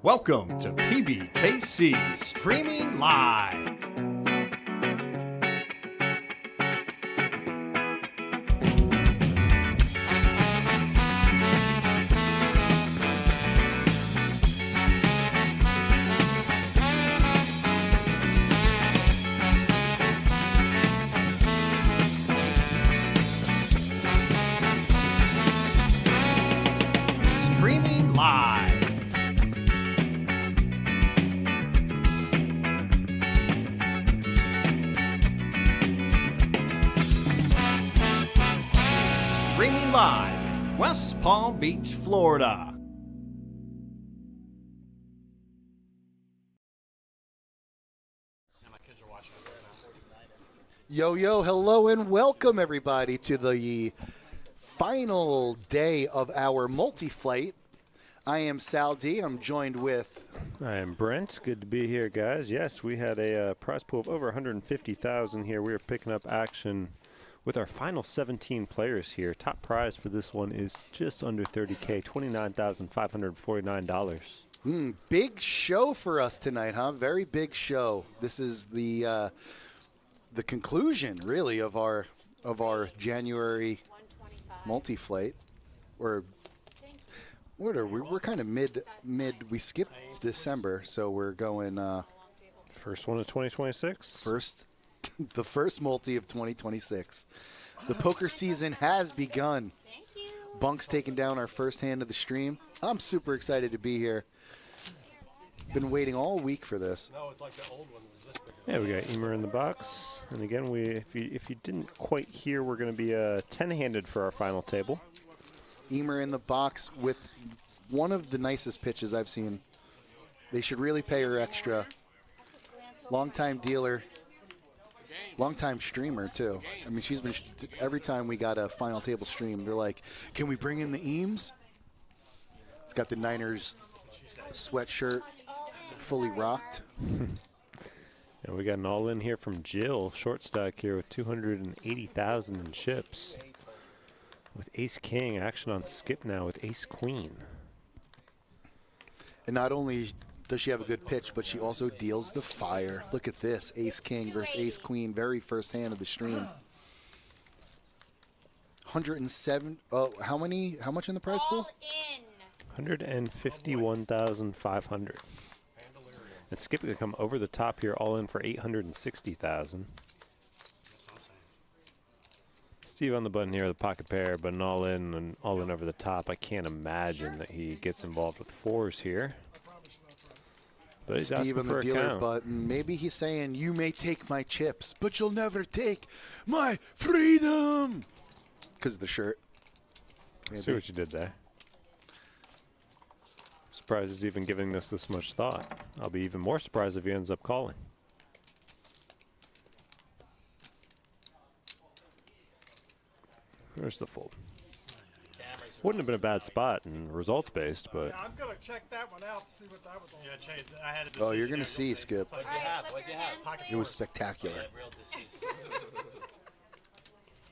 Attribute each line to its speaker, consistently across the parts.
Speaker 1: Welcome to PBKC Streaming Live. Streaming Live. Streaming live, West Palm Beach, Florida.
Speaker 2: Yo, yo, hello and welcome everybody to the final day of our multi-flight. I am Sal D. I'm joined with...
Speaker 3: I am Brent. Good to be here, guys. Yes, we had a prize pool of over 150,000 here. We are picking up action with our final 17 players here. Top prize for this one is just under $30K, $29,549.
Speaker 2: Big show for us tonight, huh? Very big show. This is the conclusion, really, of our January multi-flight. We're kind of mid. We skipped December, so we're going
Speaker 3: First one of 2026.
Speaker 2: The first multi of 2026. The poker season has begun.
Speaker 4: Thank you.
Speaker 2: Bunk's taking down our first hand of the stream. I'm super excited to be here. Been waiting all week for this.
Speaker 3: Yeah, we got Emer in the box. And again, if you didn't quite hear, we're going to be 10-handed for our final table.
Speaker 2: Emer in the box with one of the nicest pitches I've seen. They should really pay her extra. Long-time dealer. Long-time streamer, too. I mean, she's been, every time we got a final table stream, they're like, can we bring in the Eames? It's got the Niners sweatshirt fully rocked.
Speaker 3: And we got an all-in here from Jill, short stack here with 280,000 in chips. With Ace-King, action on skip now with Ace-Queen.
Speaker 2: And not only does she have a good pitch, but she also deals the fire. Look at this, Ace-King versus Ace-Queen, very first hand of the stream. 107, how much in the prize pool?
Speaker 4: All in.
Speaker 3: 151,500. And Skip going to come over the top here, all in for 860,000. Steve on the button here with a pocket pair, but an all in and all in over the top. I can't imagine that he gets involved with fours here. But he's
Speaker 2: Steve
Speaker 3: asking
Speaker 2: on
Speaker 3: for
Speaker 2: the
Speaker 3: a
Speaker 2: dealer
Speaker 3: count.
Speaker 2: button. Maybe he's saying, you may take my chips, but you'll never take my freedom. Because of the shirt.
Speaker 3: See what you did there. Surprised he's even giving this much thought. I'll be even more surprised if he ends up calling. There's the fold. Wouldn't have been a bad spot and results based, but
Speaker 5: Yeah, I'm gonna check that one out to see what that was all about.
Speaker 6: I had a
Speaker 2: Oh, you're
Speaker 6: decision
Speaker 2: going to
Speaker 6: there.
Speaker 2: see, Skip.
Speaker 6: What'd
Speaker 4: All
Speaker 6: you
Speaker 4: right,
Speaker 6: have?
Speaker 4: flip
Speaker 6: What'd you
Speaker 4: your
Speaker 6: have?
Speaker 4: hands.
Speaker 6: Pocket
Speaker 2: It was
Speaker 6: fours.
Speaker 2: spectacular.
Speaker 6: Yeah, real decision.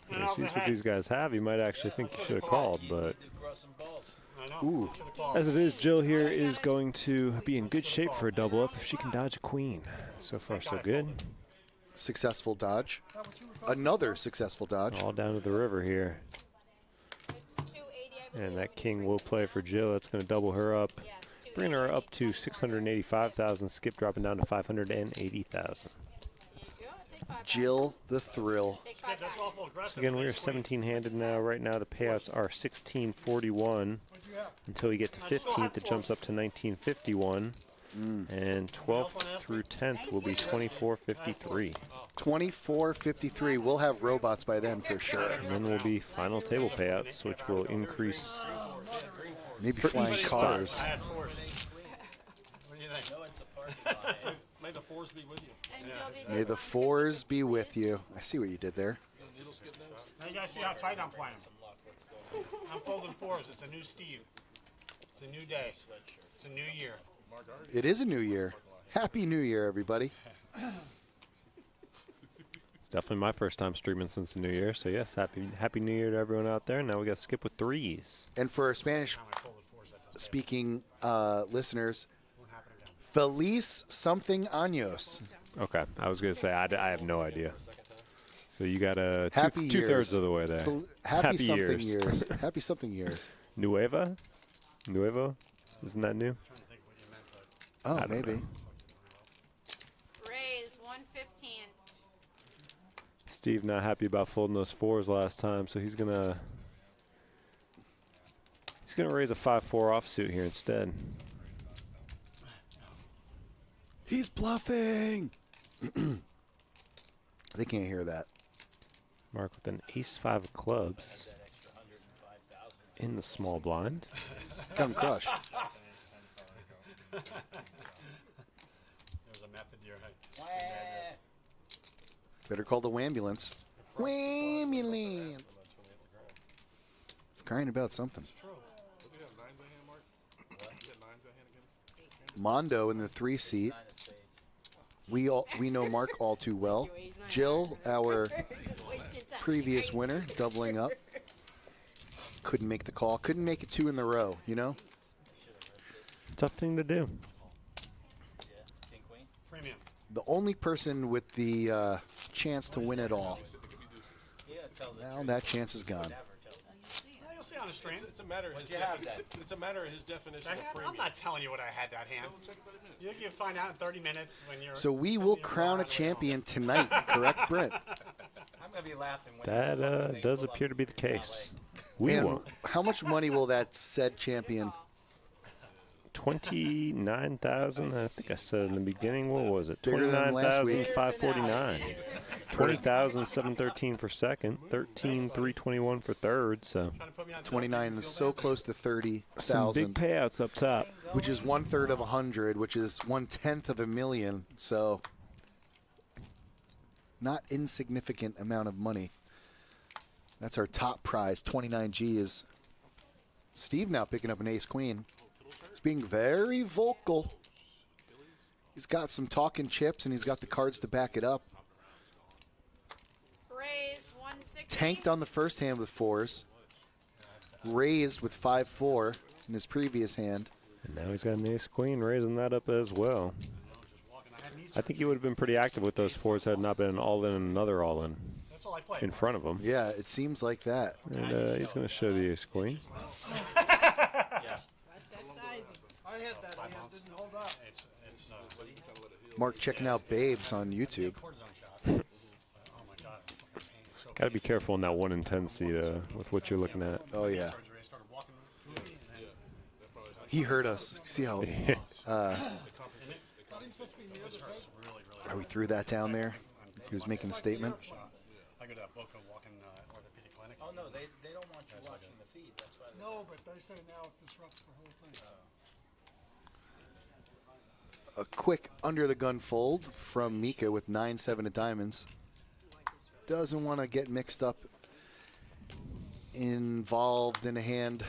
Speaker 3: when he sees what these guys have, he might actually think he should have called. But
Speaker 5: I know.
Speaker 2: Ooh.
Speaker 3: as it is, Jill here is going to be in good shape for a double up if she can dodge a queen. So far, so good.
Speaker 2: Successful dodge. Another successful dodge.
Speaker 3: All down to the river here.
Speaker 4: It's 280, I believe.
Speaker 3: And that king will play for Jill. That's going to double her up,
Speaker 4: Yeah, it's
Speaker 3: bringing her up to 685,000. Skip dropping down to 580,000.
Speaker 4: Take 5
Speaker 2: Jill the Thrill.
Speaker 4: Take 5
Speaker 5: That's awful aggressive.
Speaker 3: Again, we are 17-handed now. Right now, the payouts are 1641.
Speaker 5: What'd you have?
Speaker 3: Until we get to 15th, it jumps up to 1951. And 12th through 10th will be 2453.
Speaker 2: 24.53. We'll have robots by then for sure.
Speaker 3: And then will be final table payouts, which will increase.
Speaker 2: Maybe
Speaker 3: For
Speaker 2: flying
Speaker 3: each
Speaker 2: cars.
Speaker 3: spot.
Speaker 5: I had fours. What do you think? May the fours be with you.
Speaker 4: And you'll be
Speaker 2: May the fours be with you. I see what you did there.
Speaker 5: Now you guys see how tight I'm playing. I'm folding fours. It's a new Steve. It's a new day. It's a new year.
Speaker 2: It is a new year. Happy New Year, everybody.
Speaker 3: It's definitely my first time streaming since the new year. So yes, happy New Year to everyone out there. Now we got to skip with threes.
Speaker 2: And for our Spanish-speaking listeners, Feliz something años.
Speaker 3: Okay, I was gonna say I have no idea. So you got
Speaker 2: Happy
Speaker 3: two
Speaker 2: years.
Speaker 3: thirds of the way there.
Speaker 2: Happy something
Speaker 3: years.
Speaker 2: years. Happy something years.
Speaker 3: Nuevo? Isn't that new?
Speaker 2: Oh, maybe.
Speaker 3: know.
Speaker 4: Raise 115.
Speaker 3: Steve not happy about folding those 4s last time, so he's gonna raise a 5-4 offsuit here instead.
Speaker 2: He's bluffing. They can't hear that.
Speaker 3: Mark with an ace-5 of clubs in the small blind.
Speaker 2: Got him crushed.
Speaker 5: There's a method here. Hey.
Speaker 2: Better call the wambulance. Wambulance. He's crying about something. Mondo in the 3 seat. We know Mark all too well. Jill, our previous winner, doubling up. Couldn't make the call. Couldn't make it 2 in the row, you know?
Speaker 3: Tough thing to do.
Speaker 5: Premium.
Speaker 2: The only person with the chance to win it all. Now that chance is gone.
Speaker 5: Well, you'll see on the stream.
Speaker 6: It's a matter of his It's a matter of his definition of
Speaker 5: I'm
Speaker 6: premium.
Speaker 5: not telling you what I had that hand. You can find out in 30 minutes when you're.
Speaker 2: So we will crown a champion tonight, correct, Brent?
Speaker 7: I'm gonna be laughing when
Speaker 3: That does appear to be the case. We
Speaker 2: And
Speaker 3: won.
Speaker 2: how much money will that said champion?
Speaker 3: 29,000. I think I said in the beginning. What was it?
Speaker 2: Bigger than last week.
Speaker 3: 29,549. 20,713 for second. 13,321 for third. So
Speaker 5: Trying to put me on
Speaker 2: 29 is so close to
Speaker 3: some
Speaker 2: 30,000,
Speaker 3: big payouts up top.
Speaker 2: which is 1/3 of 100, which is 1/10 of a million. So not insignificant amount of money. That's our top prize. 29 G's. Steve now picking up an ace queen. He's being very vocal. He's got some talking chips and he's got the cards to back it up.
Speaker 4: Raise 160.
Speaker 2: Tanked on the first hand with 4s. Raised with 5-4 in his previous hand.
Speaker 3: And now he's got an ace queen raising that up as well. I think he would have been pretty active with those 4s had it not been an all-in and another all-in
Speaker 5: That's all I play.
Speaker 3: in front of him.
Speaker 2: Yeah, it seems like that.
Speaker 3: And he's going to show the ace queen.
Speaker 6: I had that hand, didn't hold up.
Speaker 2: Mark checking out Babes on YouTube.
Speaker 3: Got to be careful in that 1 in 10 seat with what you're looking at.
Speaker 2: Oh, yeah. He heard us. See how we threw that down there? He was making a statement.
Speaker 5: I go to that Boca walking orthopedic clinic.
Speaker 7: Oh no, they don't want you watching the feed. That's why.
Speaker 6: No, but they say now it disrupts the whole thing.
Speaker 2: A quick under-the-gun fold from Mika with 9-7 of diamonds. Doesn't want to get mixed up, involved in a hand,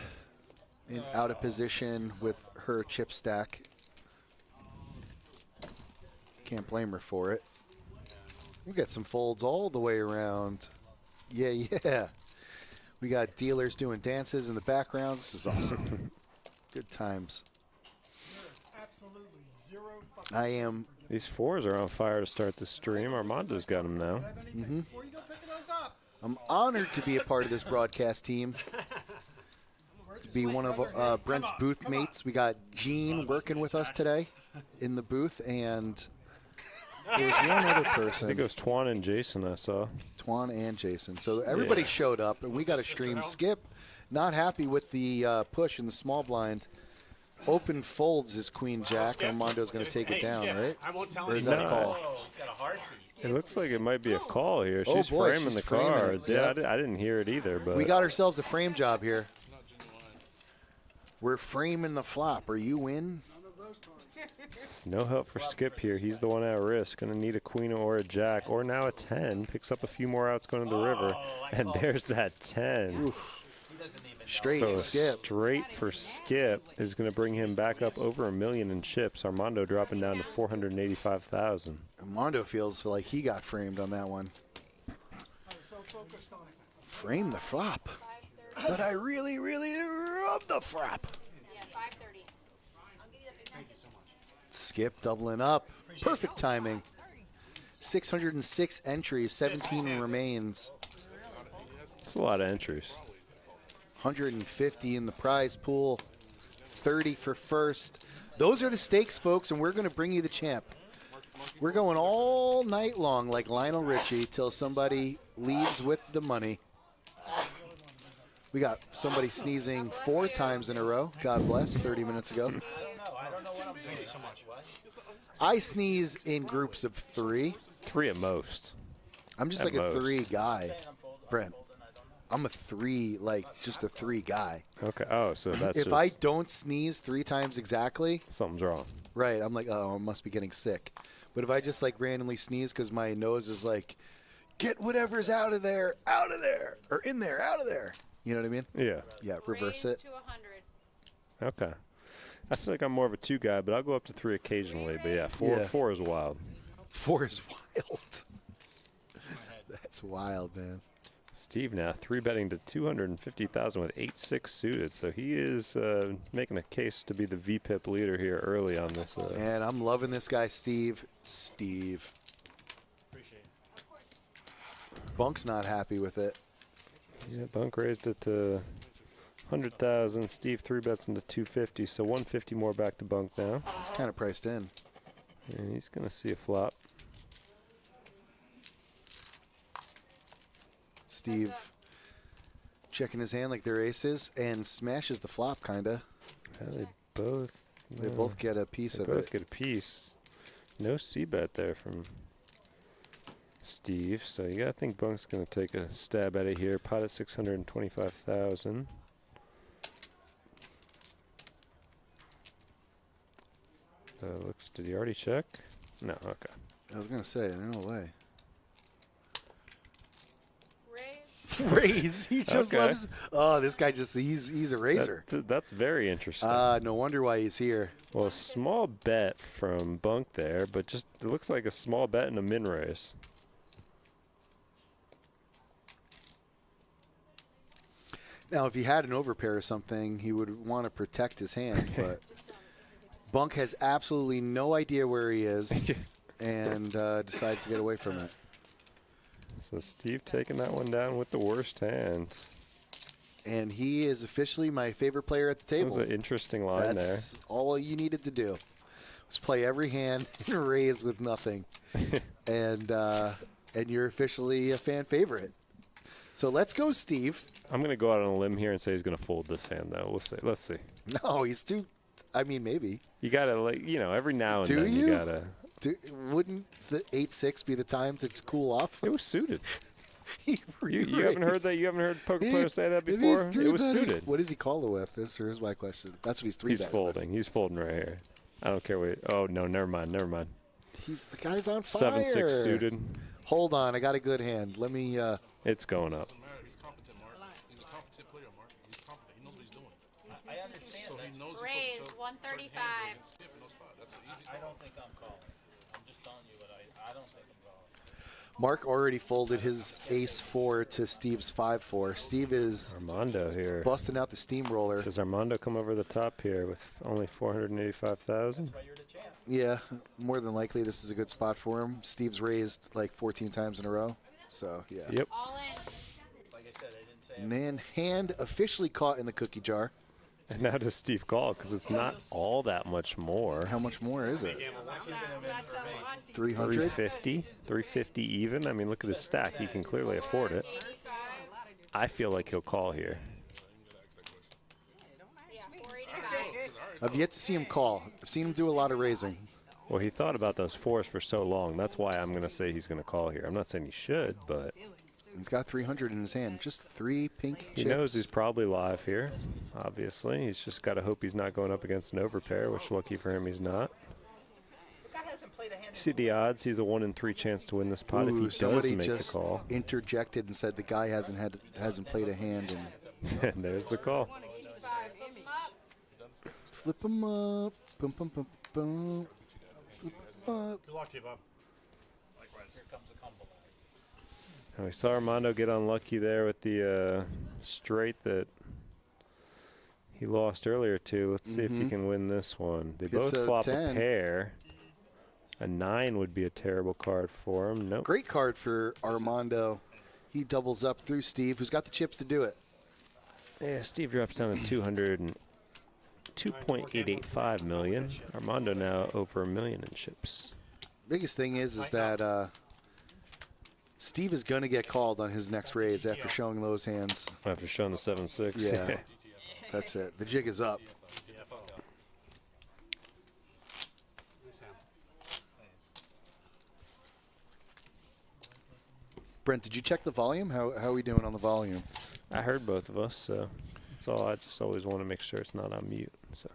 Speaker 2: out of position with her chip stack. Can't blame her for it. We got some folds all the way around. Yeah. We got dealers doing dances in the background. This is awesome. Good times.
Speaker 6: Absolutely zero fucking.
Speaker 2: I am.
Speaker 3: These 4s are on fire to start the stream. Armando's got them now.
Speaker 6: Before you go picking those up.
Speaker 2: I'm honored to be a part of this broadcast team. To be one of Brent's booth mates. We got Gene working with us today in the booth, and there's one other
Speaker 3: I
Speaker 2: person.
Speaker 3: think it was Twan and Jason I saw.
Speaker 2: Twan and Jason. So everybody showed up, and we got a stream. Skip, not happy with the push in the small blind. Open folds is Queen Jack. Armando's going to take it down, right?
Speaker 5: I won't tell
Speaker 2: Or is
Speaker 5: anybody.
Speaker 2: that a call?
Speaker 7: Oh, he's got a heartbeat.
Speaker 3: It looks like it might be a call here.
Speaker 2: Oh,
Speaker 3: She's
Speaker 2: boy,
Speaker 3: framing
Speaker 2: she's
Speaker 3: the
Speaker 2: framing it,
Speaker 3: cards.
Speaker 2: yeah.
Speaker 3: Yeah, I didn't hear it either. But
Speaker 2: We got ourselves a frame job here. We're framing the flop. Are you in?
Speaker 3: no help for Skip here. He's the one at risk. Going to need a queen or a jack, or now a 10. Picks up a few more outs going to the river. And there's that 10.
Speaker 7: He doesn't even know.
Speaker 2: Straight
Speaker 3: So
Speaker 2: Skip.
Speaker 3: straight for Skip is going to bring him back up over $1 million in chips. Armando dropping down to 485,000.
Speaker 2: Armando feels like he got framed on that one.
Speaker 6: I was so focused on it.
Speaker 2: Frame the flop. But I really, really love the flop.
Speaker 4: Yeah, 530. I'll give you that big package.
Speaker 2: Skip doubling up. Perfect timing. 606 entries, 17 remains.
Speaker 3: It's a lot of entries.
Speaker 2: 150 in the prize pool. 30 for first. Those are the stakes, folks, and we're going to bring you the champ. We're going all night long like Lionel Richie till somebody leaves with the money. We got somebody sneezing 4 times in a row. God bless, 30 minutes ago.
Speaker 7: I don't know what I'm doing so much. What?
Speaker 2: I sneeze in groups of 3.
Speaker 3: 3 at most.
Speaker 2: I'm just
Speaker 3: At
Speaker 2: like a
Speaker 3: most.
Speaker 2: 3 guy, Brent. I'm a 3, like just a 3 guy.
Speaker 3: Okay. Oh, so that's
Speaker 2: If
Speaker 3: just
Speaker 2: I don't sneeze 3 times exactly,
Speaker 3: something's wrong.
Speaker 2: right, I'm like, oh, I must be getting sick. But if I just like randomly sneeze because my nose is like, get whatever's out of there, or in there, out of there. You know what I mean?
Speaker 3: Yeah.
Speaker 2: Yeah, reverse
Speaker 4: Raise
Speaker 2: it.
Speaker 4: to 100.
Speaker 3: Okay. I feel like I'm more of a 2 guy, but I'll go up to 3 occasionally. But yeah, 4
Speaker 2: Yeah.
Speaker 3: 4 is wild.
Speaker 2: 4 is wild. That's wild, man.
Speaker 3: Steve now 3 betting to 250,000 with 8-6 suited, so he is making a case to be the VPIP leader here early on this.
Speaker 2: And I'm loving this guy, Steve. Steve.
Speaker 5: Appreciate it.
Speaker 2: Bunk's not happy with it.
Speaker 3: Yeah, Bunk raised it to 100,000. Steve 3 bets him to 250, so 150 more back to Bunk now.
Speaker 2: It's kind of priced in.
Speaker 3: And he's going to see a flop.
Speaker 2: Steve checking his hand like they're aces and smashes the flop, kind of.
Speaker 3: Yeah, they both.
Speaker 2: They both get a piece
Speaker 3: They
Speaker 2: of
Speaker 3: both
Speaker 2: it.
Speaker 3: get a piece. No C-bet there from Steve, so you gotta think Bunk's gonna take a stab at it here. Pot at 625,000. Looks. Did he already check? No. Okay.
Speaker 2: I was gonna say, no way.
Speaker 4: Raise.
Speaker 2: Raise. He just
Speaker 3: Okay.
Speaker 2: loves. Oh, this guy just—he's a razor.
Speaker 3: That's very interesting.
Speaker 2: No wonder why he's here.
Speaker 3: Well, a small bet from Bunk there, but just it looks like a small bet and a min raise.
Speaker 2: Now, if he had an overpair or something, he would want to protect his hand, but Bunk has absolutely no idea where he is and decides to get away from it.
Speaker 3: So Steve taking that one down with the worst hand.
Speaker 2: And he is officially my favorite player at the
Speaker 3: That
Speaker 2: table.
Speaker 3: was an interesting line
Speaker 2: That's all you needed to do. Was play every hand and raise with nothing. and you're officially a fan favorite. So let's go, Steve.
Speaker 3: I'm going to go out on a limb here and say he's going to fold this hand, though. We'll see. Let's see.
Speaker 2: No, he's too. I mean, maybe.
Speaker 3: You got to, like, every now and
Speaker 2: Do
Speaker 3: then
Speaker 2: you?
Speaker 3: got to.
Speaker 2: Wouldn't the 8-6 be the time to cool off?
Speaker 3: It was suited.
Speaker 2: He
Speaker 3: You haven't heard that? You haven't heard poker
Speaker 2: He-
Speaker 3: players say that
Speaker 2: if he's
Speaker 3: before? It was
Speaker 2: three-betting,
Speaker 3: suited.
Speaker 2: What does he call the with? Here's my question. That's what he's 3
Speaker 3: He's folding. He's folding right here. I don't care what. Oh, no, never mind.
Speaker 2: He's the guy's on fire.
Speaker 3: 7-6 suited.
Speaker 2: Hold on, I got a good hand. Let me.
Speaker 3: It's going up.
Speaker 5: He's competent, Mark. He's a competent player, Mark. He's competent. He knows what he's doing.
Speaker 7: I understand
Speaker 5: So
Speaker 7: that.
Speaker 5: he knows
Speaker 4: Raise 135.
Speaker 5: That's an easy
Speaker 7: I don't think I'm calling. I'm just telling you what I don't think I'm calling.
Speaker 2: Mark already folded his ace-4 to Steve's 5-4. Steve is
Speaker 3: Armando here.
Speaker 2: busting out the steamroller.
Speaker 3: Does Armando come over the top here with only 485,000?
Speaker 7: But you're the champ.
Speaker 2: Yeah, more than likely this is a good spot for him. Steve's raised like 14 times in a row. So, yeah.
Speaker 3: Yep.
Speaker 4: All in.
Speaker 7: Like I said, I didn't say
Speaker 2: Man, hand officially caught in the cookie jar.
Speaker 3: And now does Steve call because it's not all that much more.
Speaker 2: How much more is it? 300?
Speaker 3: 350? 350 even? I mean, look at his stack. He can clearly afford it. I feel like he'll call here.
Speaker 4: Yeah, 485.
Speaker 2: I've yet to see him call. I've seen him do a lot of raising.
Speaker 3: Well, he thought about those 4s for so long. That's why I'm going to say he's going to call here. I'm not saying he should, but
Speaker 2: He's got 300 in his hand. Just 3 pink
Speaker 3: he
Speaker 2: chips.
Speaker 3: knows he's probably live here, obviously. He's just got to hope he's not going up against an overpair, which lucky for him he's not.
Speaker 7: The guy hasn't played a hand.
Speaker 3: You see the odds? He's a 1 in 3 chance to win this pot if he
Speaker 2: Ooh,
Speaker 3: does
Speaker 2: somebody
Speaker 3: make the
Speaker 2: just
Speaker 3: call.
Speaker 2: interjected and said the guy hasn't played a hand and
Speaker 3: And there's the call.
Speaker 2: flip him up. Boom, boom, boom, boom. Flip him up.
Speaker 5: Good luck to you, bub.
Speaker 7: Here comes the combo.
Speaker 3: And we saw Armando get unlucky there with the straight that He lost earlier too. Let's see if he can win this one. They
Speaker 2: Gets
Speaker 3: both
Speaker 2: a
Speaker 3: flop
Speaker 2: 10.
Speaker 3: a pair. A 9 would be a terrible card for him. Nope.
Speaker 2: Great card for Armando. He doubles up through Steve, who's got the chips to do it.
Speaker 3: Yeah, Steve drops down to 202.885 million. Armando now over $1 million in chips.
Speaker 2: Biggest thing is that Steve is going to get called on his next raise after showing those hands.
Speaker 3: After showing the 7-6.
Speaker 2: Yeah, that's it. The jig is up. Brent, did you check the volume? How are we doing on the volume?
Speaker 3: I heard both of us, so that's all. I just always want to make sure it's not on mute. So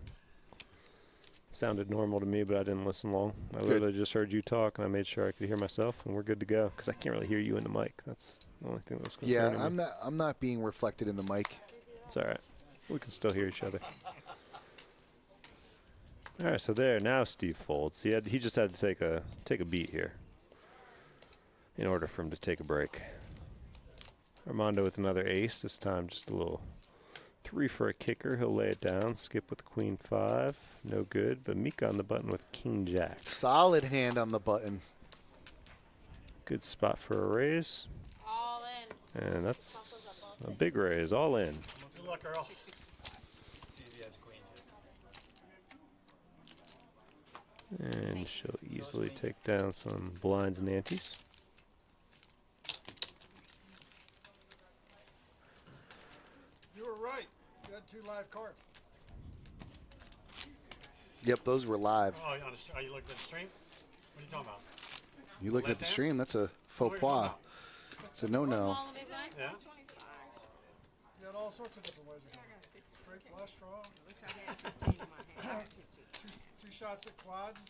Speaker 3: sounded normal to me, but I didn't listen long. I literally just heard you talk, and I made sure I could hear myself, and we're good to go. Because I can't really hear you in the mic. That's the only thing that was concerning me.
Speaker 2: Yeah, I'm not being reflected in the mic.
Speaker 3: It's all right. We can still hear each other. All right, so there. Now Steve folds. He just had to take a beat here in order for him to take a break. Armando with another ace. This time just a little 3 for a kicker. He'll lay it down. Skip with Queen 5. No good. But Mika on the button with King Jack.
Speaker 2: Solid hand on the button.
Speaker 3: Good spot for a raise.
Speaker 4: All in.
Speaker 3: And that's a big raise. All in.
Speaker 5: Good luck, Earl.
Speaker 3: And she'll easily take down some blinds and antes.
Speaker 6: You were right. You had 2 live cards.
Speaker 2: Yep, those were live.
Speaker 5: Oh, you looked at the stream? What are you talking about?
Speaker 2: You looked at the stream, that's a faux pas. It's a no-no.
Speaker 4: All of these guys?
Speaker 5: Yeah.
Speaker 6: You had all sorts of different ways of doing it. Straight flush draw. 2 shots at quads.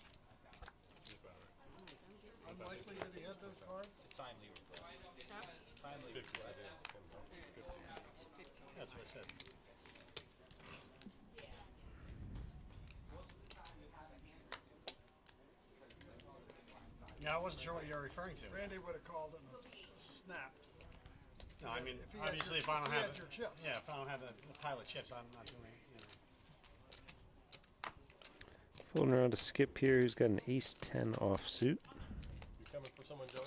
Speaker 6: Unlikely that he had those cards.
Speaker 5: That's what I said. Yeah, I wasn't sure what you were referring to.
Speaker 6: Randy would have called him a snap.
Speaker 5: No, I mean,
Speaker 6: If he had
Speaker 5: obviously,
Speaker 6: your-
Speaker 5: if I don't
Speaker 6: if he
Speaker 5: have
Speaker 6: had your chips.
Speaker 5: yeah, if I don't have the pile of chips, I'm not doing it.
Speaker 3: Fooling around to Skip here. He's got an ace-10 offsuit.
Speaker 7: You coming for someone, Joey?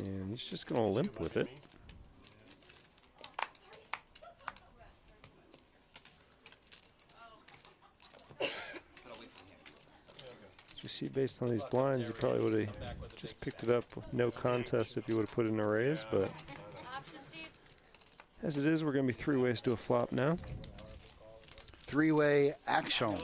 Speaker 3: And he's just going to limp with it. As you see, based on these blinds, he probably would have just picked it up with no contest if he would have put in a raise. But
Speaker 4: Option, Steve?
Speaker 3: as it is, we're going to be 3 ways to a flop now.
Speaker 2: 3-way action.
Speaker 4: All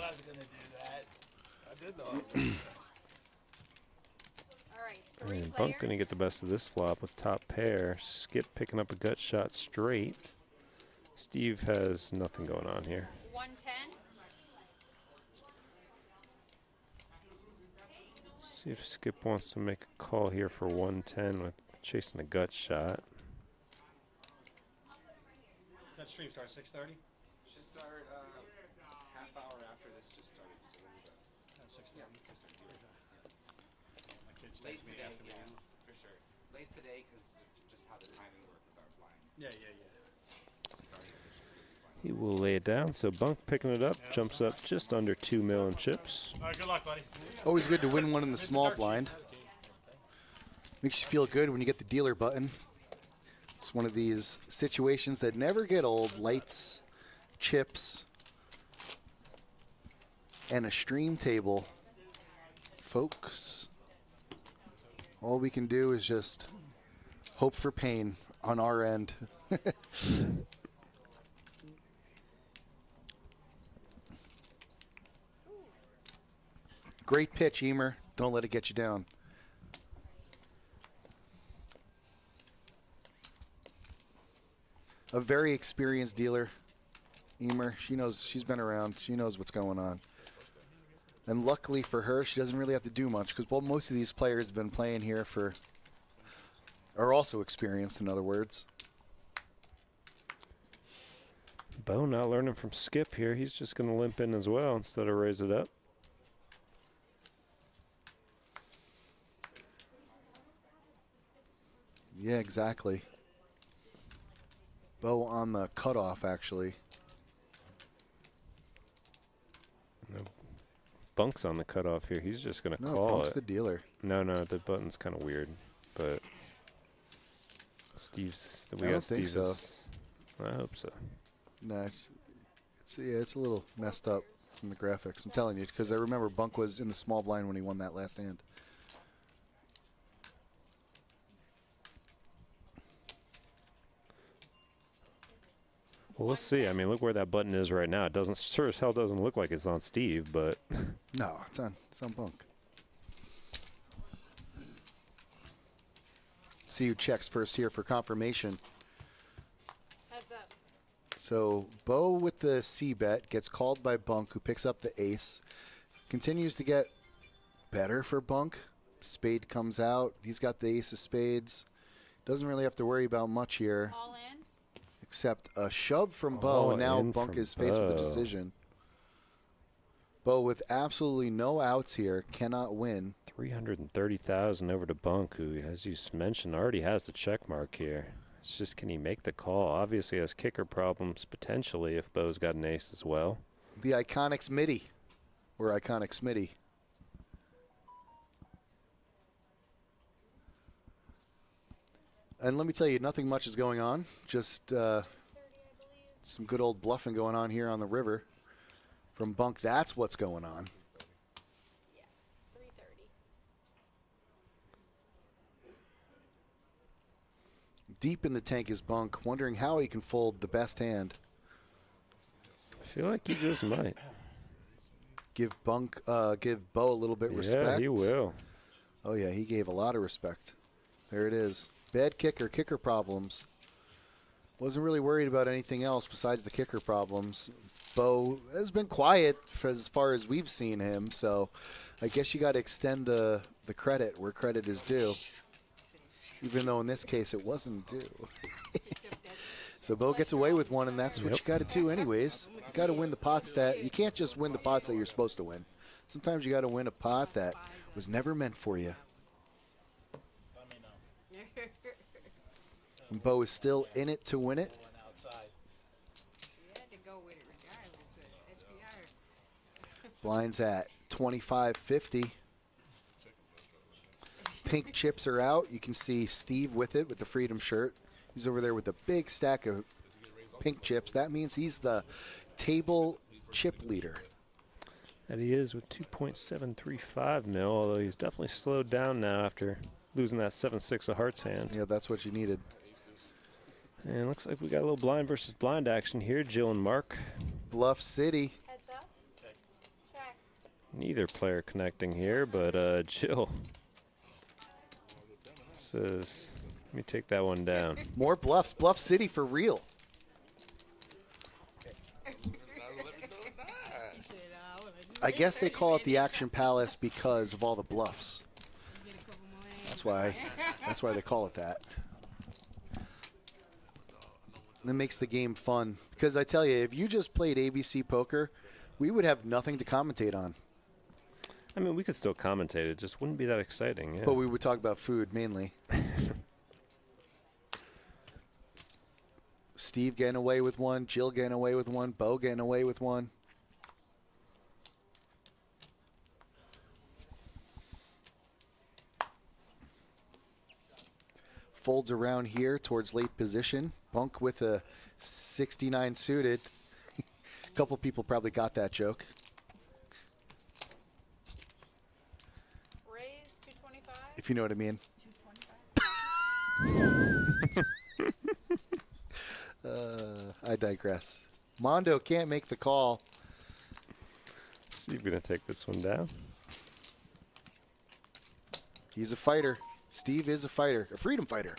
Speaker 4: right. 3
Speaker 3: And Bunk going to get the best of this flop with top pair. Skip picking up a gut shot straight. Steve has nothing going on here.
Speaker 4: 110.
Speaker 3: See if Skip wants to make a call here for 110 with chasing a gut shot.
Speaker 5: That stream starts 6:30.
Speaker 8: Should start half hour after this just started. So
Speaker 5: At 6:30. My kids
Speaker 8: late
Speaker 5: text me
Speaker 8: today,
Speaker 5: asking me.
Speaker 8: yeah, for sure. Late today because just how the timing worked with our blinds.
Speaker 5: Yeah.
Speaker 8: Starting officially.
Speaker 3: He will lay it down. So Bunk picking it up, jumps up just under 2 mil in chips.
Speaker 5: All right, good luck, buddy.
Speaker 2: Always good to win one in the small blind. Makes you feel good when you get the dealer button. It's one of these situations that never get old. Lights, chips, and a stream table. Folks, all we can do is just hope for pain on our end. Great pitch, Emer. Don't let it get you down. A very experienced dealer, Emer. She knows, she's been around. She knows what's going on. And luckily for her, she doesn't really have to do much because most of these players have been playing here are also experienced, in other words.
Speaker 3: Bo not learning from Skip here. He's just going to limp in as well instead of raise it up.
Speaker 2: Yeah, exactly. Bo on the cutoff, actually.
Speaker 3: Bunk's on the cutoff here. He's just going to
Speaker 2: No,
Speaker 3: call
Speaker 2: Bunk's
Speaker 3: it.
Speaker 2: the dealer.
Speaker 3: No, the button's kind of weird, but Steve's.
Speaker 2: I don't think so.
Speaker 3: I hope so.
Speaker 2: No, it's a little messed up from the graphics. I'm telling you, because I remember Bunk was in the small blind when he won that last hand.
Speaker 3: Well, we'll see. I mean, look where that button is right now. It doesn't, sure as hell doesn't look like it's on Steve, but
Speaker 2: No, it's on Bunk. See who checks first here for confirmation.
Speaker 4: Heads up.
Speaker 2: So Bo with the C bet gets called by Bunk, who picks up the ace. Continues to get better for Bunk. Spade comes out. He's got the ace of spades. Doesn't really have to worry about much here,
Speaker 4: All in.
Speaker 2: except a shove from Bo,
Speaker 3: All
Speaker 2: and now
Speaker 3: in
Speaker 2: Bunk
Speaker 3: from
Speaker 2: is faced with a
Speaker 3: Bo.
Speaker 2: decision. Bo with absolutely no outs here cannot win.
Speaker 3: 330,000 over to Bunk, who, as you mentioned, already has the check mark here. It's just, can he make the call? Obviously has kicker problems potentially if Bo's got an ace as well.
Speaker 2: The iconic Smitty, or iconic Smitty. And let me tell you, nothing much is going on. Just some good old bluffing going on here on the river. From Bunk, that's what's going on.
Speaker 4: Yeah. 330.
Speaker 2: Deep in the tank is Bunk, wondering how he can fold the best hand.
Speaker 3: I feel like he just might.
Speaker 2: Give Bo a little bit respect.
Speaker 3: Yeah, he will.
Speaker 2: Oh yeah, he gave a lot of respect. There it is. Bad kicker problems. Wasn't really worried about anything else besides the kicker problems. Bo has been quiet for as far as we've seen him, so I guess you got to extend the credit where credit is due. Even though in this case it wasn't due. So Bo gets away with one, and that's what you got to do anyways. You got to win the pots that – you can't just win the pots that you're supposed to win. Sometimes you got to win a pot that was never meant for you.
Speaker 7: Let me know.
Speaker 2: And Bo is still in it to win it.
Speaker 7: Going outside.
Speaker 9: You had to go with it regardless. SPR.
Speaker 2: Blinds at 25.50. Pink chips are out. You can see Steve with it with the Freedom shirt. He's over there with a big stack of pink chips. That means he's the table chip leader.
Speaker 3: And he is with 2.735 mil, although he's definitely slowed down now after losing that 7-6 of hearts hand.
Speaker 2: Yeah, that's what you needed.
Speaker 3: And looks like we got a little blind versus blind action here. Jill and Mark.
Speaker 2: Bluff City.
Speaker 4: Heads up. Check.
Speaker 3: Neither player connecting here, but Jill says, let me take that one down.
Speaker 2: More bluffs. Bluff City for real. I guess they call it the Action Palace because of all the bluffs. That's why they call it that. That makes the game fun. Because I tell you, if you just played ABC Poker, we would have nothing to commentate on.
Speaker 3: I mean, we could still commentate. It just wouldn't be that exciting. Yeah.
Speaker 2: But we would talk about food mainly. Steve getting away with one. Jill getting away with one. Bo getting away with one. Folds around here towards late position. Bunk with a 69 suited. A couple people probably got that joke.
Speaker 4: Raise 225.
Speaker 2: If you know what I mean. I digress. Mondo can't make the call.
Speaker 3: Steve gonna take this one down.
Speaker 2: He's a fighter. Steve is a fighter, a freedom fighter.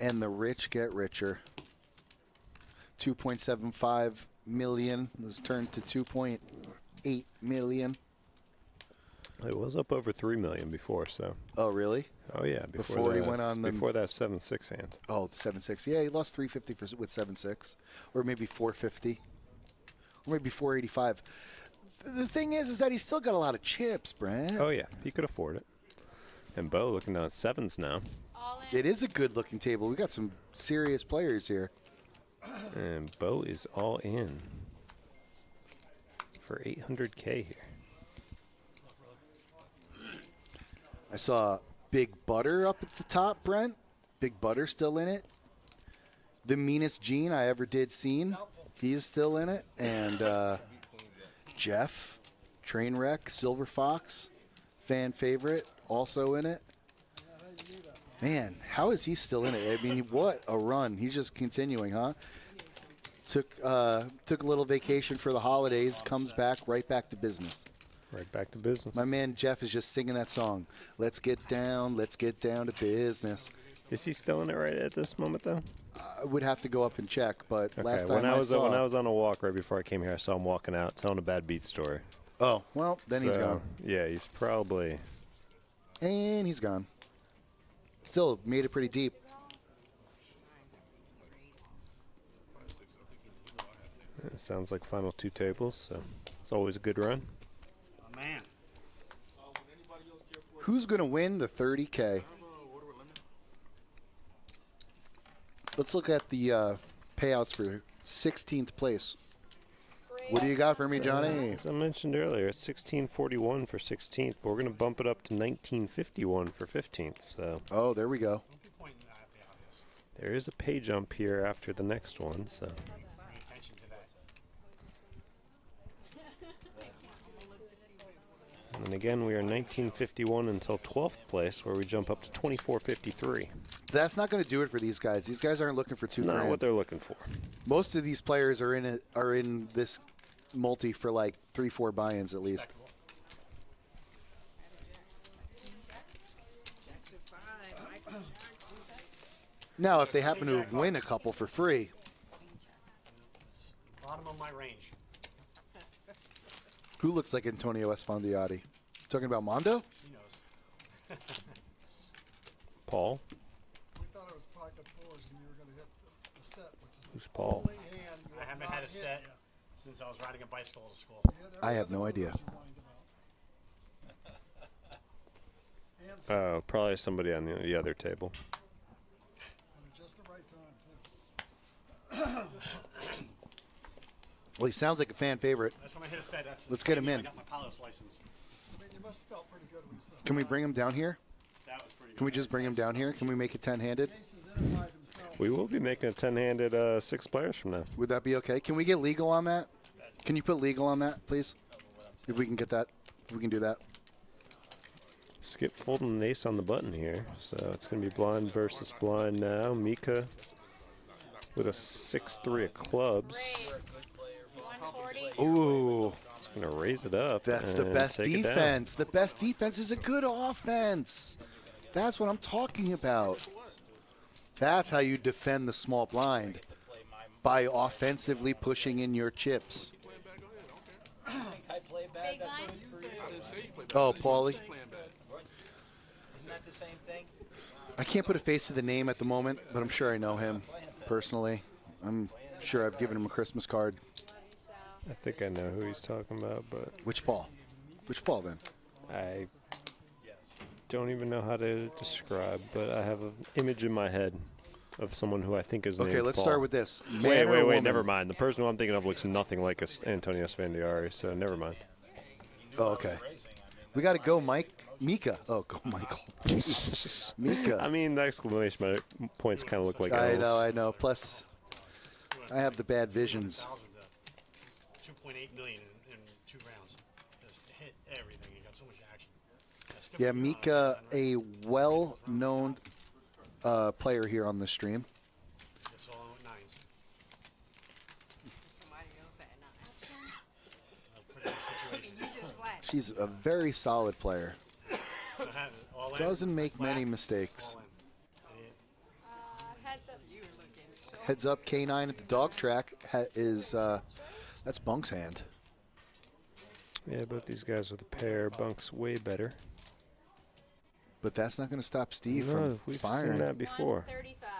Speaker 2: And the rich get richer. 2.75 million was turned to 2.8 million.
Speaker 3: It was up over 3 million before, so.
Speaker 2: Oh, really?
Speaker 3: Oh yeah,
Speaker 2: Before he went on the-
Speaker 3: before that 7-6 hand.
Speaker 2: Oh, the 7.6. Yeah, he lost 350 with 7.6, or maybe 450, or maybe 485. The thing is that he's still got a lot of chips, Brent.
Speaker 3: Oh yeah, he could afford it. And Bo looking down at 7s now.
Speaker 4: All in.
Speaker 2: It is a good-looking table. We got some serious players here.
Speaker 3: And Bo is all in for 800K here.
Speaker 2: I saw Big Butter up at the top, Brent. Big Butter still in it. The meanest Gene I ever did seen. He's still in it. And Jeff, Trainwreck, Silver Fox, fan favorite, also in it. Man, how is he still in it? I mean, what a run. He's just continuing, huh? Took a little vacation for the holidays, comes back, right back to business.
Speaker 3: Right back to business.
Speaker 2: My man Jeff is just singing that song. Let's get down to business.
Speaker 3: Is he still in it right at this moment, though?
Speaker 2: I would have to go up and check, but
Speaker 3: Okay,
Speaker 2: last time
Speaker 3: when I was
Speaker 2: saw,
Speaker 3: on a walk right before I came here, I saw him walking out, telling a bad beat story.
Speaker 2: oh, well, then he's
Speaker 3: So,
Speaker 2: gone.
Speaker 3: Yeah, he's probably.
Speaker 2: And he's gone. Still made it pretty deep.
Speaker 3: It sounds like final 2 tables, so it's always a good run.
Speaker 5: Oh, man.
Speaker 2: Who's going to win the 30K? Let's look at the payouts for 16th place. What do you got for me, Johnny?
Speaker 3: As I mentioned earlier, it's 1641 for 16th, but we're going to bump it up to 1951 for 15th. So
Speaker 2: Oh, there we go.
Speaker 5: Pointing at the obvious.
Speaker 3: there is a pay jump here after the next one. So
Speaker 5: Pay attention to that.
Speaker 3: and then again, we are 1951 until 12th place, where we jump up to 2453.
Speaker 2: That's not going to do it for these guys. These guys aren't looking for
Speaker 3: It's
Speaker 2: $2
Speaker 3: not
Speaker 2: grand.
Speaker 3: what they're looking for.
Speaker 2: Most of these players are in this multi for like 3-4 buy-ins at least.
Speaker 9: Jackson 5, Michael Jackson.
Speaker 2: Now, if they happen to win a couple for free,
Speaker 5: Bottom of my range.
Speaker 2: who looks like Antonio Esfandiati? Talking about Mondo?
Speaker 5: He knows.
Speaker 3: Paul?
Speaker 6: We thought it was pocket fours and you were going to hit the set, which is
Speaker 3: Who's Paul?
Speaker 6: the only hand you
Speaker 5: I
Speaker 6: have
Speaker 5: haven't
Speaker 6: not
Speaker 5: had a
Speaker 6: hit
Speaker 5: set
Speaker 6: yet.
Speaker 5: since I was riding a bicycle to school.
Speaker 6: You hit
Speaker 2: I
Speaker 6: every
Speaker 2: have
Speaker 6: other
Speaker 2: no
Speaker 6: one
Speaker 2: idea.
Speaker 6: that you whined about. And set,
Speaker 3: Oh, probably somebody on the other table.
Speaker 6: and at just the right time, too.
Speaker 2: Well, he sounds like a fan favorite.
Speaker 5: That's when I hit a set.
Speaker 2: Let's get him in.
Speaker 5: I got my Palos license.
Speaker 6: I mean, you must have felt pretty good when you said
Speaker 2: Can we bring him down here?
Speaker 5: That was pretty good.
Speaker 2: Can we just bring him down here? Can we make it 10-handed?
Speaker 6: Ace is in it by himself.
Speaker 3: We will be making a 10-handed 6 players from now.
Speaker 2: Would that be okay? Can we get legal on that? Can you put legal on that, please? If we can get that. If we can do that.
Speaker 3: Skip folding an ace on the button here. So it's going to be blind versus blind now. Mika with a 6-3 of clubs.
Speaker 4: Raise. 140.
Speaker 2: Ooh,
Speaker 3: Going to raise it up.
Speaker 2: that's the
Speaker 3: and
Speaker 2: best
Speaker 3: take it down.
Speaker 2: defense. The best defense is a good offense. That's what I'm talking about. That's how you defend the small blind, by offensively pushing in your chips.
Speaker 4: Big line.
Speaker 2: Oh, Paulie.
Speaker 7: Isn't that the same thing?
Speaker 2: I can't put a face to the name at the moment, but I'm sure I know him personally. I'm sure I've given him a Christmas card.
Speaker 3: I think I know who he's talking about, but
Speaker 2: Which Paul? Which Paul then?
Speaker 3: I don't even know how to describe, but I have an image in my head of someone who I think is named
Speaker 2: Okay, let's
Speaker 3: Paul.
Speaker 2: start with this.
Speaker 3: Wait,
Speaker 2: Man or
Speaker 3: wait,
Speaker 2: woman?
Speaker 3: never mind. The person who I'm thinking of looks nothing like Antonio Sfandiari, so never mind.
Speaker 2: Oh, okay. We got to go, Mike. Mika. Oh, go, Michael. Jeez. Mika.
Speaker 3: I mean, the exclamation points kind of look like
Speaker 2: I
Speaker 3: L's.
Speaker 2: know, I know. Plus, I have the bad visions.
Speaker 5: 2.8 million in 2 rounds. Just hit everything. You got so much action.
Speaker 2: Yeah, Mika, a well-known player here on the stream.
Speaker 5: It's all in with 9s.
Speaker 9: Somebody else at 9.
Speaker 5: Pretty good situation.
Speaker 9: You just flat.
Speaker 2: She's a very solid player.
Speaker 5: All in,
Speaker 2: Doesn't make
Speaker 5: flat,
Speaker 2: many mistakes.
Speaker 5: all in.
Speaker 4: Heads up.
Speaker 9: You were looking so
Speaker 2: Heads up, K9 at the dog track is that's Bunk's hand.
Speaker 3: Yeah, both these guys with a pair. Bunk's way better.
Speaker 2: But that's not going to stop Steve
Speaker 3: No,
Speaker 2: from
Speaker 3: we've
Speaker 2: firing.
Speaker 3: seen that before.
Speaker 4: 135.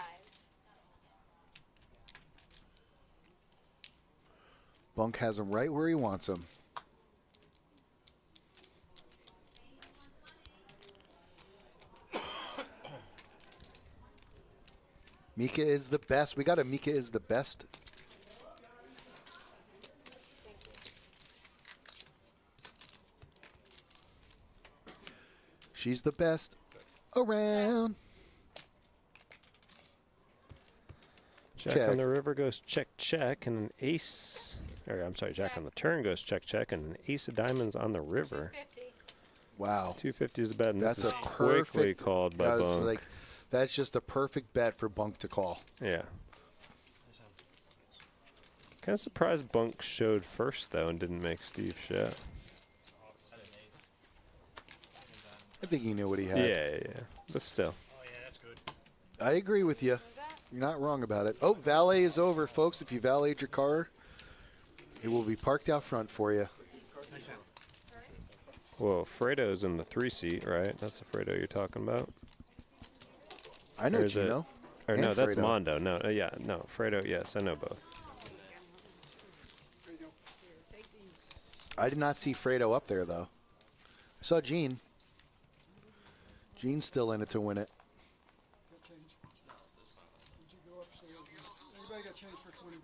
Speaker 2: Bunk has him right where he wants him. Mika is the best. We got a Mika is the best. She's the best around.
Speaker 3: Jack on the river goes check, check, and an ace. Or I'm sorry, Jack on the turn goes check, check, and an ace of diamonds on the river.
Speaker 4: 250.
Speaker 2: Wow.
Speaker 3: 250 is a bet, and
Speaker 2: That's
Speaker 3: this is
Speaker 2: a
Speaker 3: quickly
Speaker 2: perfect
Speaker 3: called by
Speaker 2: I was
Speaker 3: Bunk.
Speaker 2: like, that's just a perfect bet for Bunk to call.
Speaker 3: Yeah. Kind of surprised Bunk showed first, though, and didn't make Steve show.
Speaker 2: I think he knew what he had.
Speaker 3: Yeah. But still.
Speaker 5: Oh, yeah, that's good.
Speaker 2: I agree with you. You're not wrong about it. Oh, valet is over, folks. If you valeted your car, it will be parked out front for you.
Speaker 5: Nice hand.
Speaker 3: Whoa, Fredo's in the 3-seat, right? That's the Fredo you're talking about?
Speaker 2: I know
Speaker 3: Or is it-
Speaker 2: Gino.
Speaker 3: Or
Speaker 2: And
Speaker 3: no, that's
Speaker 2: Fredo.
Speaker 3: Mondo. No, no, Fredo, yes, I know both.
Speaker 2: I did not see Fredo up there, though. I saw Gene. Gene's still in it to win it.
Speaker 6: Got change. Would you go up so everybody got change for 20?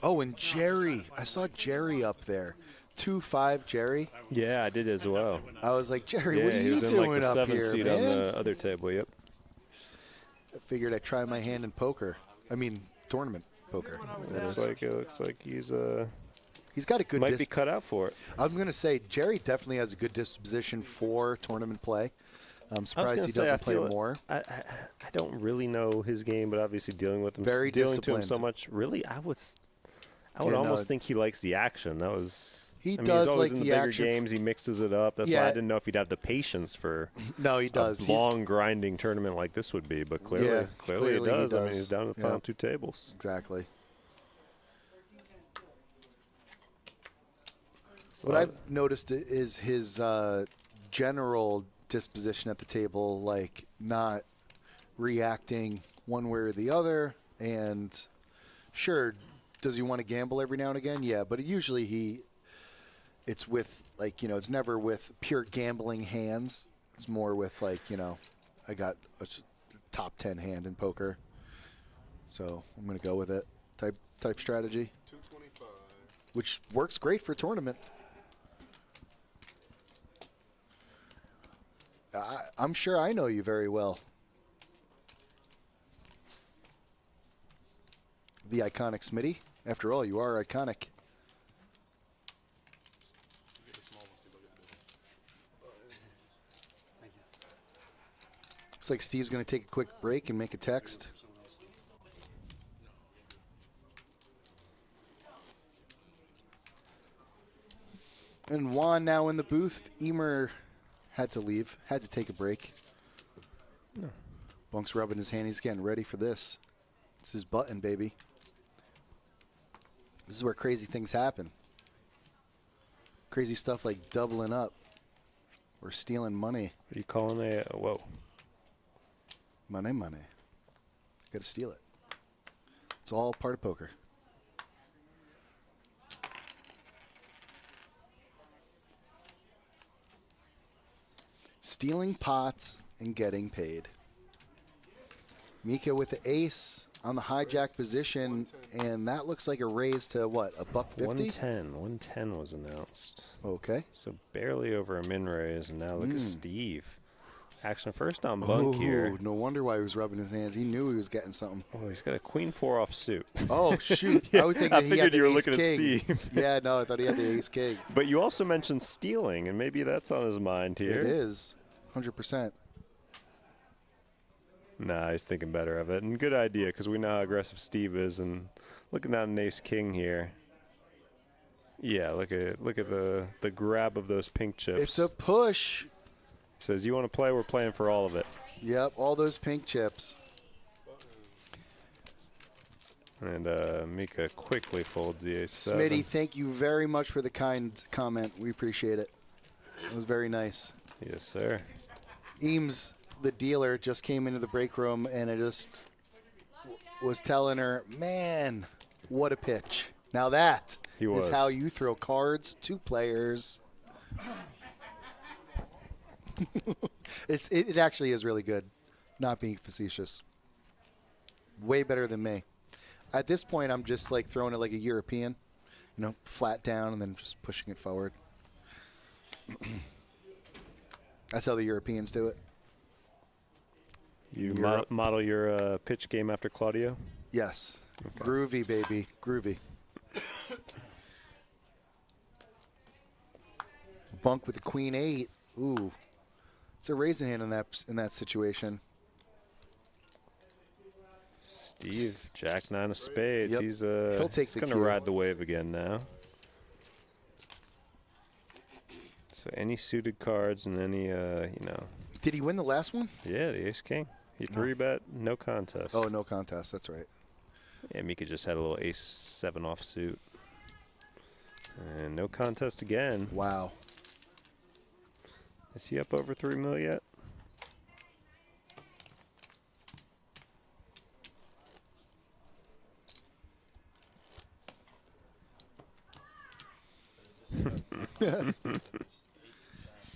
Speaker 2: Oh, and Jerry. I saw Jerry up there. 2-5 Jerry.
Speaker 3: Yeah, I did as well.
Speaker 2: I was like, Jerry,
Speaker 3: Yeah,
Speaker 2: what are
Speaker 3: he
Speaker 2: you
Speaker 3: was in
Speaker 2: doing
Speaker 3: like the
Speaker 2: up
Speaker 3: 7th
Speaker 2: here,
Speaker 3: seat
Speaker 2: man?
Speaker 3: on the other table, yep.
Speaker 2: I figured I'd try my hand in poker. I mean, tournament poker. That is.
Speaker 3: It looks like he's
Speaker 2: He's got a good
Speaker 3: might be cut out for it.
Speaker 2: I'm going to say Jerry definitely has a good disposition for tournament play. I'm surprised he doesn't play more.
Speaker 3: I don't really know his game, but obviously dealing with him,
Speaker 2: Very
Speaker 3: dealing to him
Speaker 2: disciplined.
Speaker 3: so much, really, I would
Speaker 2: Yeah,
Speaker 3: almost
Speaker 2: no,
Speaker 3: think he likes the action. That was.
Speaker 2: He
Speaker 3: I mean,
Speaker 2: does
Speaker 3: he's always
Speaker 2: like
Speaker 3: in
Speaker 2: the
Speaker 3: bigger
Speaker 2: action.
Speaker 3: games. He mixes it up. That's why
Speaker 2: Yeah.
Speaker 3: I didn't know if he'd have the patience for
Speaker 2: No, he does.
Speaker 3: a long grinding tournament like this would be. But clearly,
Speaker 2: Yeah,
Speaker 3: clearly,
Speaker 2: clearly
Speaker 3: he
Speaker 2: he
Speaker 3: does. I mean,
Speaker 2: does.
Speaker 3: he's down to the
Speaker 2: Yeah.
Speaker 3: final 2 tables.
Speaker 2: Exactly.
Speaker 3: So
Speaker 2: What I've noticed is his general disposition at the table, like not reacting one way or the other. And sure, does he want to gamble every now and again? Yeah, but usually it's with like, it's never with pure gambling hands. It's more with like, I got a top 10 hand in poker, so I'm going to go with it type strategy,
Speaker 8: 225.
Speaker 2: which works great for tournament. I'm sure I know you very well. The iconic Smitty. After all, you are iconic. Looks like Steve's going to take a quick break and make a text. And Juan now in the booth. Emer had to leave, had to take a break.
Speaker 3: No.
Speaker 2: Bunk's rubbing his hand. He's getting ready for this. It's his button, baby. This is where crazy things happen. Crazy stuff like doubling up or stealing money.
Speaker 3: What are you calling a whoa?
Speaker 2: Money. Got to steal it. It's all part of poker. Stealing pots and getting paid. Mika with the ace on the hijack position, and that looks like a raise to what, $1.50?
Speaker 3: 110 was announced.
Speaker 2: Okay.
Speaker 3: So barely over a min raise, and now look at Steve. Action first on Bunk
Speaker 2: Oh,
Speaker 3: here.
Speaker 2: no wonder why he was rubbing his hands. He knew he was getting something.
Speaker 3: Oh, he's got a queen 4 off suit.
Speaker 2: Oh, shoot.
Speaker 3: Yeah,
Speaker 2: I was thinking
Speaker 3: I
Speaker 2: he
Speaker 3: figured
Speaker 2: had the
Speaker 3: you were
Speaker 2: ace
Speaker 3: looking at
Speaker 2: king.
Speaker 3: Steve.
Speaker 2: Yeah, no, I thought he had the ace king.
Speaker 3: But you also mentioned stealing, and maybe that's on his mind here.
Speaker 2: It is, 100%.
Speaker 3: Nah, he's thinking better of it. And good idea, because we know how aggressive Steve is. And looking at an ace king here. Yeah, look at the grab of those pink chips.
Speaker 2: It's a push.
Speaker 3: Says, you want to play? We're playing for all of it.
Speaker 2: Yep, all those pink chips.
Speaker 3: And Mika quickly folds the ace.
Speaker 2: Smitty, thank you very much for the kind comment. We appreciate it. It was very nice.
Speaker 3: Yes, sir.
Speaker 2: Eames, the dealer, just came into the break room, and I just was telling her, man, what a pitch. Now that is how you throw cards to players. It actually is really good. Not being facetious. Way better than me. At this point, I'm just like throwing it like a European, you know, flat down and then just pushing it forward. That's how the Europeans do it.
Speaker 3: You
Speaker 2: Europe.
Speaker 3: model your pitch game after Claudio?
Speaker 2: Yes. Groovy, baby. Groovy. Bunk with the queen 8. Ooh. It's a raising hand in that situation.
Speaker 3: Steve, Jack 9 of spades.
Speaker 2: Yep.
Speaker 3: He's
Speaker 2: He'll take
Speaker 3: he's
Speaker 2: the
Speaker 3: gonna
Speaker 2: cue.
Speaker 3: ride the wave again now. So any suited cards and any you know.
Speaker 2: Did he win the last one?
Speaker 3: Yeah, the ace king. He 3-bet, no contest.
Speaker 2: Oh, no contest. That's right.
Speaker 3: Yeah, Mika just had a little ace 7 offsuit. And no contest again.
Speaker 2: Wow.
Speaker 3: Is he up over 3 mil yet?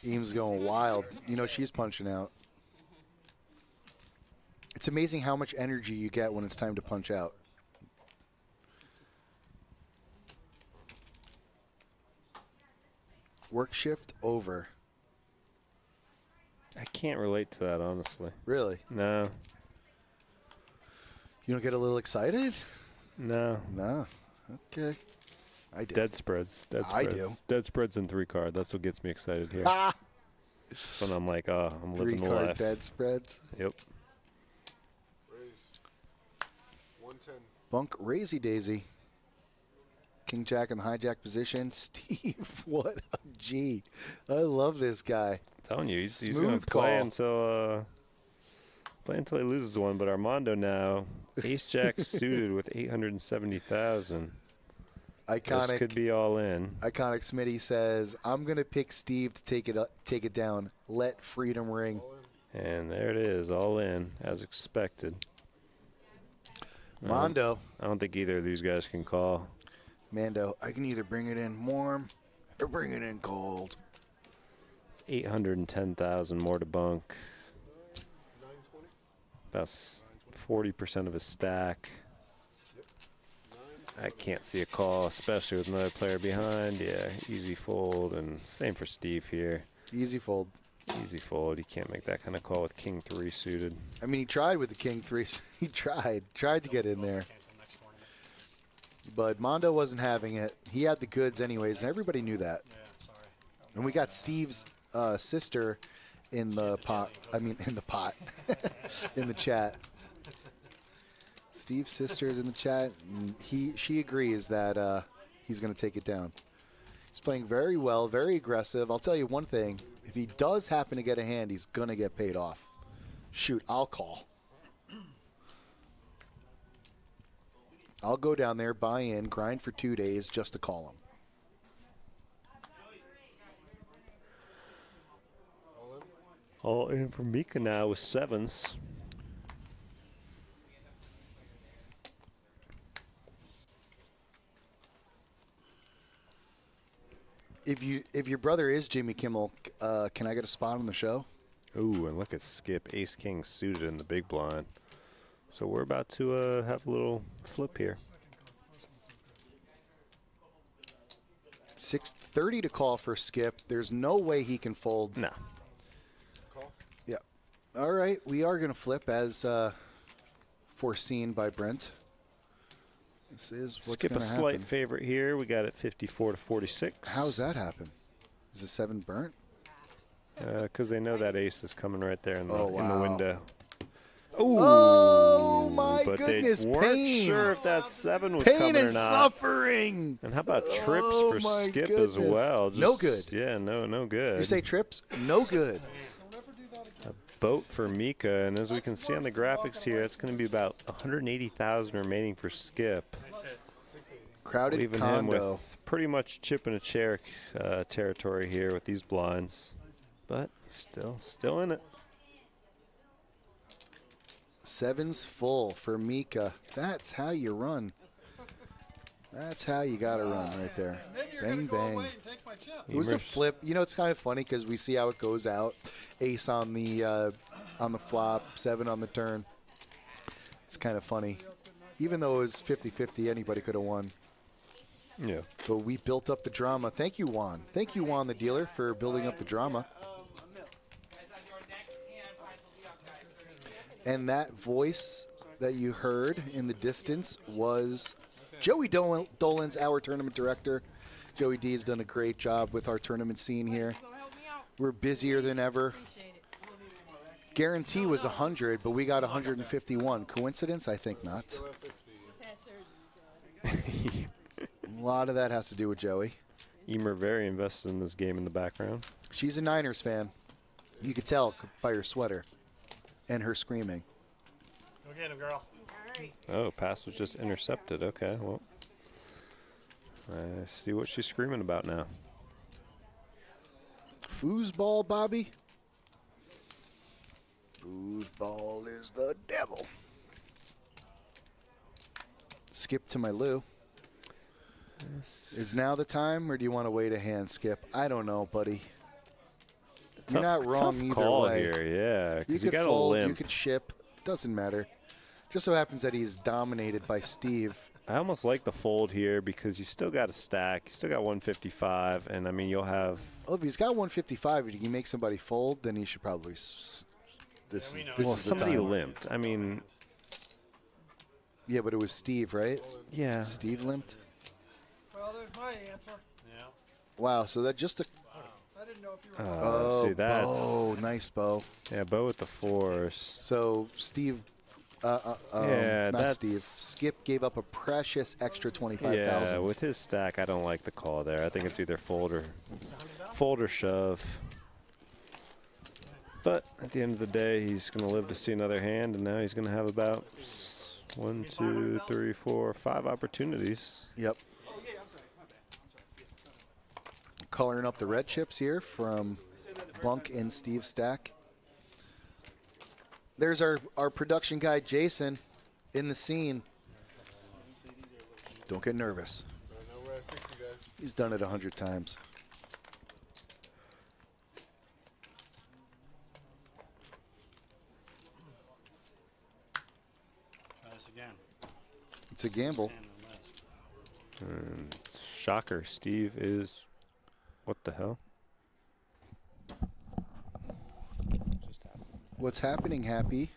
Speaker 2: Eames going wild. You know, she's punching out. It's amazing how much energy you get when it's time to punch out. Work shift over.
Speaker 3: I can't relate to that, honestly.
Speaker 2: Really?
Speaker 3: No.
Speaker 2: You don't get a little excited?
Speaker 3: No.
Speaker 2: No. Okay. I do.
Speaker 3: Dead spreads. Dead
Speaker 2: I
Speaker 3: spreads.
Speaker 2: do.
Speaker 3: Dead spreads and 3-card. That's what gets me excited here.
Speaker 2: Ah!
Speaker 3: That's when I'm like, oh, I'm living the
Speaker 2: 3-card
Speaker 3: life.
Speaker 2: dead spreads.
Speaker 3: Yep.
Speaker 6: Raise. 110.
Speaker 2: Bunk Razy Daisy. King Jack in the hijack position. Steve, what a G. I love this guy.
Speaker 3: I'm telling you, he's going
Speaker 2: Smooth
Speaker 3: to play
Speaker 2: call.
Speaker 3: until he loses one. But Armando now, ace jack suited with 870,000. This
Speaker 2: Iconic.
Speaker 3: could be all in.
Speaker 2: Iconic Smitty says, I'm going to pick Steve to take it down. Let freedom ring.
Speaker 3: And there it is, all in, as expected.
Speaker 2: Mondo.
Speaker 3: I don't think either of these guys can call.
Speaker 2: Mando, I can either bring it in warm or bring it in cold.
Speaker 3: It's 810,000 more to bunk. About 40% of his stack. I can't see a call, especially with another player behind. Yeah, easy fold, and same for Steve here.
Speaker 2: Easy fold.
Speaker 3: Easy fold. You can't make that kind of call with King 3 suited.
Speaker 2: I mean, he tried with the King 3. He tried to get in there. But Mondo wasn't having it. He had the goods anyways, and everybody knew that. And we got Steve's sister in the pot. I mean, in the pot. In the chat. Steve's sister is in the chat. And she agrees that he's going to take it down. He's playing very well, very aggressive. I'll tell you one thing. If he does happen to get a hand, he's going to get paid off. Shoot, I'll call. I'll go down there, buy in, grind for 2 days just to call him.
Speaker 3: All in for Mika now with 7s.
Speaker 2: If your brother is Jimmy Kimmel, can I get a spot on the show?
Speaker 3: Ooh, and look at Skip. Ace King suited in the big blind. So we're about to have a little flip here.
Speaker 2: 6:30 to call for Skip. There's no way he can fold.
Speaker 3: No.
Speaker 2: Yeah. All right, we are going to flip as foreseen by Brent. This is what's
Speaker 3: Skip
Speaker 2: going
Speaker 3: a
Speaker 2: to
Speaker 3: slight
Speaker 2: happen.
Speaker 3: favorite here. We got it 54 to 46.
Speaker 2: How's that happen? Is the 7 burnt?
Speaker 3: Because they know that ace is coming right there in the,
Speaker 2: Oh,
Speaker 3: in the
Speaker 2: wow.
Speaker 3: window. Ooh,
Speaker 2: Oh, my
Speaker 3: but
Speaker 2: goodness,
Speaker 3: they weren't
Speaker 2: pain.
Speaker 3: sure if that 7 was
Speaker 2: Pain
Speaker 3: coming
Speaker 2: and
Speaker 3: or not.
Speaker 2: suffering.
Speaker 3: And how about trips
Speaker 2: Oh,
Speaker 3: for
Speaker 2: my
Speaker 3: Skip
Speaker 2: goodness.
Speaker 3: as well?
Speaker 2: No good.
Speaker 3: Yeah, no good.
Speaker 2: You say trips? No good.
Speaker 3: Boat for Mika, and as we can see on the graphics here, it's going to be about 180,000 remaining for Skip.
Speaker 2: Crowded
Speaker 3: Leaving him
Speaker 2: condo.
Speaker 3: with pretty much chip in a chair territory here with these blinds, but still in it.
Speaker 2: 7's full for Mika. That's how you run. That's how you got to run right there. Bang, bang. It was a flip. You know, it's kind of funny because we see how it goes out. Ace on the on the flop, 7 on the turn. It's kind of funny. Even though it was 50-50, anybody could have won.
Speaker 3: Yeah.
Speaker 2: But we built up the drama. Thank you, Juan. Thank you, Juan, the dealer, for building up the drama. And that voice that you heard in the distance was Joey Dolan's our tournament director. Joey D has done a great job with our tournament scene here. We're busier than ever. Guarantee was 100, but we got 151. Coincidence? I think not. A lot of that has to do with Joey.
Speaker 3: Emer very invested in this game in the background.
Speaker 2: She's a Niners fan. You could tell by her sweater and her screaming.
Speaker 5: Go get him, girl.
Speaker 3: Oh, pass was just intercepted. Okay, well. I see what she's screaming about now.
Speaker 2: Foosball, Bobby? Foosball is the devil. Skip to my Lou. Is now the time, or do you want to wait a hand, Skip? I don't know, buddy. You're not wrong
Speaker 3: tough
Speaker 2: either
Speaker 3: call
Speaker 2: way.
Speaker 3: here, yeah.
Speaker 2: You
Speaker 3: Because
Speaker 2: could
Speaker 3: you got a
Speaker 2: fold,
Speaker 3: limp.
Speaker 2: you could ship. Doesn't matter. Just so happens that he's dominated by Steve.
Speaker 3: I almost like the fold here because you still got a stack. You still got 155, and I mean you'll have.
Speaker 2: Oh, if he's got 155, if he can make somebody fold, then he should probably. This is
Speaker 3: Well,
Speaker 2: the
Speaker 3: somebody
Speaker 2: time.
Speaker 3: limped. I mean,
Speaker 2: Yeah, but it was Steve, right?
Speaker 3: yeah.
Speaker 2: Steve limped.
Speaker 6: Well, there's my answer.
Speaker 5: Yeah.
Speaker 2: Wow, so that just a.
Speaker 6: I didn't know if you were.
Speaker 3: See, that's
Speaker 2: Oh, nice, Bo.
Speaker 3: yeah, Bo with the 4s.
Speaker 2: So Steve,
Speaker 3: Yeah,
Speaker 2: not
Speaker 3: that's-
Speaker 2: Steve. Skip gave up a precious extra
Speaker 3: Yeah,
Speaker 2: 25,000.
Speaker 3: with his stack, I don't like the call there. I think it's either fold or shove. But at the end of the day, he's going to live to see another hand, and now he's going to have about 1, 2, 3, 4, 5 opportunities.
Speaker 2: Yep. Coloring up the red chips here from Bunk and Steve Stack. There's our production guy, Jason, in the scene. Don't get nervous. He's done it 100 times.
Speaker 5: Try this again.
Speaker 2: It's a gamble.
Speaker 3: And shocker, Steve is. What the hell?
Speaker 2: What's happening, Happy?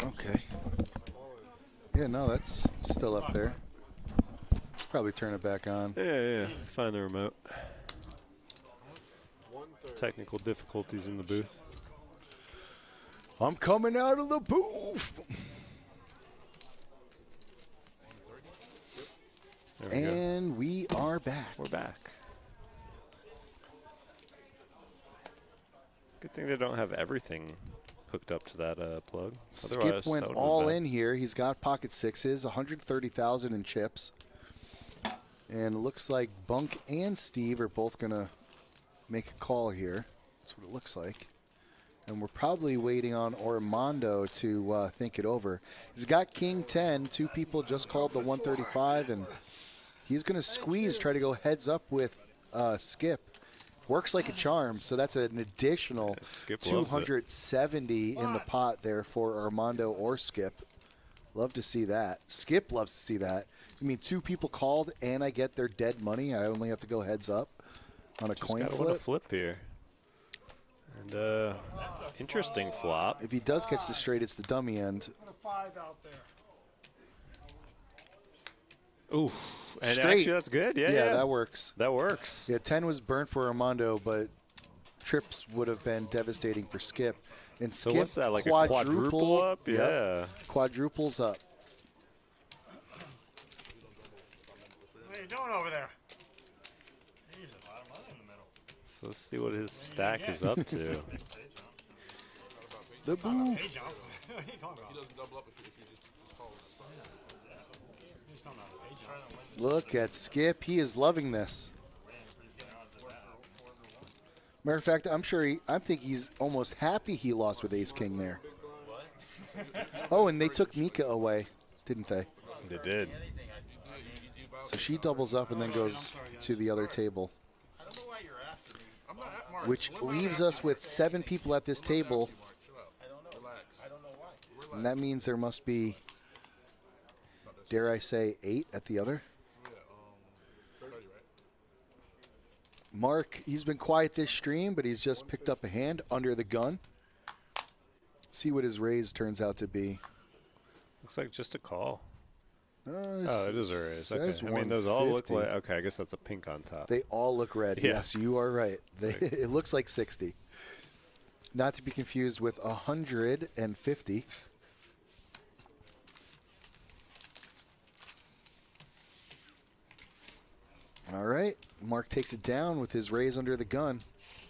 Speaker 2: Okay. Yeah, no, that's still up there. Should probably turn it back on.
Speaker 3: Yeah. Find the remote. Technical difficulties in the booth.
Speaker 2: I'm coming out of the booth.
Speaker 3: There we go.
Speaker 2: And we are back.
Speaker 3: We're back. Good thing they don't have everything hooked up to that plug.
Speaker 2: Skip
Speaker 3: Otherwise,
Speaker 2: went
Speaker 3: that would've been
Speaker 2: all
Speaker 3: bad.
Speaker 2: in here. He's got pocket sixes, 130,000 in chips. And it looks like Bunk and Steve are both going to make a call here. That's what it looks like. And we're probably waiting on Armando to think it over. He's got King 10. 2 people just called the 135, and he's going to squeeze, try to go heads up with Skip. Works like a charm, so that's an additional
Speaker 3: Skip loves it.
Speaker 2: 270 in the pot there for Armando or Skip. Love to see that. Skip loves to see that. I mean, 2 people called, and I get their dead money. I only have to go heads up on a coin
Speaker 3: Gotta want
Speaker 2: flip.
Speaker 3: to flip here. And interesting flop.
Speaker 2: If he does catch the straight, it's the dummy end.
Speaker 6: Put a 5 out there.
Speaker 3: Ooh, and
Speaker 2: Straight.
Speaker 3: actually that's good. Yeah,
Speaker 2: that works.
Speaker 3: That works.
Speaker 2: Yeah, 10 was burnt for Armando, but trips would have been devastating for Skip. And
Speaker 3: So
Speaker 2: Skip
Speaker 3: what's that, like a quadruple up?
Speaker 2: Yep.
Speaker 3: Yeah.
Speaker 2: Quadruples up.
Speaker 5: What are you doing over there? Jesus, a lot of money in the middle.
Speaker 3: So let's see what his stack is up to.
Speaker 2: The booth.
Speaker 5: Hey, John. What are you talking about? He doesn't double up if you just call it. He's talking about hey, John.
Speaker 2: Look at Skip. He is loving this. Matter of fact, I think he's almost happy he lost with ace king there. Oh, and they took Mika away, didn't they?
Speaker 3: They did.
Speaker 2: So she doubles up and then goes to the other table, which leaves us with 7 people at this table. And that means there must be, dare I say, 8 at the other. Mark, he's been quiet this stream, but he's just picked up a hand under the gun. See what his raise turns out to be.
Speaker 3: Looks like just a call.
Speaker 2: Oh,
Speaker 3: it is a raise. Okay. I mean, those all look like, okay, I guess that's a pink on top.
Speaker 2: They all look red.
Speaker 3: Yeah.
Speaker 2: Yes, you are right. It looks like 60. Not to be confused with 150. All right. Mark takes it down with his raise under the gun.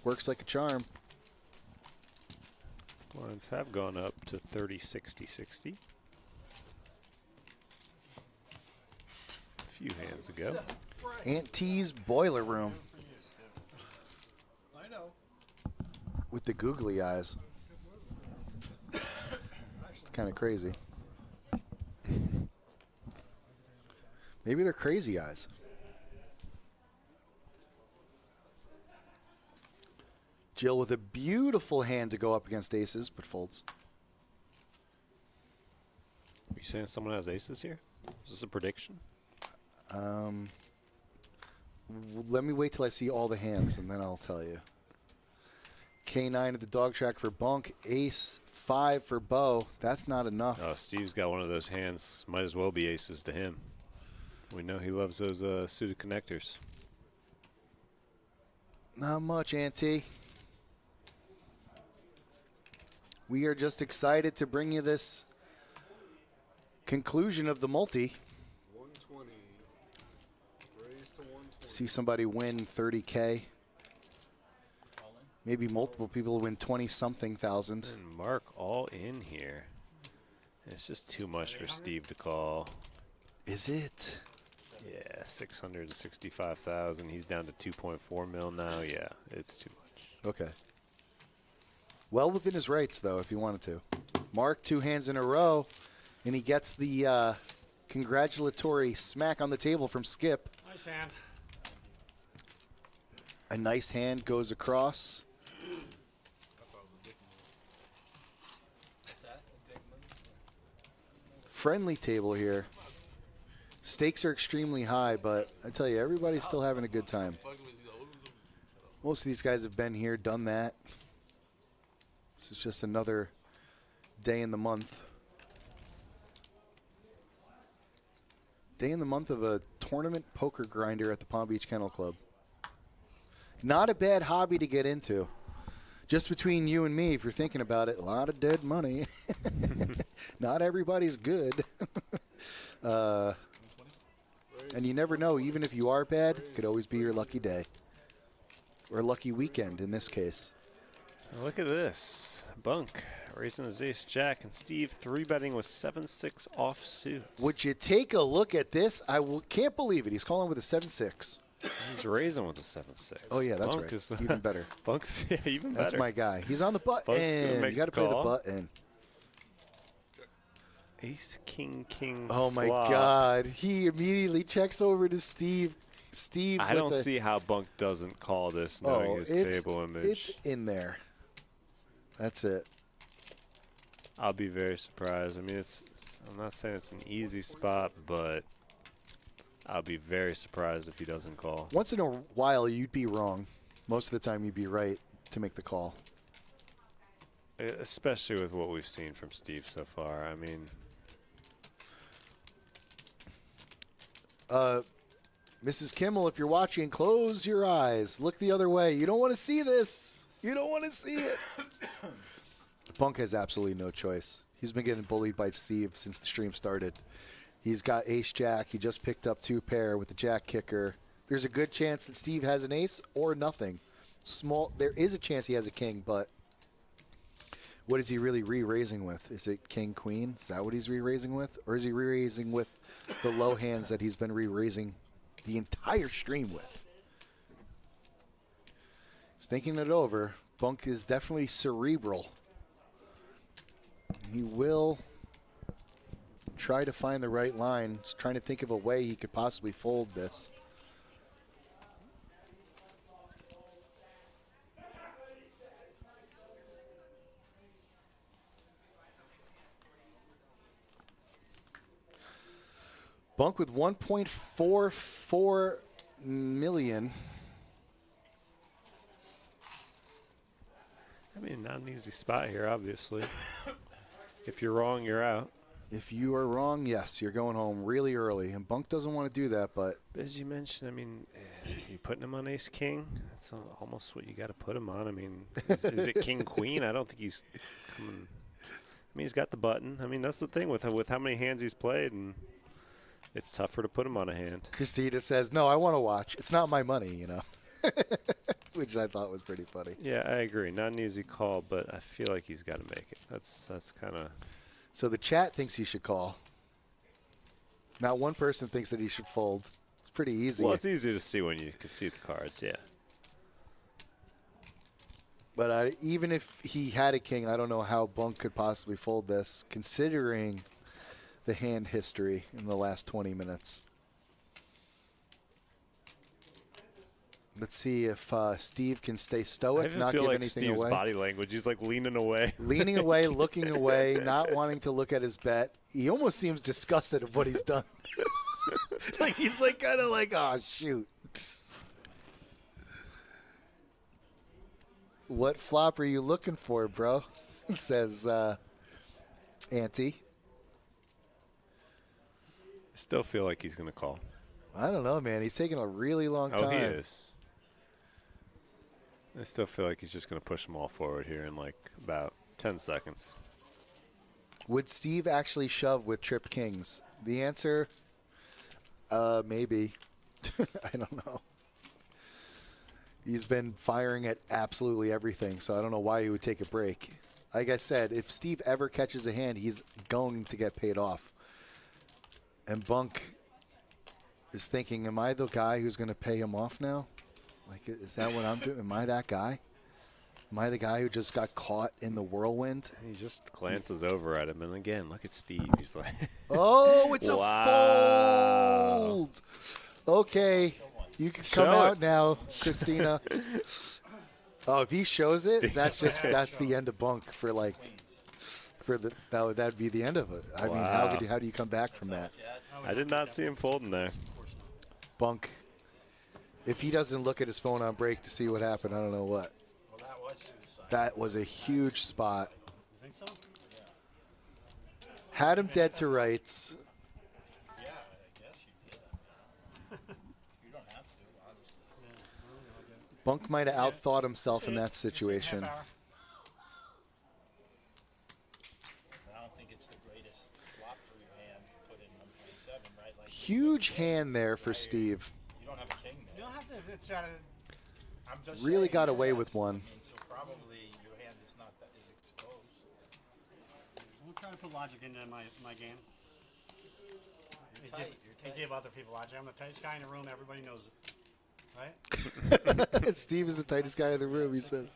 Speaker 2: Works like a charm.
Speaker 3: Blinds have gone up to 30, 60, 60. A few hands ago.
Speaker 2: Aunt T's boiler room.
Speaker 6: I know.
Speaker 2: With the googly eyes. It's kind of crazy. Maybe they're crazy eyes. Jill with a beautiful hand to go up against aces, but folds.
Speaker 3: Are you saying someone has aces here? Is this a prediction?
Speaker 2: Let me wait till I see all the hands, and then I'll tell you. K9 at the dog track for Bunk. Ace 5 for Bo. That's not enough.
Speaker 3: Oh, Steve's got one of those hands. Might as well be aces to him. We know he loves those suited connectors.
Speaker 2: Not much, Auntie. We are just excited to bring you this conclusion of the multi.
Speaker 6: 120. Raise to 120.
Speaker 2: See somebody win 30K. Maybe multiple people win 20-something thousand.
Speaker 3: And Mark all in here. It's just too much for Steve to call.
Speaker 2: Is it?
Speaker 3: Yeah, 665,000. He's down to 2.4 mil now. Yeah, it's too much.
Speaker 2: Okay. Well within his rights, though, if he wanted to. Mark, 2 hands in a row, and he gets the congratulatory smack on the table from Skip.
Speaker 5: Nice hand.
Speaker 2: A nice hand goes across. Friendly table here. Stakes are extremely high, but I tell you, everybody's still having a good time. Most of these guys have been here, done that. This is just another day in the month. Day in the month of a tournament poker grinder at the Palm Beach Kennel Club. Not a bad hobby to get into. Just between you and me, if you're thinking about it, a lot of dead money. Not everybody's good. And you never know, even if you are bad, it could always be your lucky day. Or lucky weekend in this case.
Speaker 3: Look at this. Bunk raising his ace jack, and Steve 3-betting with 7-6 offsuit.
Speaker 2: Would you take a look at this? Can't believe it. He's calling with a 7-6.
Speaker 3: He's raising with a 7-6.
Speaker 2: Oh, yeah, that's
Speaker 3: Bunk
Speaker 2: right.
Speaker 3: is,
Speaker 2: Even better.
Speaker 3: Bunk's even better.
Speaker 2: That's my guy. He's on the button.
Speaker 3: Bunk's gonna make
Speaker 2: You got to
Speaker 3: a
Speaker 2: play the
Speaker 3: call.
Speaker 2: button.
Speaker 3: Ace, king, king,
Speaker 2: Oh, my
Speaker 3: flop.
Speaker 2: God. He immediately checks over to Steve. Steve,
Speaker 3: I don't see how Bunk doesn't call this knowing his table image.
Speaker 2: It's in there. That's it.
Speaker 3: I'll be very surprised. I mean, I'm not saying it's an easy spot, but I'll be very surprised if he doesn't call.
Speaker 2: Once in a while, you'd be wrong. Most of the time, you'd be right to make the call.
Speaker 3: Especially with what we've seen from Steve so far. I mean,
Speaker 2: Mrs. Kimmel, if you're watching, close your eyes. Look the other way. You don't want to see this. You don't want to see it. Bunk has absolutely no choice. He's been getting bullied by Steve since the stream started. He's got ace-jack. He just picked up 2 pair with the jack kicker. There's a good chance that Steve has an ace or nothing. There is a chance he has a king, but what is he really re-raising with? Is it king, queen? Is that what he's re-raising with? Or is he re-raising with the low hands that he's been re-raising the entire stream with? He's thinking it over. Bunk is definitely cerebral. He will try to find the right line. Just trying to think of a way he could possibly fold this. Bunk with 1.44 million.
Speaker 3: I mean, not an easy spot here, obviously. If you're wrong, you're out.
Speaker 2: If you are wrong, yes, you're going home really early. And Bunk doesn't want to do that, but
Speaker 3: As you mentioned, I mean, you putting him on ace king. That's almost what you got to put him on. I mean, is it king queen? I don't think he's coming. I mean, he's got the button. I mean, that's the thing with how many hands he's played, and it's tougher to put him on a hand.
Speaker 2: Christina says, "No, I want to watch. It's not my money, you know," which I thought was pretty funny.
Speaker 3: Yeah, I agree. Not an easy call, but I feel like he's got to make it. That's kind of.
Speaker 2: So the chat thinks he should call. Not one person thinks that he should fold. It's pretty easy.
Speaker 3: Well, it's easy to see when you can see the cards, yeah.
Speaker 2: But even if he had a king, I don't know how Bunk could possibly fold this, considering the hand history in the last 20 minutes. Let's see if Steve can stay stoic, not
Speaker 3: feel
Speaker 2: give
Speaker 3: like
Speaker 2: anything
Speaker 3: Steve's
Speaker 2: away.
Speaker 3: body language. He's like leaning away.
Speaker 2: Leaning away, looking away, not wanting to look at his bet. He almost seems disgusted of what he's done. Like he's like kind of like, oh shoot. What flop are you looking for, bro? Says Auntie.
Speaker 3: I still feel like he's going to call.
Speaker 2: I don't know, man. He's taking a really long time.
Speaker 3: Oh, he is. I still feel like he's just going to push them all forward here in like about 10 seconds.
Speaker 2: Would Steve actually shove with trip kings? The answer, maybe. I don't know. He's been firing at absolutely everything, so I don't know why he would take a break. Like I said, if Steve ever catches a hand, he's going to get paid off. And Bunk is thinking, am I the guy who's going to pay him off now? Like, is that what I'm doing? Am I that guy? Am I the guy who just got caught in the whirlwind?
Speaker 3: He just glances over at him, and again, look at Steve. He's like,
Speaker 2: oh, it's a
Speaker 3: wow.
Speaker 2: fold. Okay, you can come
Speaker 3: Show
Speaker 2: out
Speaker 3: it.
Speaker 2: now, Christina. Oh, if he shows it, that's the end of Bunk that'd be the end of it. I mean, how do you come back from that?
Speaker 3: I did not see him folding there.
Speaker 2: Bunk, if he doesn't look at his phone on break to see what happened, I don't know what.
Speaker 5: Well, that was suicide.
Speaker 2: That was a huge spot.
Speaker 5: You think so?
Speaker 2: Had him dead to rights.
Speaker 7: Yeah, I guess you did. You don't have to, honestly.
Speaker 2: Bunk might have outthought himself in that situation.
Speaker 5: Half hour.
Speaker 7: I don't think it's the greatest flop for your hand to put in 1.7, right? Like
Speaker 2: Huge hand there for Steve.
Speaker 7: you don't have a king
Speaker 5: You
Speaker 7: there.
Speaker 5: don't have to. I'm just
Speaker 2: Really
Speaker 5: saying,
Speaker 2: got away with one.
Speaker 7: I mean, so probably your hand is not that is exposed.
Speaker 5: I'm trying to put logic into my game.
Speaker 7: You're tight.
Speaker 5: And give other people logic. I'm the tightest guy in the room. Everybody knows it. Right?
Speaker 2: Steve is the tightest guy in the room, he says.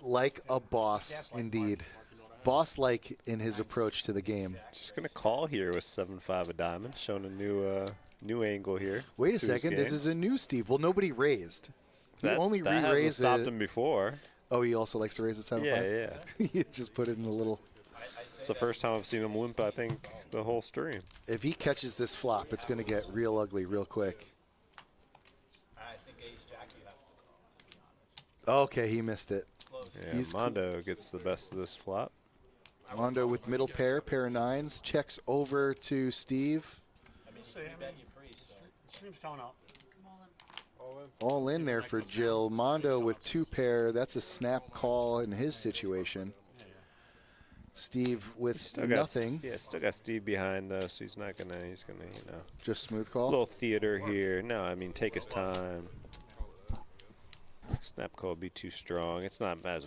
Speaker 2: Like a boss, indeed. Boss-like in his approach to the game.
Speaker 3: Just going to call here with 7-5 of diamond, showing a new angle here.
Speaker 2: Wait a
Speaker 3: to his
Speaker 2: second, this
Speaker 3: game.
Speaker 2: is a new Steve. Well, nobody raised. He
Speaker 3: That
Speaker 2: only
Speaker 3: hasn't
Speaker 2: re-raised
Speaker 3: stopped
Speaker 2: it.
Speaker 3: him before.
Speaker 2: Oh, he also likes to raise with 7-5?
Speaker 3: Yeah.
Speaker 2: He just put it in a little.
Speaker 3: It's the first time I've seen him limp, I think, the whole stream.
Speaker 2: If he catches this flop, it's going to get real ugly real quick.
Speaker 7: I think ace jack you have to call, to be honest.
Speaker 2: Okay, he missed it.
Speaker 7: Close.
Speaker 3: Yeah,
Speaker 2: He's
Speaker 3: Mondo gets the best of this flop.
Speaker 2: Mondo with middle pair of nines, checks over to Steve.
Speaker 7: I mean,
Speaker 5: See,
Speaker 7: you
Speaker 5: I
Speaker 7: bet
Speaker 5: mean-
Speaker 7: you pre, so.
Speaker 5: Stream's coming up.
Speaker 2: All in there for Jill. Mondo with 2 pair. That's a snap call in his situation. Steve with nothing.
Speaker 3: Still got Steve behind though, so he's gonna,
Speaker 2: Just smooth
Speaker 3: a
Speaker 2: call.
Speaker 3: little theater here. No, I mean, take his time. Snap call would be too strong. It's not, as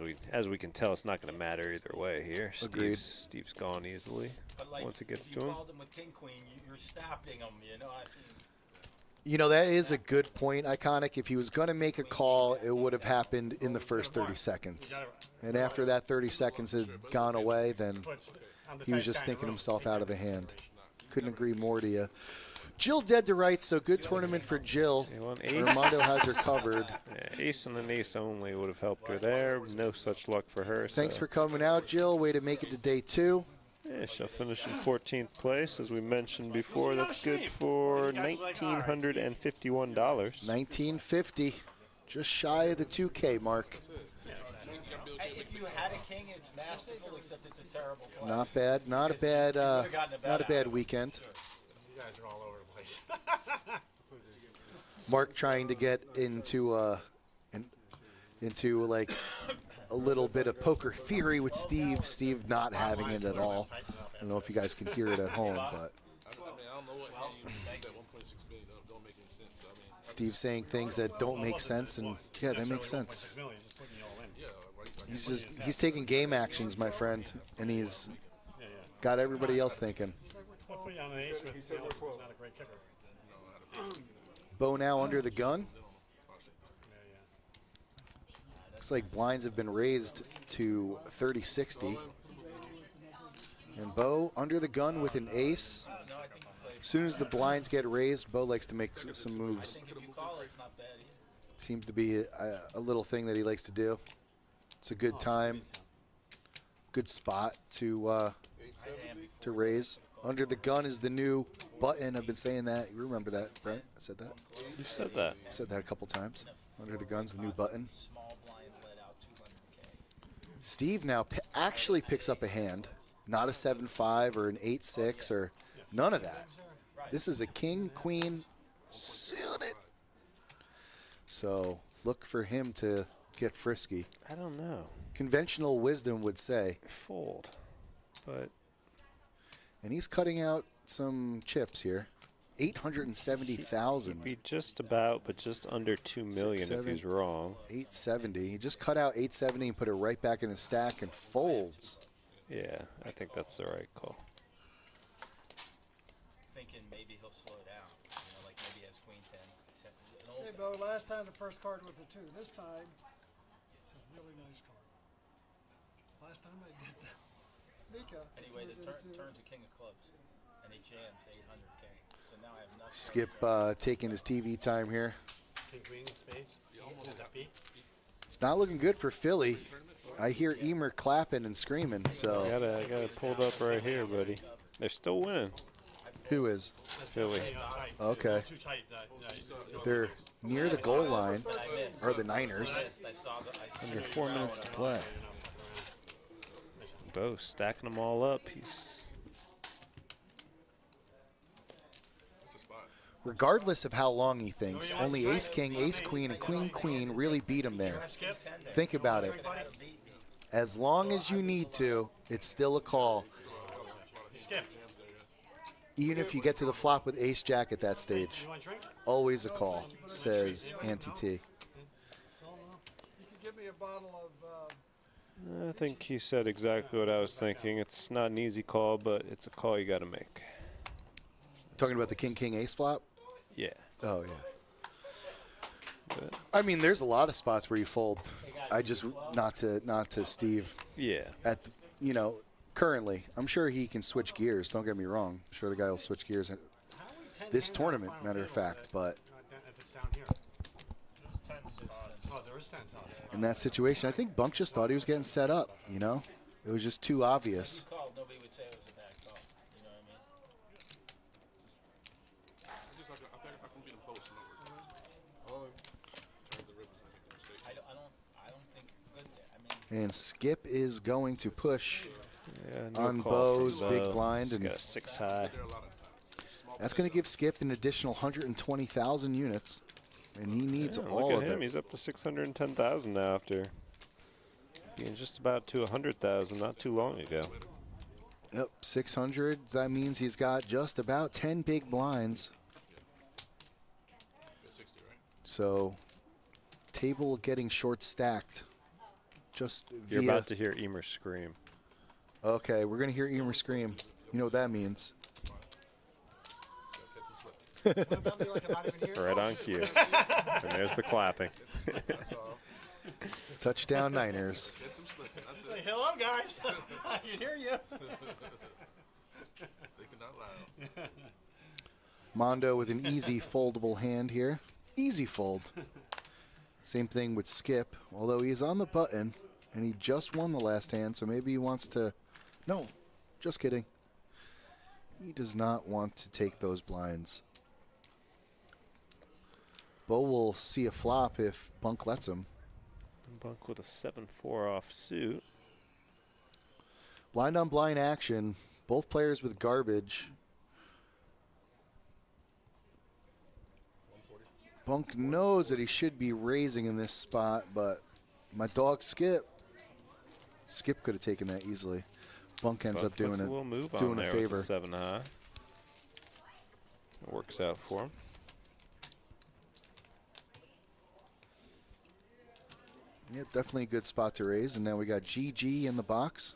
Speaker 3: we can tell, it's not gonna matter either way here.
Speaker 2: Agreed.
Speaker 3: Steve's gone easily
Speaker 7: But like,
Speaker 3: once it gets
Speaker 7: if
Speaker 3: to
Speaker 7: you
Speaker 3: him.
Speaker 7: called him with king queen, you're snapping him, you know. I mean,
Speaker 2: You know, that is a good point, Iconic. If he was going to make a call, it would have happened in the first 30 seconds. And after that 30 seconds has gone away, then he was just thinking himself out of the hand. Couldn't agree more to you. Jill dead to rights, so good tournament for Jill. Armando has her covered.
Speaker 3: Yeah, ace and an ace only would have helped her there. No such luck for her.
Speaker 2: Thanks for coming out, Jill. Way to make it to day 2.
Speaker 3: Yeah, she'll finish in 14th place, as we mentioned before. That's good for $1,951.
Speaker 2: $1,950, just shy of the 2K mark.
Speaker 7: If you had a king, it's masterful, except it's a terrible play.
Speaker 2: Not bad, not a bad weekend.
Speaker 5: You guys are all over the place.
Speaker 2: Mark trying to get into like a little bit of poker theory with Steve. Steve not having it at all. I don't know if you guys can hear it at home, but Steve saying things that don't make sense, and yeah, that makes sense. He's taking game actions, my friend, and he's got everybody else thinking. Bo now under the gun. Looks like blinds have been raised to 30-60. And Bo under the gun with an ace. As soon as the blinds get raised, Bo likes to make some moves. Seems to be a little thing that he likes to do. It's a good time, good spot to raise. Under the gun is the new button. I've been saying that. You remember that, right? I said that.
Speaker 3: You said that.
Speaker 2: I said that a couple times. Under the gun's the new button. Steve now actually picks up a hand, not a 7-5 or an 8-6 or none of that. This is a king, queen, suited. So look for him to get frisky.
Speaker 3: I don't know.
Speaker 2: Conventional wisdom would say
Speaker 3: Fold, but.
Speaker 2: And he's cutting out some chips here. 870,000.
Speaker 3: He'd be just about, but just under 2 million if he's wrong.
Speaker 2: 870. He just cut out 870 and put it right back in his stack and folds.
Speaker 3: Yeah, I think that's the right call.
Speaker 7: Thinking maybe he'll slow down. You know, like maybe he has queen 10.
Speaker 6: Hey, Bo, last time the first card was a 2. This time, it's a really nice card. Last time I did that. Mika.
Speaker 7: Anyway, the turn's a king of clubs, and he jams 800K. So now I have nothing.
Speaker 2: Skip taking his TV time here.
Speaker 5: King, queen, spades.
Speaker 2: It's not looking good for Philly. I hear Emer clapping and screaming. So
Speaker 3: I got it pulled up right here, buddy. They're still winning.
Speaker 2: Who is?
Speaker 3: Philly.
Speaker 2: Okay. They're near the goal line, or the Niners.
Speaker 3: Under 4 minutes to play. Bo stacking them all up. He's
Speaker 2: Regardless of how long he thinks, only ace king, ace queen, and queen queen really beat him there. Think about it. As long as you need to, it's still a call. Even if you get to the flop with ace jack at that stage. Always a call, says Auntie T.
Speaker 6: You can give me a bottle of
Speaker 3: I think he said exactly what I was thinking. It's not an easy call, but it's a call you got to make.
Speaker 2: Talking about the king, king, ace flop?
Speaker 3: Yeah.
Speaker 2: Oh, yeah. But I mean, there's a lot of spots where you fold. I just, not to Steve.
Speaker 3: Yeah.
Speaker 2: At the, you know, currently, I'm sure he can switch gears. Don't get me wrong. I'm sure the guy will switch gears at this tournament, matter of fact. But in that situation, I think Bunk just thought he was getting set up, you know? It was just too obvious.
Speaker 7: Nobody would say it was a bad call. You know what I mean? I don't think good there. I mean,
Speaker 2: And Skip is going to push
Speaker 3: no
Speaker 2: on
Speaker 3: call from
Speaker 2: Bo's
Speaker 3: Bo.
Speaker 2: big blind.
Speaker 3: He's
Speaker 2: And
Speaker 3: got a 6 high.
Speaker 2: that's going to give Skip an additional 120,000 units. And he needs all
Speaker 3: Look
Speaker 2: of
Speaker 3: at him.
Speaker 2: it.
Speaker 3: He's up to 610,000 now after being just about to 100,000 not too long ago.
Speaker 2: Yep, 600. That means he's got just about 10 big blinds. So, table getting short stacked. Just
Speaker 3: You're
Speaker 2: via.
Speaker 3: about to hear Emer scream.
Speaker 2: Okay, we're going to hear Emer scream. You know what that means.
Speaker 6: What about me, like I'm not even here?
Speaker 3: Right on cue. And there's the clapping.
Speaker 7: That's all.
Speaker 2: Touchdown Niners.
Speaker 7: Get some slipping. That's
Speaker 5: Say
Speaker 7: it.
Speaker 5: hello, guys. I can hear you.
Speaker 7: Thinking out loud.
Speaker 2: Mondo with an easy foldable hand here. Easy fold. Same thing with Skip, although he's on the button and he just won the last hand, so maybe he wants to. No, just kidding. He does not want to take those blinds. Bo will see a flop if Bunk lets him.
Speaker 3: Bunk with a 7-4 offsuit.
Speaker 2: Blind on blind action. Both players with garbage. Bunk knows that he should be raising in this spot, but my dog Skip. Skip could have taken that easily. Bunk ends up doing
Speaker 3: puts
Speaker 2: it.
Speaker 3: a little move
Speaker 2: doing
Speaker 3: on
Speaker 2: a
Speaker 3: there
Speaker 2: favor.
Speaker 3: with the 7 high. It works out for him.
Speaker 2: Yeah, definitely a good spot to raise. And now we got GG in the box.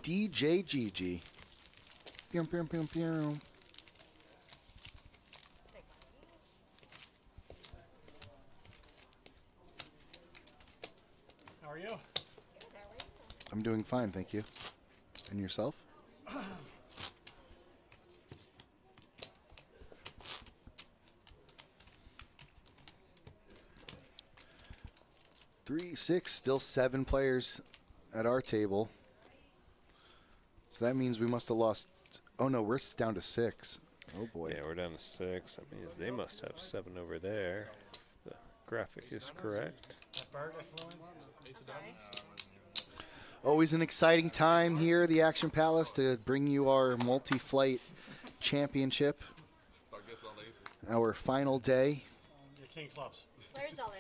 Speaker 2: DJ GG. Pew, pew, pew, pew.
Speaker 5: How are you?
Speaker 2: I'm doing fine, thank you. And yourself? Three, six, still 7 players at our table. So that means we must have lost. Oh no, we're down to 6. Oh boy.
Speaker 3: Yeah, we're down to 6. That means they must have 7 over there. If the graphic is correct.
Speaker 5: That bird I flew in?
Speaker 2: Always an exciting time here at the Action Palace to bring you our multi-flight championship.
Speaker 7: Start guessing on the aces.
Speaker 2: Our final day.
Speaker 5: Your king clubs.
Speaker 4: Where's all in?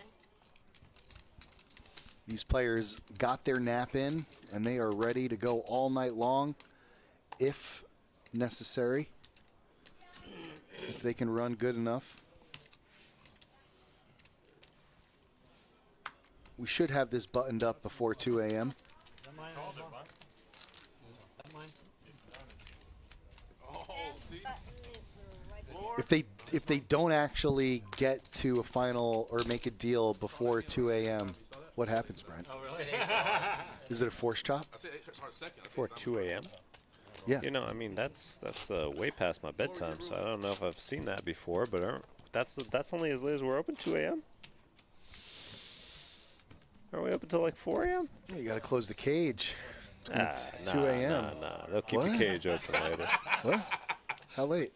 Speaker 2: These players got their nap in, and they are ready to go all night long, if necessary. If they can run good enough. We should have this buttoned up before 2 a.m.
Speaker 5: Is that mine? Is that mine?
Speaker 7: Oh, see?
Speaker 4: Button is right there.
Speaker 2: If they don't actually get to a final or make a deal before 2 a.m., what happens, Brent?
Speaker 5: Oh, really?
Speaker 2: Is it a force chop?
Speaker 7: I said it's hard second.
Speaker 3: Before 2 a.m.?
Speaker 2: Yeah.
Speaker 3: You know, I mean, that's way past my bedtime, so I don't know if I've seen that before, but that's only as late as we're open, 2 a.m.? Are we open till like 4 a.m.?
Speaker 2: Yeah, you got to close the cage. It's 2
Speaker 3: nah,
Speaker 2: a.m.
Speaker 3: Nah. They'll keep
Speaker 2: What?
Speaker 3: the cage open later.
Speaker 2: What? How late?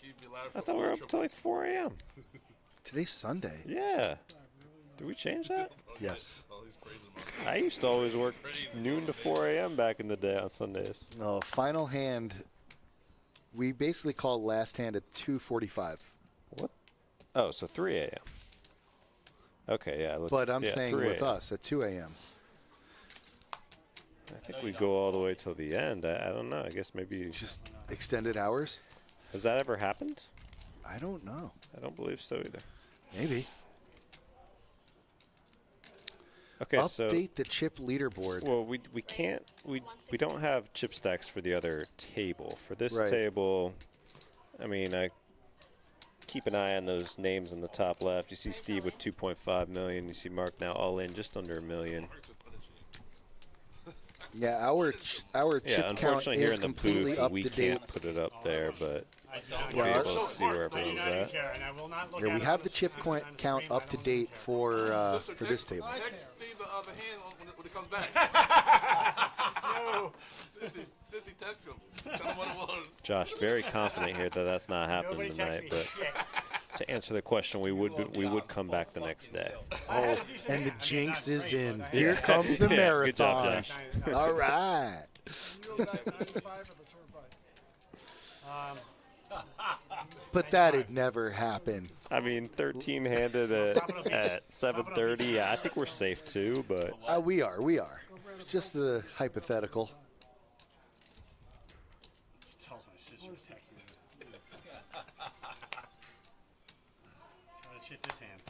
Speaker 3: I thought we were open till like 4 a.m.
Speaker 2: Today's Sunday.
Speaker 3: Yeah. Did we change that?
Speaker 2: Yes.
Speaker 3: I used to always work noon to 4 a.m. back in the day on Sundays.
Speaker 2: No, final hand. We basically call last hand at 2:45.
Speaker 3: What? Oh, so 3 a.m. Okay, yeah.
Speaker 2: But I'm saying
Speaker 3: 3
Speaker 2: with
Speaker 3: a.m.
Speaker 2: us at 2 a.m.
Speaker 3: I think we go all the way till the end. I don't know. I guess maybe.
Speaker 2: Just extended hours?
Speaker 3: Has that ever happened?
Speaker 2: I don't know.
Speaker 3: I don't believe so either.
Speaker 2: Maybe.
Speaker 3: Okay, so.
Speaker 2: Update the chip leaderboard.
Speaker 3: Well, we can't we don't have chip stacks for the other table. For this
Speaker 2: Right.
Speaker 3: table, I mean, I keep an eye on those names in the top left. You see Steve with 2.5 million. You see Mark now all in just under $1 million.
Speaker 2: Yeah, our
Speaker 3: Yeah,
Speaker 2: chip count
Speaker 3: unfortunately here
Speaker 2: is
Speaker 3: in the
Speaker 2: completely
Speaker 3: booth
Speaker 2: up
Speaker 3: we
Speaker 2: to date.
Speaker 3: can't put it up there, but
Speaker 2: Yeah,
Speaker 3: we'll be
Speaker 2: our-
Speaker 3: able to see where everyone's at.
Speaker 2: Yeah, we have the chip count up to date for this table.
Speaker 7: Text Steve the other hand when it comes back.
Speaker 5: No.
Speaker 7: Sissy text him. Tell him what it was.
Speaker 3: Josh, very confident here that that's not happening
Speaker 5: Nobody text
Speaker 3: tonight,
Speaker 5: me.
Speaker 3: but
Speaker 5: Shit.
Speaker 3: to answer the question, we would come back the next day.
Speaker 2: Oh, and the jinx is in. Here comes the
Speaker 3: Yeah,
Speaker 2: marathon.
Speaker 3: good job, Josh.
Speaker 2: All right.
Speaker 6: You go back 95 or the turnpike?
Speaker 2: But that'd never happen.
Speaker 3: I mean, 13-handed at 7:30. Yeah, I think we're safe too, but
Speaker 2: We are. It's just a hypothetical.
Speaker 5: Tells my sister to text me. Try to chip this hand.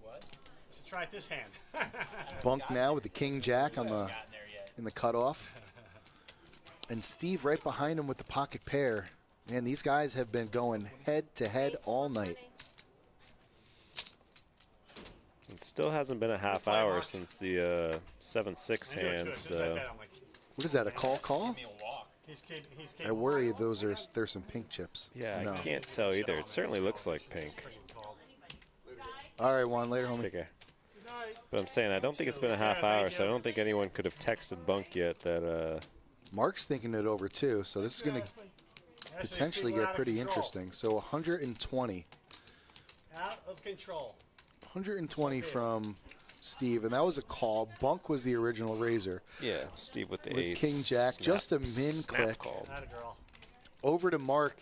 Speaker 7: What?
Speaker 5: I said, try it this hand.
Speaker 2: Bunk now with the king jack on the in the cutoff. And Steve right behind him with the pocket pair. Man, these guys have been going head to head all night.
Speaker 3: It still hasn't been a half hour since the 7-6 hand, so.
Speaker 2: What is that, a call? I worry there's some pink chips.
Speaker 3: Yeah,
Speaker 2: No.
Speaker 3: I can't tell either. It certainly looks like pink.
Speaker 2: All right, Juan, later, homie.
Speaker 3: Take care. But I'm saying I don't think it's been a half hour, so I don't think anyone could have texted Bunk yet that.
Speaker 2: Mark's thinking it over too, so this is going to potentially get pretty interesting. So 120.
Speaker 5: Out of control.
Speaker 2: 120 from Steve, and that was a call. Bunk was the original raiser.
Speaker 3: Yeah, Steve with the
Speaker 2: With
Speaker 3: ace.
Speaker 2: king jack, just a min click.
Speaker 3: Call.
Speaker 2: Over to Mark.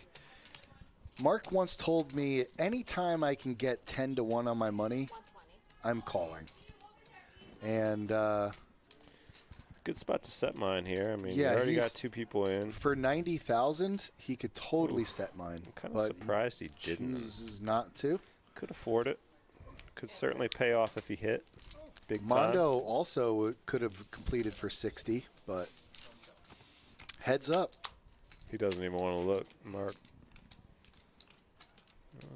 Speaker 2: Mark once told me, anytime I can get 10 to 1 on my money, I'm calling. And
Speaker 3: good spot to set mine here. I mean,
Speaker 2: yeah,
Speaker 3: you already got 2 people in.
Speaker 2: For 90,000, he could totally set mine.
Speaker 3: I'm kind of surprised he didn't.
Speaker 2: Chooses not to.
Speaker 3: Could afford it. Could certainly pay off if he hit. Big time.
Speaker 2: Mondo also could have completed for 60, but heads up.
Speaker 3: He doesn't even want to look, Mark.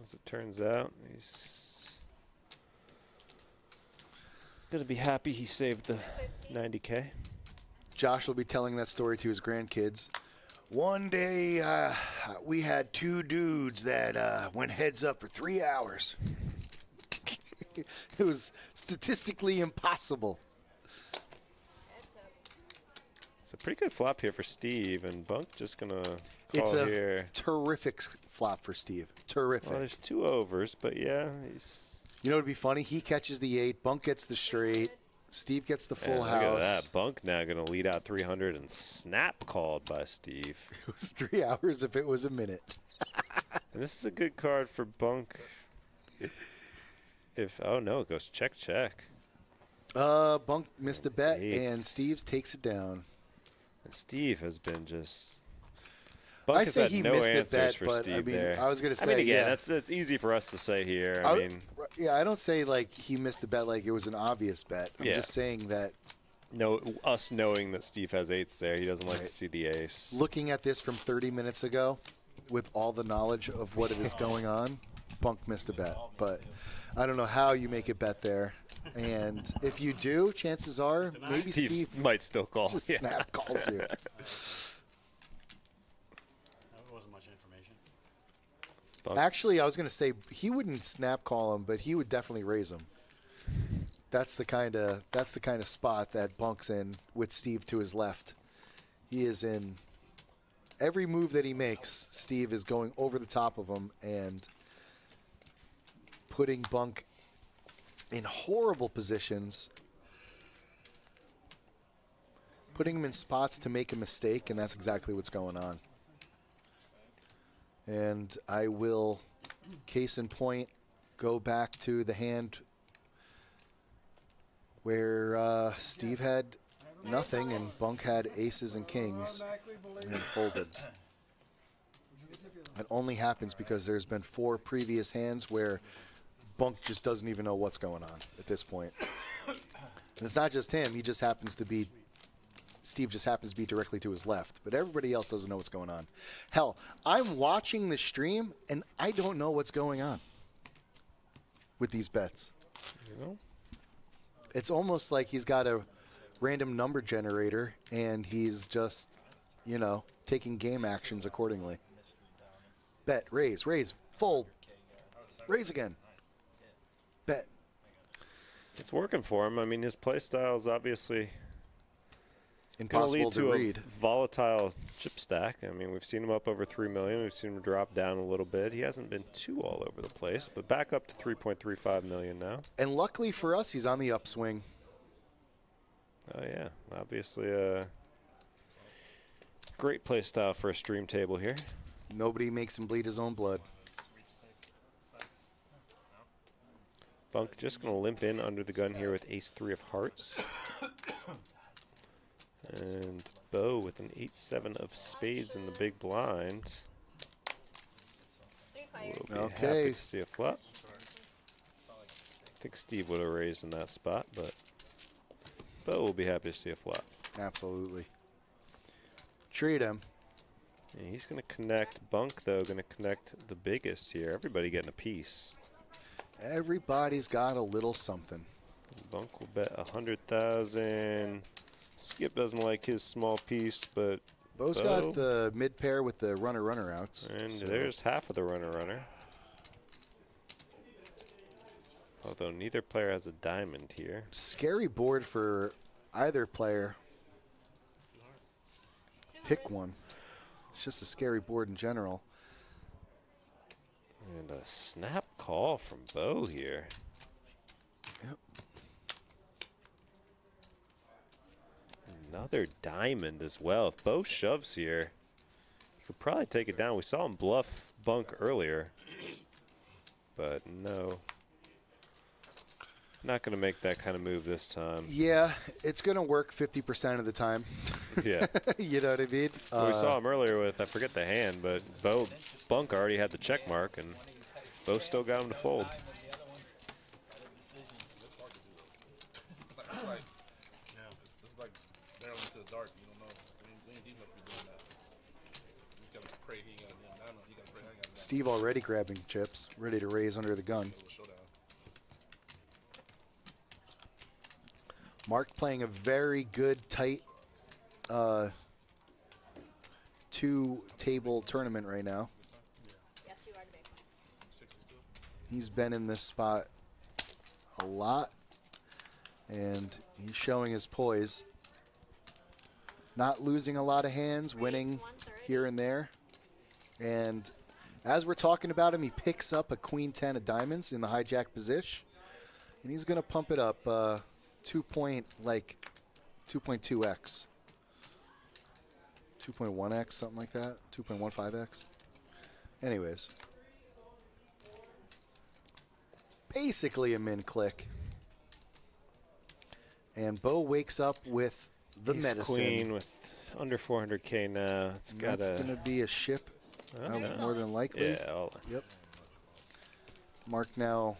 Speaker 3: As it turns out, he's going to be happy he saved the 90K.
Speaker 2: Josh will be telling that story to his grandkids. One day, we had 2 dudes that went heads up for 3 hours. It was statistically impossible.
Speaker 3: It's a pretty good flop here for Steve, and Bunk just going to
Speaker 2: It's
Speaker 3: call
Speaker 2: a
Speaker 3: here.
Speaker 2: terrific flop for Steve. Terrific.
Speaker 3: Well, there's 2 overs, but yeah, he's.
Speaker 2: You know what would be funny? He catches the 8, Bunk gets the straight, Steve gets the full
Speaker 3: Look
Speaker 2: house.
Speaker 3: at that. Bunk now going to lead out 300 and snap called by Steve.
Speaker 2: It was 3 hours if it was a minute.
Speaker 3: And this is a good card for Bunk. If oh no, it goes check.
Speaker 2: Bunk missed a bet,
Speaker 3: Eights.
Speaker 2: and Steve's takes it down.
Speaker 3: And Steve has been just. Bunk
Speaker 2: I
Speaker 3: has
Speaker 2: say
Speaker 3: had
Speaker 2: he
Speaker 3: no
Speaker 2: missed a
Speaker 3: answers
Speaker 2: bet,
Speaker 3: for
Speaker 2: but
Speaker 3: Steve
Speaker 2: I mean,
Speaker 3: there.
Speaker 2: I was going to say,
Speaker 3: I mean, again,
Speaker 2: yeah.
Speaker 3: that's easy for us to say here.
Speaker 2: I don't say like he missed a bet like it was an obvious bet. I'm just saying that.
Speaker 3: No, us knowing that Steve has 8s there, he doesn't like to see the ace.
Speaker 2: Looking at this from 30 minutes ago, with all the knowledge of what is going on, Bunk missed a bet. But I don't know how you make a bet there. And if you do, chances are maybe Steve
Speaker 3: might still call.
Speaker 2: Just snap calls you.
Speaker 5: That wasn't much information.
Speaker 2: Actually, I was going to say he wouldn't snap call him, but he would definitely raise him. That's the kind of spot that Bunk's in with Steve to his left. He is in every move that he makes. Steve is going over the top of him and putting Bunk in horrible positions, putting him in spots to make a mistake, and that's exactly what's going on. And I will, case in point, go back to the hand where Steve had nothing and Bunk had aces and kings and folded. It only happens because there's been 4 previous hands where Bunk just doesn't even know what's going on at this point. And it's not just him. He just happens to be, Steve just happens to be directly to his left. But everybody else doesn't know what's going on. Hell, I'm watching the stream, and I don't know what's going on with these bets.
Speaker 3: You know?
Speaker 2: It's almost like he's got a random number generator, and he's just, you know, taking game actions accordingly. Bet, raise, fold, raise again. Bet.
Speaker 3: It's working for him. I mean, his play style is obviously
Speaker 2: impossible
Speaker 3: lead
Speaker 2: to
Speaker 3: a
Speaker 2: read.
Speaker 3: Volatile chip stack. I mean, we've seen him up over 3 million. We've seen him drop down a little bit. He hasn't been too all over the place, but back up to 3.35 million now.
Speaker 2: And luckily for us, he's on the upswing.
Speaker 3: Oh yeah, obviously a great play style for a stream table here.
Speaker 2: Nobody makes him bleed his own blood.
Speaker 3: Bunk just going to limp in under the gun here with ace-3 of hearts. And Bo with an 8-7 of spades in the big blind. We'll be happy to see a flop. I think Steve would have raised in that spot, but Bo will be happy to see a flop.
Speaker 2: Absolutely. Treat him.
Speaker 3: Yeah, he's going to connect. Bunk, though, going to connect the biggest here. Everybody getting a piece.
Speaker 2: Everybody's got a little something.
Speaker 3: Bunk will bet 100,000. Skip doesn't like his small piece, but
Speaker 2: Bo's got the mid pair with the runner outs.
Speaker 3: And there's half of the runner. Although neither player has a diamond here.
Speaker 2: Scary board for either player. Pick one. It's just a scary board in general.
Speaker 3: And a snap call from Bo here.
Speaker 2: Yep.
Speaker 3: Another diamond as well. If Bo shoves here, he could probably take it down. We saw him bluff Bunk earlier, but no. Not going to make that kind of move this time.
Speaker 2: Yeah, it's going to work 50% of the time.
Speaker 3: Yeah.
Speaker 2: You know what I mean?
Speaker 3: Well, we saw him earlier with, I forget the hand, but Bunk already had the check mark, and Bo still got him to fold.
Speaker 7: It's like barreling into the dark. You don't know. We ain't deep enough to be doing that. You just gotta pray he ain't got a damn diamond. You gotta pray I ain't got a damn
Speaker 2: Steve already grabbing chips, ready to raise under the gun.
Speaker 7: little showdown.
Speaker 2: Mark playing a very good, tight two-table tournament right now.
Speaker 4: Yes, you are the big one.
Speaker 2: He's been in this spot a lot, and he's showing his poise. Not losing a lot of hands, winning here and there. And as we're talking about him, he picks up a queen 10 of diamonds in the hijack position, and he's going to pump it up 2.2x. 2.1x, something like that. 2.15x. Anyways. Basically a min click. And Bo wakes up with the
Speaker 3: Ace
Speaker 2: medicine.
Speaker 3: Queen with under 400K now. It's got
Speaker 2: That's going to be a ship, more than likely.
Speaker 3: Yeah.
Speaker 2: Yep. Mark now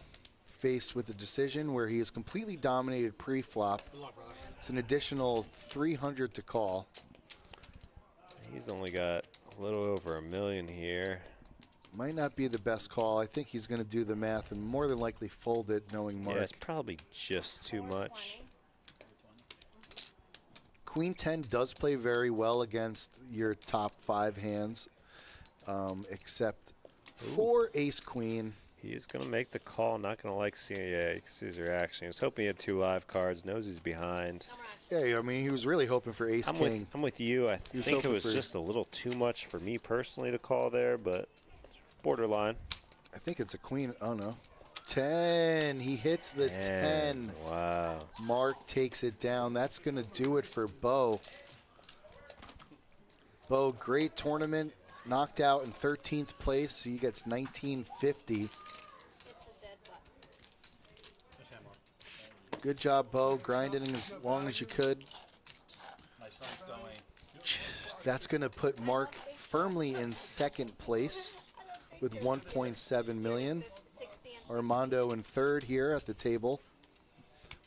Speaker 2: faced with a decision where he has completely dominated pre-flop. It's an additional 300 to call.
Speaker 3: He's only got a little over $1 million here.
Speaker 2: Might not be the best call. I think he's going to do the math and more than likely fold it, knowing Mark.
Speaker 3: Yeah, it's probably just too much.
Speaker 2: Queen 10 does play very well against your top 5 hands, except for ace queen.
Speaker 3: He is going to make the call. Not going to like seeing his reaction. He was hoping he had 2 live cards. Knows he's behind.
Speaker 2: Yeah, I mean, he was really hoping for ace king.
Speaker 3: I'm with you. I think it was just a little too much for me personally to call there, but borderline.
Speaker 2: I think it's a queen. Oh, no. 10. He hits the 10.
Speaker 3: Wow.
Speaker 2: Mark takes it down. That's going to do it for Bo. Bo, great tournament. Knocked out in 13th place. He gets 1950. Good job, Bo. Grinding as long as you could.
Speaker 7: My son's going.
Speaker 2: That's going to put Mark firmly in 2nd place with 1.7 million. Armando in 3rd here at the table.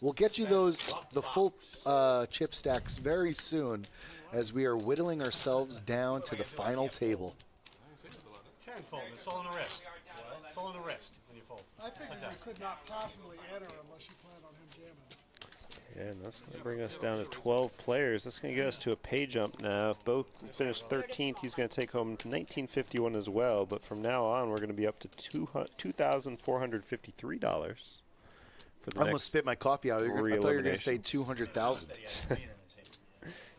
Speaker 2: We'll get you the full chip stacks very soon as we are whittling ourselves down to the final table.
Speaker 5: Can't fold. It's all on the wrist. It's all on the wrist when you fold.
Speaker 6: I figured we could not possibly enter unless you plan on him jamming.
Speaker 3: Yeah, and that's going to bring us down to 12 players. That's going to get us to a pay jump now. If Bo finished 13th, he's going to take home 1951 as well. But from now on, we're going to be up to $2,453 for the
Speaker 2: I almost spit my coffee out. I thought you were going to say 200,000.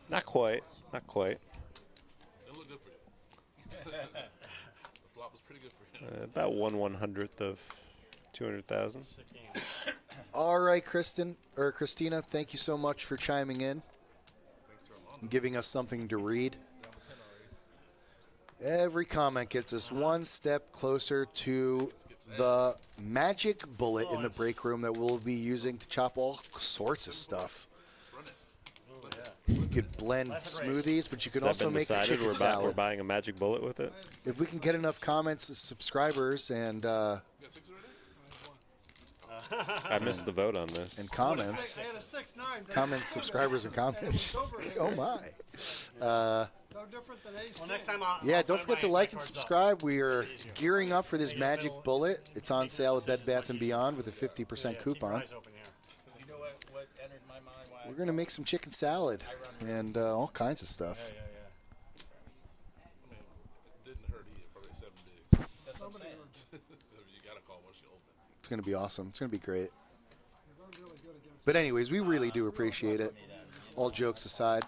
Speaker 3: Not quite. Not quite.
Speaker 7: It looked good for you. The flop was pretty good for you.
Speaker 3: About 1/100th of 200,000.
Speaker 2: All right, Christina, thank you so much for chiming in and giving us something to read. Every comment gets us one step closer to the magic bullet in the break room that we'll be using to chop all sorts of stuff. You could blend smoothies, but you can also make a chicken salad.
Speaker 3: We're buying a magic bullet with it.
Speaker 2: If we can get enough comments, subscribers, and
Speaker 3: I missed the vote on this.
Speaker 2: And comments.
Speaker 6: And a 6'9".
Speaker 2: Comments, subscribers, and comments. Oh, my.
Speaker 6: No different than ace.
Speaker 5: Well, next time I'll
Speaker 2: Yeah,
Speaker 5: I'll
Speaker 2: don't
Speaker 5: put
Speaker 2: forget to
Speaker 5: my
Speaker 2: like and
Speaker 5: cards up.
Speaker 2: subscribe. We are gearing up for this Magic Bullet. It's on sale at Bed Bath & Beyond with a 50%
Speaker 5: Keep your
Speaker 2: coupon.
Speaker 5: eyes open here.
Speaker 8: You know what entered my mind? Why
Speaker 2: We're going to make some chicken salad and all kinds of stuff.
Speaker 5: Yeah.
Speaker 7: I mean, it didn't hurt either. Probably 7 bigs.
Speaker 8: That's what I'm
Speaker 6: Somebody
Speaker 8: saying.
Speaker 7: You got to call once you open.
Speaker 2: It's going to be awesome. It's going to be great.
Speaker 6: They're really good against
Speaker 2: But anyways, we really do appreciate it. All jokes aside,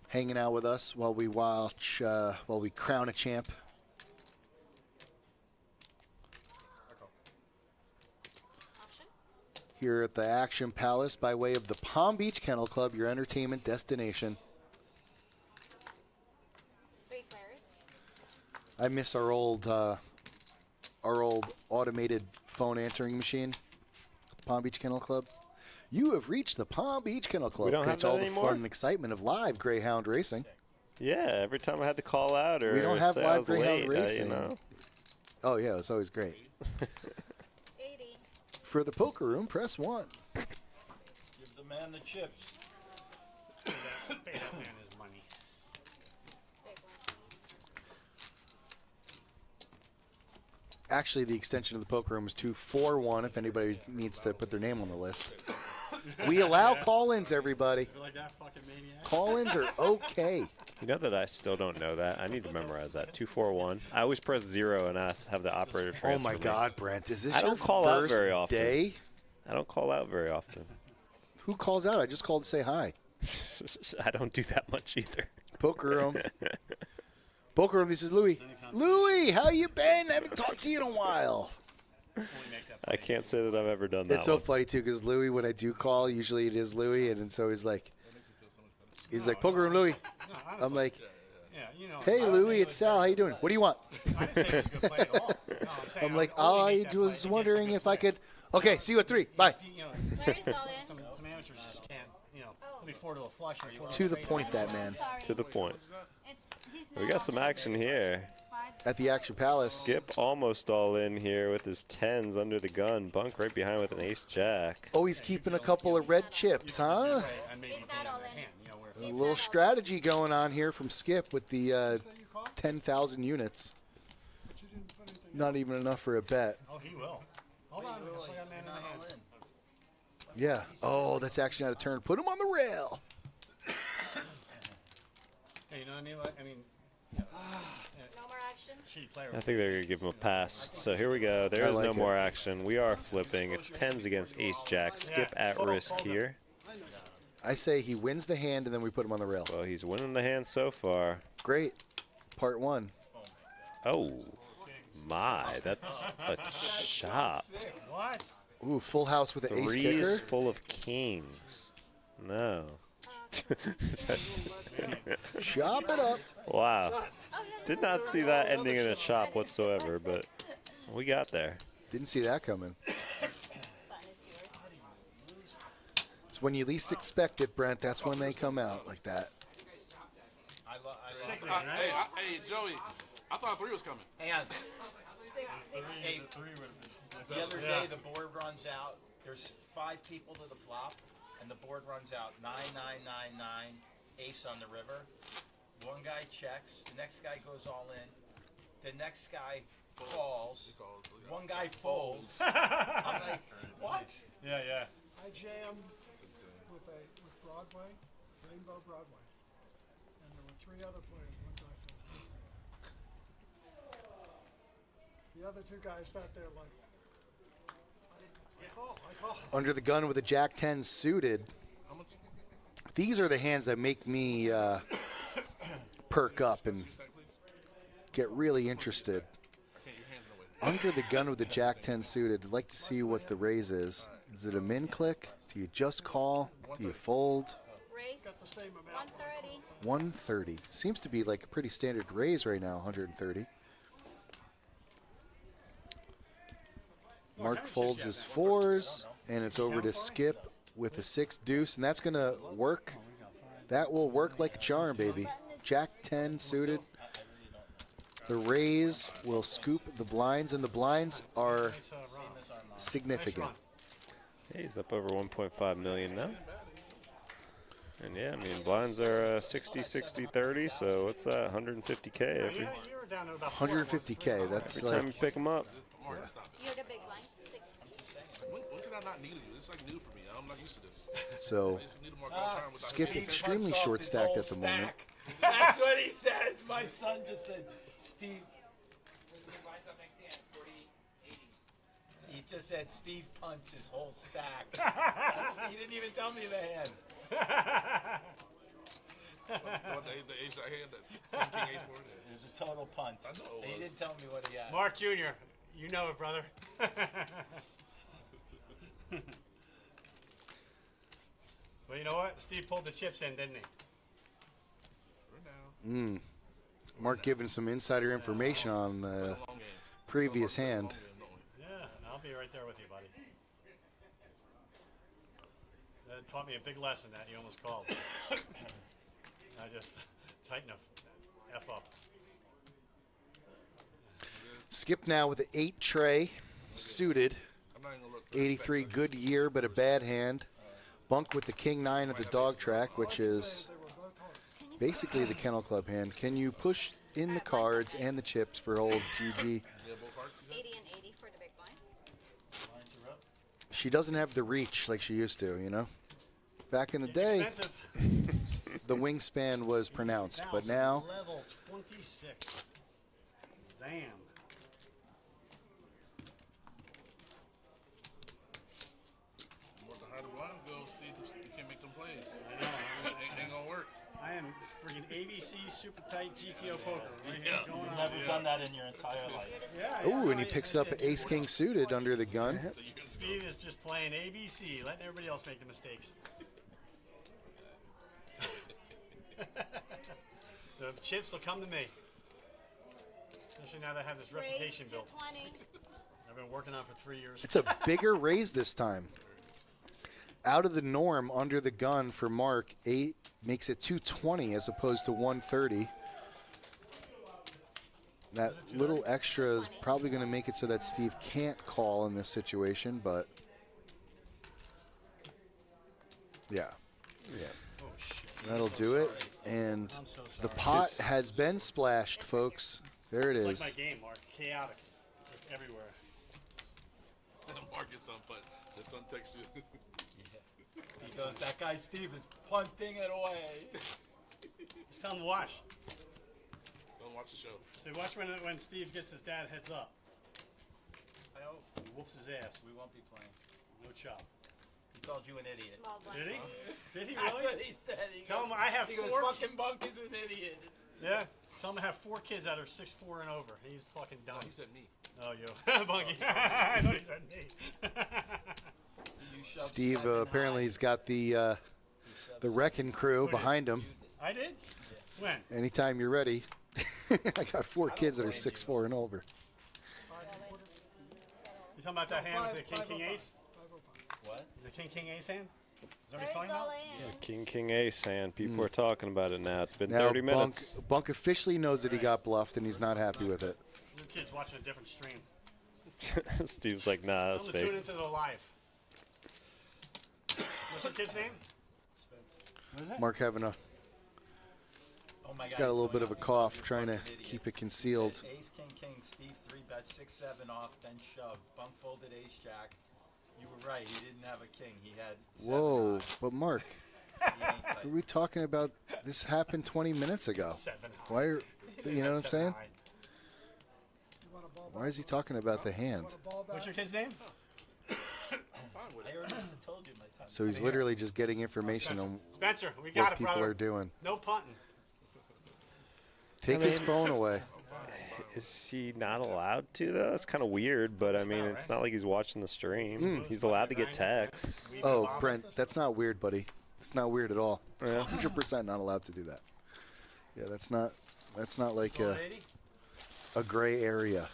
Speaker 2: hanging out with us while we watch, while we crown a champ. Here at the Action Palace by way of the Palm Beach Kennel Club, your entertainment destination.
Speaker 4: 3 players.
Speaker 2: I miss our old automated phone answering machine. Palm Beach Kennel Club. You have reached the Palm Beach Kennel Club.
Speaker 3: We don't have
Speaker 2: Catch
Speaker 3: that
Speaker 2: all the
Speaker 3: anymore?
Speaker 2: fun and excitement of live Greyhound racing.
Speaker 3: Yeah, every time I had to call out or
Speaker 2: We don't have
Speaker 3: say
Speaker 2: live
Speaker 3: I was
Speaker 2: Greyhound
Speaker 3: late,
Speaker 2: racing.
Speaker 3: you know.
Speaker 2: Oh yeah, it's always great.
Speaker 4: 80.
Speaker 2: For the poker room, press 1.
Speaker 8: Give the man the chips.
Speaker 5: Pay that man his money.
Speaker 4: Big one.
Speaker 2: Actually, the extension of the poker room is 241 if anybody needs to put their name on the list. We allow call-ins, everybody.
Speaker 5: You like that fucking maniac?
Speaker 2: Call-ins are okay.
Speaker 3: You know that I still don't know that. I need to memorize that. 241. I always press 0 and have the operator
Speaker 2: Oh
Speaker 3: transfer
Speaker 2: my
Speaker 3: me.
Speaker 2: God, Brent, is this
Speaker 3: I
Speaker 2: your
Speaker 3: don't call out
Speaker 2: first
Speaker 3: very often.
Speaker 2: day?
Speaker 3: I don't call out very often.
Speaker 2: Who calls out? I just called to say hi.
Speaker 3: I don't do that much either.
Speaker 2: Poker room. Poker room, this is Louie. Louie, how you been? I haven't talked to you in a while.
Speaker 3: I can't say that I've ever done that.
Speaker 2: It's so
Speaker 3: one.
Speaker 2: funny too, because Louie, when I do call, usually it is Louie, and so he's like, poker room, Louie. I'm like,
Speaker 5: Yeah, you know.
Speaker 2: hey, Louie, it's Sal. How you doing? What do you want?
Speaker 5: I didn't say he was a good player at all. No, saying
Speaker 2: I'm like,
Speaker 5: only
Speaker 2: I
Speaker 5: make that play
Speaker 2: was
Speaker 5: against a
Speaker 2: wondering
Speaker 5: good
Speaker 2: if I
Speaker 5: player.
Speaker 2: could. Okay, see you at 3. Bye.
Speaker 5: You know,
Speaker 4: Players all in.
Speaker 5: some amateurs just can't, you know, he'll be 4 to a flush or 4
Speaker 2: To the point, that man.
Speaker 4: Sorry.
Speaker 3: To the point.
Speaker 4: He's
Speaker 3: We
Speaker 4: not
Speaker 3: got some
Speaker 4: auctioned.
Speaker 3: action here.
Speaker 2: At the Action Palace.
Speaker 3: Skip almost all in here with his 10s under the gun. Bunk right behind with an ace-jack.
Speaker 2: Oh, he's keeping a couple of red chips, huh?
Speaker 5: and maybe
Speaker 4: He's
Speaker 5: pay
Speaker 4: not
Speaker 5: on
Speaker 4: all
Speaker 5: the
Speaker 4: in.
Speaker 5: hand, you know, where
Speaker 2: A little strategy going on here from Skip with the 10,000 units.
Speaker 6: But you didn't put anything.
Speaker 2: Not even enough for a bet.
Speaker 5: oh, he will. Hold on, I still got a man in the hand.
Speaker 2: Yeah. Oh, that's actually not a turn. Put him on the rail.
Speaker 5: Hey, you know what I mean? I mean,
Speaker 4: No more action.
Speaker 5: shitty player.
Speaker 3: I think they're going to give him a pass. So here we go. There
Speaker 2: I
Speaker 3: is
Speaker 2: like
Speaker 3: no
Speaker 2: it.
Speaker 3: more action. We are flipping. It's 10s against ace-jack. Skip at risk here.
Speaker 2: I say he wins the hand and then we put him on the rail.
Speaker 3: Well, he's winning the hand so far.
Speaker 2: Great. Part 1.
Speaker 3: Oh, my. That's a chop.
Speaker 5: What?
Speaker 2: Ooh, full house with an ace
Speaker 3: Threes
Speaker 2: kicker.
Speaker 3: full of kings. No.
Speaker 2: Chop it up.
Speaker 3: Wow. Did not see that ending in a chop whatsoever, but we got there.
Speaker 2: Didn't see that coming.
Speaker 4: Button is yours.
Speaker 2: It's when you least expect it, Brent. That's when they come out like that.
Speaker 7: Hey, Joey, I thought 3 was coming.
Speaker 8: Hang on.
Speaker 4: 60.
Speaker 8: Hey, the other day the board runs out. There's 5 people to the flop, and the board runs out 9, 9, 9, 9, ace on the river. One guy checks. The next guy goes all in. The next guy calls. One guy folds. I'm like, what?
Speaker 5: Yeah, yeah.
Speaker 6: I jammed with Broadway, Rainbow Broadway, and there were 3 other players. One guy folded. The other 2 guys sat there like, I call.
Speaker 2: Under the gun with a Jack 10 suited. These are the hands that make me perk up and get really interested. Under the gun with the Jack 10 suited, I'd like to see what the raise is. Is it a min click? Do you just call? Do you fold?
Speaker 4: Race.
Speaker 6: The same amount.
Speaker 4: 130.
Speaker 2: 130. Seems to be like a pretty standard raise right now, 130. Mark folds his 4s, and it's over to Skip with a 6 deuce, and that's going to work. That will work like a charm, baby. Jack 10 suited. The raise will scoop the blinds, and the blinds are significant.
Speaker 3: Yeah, he's up over 1.5 million now. And yeah, I mean, blinds are 60, 60, 30, so what's that, 150K every,
Speaker 5: You were down to about
Speaker 2: 150K. That's
Speaker 3: every
Speaker 2: like
Speaker 3: time you pick them up.
Speaker 7: Mark, stop it.
Speaker 4: You're the big line, 60.
Speaker 7: When can I not needle you? It's like new for me. I'm not used to this.
Speaker 2: so.
Speaker 7: I used to needle Mark all the time without
Speaker 2: Skip
Speaker 7: hesitation.
Speaker 2: extremely short stacked at the moment.
Speaker 8: That's what he says. My son just said, Steve. He just said Steve punts his whole stack. He didn't even tell me the hand.
Speaker 7: What the ace I had, that king ace board?
Speaker 8: It was a total punt.
Speaker 7: I know it
Speaker 8: He
Speaker 7: was.
Speaker 8: didn't tell me what he had.
Speaker 5: Mark Jr., you know it, brother. Well, you know what? Steve pulled the chips in, didn't he?
Speaker 2: Mark giving some insider information on the previous hand.
Speaker 5: Yeah, and I'll be right there with you, buddy. That taught me a big lesson that you almost called. I just tighten the F up.
Speaker 2: Skip now with an 8 tray, suited.
Speaker 7: I'm not even gonna look.
Speaker 2: 83, good year, but a bad hand. Bunk with the king 9 of the dog track, which is basically the Kennel Club hand. Can you push in the cards and the chips for old GG?
Speaker 4: 80 and 80 for the big blind.
Speaker 2: She doesn't have the reach like she used to, you know? Back in the day,
Speaker 5: Expensive.
Speaker 2: the wingspan was pronounced, but now
Speaker 5: Level 26. Damn.
Speaker 7: More the higher the blinds go, Steve, you can't make them plays.
Speaker 5: I know.
Speaker 7: Ain't gonna work.
Speaker 5: I am freaking ABC super tight GTO poker. Right here, going
Speaker 8: You've
Speaker 5: on.
Speaker 8: never done that in your entire life.
Speaker 5: Yeah,
Speaker 2: ooh, and he picks up ace king suited under the gun.
Speaker 5: Steve is just playing ABC, letting everybody else make the mistakes. The chips will come to me. Especially now that I have this
Speaker 4: Raise
Speaker 5: reputation built.
Speaker 4: 220.
Speaker 5: I've been working on it for 3 years.
Speaker 2: It's a bigger raise this time. Out of the norm under the gun for Mark. 8 makes it 220 as opposed to 130. That little extra is probably going to make it so that Steve can't call in this situation, but yeah. That'll do it. And the pot has been splashed, folks. There it
Speaker 5: It's
Speaker 2: is.
Speaker 5: like my game, Mark. Chaotic. Just everywhere.
Speaker 7: Mark gets some, but his son texts you.
Speaker 8: He goes, that guy Steve is punting it away.
Speaker 5: Just tell him to watch.
Speaker 7: Don't watch the show.
Speaker 5: So watch when Steve gets his dad heads up.
Speaker 8: I hope
Speaker 5: He whoops his ass.
Speaker 8: we won't be playing.
Speaker 5: No chop.
Speaker 8: He called you an idiot.
Speaker 4: Small blind.
Speaker 5: Did he? Did he
Speaker 8: That's
Speaker 5: really?
Speaker 8: what he said. He
Speaker 5: Tell
Speaker 8: goes,
Speaker 5: him I have
Speaker 8: he goes,
Speaker 5: 4.
Speaker 8: fucking Bunk is an idiot.
Speaker 5: Yeah. Tell him I have 4 kids that are 6'4" and over. He's fucking done.
Speaker 7: No, he said me.
Speaker 5: Oh, you. Bunky. I thought he said me.
Speaker 8: You shoved
Speaker 2: Steve
Speaker 8: 7
Speaker 2: apparently
Speaker 8: high.
Speaker 2: has got the wrecking crew behind him.
Speaker 5: I did? When?
Speaker 2: Anytime you're ready. I got 4 kids that are 6'4" and over.
Speaker 5: You talking about that hand with the king ace?
Speaker 6: 505.
Speaker 8: What?
Speaker 5: The king ace hand? Is that what he's
Speaker 4: There's
Speaker 5: talking
Speaker 4: all
Speaker 5: about?
Speaker 4: in.
Speaker 3: King ace hand. People are talking about it now. It's been
Speaker 2: Now
Speaker 3: 30 minutes.
Speaker 2: Bunk officially knows that he got bluffed and he's not happy with it.
Speaker 5: Your kid's watching a different stream.
Speaker 3: Steve's like, nah,
Speaker 5: Tell
Speaker 3: that's
Speaker 5: him to tune
Speaker 3: fake.
Speaker 5: into the live. What's your kid's name? What is it?
Speaker 2: Mark having a
Speaker 8: Oh my
Speaker 2: he's
Speaker 8: God,
Speaker 2: got a little
Speaker 8: so
Speaker 2: bit of a
Speaker 8: happy.
Speaker 2: cough,
Speaker 8: You're
Speaker 2: trying to
Speaker 8: fucking idiot.
Speaker 2: keep it concealed.
Speaker 8: Said Ace, king, Steve 3 bet 6-7 off, then shoved. Bunk folded ace jack. You were right. He didn't have a king. He had 7
Speaker 2: Whoa,
Speaker 8: high.
Speaker 2: but Mark,
Speaker 8: He ain't tight.
Speaker 2: are we talking about this happened 20 minutes ago?
Speaker 5: 7 high.
Speaker 2: Why are you know what I'm saying?
Speaker 5: High.
Speaker 6: You want a ball
Speaker 2: Why
Speaker 6: back?
Speaker 2: is he talking about the hand?
Speaker 6: You want a ball back?
Speaker 5: What's your kid's name?
Speaker 8: I already told you my son.
Speaker 2: So he's literally just getting information on
Speaker 5: Spencer, we got
Speaker 2: what
Speaker 5: it,
Speaker 2: people
Speaker 5: brother.
Speaker 2: are doing.
Speaker 5: No punting.
Speaker 2: Take his phone away.
Speaker 3: Is he not allowed to, though? It's kind of weird, but I mean, it's not like he's watching the stream. He's allowed to get texts.
Speaker 2: Oh, Brent, that's not weird, buddy. It's not weird at all.
Speaker 3: Yeah.
Speaker 2: 100% not allowed to do that. Yeah, that's not like a gray area.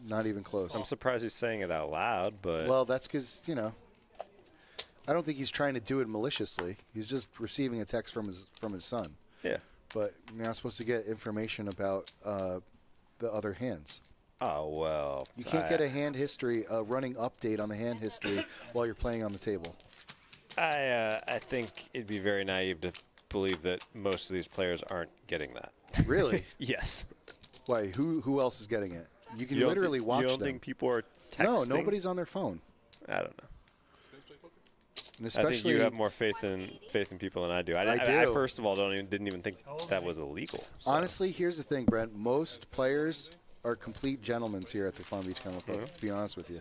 Speaker 2: Not even close.
Speaker 3: I'm surprised he's saying it out loud, but
Speaker 2: Well, that's because, you know, I don't think he's trying to do it maliciously. He's just receiving a text from his son.
Speaker 3: yeah.
Speaker 2: But you're not supposed to get information about the other hands.
Speaker 3: Oh, well.
Speaker 2: You can't get a hand history, a running update on the hand history while you're playing on the table.
Speaker 3: I think it'd be very naive to believe that most of these players aren't getting that.
Speaker 2: Really?
Speaker 3: Yes.
Speaker 2: Why? Who else is getting it? You can
Speaker 3: You don't
Speaker 2: literally watch
Speaker 3: You don't
Speaker 2: them.
Speaker 3: think people are texting?
Speaker 2: No, nobody's on their phone.
Speaker 3: I don't know.
Speaker 2: And
Speaker 3: I
Speaker 2: especially
Speaker 3: think you have more faith in people than I do. I
Speaker 2: do.
Speaker 3: first of all, didn't even think that was illegal. So.
Speaker 2: Honestly, here's the thing, Brent. Most players are complete gentlemen here at the Palm Beach Kennel Club, to be honest with you.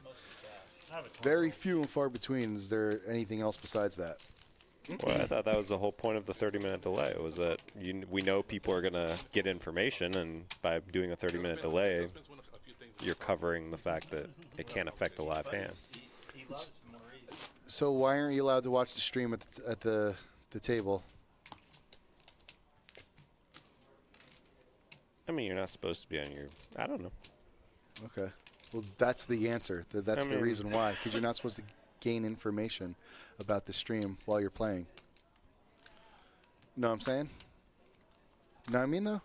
Speaker 2: Very few and far between is there anything else besides that.
Speaker 3: Well, I thought that was the whole point of the 30-minute delay, was that we know people are going to get information, and by doing a 30-minute delay, you're covering the fact that it can't affect a live hand.
Speaker 2: So why aren't you allowed to watch the stream at the table?
Speaker 3: I mean, you're not supposed to be on your. I don't know.
Speaker 2: Okay. Well, that's the answer. That's the reason why. Because you're not supposed to gain information about the stream while you're playing. Know what I'm saying? You know what I mean, though?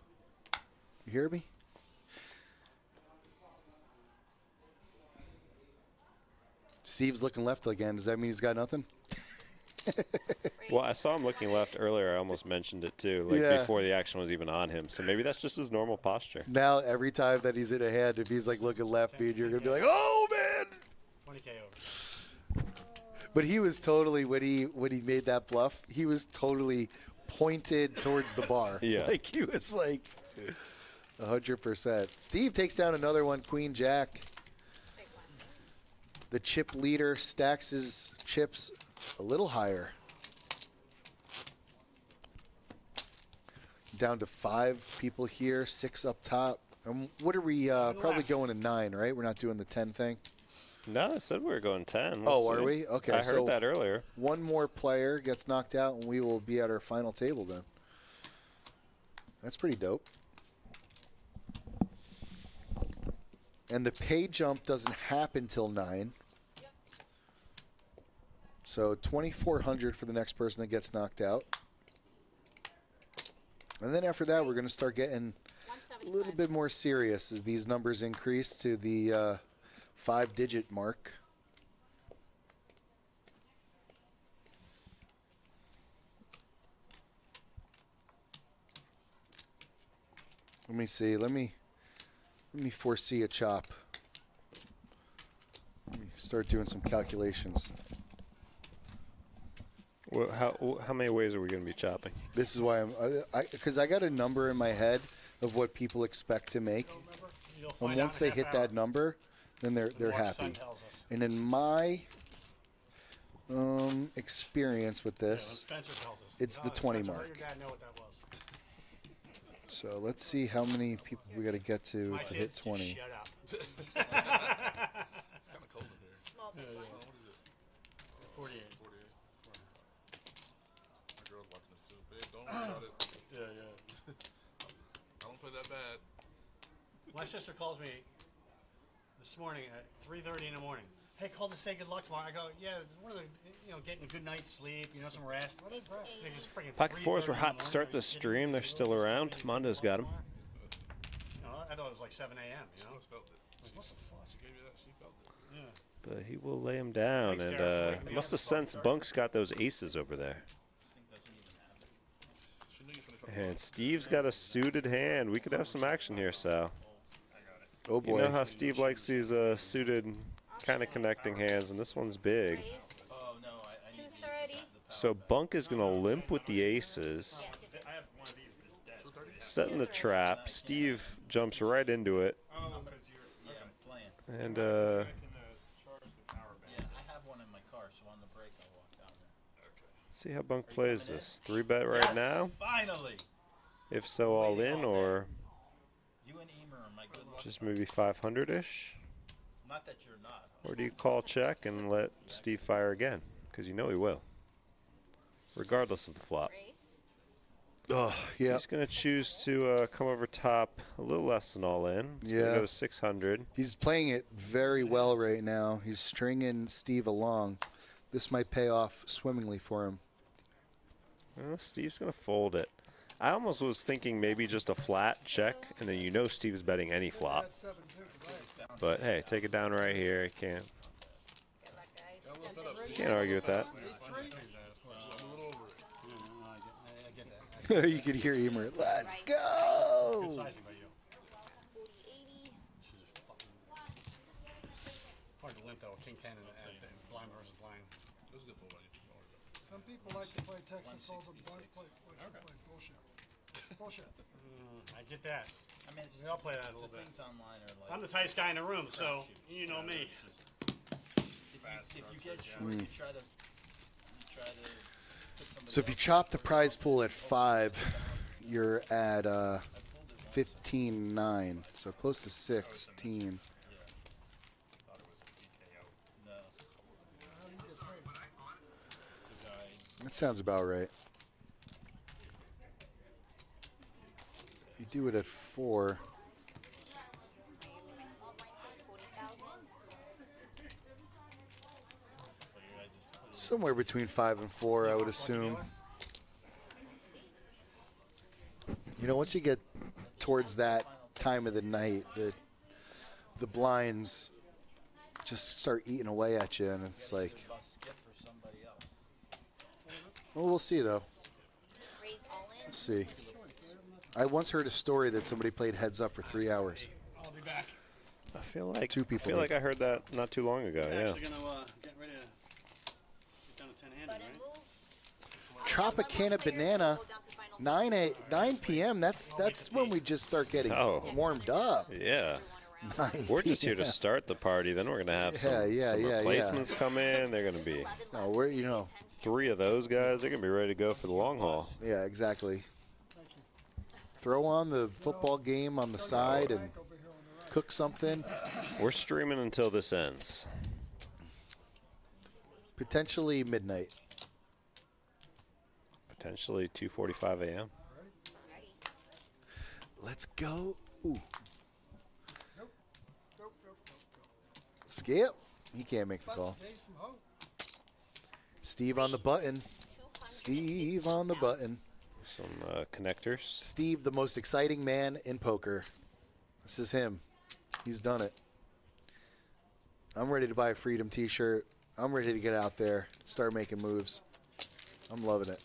Speaker 2: You hear me? Steve's looking left again. Does that mean he's got nothing?
Speaker 3: Well, I saw him looking left earlier. I almost mentioned it, too, before the action was even on him. So maybe that's just his normal posture.
Speaker 2: Now, every time that he's in a hand, if he's, looking left, you're going to be like, oh, man!
Speaker 5: 20K over.
Speaker 2: But he was totally, when he made that bluff, he was totally pointed towards the bar.
Speaker 3: Yeah.
Speaker 2: He was 100%. Steve takes down another one, Queen Jack. The chip leader stacks his chips a little higher. Down to 5 people here, 6 up top. What are we, probably going to 9, right? We're not doing the 10 thing?
Speaker 3: No, I said we were going 10.
Speaker 2: Are we? Okay.
Speaker 3: I heard that earlier.
Speaker 2: One more player gets knocked out, and we will be at our final table then. That's pretty dope. And the pay jump doesn't happen till 9. So 2,400 for the next person that gets knocked out. And then after that, we're going to start getting a little bit more serious as these numbers increase to the 5-digit mark. Let me see. Let me foresee a chop. Let me start doing some calculations.
Speaker 3: Well, how many ways are we going to be chopping?
Speaker 2: This is why because I got a number in my head of what people expect to make, and once they hit that number, then they're happy. And in my experience with this, it's the 20 mark. So let's see how many people we got to get to hit 20.
Speaker 5: Small big blind. 48.
Speaker 7: My girl's watching this too. Babe, don't worry about it.
Speaker 5: Yeah.
Speaker 7: I don't play that bad.
Speaker 5: My sister calls me this morning at 3:30 in the morning. Hey, call to say good luck tomorrow. I go, yeah, one of the, getting a good night's sleep, some rest.
Speaker 4: It's
Speaker 3: Pocket fours were hot to start the stream. They're still around. Mondo's got them.
Speaker 5: I thought it was like 7 a.m.,
Speaker 7: She must felt it.
Speaker 5: Like, what the fuck?
Speaker 7: She gave you that. She felt it.
Speaker 5: Yeah.
Speaker 3: But he will lay him down, and must have sensed Bunk's got those aces over there.
Speaker 7: She knew you were finna try.
Speaker 3: And Steve's got a suited hand. We could have some action here, Sal.
Speaker 2: Oh boy.
Speaker 3: You know how Steve likes these suited kind of connecting hands, and this one's big.
Speaker 8: Oh, no, I need
Speaker 4: 230.
Speaker 3: So Bunk is going to limp with the aces, setting the trap. Steve jumps right into it,
Speaker 8: Yeah, I'm playing.
Speaker 3: and
Speaker 8: Yeah, I have one in my car, so on the break I'll walk down there.
Speaker 3: let's see how Bunk plays this. 3-bet right now.
Speaker 8: Finally!
Speaker 3: If so, all in, or
Speaker 8: You and Emer are my good luck.
Speaker 3: just maybe 500-ish.
Speaker 8: Not that you're not.
Speaker 3: Or do you call check and let Steve fire again? Because you know he will, regardless of the flop.
Speaker 4: Race.
Speaker 2: Oh, yeah.
Speaker 3: He's going to choose to come over top a little less than all in. He's going to
Speaker 2: Yeah.
Speaker 3: go to 600.
Speaker 2: He's playing it very well right now. He's stringing Steve along. This might pay off swimmingly for him.
Speaker 3: Well, Steve's going to fold it. I almost was thinking maybe just a flat check, and then you know Steve's betting any flop.
Speaker 6: That's 7-2 tonight.
Speaker 3: But hey, take it down right here.
Speaker 4: Good luck, guys.
Speaker 3: Can't argue with that.
Speaker 7: I'm a little over it.
Speaker 5: I get that.
Speaker 2: You could hear Emer. Let's
Speaker 5: Good
Speaker 2: go.
Speaker 5: sizing by you.
Speaker 4: 40, 80.
Speaker 5: Hard to limp though. King 10 and blind versus blind.
Speaker 7: It was a good full value. Don't worry about it.
Speaker 6: Some people like to play Texas Hold'em blunt play. Bullshit. Bullshit.
Speaker 5: I get that.
Speaker 8: I mean, it's,
Speaker 5: We all play that a
Speaker 8: the
Speaker 5: little bit.
Speaker 8: things online are like.
Speaker 5: I'm the tightest guy in the room, so you know me.
Speaker 8: If you get short, you try to put somebody
Speaker 2: So if you
Speaker 8: else.
Speaker 2: chop the prize pool at 5, you're at 15-9, so close to 16. That sounds about right. If you do it at 4,
Speaker 4: My small blind is 40,000.
Speaker 2: somewhere between 5 and 4, I would assume. You know, once you get towards that time of the night, the blinds just start eating away at you, and it's like,
Speaker 8: Skip for somebody else.
Speaker 2: well, we'll see though.
Speaker 4: Raise all in.
Speaker 2: We'll see. I once heard a story that somebody played heads up for 3 hours.
Speaker 5: I'll be back.
Speaker 3: I feel like
Speaker 2: 2 people
Speaker 3: I feel
Speaker 2: did.
Speaker 3: like I heard that not too long ago.
Speaker 5: I'm
Speaker 3: Yeah.
Speaker 5: actually gonna get ready to get down to 10 handed,
Speaker 4: Button
Speaker 5: right?
Speaker 4: moves.
Speaker 2: Tropicana Banana, 9 p.m. That's when we just start getting
Speaker 3: Oh.
Speaker 2: warmed up.
Speaker 3: Yeah.
Speaker 2: 9
Speaker 3: We're just here to
Speaker 2: p.m.
Speaker 3: start the party. Then we're gonna have some
Speaker 2: yeah.
Speaker 3: replacements come in. They're gonna be
Speaker 2: No, we're, you know,
Speaker 3: 3 of those guys. They're gonna be ready to go for the long haul.
Speaker 2: yeah, exactly. Throw on the football game on the side and cook something.
Speaker 3: We're streaming until this ends.
Speaker 2: Potentially midnight.
Speaker 3: Potentially 2:45 a.m.
Speaker 2: Let's go. Ooh.
Speaker 6: Nope.
Speaker 2: Skip. He can't make the call.
Speaker 6: Jason Ho.
Speaker 2: Steve on the button. Steve on the button.
Speaker 3: Some connectors.
Speaker 2: Steve, the most exciting man in poker. This is him. He's done it. I'm ready to buy a Freedom t-shirt. I'm ready to get out there, start making moves. I'm loving it.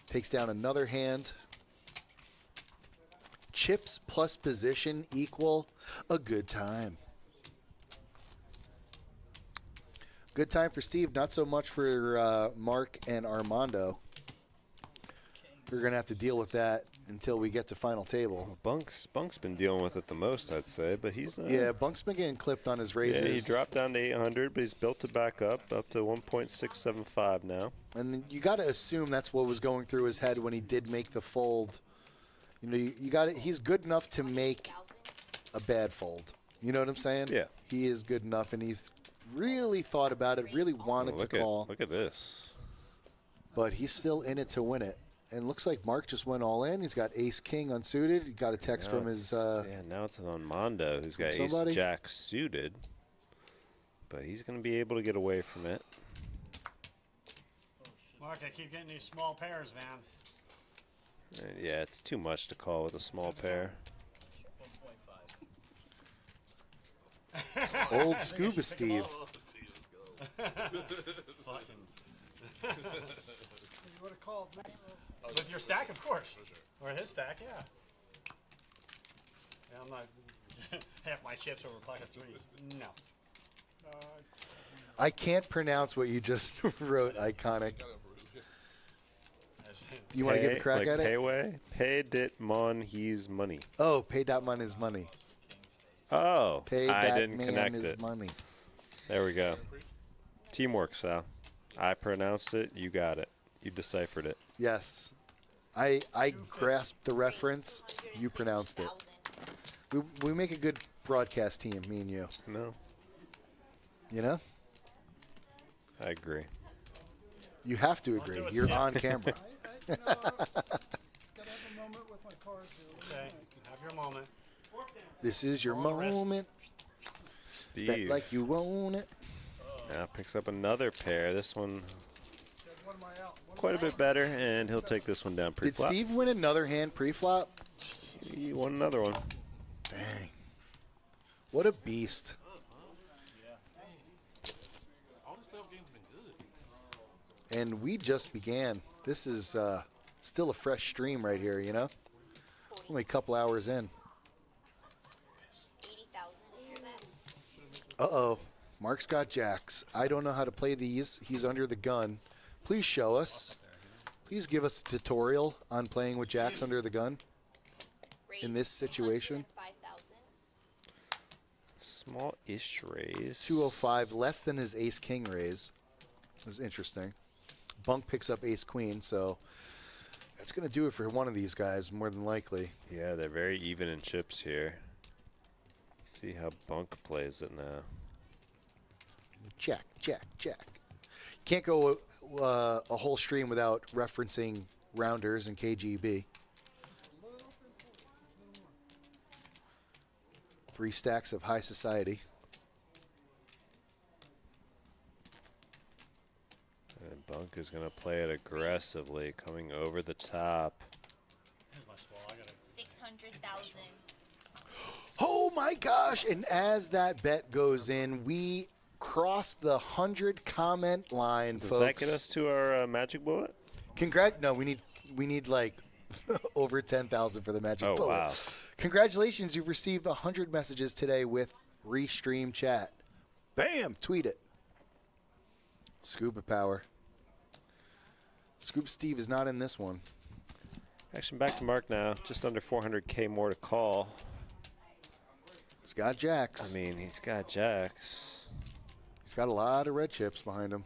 Speaker 2: Takes down another hand. Chips plus position equal a good time. Good time for Steve, not so much for Mark and Armando. We're going to have to deal with that until we get to final table.
Speaker 3: Bunk's been dealing with it the most, I'd say, but he's
Speaker 2: Yeah, Bunk's been getting clipped on his raises.
Speaker 3: Yeah, he dropped down to 800, but he's built it back up to 1.675 now.
Speaker 2: And you got to assume that's what was going through his head when he did make the fold. You know, you got it. He's good enough to make a bad fold. You know what I'm saying?
Speaker 3: Yeah.
Speaker 2: He is good enough, and he's really thought about it, really wanted to call.
Speaker 3: Look at this.
Speaker 2: But he's still in it to win it. And looks like Mark just went all in. He's got ace-king unsuited. He got a text
Speaker 3: Now
Speaker 2: from
Speaker 3: it's-
Speaker 2: his
Speaker 3: yeah, now it's on Mondo, who's got
Speaker 2: somebody?
Speaker 3: ace-jack suited. But he's going to be able to get away from it.
Speaker 5: Mark, I keep getting these small pairs, man.
Speaker 3: And yeah, it's too much to call with a small pair.
Speaker 8: 1.5.
Speaker 2: old Scuba Steve.
Speaker 5: Fucking.
Speaker 6: You would have called me.
Speaker 5: With your stack, of course. Or his stack, yeah. Yeah, I'm not half my chips over pocket threes. No.
Speaker 2: I can't pronounce what you just wrote, Iconic. You want to give a crack
Speaker 3: like
Speaker 2: at it?
Speaker 3: Payway? Paid it mon he's money.
Speaker 2: Oh, pay that man his money.
Speaker 3: Oh,
Speaker 2: Pay
Speaker 3: I
Speaker 2: that
Speaker 3: didn't
Speaker 2: man
Speaker 3: connect
Speaker 2: his
Speaker 3: it.
Speaker 2: money.
Speaker 3: There we go. Teamwork, Sal. I pronounced it. You got it. You deciphered it.
Speaker 2: Yes. I grasped the reference. You pronounced it. We make a good broadcast team, me and you.
Speaker 3: No,
Speaker 2: You know?
Speaker 3: I agree.
Speaker 2: You have to agree.
Speaker 5: do it,
Speaker 2: You're
Speaker 5: Steve.
Speaker 2: on camera.
Speaker 6: Gotta have a moment with my cards here.
Speaker 5: Okay, have your moment.
Speaker 2: This is your moment. Bet
Speaker 3: Steve
Speaker 2: like you own it.
Speaker 3: now picks up another pair. This one
Speaker 6: What am I out? What am
Speaker 3: quite a
Speaker 6: I
Speaker 3: bit
Speaker 6: out?
Speaker 3: better, and he'll take this one down
Speaker 2: Did
Speaker 3: pre-flop.
Speaker 2: Steve win another hand pre-flop?
Speaker 3: He won another one.
Speaker 2: Dang. What a beast.
Speaker 7: All these playoff games have been good.
Speaker 2: And we just began. This is still a fresh stream right here, you know? Only a couple hours in.
Speaker 4: 80,000 is your bet.
Speaker 2: Uh-oh. Mark's got jacks. I don't know how to play these. He's under the gun. Please show us. Please give us a tutorial on playing with jacks under the gun in this situation.
Speaker 4: 5,000.
Speaker 3: Small-ish raise.
Speaker 2: 205, less than his ace-king raise. That's interesting. Bunk picks up ace-queen, so that's going to do it for one of these guys, more than likely.
Speaker 3: Yeah, they're very even in chips here. Let's see how Bunk plays it now.
Speaker 2: Jack, jack, jack. Can't go a whole stream without referencing rounders and KGB. 3 stacks of high society.
Speaker 3: And Bunk is going to play it aggressively, coming over the top.
Speaker 5: Here's my small. I got it.
Speaker 4: 600,000.
Speaker 2: Oh my gosh! And as that bet goes in, we cross the 100 comment line,
Speaker 3: Does
Speaker 2: folks.
Speaker 3: that get us to our magic bullet?
Speaker 2: No, we need like over 10,000 for the magic
Speaker 3: Oh,
Speaker 2: bullet.
Speaker 3: wow.
Speaker 2: Congratulations, you've received 100 messages today with Restream Chat. Bam! Tweet it. Scuba power. Scoop Steve is not in this one.
Speaker 3: Action back to Mark now. Just under 400K more to call.
Speaker 2: He's got jacks.
Speaker 3: I mean, he's got jacks.
Speaker 2: He's got a lot of red chips behind him.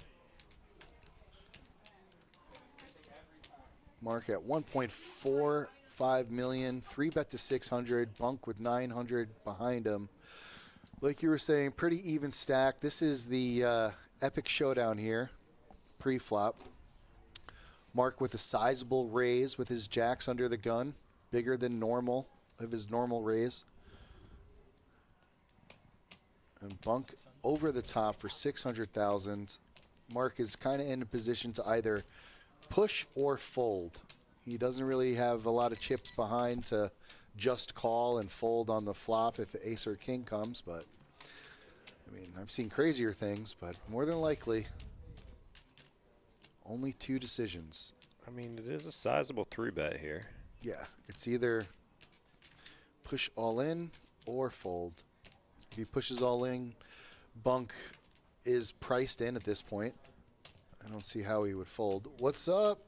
Speaker 2: Mark at 1.45 million. 3-bet to 600. Bunk with 900 behind him. Like you were saying, pretty even stack. This is the epic showdown here. Pre-flop. Mark with a sizable raise with his jacks under the gun. Bigger than normal of his normal raise. And Bunk over the top for 600,000. Mark is kind of in a position to either push or fold. He doesn't really have a lot of chips behind to just call and fold on the flop if ace or king comes, but I mean, I've seen crazier things, but more than likely, only 2 decisions.
Speaker 3: I mean, it is a sizable 3-bet here.
Speaker 2: Yeah, it's either push all in or fold. If he pushes all in, Bunk is priced in at this point. I don't see how he would fold. What's up?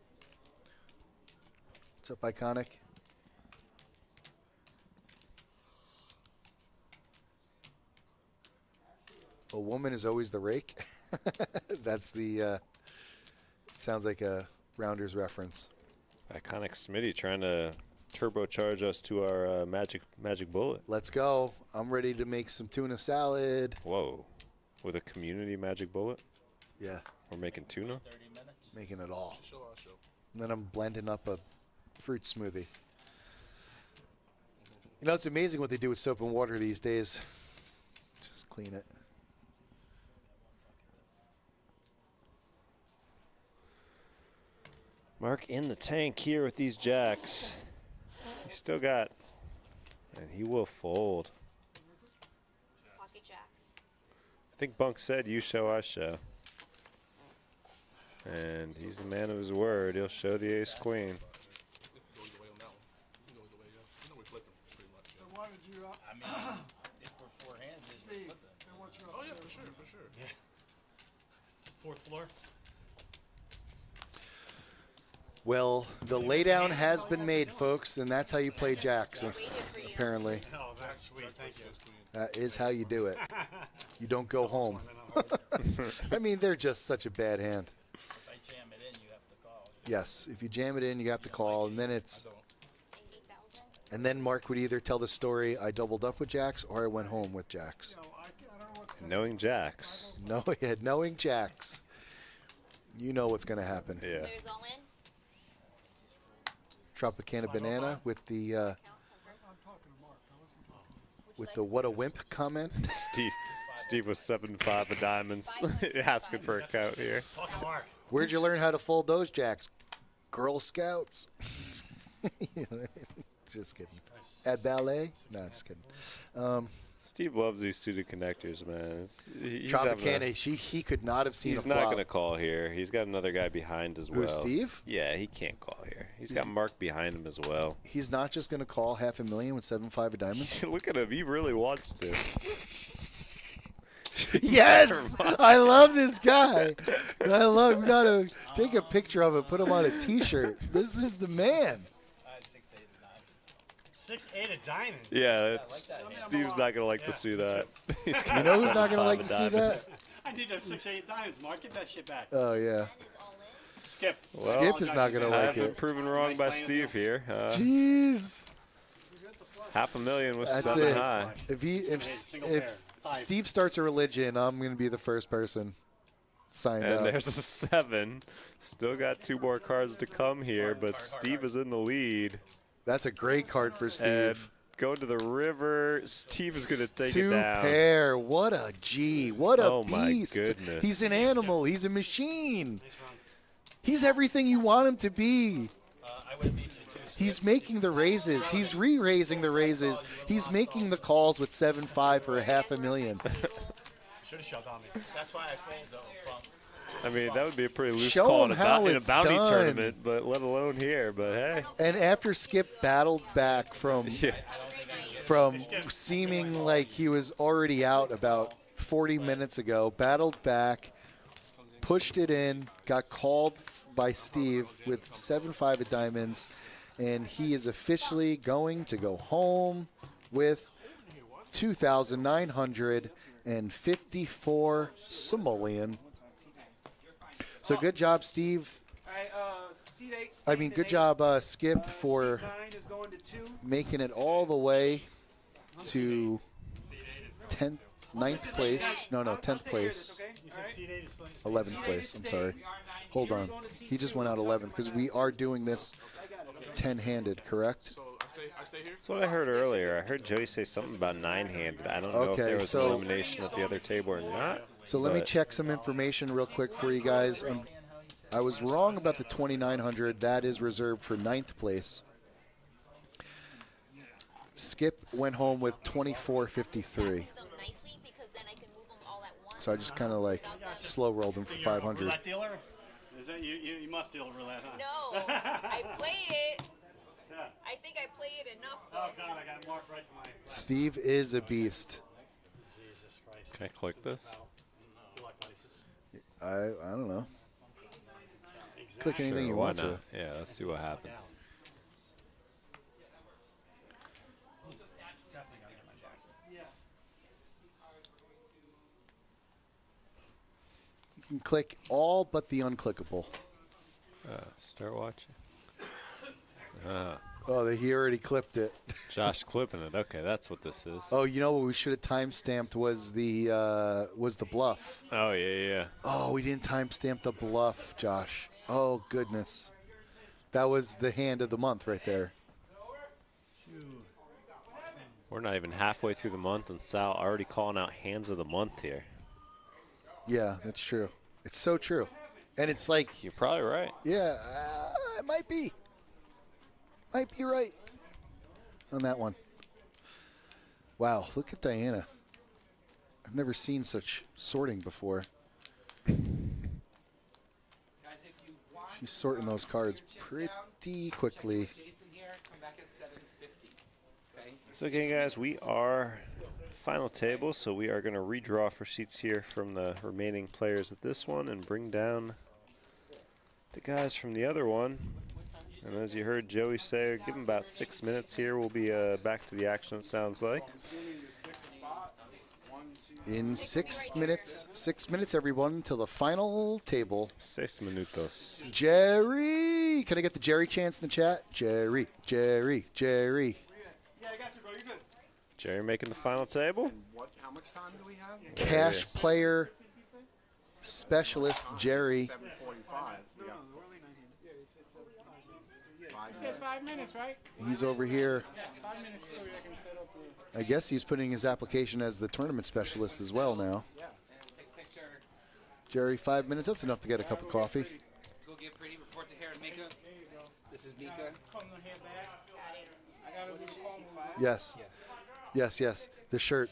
Speaker 2: What's up, Iconic? A woman is always the rake. That's the, sounds like a Rounders reference.
Speaker 3: Iconic Smitty trying to turbocharge us to our magic bullet.
Speaker 2: Let's go. I'm ready to make some tuna salad.
Speaker 3: Whoa. With a community magic bullet?
Speaker 2: Yeah,
Speaker 3: We're making tuna?
Speaker 8: 30 minutes.
Speaker 2: making it all.
Speaker 7: Show, I'll show.
Speaker 2: And then I'm blending up a fruit smoothie. You know, it's amazing what they do with soap and water these days. Just clean it.
Speaker 3: Mark in the tank here with these jacks. He's still got, and he will fold.
Speaker 4: Pocket jacks.
Speaker 3: I think Bunk said, you show, I show. And he's a man of his word. He'll show the ace-queen.
Speaker 7: Go either way on that one. You can go either way, yeah. You know we're flipping pretty much.
Speaker 6: So why did you up?
Speaker 8: I mean, if we're 4 hands, it's
Speaker 6: Steve,
Speaker 8: flipping.
Speaker 6: then what you up
Speaker 7: Oh yeah,
Speaker 6: to?
Speaker 7: for sure, for sure.
Speaker 5: Yeah. 4th floor.
Speaker 2: Well, the laydown has been made, folks, and that's how you play jacks, apparently.
Speaker 5: Oh, that's sweet. Thank you.
Speaker 2: That is how you do it. You don't go home. I mean, they're just such a bad hand.
Speaker 8: If I jam it in, you have to call.
Speaker 2: Yes, if you jam it in, you have to call, and then it's,
Speaker 4: 80,000.
Speaker 2: and then Mark would either tell the story, I doubled up with jacks, or I went home with jacks.
Speaker 6: You know, I don't know what.
Speaker 3: Knowing jacks.
Speaker 2: No, yeah, knowing jacks, you know what's going to happen.
Speaker 3: Yeah.
Speaker 4: There's all in.
Speaker 2: Tropicana banana with the
Speaker 6: I'm talking to Mark. I wasn't talking.
Speaker 2: with the what a wimp comment.
Speaker 3: Steve was 7-5 of diamonds, asking for a count here.
Speaker 5: Talk to Mark.
Speaker 2: Where'd you learn how to fold those jacks? Girl Scouts. Just kidding. At ballet? No, just kidding.
Speaker 3: Steve loves these suited connectors, man. He's having
Speaker 2: Tropicana, he could not have seen
Speaker 3: He's
Speaker 2: a
Speaker 3: not
Speaker 2: flop.
Speaker 3: going to call here. He's got another guy behind as well.
Speaker 2: Who, Steve?
Speaker 3: Yeah, he can't call here. He's got Mark behind him as well.
Speaker 2: He's not just going to call $500,000 with 7-5 of diamonds?
Speaker 3: Look at him. He really wants to.
Speaker 2: Yes! I love this guy. We got to take a picture of it, put him on a T-shirt. This is the man.
Speaker 5: 6-8 of diamonds.
Speaker 3: Yeah, Steve's not going to like to see that.
Speaker 2: You know who's not going to like to see that?
Speaker 5: I need those 6-8 diamonds, Mark. Get that shit back.
Speaker 2: Oh, yeah.
Speaker 5: Skip.
Speaker 3: Well,
Speaker 2: Skip is not going to like
Speaker 3: I've been
Speaker 2: it.
Speaker 3: proven wrong by Steve here.
Speaker 2: Jeez.
Speaker 3: $500,000 was
Speaker 2: That's
Speaker 3: 7
Speaker 2: it.
Speaker 3: high.
Speaker 2: If Steve starts a religion, I'm going to be the first person signed
Speaker 3: And
Speaker 2: up.
Speaker 3: there's a 7. Still got 2 more cards to come here, but Steve is in the lead.
Speaker 2: That's a great card for
Speaker 3: And
Speaker 2: Steve.
Speaker 3: going to the river, Steve is going to take it
Speaker 2: 2
Speaker 3: down.
Speaker 2: pair. What a G. What a
Speaker 3: Oh, my
Speaker 2: beast.
Speaker 3: goodness.
Speaker 2: He's an animal. He's a machine. He's everything you want him to be. He's making the raises. He's re-raising the raises. He's making the calls with 7-5 for $500,000.
Speaker 5: Should have shoved on me.
Speaker 8: That's why I fold though.
Speaker 3: I mean, that would be a pretty loose
Speaker 2: Show
Speaker 3: call
Speaker 2: him
Speaker 3: in
Speaker 2: how
Speaker 3: a
Speaker 2: it's
Speaker 3: bounty
Speaker 2: done.
Speaker 3: tournament, but let alone here. But hey,
Speaker 2: And after Skip battled back from
Speaker 3: yeah.
Speaker 2: seeming like he was already out about 40 minutes ago, battled back, pushed it in, got called by Steve with 7-5 of diamonds, and he is officially going to go home with 2,954 simoleon. So good job, Steve. I mean, good job, Skip, for making it all the way to 9th place. No, 10th place. 11th place, I'm sorry. Hold on. He just went out 11th because we are doing this 10-handed, correct?
Speaker 3: That's what I heard earlier. I heard Joey say something about 9-handed. I don't know if
Speaker 2: Okay,
Speaker 3: there was
Speaker 2: so-
Speaker 3: elimination at the other table or not.
Speaker 2: So let me
Speaker 3: but-
Speaker 2: check some information real quick for you guys. I was wrong about the 2,900. That is reserved for 9th place. Skip went home with 2,453. So I just kind of like slow rolled him for
Speaker 5: You're a
Speaker 2: 500.
Speaker 5: roulette dealer? Is that you must deal roulette, huh?
Speaker 4: No, I play it.
Speaker 5: Yeah.
Speaker 4: I think I play it enough.
Speaker 5: Oh, God, I got Mark right for my...
Speaker 2: Steve is a beast.
Speaker 5: Jesus Christ.
Speaker 3: Can I click this?
Speaker 5: Good luck, buddy.
Speaker 2: I don't know. Click anything you
Speaker 3: why
Speaker 2: want
Speaker 3: not?
Speaker 2: to.
Speaker 3: Yeah, let's see what happens.
Speaker 5: Definitely gotta get my jack.
Speaker 2: You can click all but the unclickable.
Speaker 3: Start watching.
Speaker 2: Oh, he already clipped it.
Speaker 3: Josh clipping it. Okay, that's what this is.
Speaker 2: Oh, you know what we should have timestamped was the bluff.
Speaker 3: Oh, yeah.
Speaker 2: Oh, we didn't timestamp the bluff, Josh. Oh, goodness. That was the hand of the month right there.
Speaker 3: We're not even halfway through the month, and Sal already calling out hands of the month here.
Speaker 2: Yeah, that's true. It's so true. And it's like,
Speaker 3: You're probably right.
Speaker 2: yeah, it might be. Might be right on that one. Wow, look at Diana. I've never seen such sorting before. She's sorting those cards pretty quickly.
Speaker 3: So again, guys, we are final table, so we are going to redraw for seats here from the remaining players at this one and bring down the guys from the other one. And as you heard Joey say, give him about 6 minutes here. We'll be back to the action, it sounds like.
Speaker 2: In 6 minutes, everyone, till the final table.
Speaker 3: 6 minutos.
Speaker 2: Jerry! Can I get the Jerry chants in the chat? Jerry.
Speaker 5: Yeah, I got you, bro. You're good.
Speaker 3: Jerry making the final table.
Speaker 10: How much time do we have?
Speaker 2: Cash player specialist Jerry.
Speaker 10: 7:45. You said 5 minutes, right?
Speaker 2: He's over here.
Speaker 10: 5 minutes so I can set up the.
Speaker 2: I guess he's putting his application as the tournament specialist as well now. Jerry, 5 minutes. That's enough to get a cup of coffee.
Speaker 11: Go get pretty, report to hair and makeup. This is Mika.
Speaker 10: I got a little call.
Speaker 2: Yes. Yes. The shirt.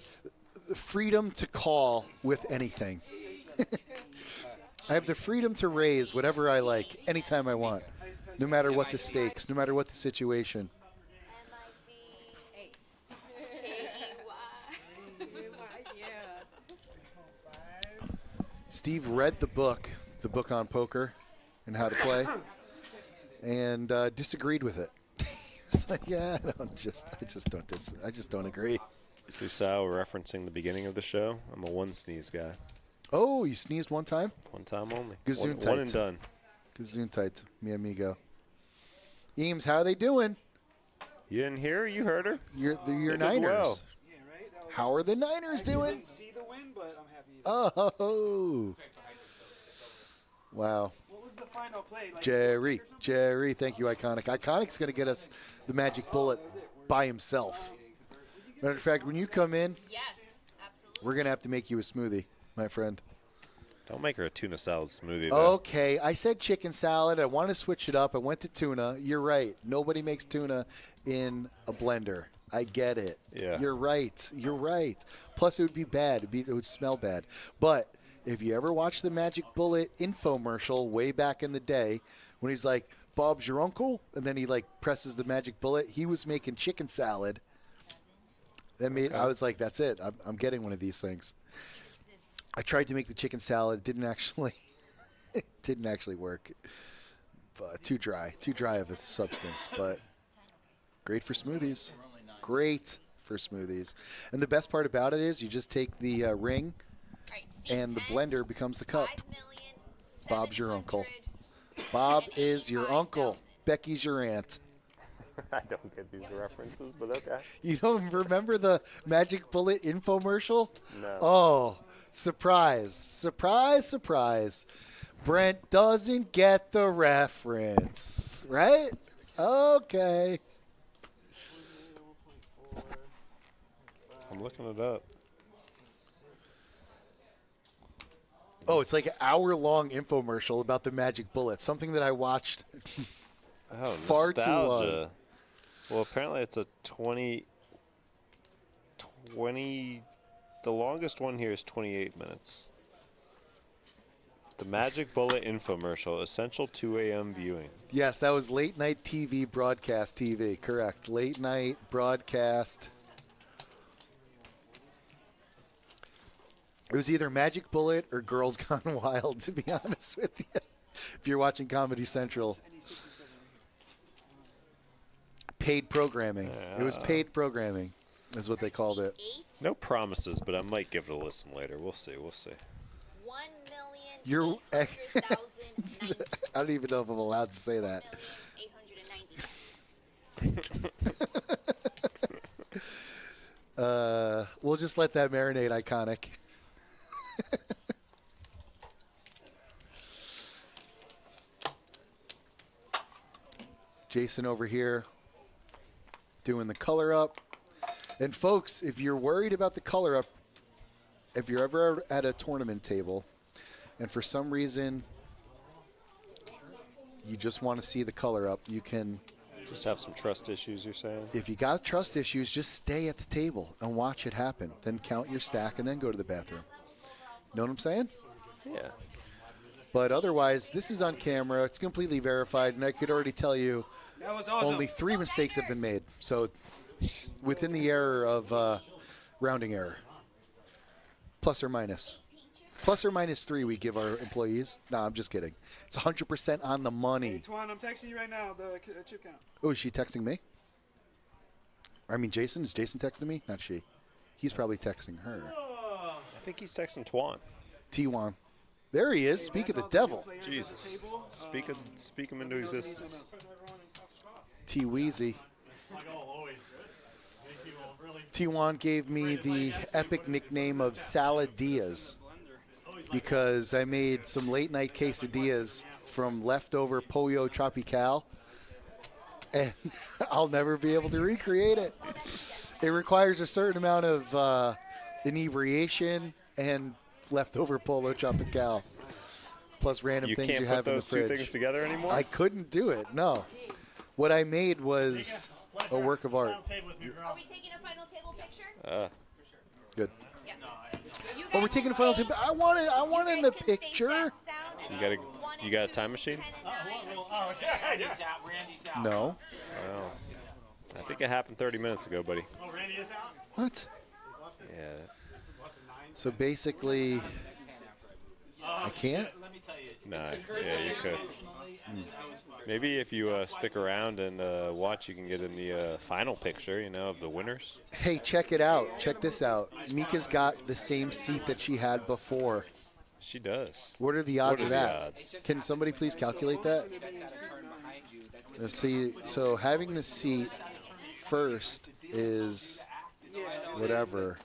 Speaker 2: The freedom to call with anything. I have the freedom to raise whatever I like anytime I want, no matter what the stakes, no matter what the situation. Steve read the book on poker and how to play, and disagreed with it. It's like, yeah, I just don't agree.
Speaker 3: So Sal referencing the beginning of the show. I'm a one sneeze guy.
Speaker 2: Oh, you sneezed one time?
Speaker 3: One time only.
Speaker 2: Gesundheit.
Speaker 3: One and done.
Speaker 2: Gesundheit, mi amigo. Eames, how are they doing?
Speaker 3: You didn't hear her? You heard her.
Speaker 2: Your
Speaker 3: did
Speaker 2: Niners.
Speaker 3: well.
Speaker 2: How are the Niners doing?
Speaker 10: See the win, but I'm happy.
Speaker 2: Oh. Wow.
Speaker 10: What was the final play? Like
Speaker 2: Jerry, thank you, Iconic. Iconic's going to get us the magic bullet by himself. Matter of fact, when you come in,
Speaker 4: Yes, absolutely.
Speaker 2: we're going to have to make you a smoothie, my friend.
Speaker 3: Don't make her a tuna salad smoothie, though.
Speaker 2: Okay, I said chicken salad. I want to switch it up. I went to tuna. You're right. Nobody makes tuna in a blender. I get it.
Speaker 3: Yeah.
Speaker 2: You're right. Plus, it would be bad. It would smell bad. But if you ever watch the Magic Bullet infomercial way back in the day, when he's like, Bob's your uncle, and then he like presses the Magic Bullet, he was making chicken salad. I was like, that's it. I'm getting one of these things. I tried to make the chicken salad. It didn't actually work. But too dry of a substance. But great for smoothies. And the best part about it is you just take the ring, and the blender becomes the cup. Bob's your uncle. Bob is your uncle. Becky's your aunt.
Speaker 3: I don't get these references, but okay.
Speaker 2: You don't remember the Magic Bullet infomercial?
Speaker 3: No.
Speaker 2: Oh, surprise. Brent doesn't get the reference, right? Okay.
Speaker 3: I'm looking it up.
Speaker 2: Oh, it's like an hour-long infomercial about the Magic Bullet, something that I watched far too long.
Speaker 3: Well, apparently it's a 20. The longest one here is 28 minutes. The Magic Bullet infomercial, essential 2 a.m. viewing.
Speaker 2: Yes, that was late-night TV, broadcast TV, correct. Late-night broadcast. It was either Magic Bullet or Girls Gone Wild, to be honest with you, if you're watching Comedy Central. Paid programming. It was paid programming is what they called it.
Speaker 3: No promises, but I might give it a listen later. We'll see.
Speaker 4: 1,800,090.
Speaker 2: I don't even know if I'm allowed to say that.
Speaker 4: 890.
Speaker 2: We'll just let that marinate, Iconic. Jason over here doing the color up. And folks, if you're worried about the color up, if you're ever at a tournament table and for some reason you just want to see the color up, you can
Speaker 3: just have some trust issues, you're saying?
Speaker 2: If you got trust issues, just stay at the table and watch it happen. Then count your stack and then go to the bathroom. Know what I'm saying?
Speaker 3: Yeah.
Speaker 2: But otherwise, this is on camera. It's completely verified, and I could already tell you
Speaker 10: That was awesome.
Speaker 2: only 3 mistakes have been made. So within the error of rounding error. Plus or minus. Plus or minus 3 we give our employees. No, I'm just kidding. It's 100% on the money.
Speaker 10: Twan, I'm texting you right now, the chip count.
Speaker 2: Oh, is she texting me? I mean, Jason? Is Jason texting me? Not she. He's probably texting her.
Speaker 3: I think he's texting Twan.
Speaker 2: T1. There he is. Speak of the devil.
Speaker 3: Jesus. Speak him into existence.
Speaker 2: T-Weezy. T1 gave me the epic nickname of Saladillas because I made some late-night quesadillas from leftover Pollo Tropical, and I'll never be able to recreate it. It requires a certain amount of inebriation and leftover polo tropical, plus random things you have in the fridge.
Speaker 3: You can't put those two things together anymore?
Speaker 2: I couldn't do it, no. What I made was a work of art.
Speaker 4: Are we taking a final table picture?
Speaker 2: Good.
Speaker 4: Yes.
Speaker 2: Oh, we're taking a final table. I want in the picture.
Speaker 3: You got a time machine?
Speaker 8: Randy's out.
Speaker 2: No.
Speaker 3: Oh. I think it happened 30 minutes ago, buddy.
Speaker 5: Oh, Randy is out?
Speaker 2: What?
Speaker 3: Yeah.
Speaker 2: So basically, I can't?
Speaker 3: Nah, yeah, you could. Maybe if you stick around and watch, you can get in the final picture, of the winners.
Speaker 2: Hey, check it out. Check this out. Mika's got the same seat that she had before.
Speaker 3: She does.
Speaker 2: What are the odds
Speaker 3: What
Speaker 2: of
Speaker 3: are the
Speaker 2: that?
Speaker 3: odds?
Speaker 2: Can somebody please calculate that? Let's see. So having the seat first is whatever.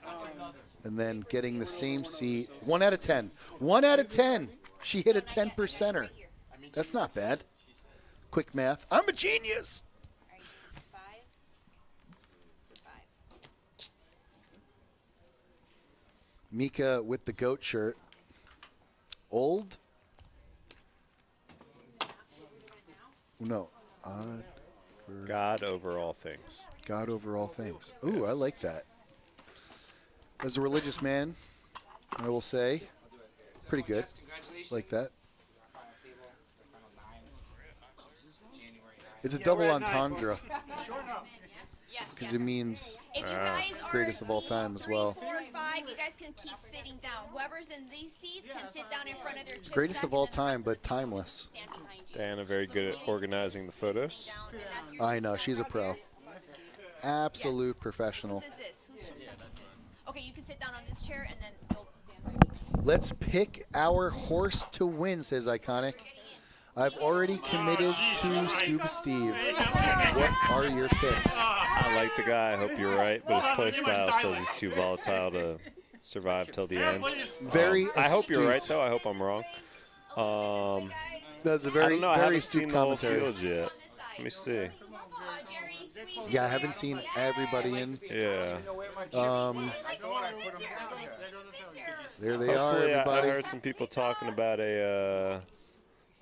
Speaker 2: And then getting the same seat. 1 out of 10. 1 out of 10. She hit a 10%er. That's not bad. Quick math. I'm a genius. Mika with the goat shirt. Old? No. Odd.
Speaker 3: God over all things.
Speaker 2: God over all things. Ooh, I like that. As a religious man, I will say, pretty good. Like that. It's a double entendre. Because it means greatest of all time as well.
Speaker 4: 4, 5, you guys can keep sitting down. Whoever's in these seats can sit down in front of their chips.
Speaker 2: Greatest of all time, but timeless.
Speaker 3: Diana, very good at organizing the photos.
Speaker 2: I know, she's a pro. Absolute professional.
Speaker 4: Whose is this? Whose chip set is this? Okay, you can sit down on this chair and then you'll stand right.
Speaker 2: Let's pick our horse to win, says Iconic. I've already committed to Scuba Steve. What are your picks?
Speaker 3: I like the guy. I hope you're right, but his play style says he's too volatile to survive till the end.
Speaker 2: Very
Speaker 3: I hope you're right,
Speaker 2: astute.
Speaker 3: though. I hope I'm wrong.
Speaker 2: That's a
Speaker 3: I
Speaker 2: very,
Speaker 3: don't know. I
Speaker 2: very
Speaker 3: haven't
Speaker 2: astute
Speaker 3: seen the whole
Speaker 2: commentary.
Speaker 3: field yet. Let me see.
Speaker 2: Yeah, I haven't seen everybody in.
Speaker 3: Yeah.
Speaker 2: There they are,
Speaker 3: Hopefully, I
Speaker 2: everybody.
Speaker 3: heard some people talking about a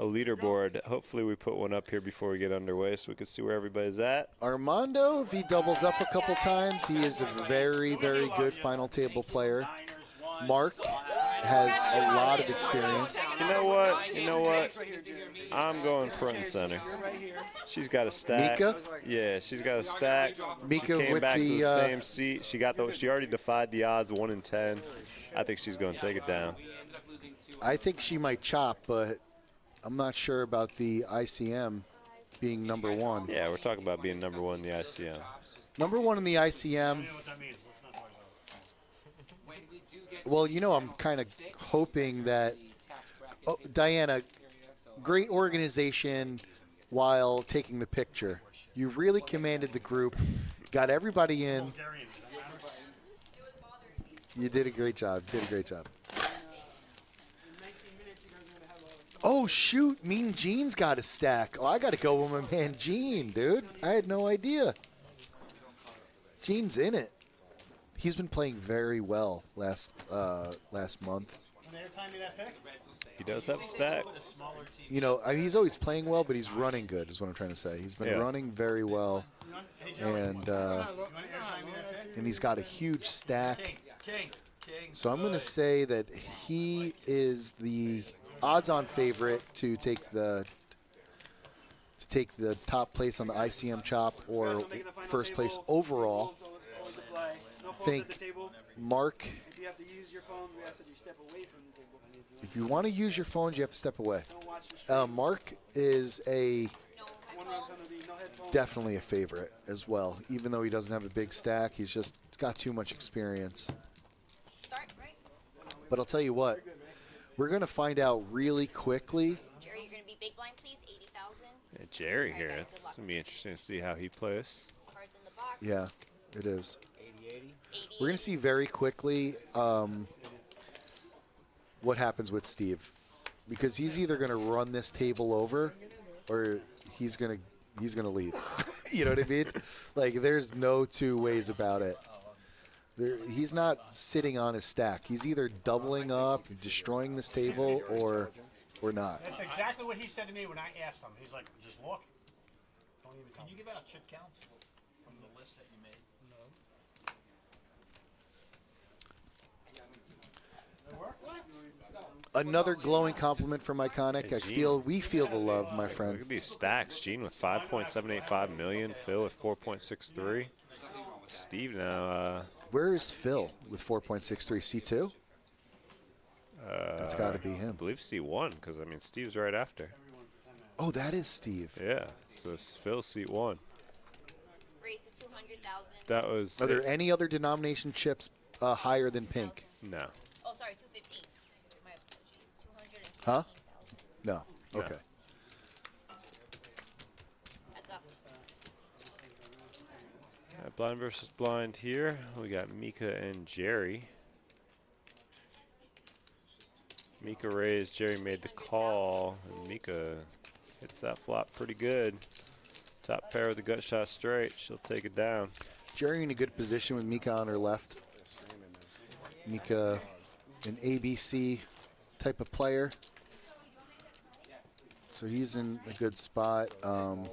Speaker 3: leaderboard. Hopefully we put one up here before we get underway so we can see where everybody's at.
Speaker 2: Armando, if he doubles up a couple times, he is a very, very good final table player. Mark has a lot of experience.
Speaker 3: You know what? You know what? I'm going front and center. She's got a stack.
Speaker 2: Mika?
Speaker 3: Yeah, she's got a stack.
Speaker 2: Mika
Speaker 3: she came
Speaker 2: with
Speaker 3: back
Speaker 2: the,
Speaker 3: to the same seat. She already defied the odds 1 in 10. I think she's going to take it down.
Speaker 2: I think she might chop, but I'm not sure about the ICM being number 1.
Speaker 3: Yeah, we're talking about being number 1 in the ICM.
Speaker 2: Number 1 in the ICM. Well, I'm kind of hoping that Diana, great organization while taking the picture. You really commanded the group, got everybody in. You did a great job. Oh, shoot. Mean Gene's got a stack. Oh, I got to go with my man Gene, dude. I had no idea. Gene's in it. He's been playing very well last month.
Speaker 3: He does have a stack.
Speaker 2: He's always playing well, but he's running good is what I'm trying to say. He's been running very well, and he's got a huge stack. So I'm going to say that he is the odds-on favorite to take the top place on the ICM chop or first place overall. I think Mark, if you want to use your phones, you have to step away. Mark is definitely a favorite as well. Even though he doesn't have a big stack, he's just got too much experience. But I'll tell you what, we're going to find out really quickly.
Speaker 4: Jerry, you're going to be big blind, please. 80,000.
Speaker 3: Yeah, Jerry here. It's going to be interesting to see how he plays.
Speaker 4: Cards in the box.
Speaker 2: Yeah, it is. We're going to see very quickly what happens with Steve, because he's either going to run this table over or he's going to leave. You know what I mean? Like, there's no two ways about it. He's not sitting on his stack. He's either doubling up, destroying this table, or not.
Speaker 5: That's exactly what he said to me when I asked him. He's like, just look. Don't even
Speaker 8: Can you give out chip counts from the list that you made?
Speaker 2: Another glowing compliment from Iconic. We feel the love, my friend.
Speaker 3: Look at these stacks. Gene with 5.785 million. Phil with 4.63. Steve now.
Speaker 2: Where is Phil with 4.63? C2? That's got to be him.
Speaker 3: I believe C1, because, I mean, Steve's right after.
Speaker 2: Oh, that is Steve.
Speaker 3: Yeah, so Phil seat 1.
Speaker 4: Raise to 200,000.
Speaker 3: That was.
Speaker 2: Are there any other denomination chips higher than pink?
Speaker 3: No.
Speaker 4: Oh, sorry, 215. My apologies. 215,000.
Speaker 2: Huh? No. Okay.
Speaker 4: That's up.
Speaker 3: Blind versus blind here. We got Mika and Jerry. Mika raised, Jerry made the call, and Mika hits that flop pretty good. Top pair with the gut shot straight. She'll take it down.
Speaker 2: Jerry in a good position with Mika on her left. Mika, an ABC type of player. So he's in a good spot.
Speaker 4: 40,000.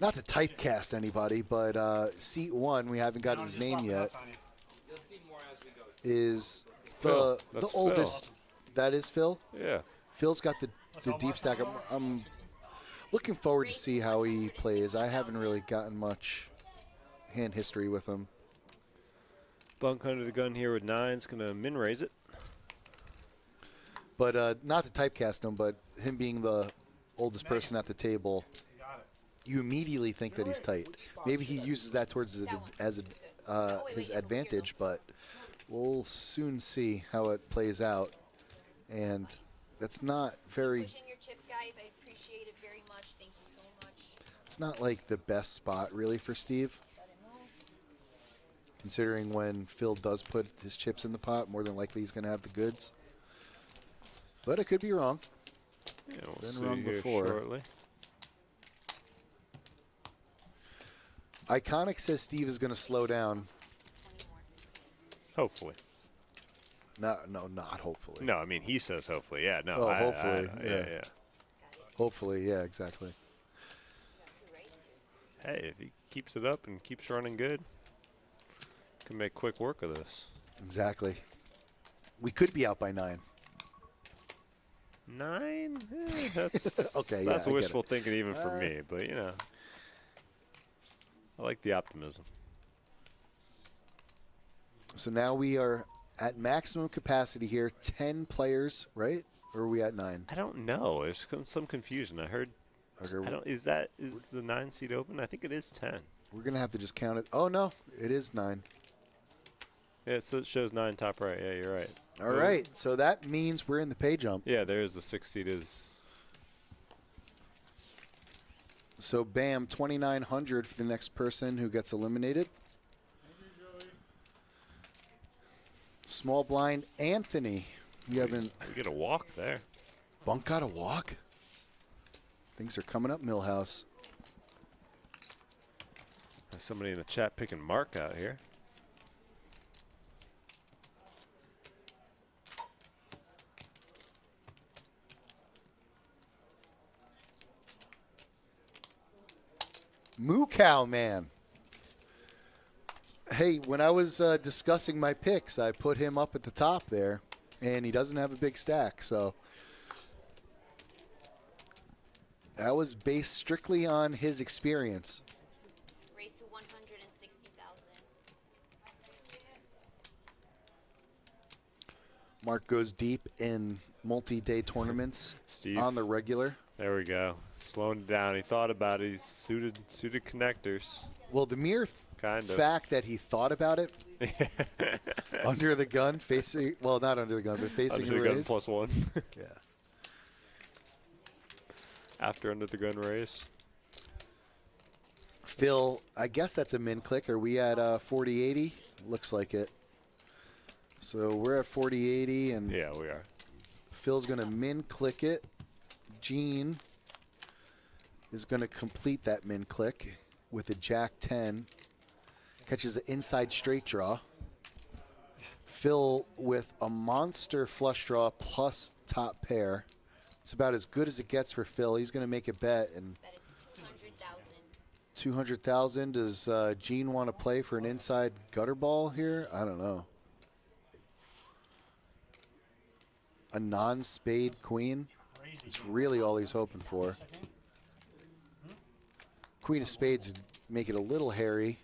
Speaker 2: Not to typecast anybody, but seat 1, we haven't got his name yet, is the oldest.
Speaker 3: Phil.
Speaker 2: That is Phil?
Speaker 3: Yeah.
Speaker 2: Phil's got the deep stack. I'm looking forward to see how he plays. I haven't really gotten much hand history with him.
Speaker 3: Bunk under the gun here with 9's going to min raise it.
Speaker 2: But not to typecast him, but him being the oldest person at the table, you immediately think that he's tight. Maybe he uses that towards his advantage, but we'll soon see how it plays out. And that's not very.
Speaker 4: Pushing your chips, guys. I appreciate it very much. Thank you so much.
Speaker 2: It's not like the best spot really for Steve. Considering when Phil does put his chips in the pot, more than likely he's going to have the goods. But I could be wrong.
Speaker 3: Yeah, we'll
Speaker 2: Been
Speaker 3: see
Speaker 2: wrong
Speaker 3: here
Speaker 2: before.
Speaker 3: shortly.
Speaker 2: Iconic says Steve is going to slow down.
Speaker 3: Hopefully.
Speaker 2: No, not hopefully.
Speaker 3: No, I mean, he says hopefully. Yeah, no.
Speaker 2: Oh, hopefully.
Speaker 3: Yeah.
Speaker 2: Hopefully, yeah, exactly.
Speaker 3: Hey, if he keeps it up and keeps running good, can make quick work of this.
Speaker 2: Exactly. We could be out by 9.
Speaker 3: 9? That's
Speaker 2: okay.
Speaker 3: That's
Speaker 2: yeah,
Speaker 3: wishful thinking even for me, but you know, I like the optimism.
Speaker 2: So now we are at maximum capacity here. 10 players, right? Or are we at 9?
Speaker 3: I don't know. There's some confusion. I heard.
Speaker 2: Okay.
Speaker 3: I don't. Is the 9 seat open? I think it is 10.
Speaker 2: We're gonna have to just count it. Oh no, it is 9.
Speaker 3: Yeah, it shows 9 top right. Yeah, you're right.
Speaker 2: All right, so that means we're in the pay jump.
Speaker 3: Yeah, there's the 6 seat is.
Speaker 2: So bam, 2,900 for the next person who gets eliminated. Small blind, Anthony. You haven't.
Speaker 3: We get a walk there.
Speaker 2: Bunk got a walk. Things are coming up, Millhouse.
Speaker 3: There's somebody in the chat picking Mark out here.
Speaker 2: Moo Cow Man. Hey, when I was discussing my picks, I put him up at the top there, and he doesn't have a big stack, so that was based strictly on his experience.
Speaker 4: Raise to 160,000.
Speaker 2: Mark goes deep in multi-day tournaments
Speaker 3: Steve.
Speaker 2: on the regular.
Speaker 3: There we go. Slowing it down. He thought about it. He's suited connectors.
Speaker 2: Well, the mere
Speaker 3: Kind of.
Speaker 2: fact that he thought about it under the gun, facing, well, not under the gun, but facing
Speaker 3: Under
Speaker 2: the
Speaker 3: the gun
Speaker 2: raise.
Speaker 3: +1.
Speaker 2: Yeah.
Speaker 3: After under the gun raise.
Speaker 2: Phil, I guess that's a min click. Are we at 4080? Looks like it. So we're at 4080, and
Speaker 3: Yeah, we are.
Speaker 2: Phil's going to min click it. Gene is going to complete that min click with a Jack 10. Catches the inside straight draw. Phil with a monster flush draw plus top pair. It's about as good as it gets for Phil. He's going to make a bet. And
Speaker 4: Bet is 200,000.
Speaker 2: 200,000. Does Gene want to play for an inside gutter ball here? I don't know. A non-spade queen is really all he's hoping for. Queen of spades would make it a little hairy.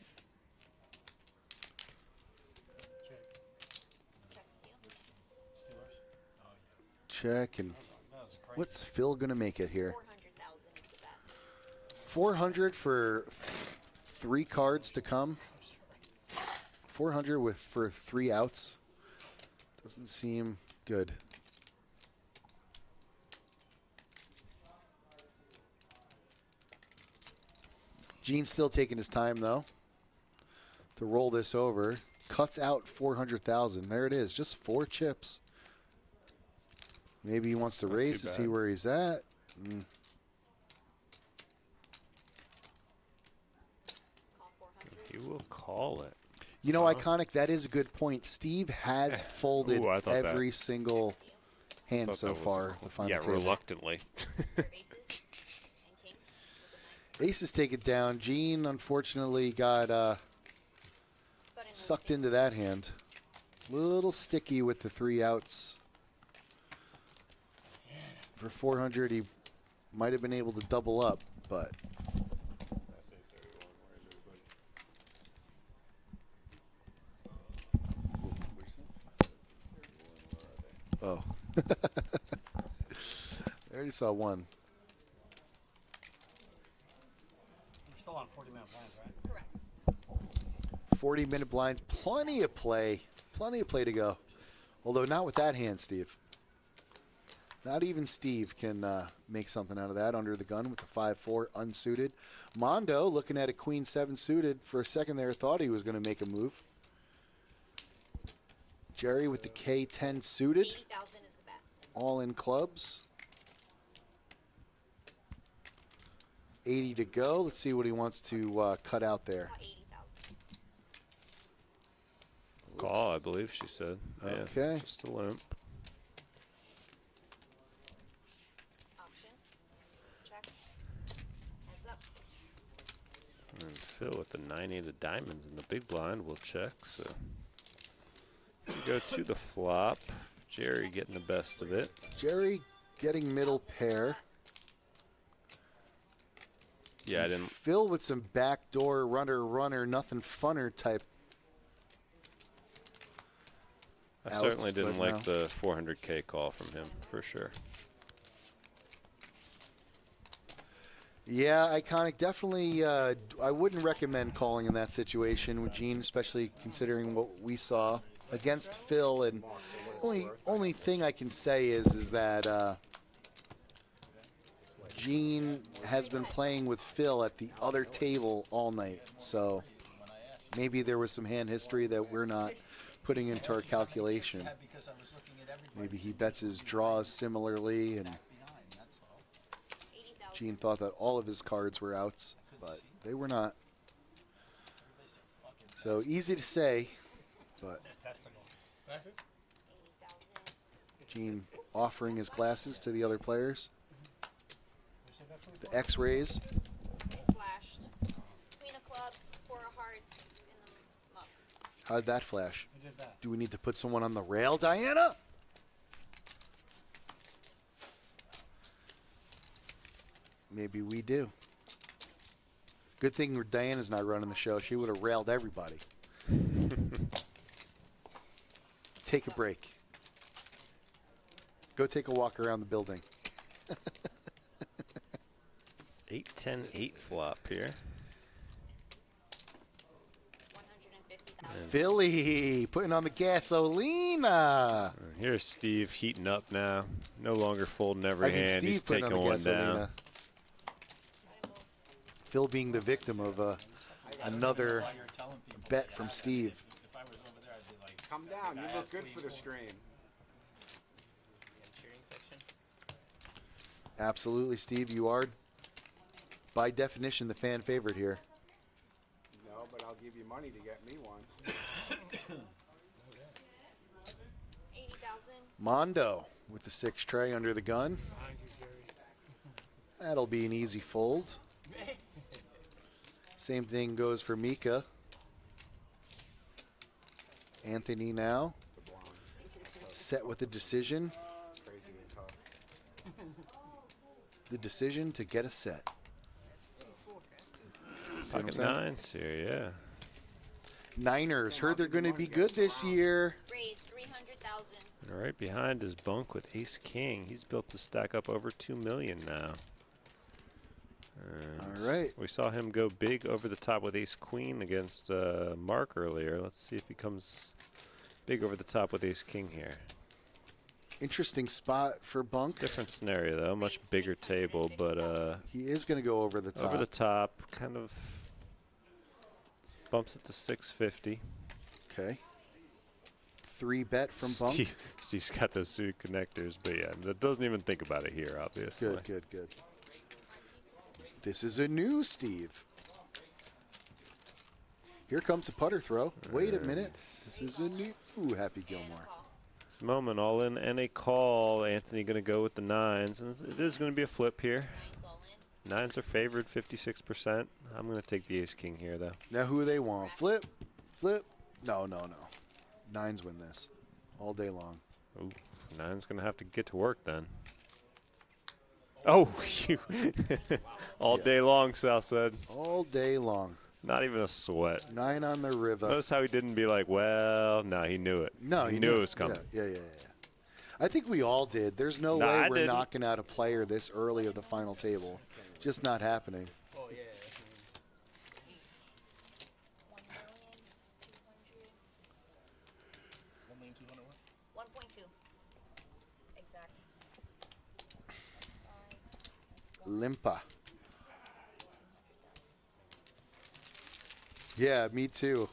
Speaker 2: Check, and what's Phil gonna make it here?
Speaker 4: 400,000 is the bet.
Speaker 2: 400 for 3 cards to come. 400 for 3 outs. Doesn't seem good. Gene's still taking his time though to roll this over. Cuts out 400,000. There it is, just 4 chips. Maybe he wants to raise to see where he's at.
Speaker 3: He will call it.
Speaker 2: You know, Iconic, that is a good point. Steve has folded
Speaker 3: Ooh, I thought
Speaker 2: every
Speaker 3: that.
Speaker 2: single hand
Speaker 3: Thought
Speaker 2: so
Speaker 3: that was
Speaker 2: far. The final
Speaker 3: yeah,
Speaker 2: table.
Speaker 3: reluctly.
Speaker 2: Aces take it down. Gene, unfortunately, got sucked into that hand. Little sticky with the 3 outs. For 400, he might have been able to double up, but oh, I already saw one.
Speaker 5: We're still on 40-minute plans, right?
Speaker 4: Correct.
Speaker 2: 40-minute blinds, plenty of play to go. Although not with that hand, Steve. Not even Steve can make something out of that under the gun with the 5-4 unsuited. Mondo looking at a queen 7 suited. For a second there, thought he was going to make a move. Jerry with the K10 suited.
Speaker 4: 80,000 is the bet.
Speaker 2: All in clubs. 80 to go. Let's see what he wants to cut out there.
Speaker 4: About 80,000.
Speaker 3: Call, I believe she said.
Speaker 2: Okay.
Speaker 3: Yeah, just a limp.
Speaker 4: Option. Checks. Heads up.
Speaker 3: And Phil with the 90 of the diamonds in the big blind will check. So we go to the flop. Jerry getting the best of it.
Speaker 2: Jerry getting middle pair.
Speaker 3: Yeah, I didn't.
Speaker 2: Phil with some backdoor runner, nothing funner type.
Speaker 3: I certainly
Speaker 2: outs,
Speaker 3: didn't
Speaker 2: but
Speaker 3: like
Speaker 2: no.
Speaker 3: the 400K call from him, for sure.
Speaker 2: Yeah, Iconic, definitely, I wouldn't recommend calling in that situation with Gene, especially considering what we saw against Phil. And only thing I can say is that Gene has been playing with Phil at the other table all night. So maybe there was some hand history that we're not putting into our calculation. Maybe he bets his draws similarly, and Gene thought that all of his cards were outs, but they were not. So easy to say, but Gene offering his glasses to the other players. The X-rays.
Speaker 4: They flashed. Queen of clubs, 4 of hearts in the muck.
Speaker 2: How'd that flash?
Speaker 5: Who did that?
Speaker 2: Do we need to put someone on the rail, Diana? Maybe we do. Good thing Diana's not running the show. She would have railed everybody. Take a break. Go take a walk around the building.
Speaker 3: 8-10-8 flop here.
Speaker 4: 150,000.
Speaker 2: Philly putting on the gasolina.
Speaker 3: Here's Steve heating up now. No longer folding every
Speaker 2: I mean,
Speaker 3: hand.
Speaker 2: Steve
Speaker 3: He's
Speaker 2: putting
Speaker 3: taking
Speaker 2: on the
Speaker 3: one
Speaker 2: gasolina.
Speaker 3: down.
Speaker 2: Phil being the victim of another bet from Steve.
Speaker 12: Come down. You look good for the stream.
Speaker 2: Absolutely, Steve. You are by definition, the fan favorite here.
Speaker 12: No, but I'll give you money to get me one.
Speaker 4: 80,000.
Speaker 2: Mondo with the 6 tray under the gun. That'll be an easy fold. Same thing goes for Mika. Anthony now set with a decision.
Speaker 12: Crazy as hell.
Speaker 2: The decision to get a set.
Speaker 3: Pocket nines here, yeah.
Speaker 2: Niners heard they're going to be good this year.
Speaker 4: Raise 300,000.
Speaker 3: And right behind is Bunk with Ace King. He's built to stack up over 2 million now. And
Speaker 2: all right.
Speaker 3: We saw him go big over the top with Ace Queen against Mark earlier. Let's see if he comes big over the top with Ace King here.
Speaker 2: Interesting spot for Bunk.
Speaker 3: Different scenario though, much bigger table, but
Speaker 2: he is going to go over the top.
Speaker 3: Over the top, kind of bumps it to 650.
Speaker 2: Okay. 3 bet from Bunk.
Speaker 3: Steve's got those suited connectors, but yeah, that doesn't even think about it here, obviously.
Speaker 2: Good, good, good. This is a new Steve. Here comes the putter throw. Wait a minute. This is a new Happy Gilmore.
Speaker 3: It's the moment, all in and a call. Anthony going to go with the 9s, and it is going to be a flip here. 9s are favored, 56%. I'm going to take the Ace King here, though.
Speaker 2: Now who they want? Flip, flip. No, no, no. 9s win this all day long.
Speaker 3: Ooh, 9's going to have to get to work then. Oh, you. All day long, Sal said.
Speaker 2: All day long.
Speaker 3: Not even a sweat.
Speaker 2: 9 on the river.
Speaker 3: Notice how he didn't be like, well, no, he knew it.
Speaker 2: No,
Speaker 3: he knew it was coming.
Speaker 2: Yeah. I think we all did. There's no way we're knocking out a player this early of the final table. Just not happening.
Speaker 11: Oh, yeah.
Speaker 4: 1.2. Exact.
Speaker 2: Limpa. Yeah, me too.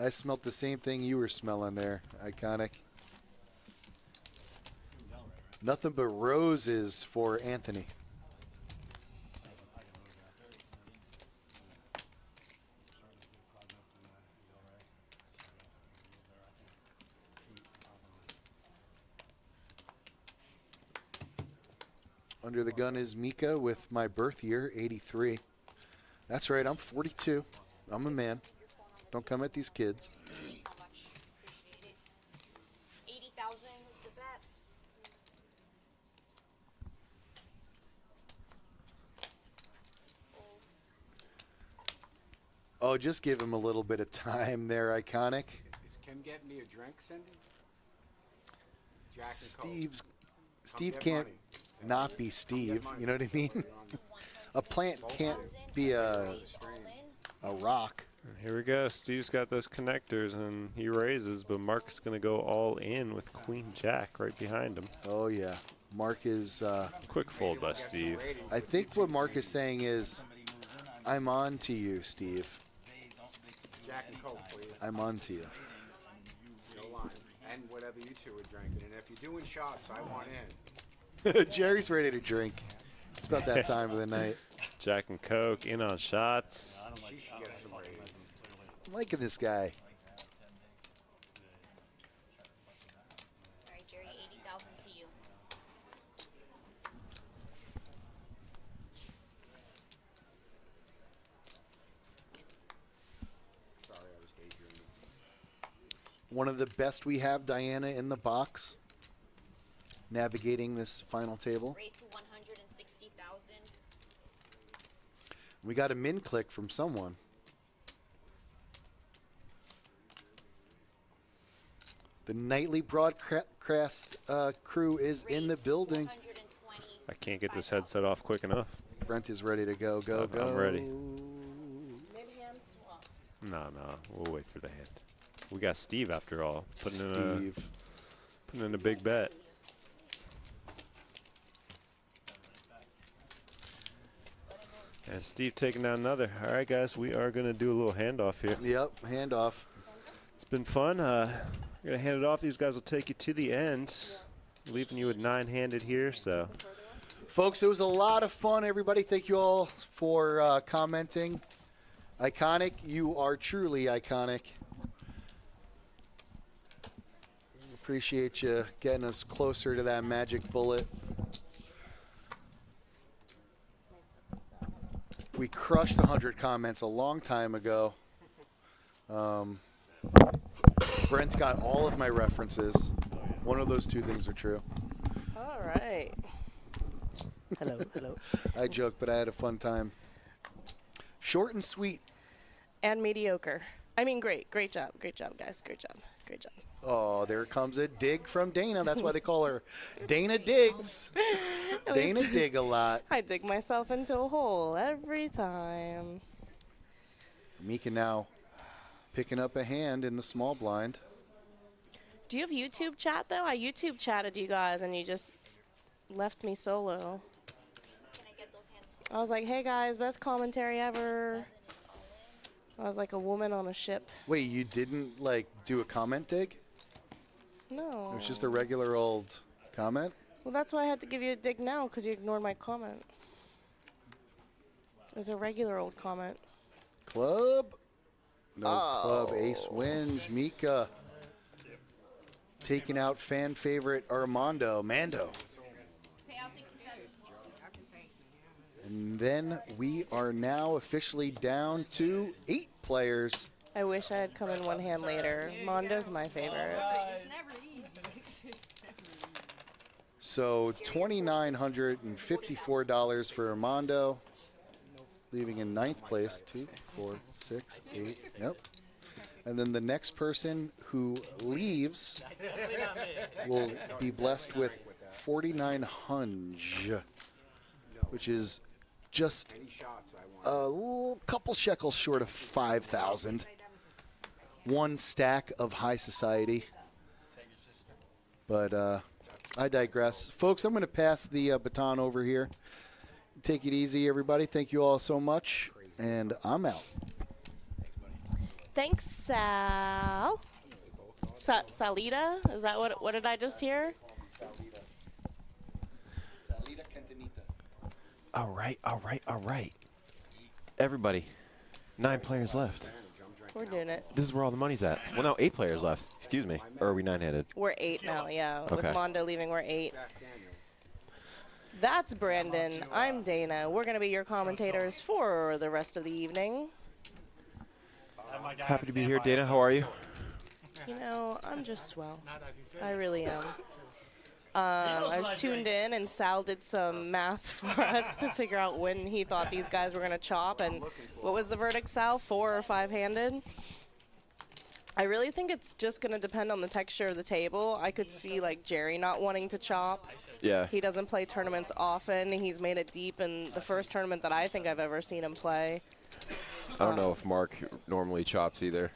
Speaker 2: I smelt the same thing you were smelling there. Iconic. Nothing but roses for Anthony. Under the gun is Mika with my birth year, 83. That's right, I'm 42. I'm a man. Don't come at these kids.
Speaker 4: Thank you so much. Appreciate it. 80,000 is the bet.
Speaker 2: Oh, just give him a little bit of time there, Iconic.
Speaker 12: Is Kim getting me a drink, Cindy? Jack and
Speaker 2: Steve's
Speaker 12: Coke.
Speaker 2: Steve can't not be Steve. You know what I mean? A plant can't be a rock.
Speaker 3: Here we go. Steve's got those connectors, and he raises, but Mark's going to go all in with Queen Jack right behind him.
Speaker 2: Oh, yeah. Mark is...
Speaker 3: quick fold by Steve.
Speaker 2: I think what Mark is saying is, I'm on to you, Steve.
Speaker 12: Jack and Coke, please.
Speaker 2: I'm on to you.
Speaker 12: No line. And whatever you two are drinking. And if you're doing shots, I want in.
Speaker 2: Jerry's ready to drink. It's about that time of the night.
Speaker 3: Jack and Coke in on shots.
Speaker 12: She should get some ratings.
Speaker 2: I'm liking this guy.
Speaker 4: All right, Jerry, 80,000 to you.
Speaker 12: Sorry, I was daydreaming.
Speaker 2: One of the best we have, Diana, in the box. Navigating this final table.
Speaker 4: Raise to 160,000.
Speaker 2: We got a min click from someone. The nightly broadcast crew is in the building.
Speaker 3: I can't get this headset off quick enough.
Speaker 2: Brent is ready to go, go.
Speaker 3: I'm ready.
Speaker 4: Mid-hand swap.
Speaker 3: No, we'll wait for the hand. We got Steve after all, putting in a big bet. And Steve taking down another. All right, guys, we are going to do a little handoff here.
Speaker 2: Yep, handoff.
Speaker 3: It's been fun. We're going to hand it off. These guys will take you to the end, leaving you with 9-handed here. So
Speaker 2: Folks, it was a lot of fun, everybody. Thank you all for commenting. Iconic, you are truly iconic. Appreciate you getting us closer to that magic bullet. We crushed 100 comments a long time ago. Brent's got all of my references. One of those two things are true.
Speaker 13: All right. Hello, hello.
Speaker 2: I joke, but I had a fun time. Short and sweet.
Speaker 13: And mediocre. I mean, great. Great job. Great job, guys. Great job. Great job.
Speaker 2: Oh, there comes a dig from Dana. That's why they call her Dana Diggs. Dana dig a lot.
Speaker 13: I dig myself into a hole every time.
Speaker 2: Mika now picking up a hand in the small blind.
Speaker 13: Do you have YouTube chat, though? I YouTube chatted you guys, and you just left me solo. I was like, hey, guys, best commentary ever. I was like a woman on a ship.
Speaker 2: Wait, you didn't, like, do a comment dig?
Speaker 13: No.
Speaker 2: It was just a regular old comment?
Speaker 13: Well, that's why I had to give you a dig now, because you ignored my comment. It was a regular old comment.
Speaker 2: Club? No club. Ace wins. Mika taking out fan favorite Armando. Mando. And then we are now officially down to 8 players.
Speaker 13: I wish I had come in one hand later. Mondo's my favorite.
Speaker 9: It's never easy.
Speaker 2: So $2,954 for Armando, leaving in 9th place. 2, 4, 6, 8. Yep. And then the next person who leaves will be blessed with 4,900, which is just a couple shekels short of 5,000. One stack of high society. But I digress. Folks, I'm going to pass the baton over here. Take it easy, everybody. Thank you all so much, and I'm out.
Speaker 13: Thanks, Sal. Salida? Is that what did I just hear?
Speaker 14: All right. Everybody, 9 players left.
Speaker 13: We're doing it.
Speaker 14: This is where all the money's at. Well, no, 8 players left. Excuse me. Or are we 9-handed?
Speaker 13: We're 8 now, yeah.
Speaker 14: Okay.
Speaker 13: With Mondo leaving, we're 8. That's Brandon. I'm Dana. We're going to be your commentators for the rest of the evening.
Speaker 14: Happy to be here. Dana, how are you?
Speaker 13: You know, I'm just swell. I really am. I was tuned in, and Sal did some math for us to figure out when he thought these guys were going to chop. And what was the verdict, Sal? 4 or 5-handed? I really think it's just going to depend on the texture of the table. I could see, like, Jerry not wanting to chop.
Speaker 14: Yeah.
Speaker 13: He doesn't play tournaments often. He's made it deep in the first tournament that I think I've ever seen him play.
Speaker 14: I don't know if Mark normally chops either.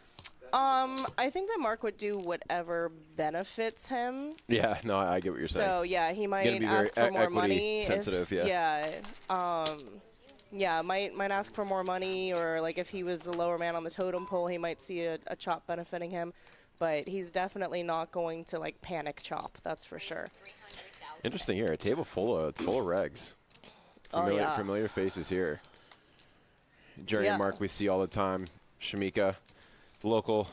Speaker 13: I think that Mark would do whatever benefits him.
Speaker 14: Yeah, no, I get what you're saying.
Speaker 13: So, yeah, he might
Speaker 14: be
Speaker 13: ask
Speaker 14: very
Speaker 13: for more money.
Speaker 14: sensitive, yeah.
Speaker 13: Yeah, might ask for more money, or like if he was the lower man on the totem pole, he might see a chop benefiting him. But he's definitely not going to like panic chop. That's for sure.
Speaker 14: Interesting here. A table full of regs. Familiar faces here. Jerry and Mark we see all the time. Shamika, local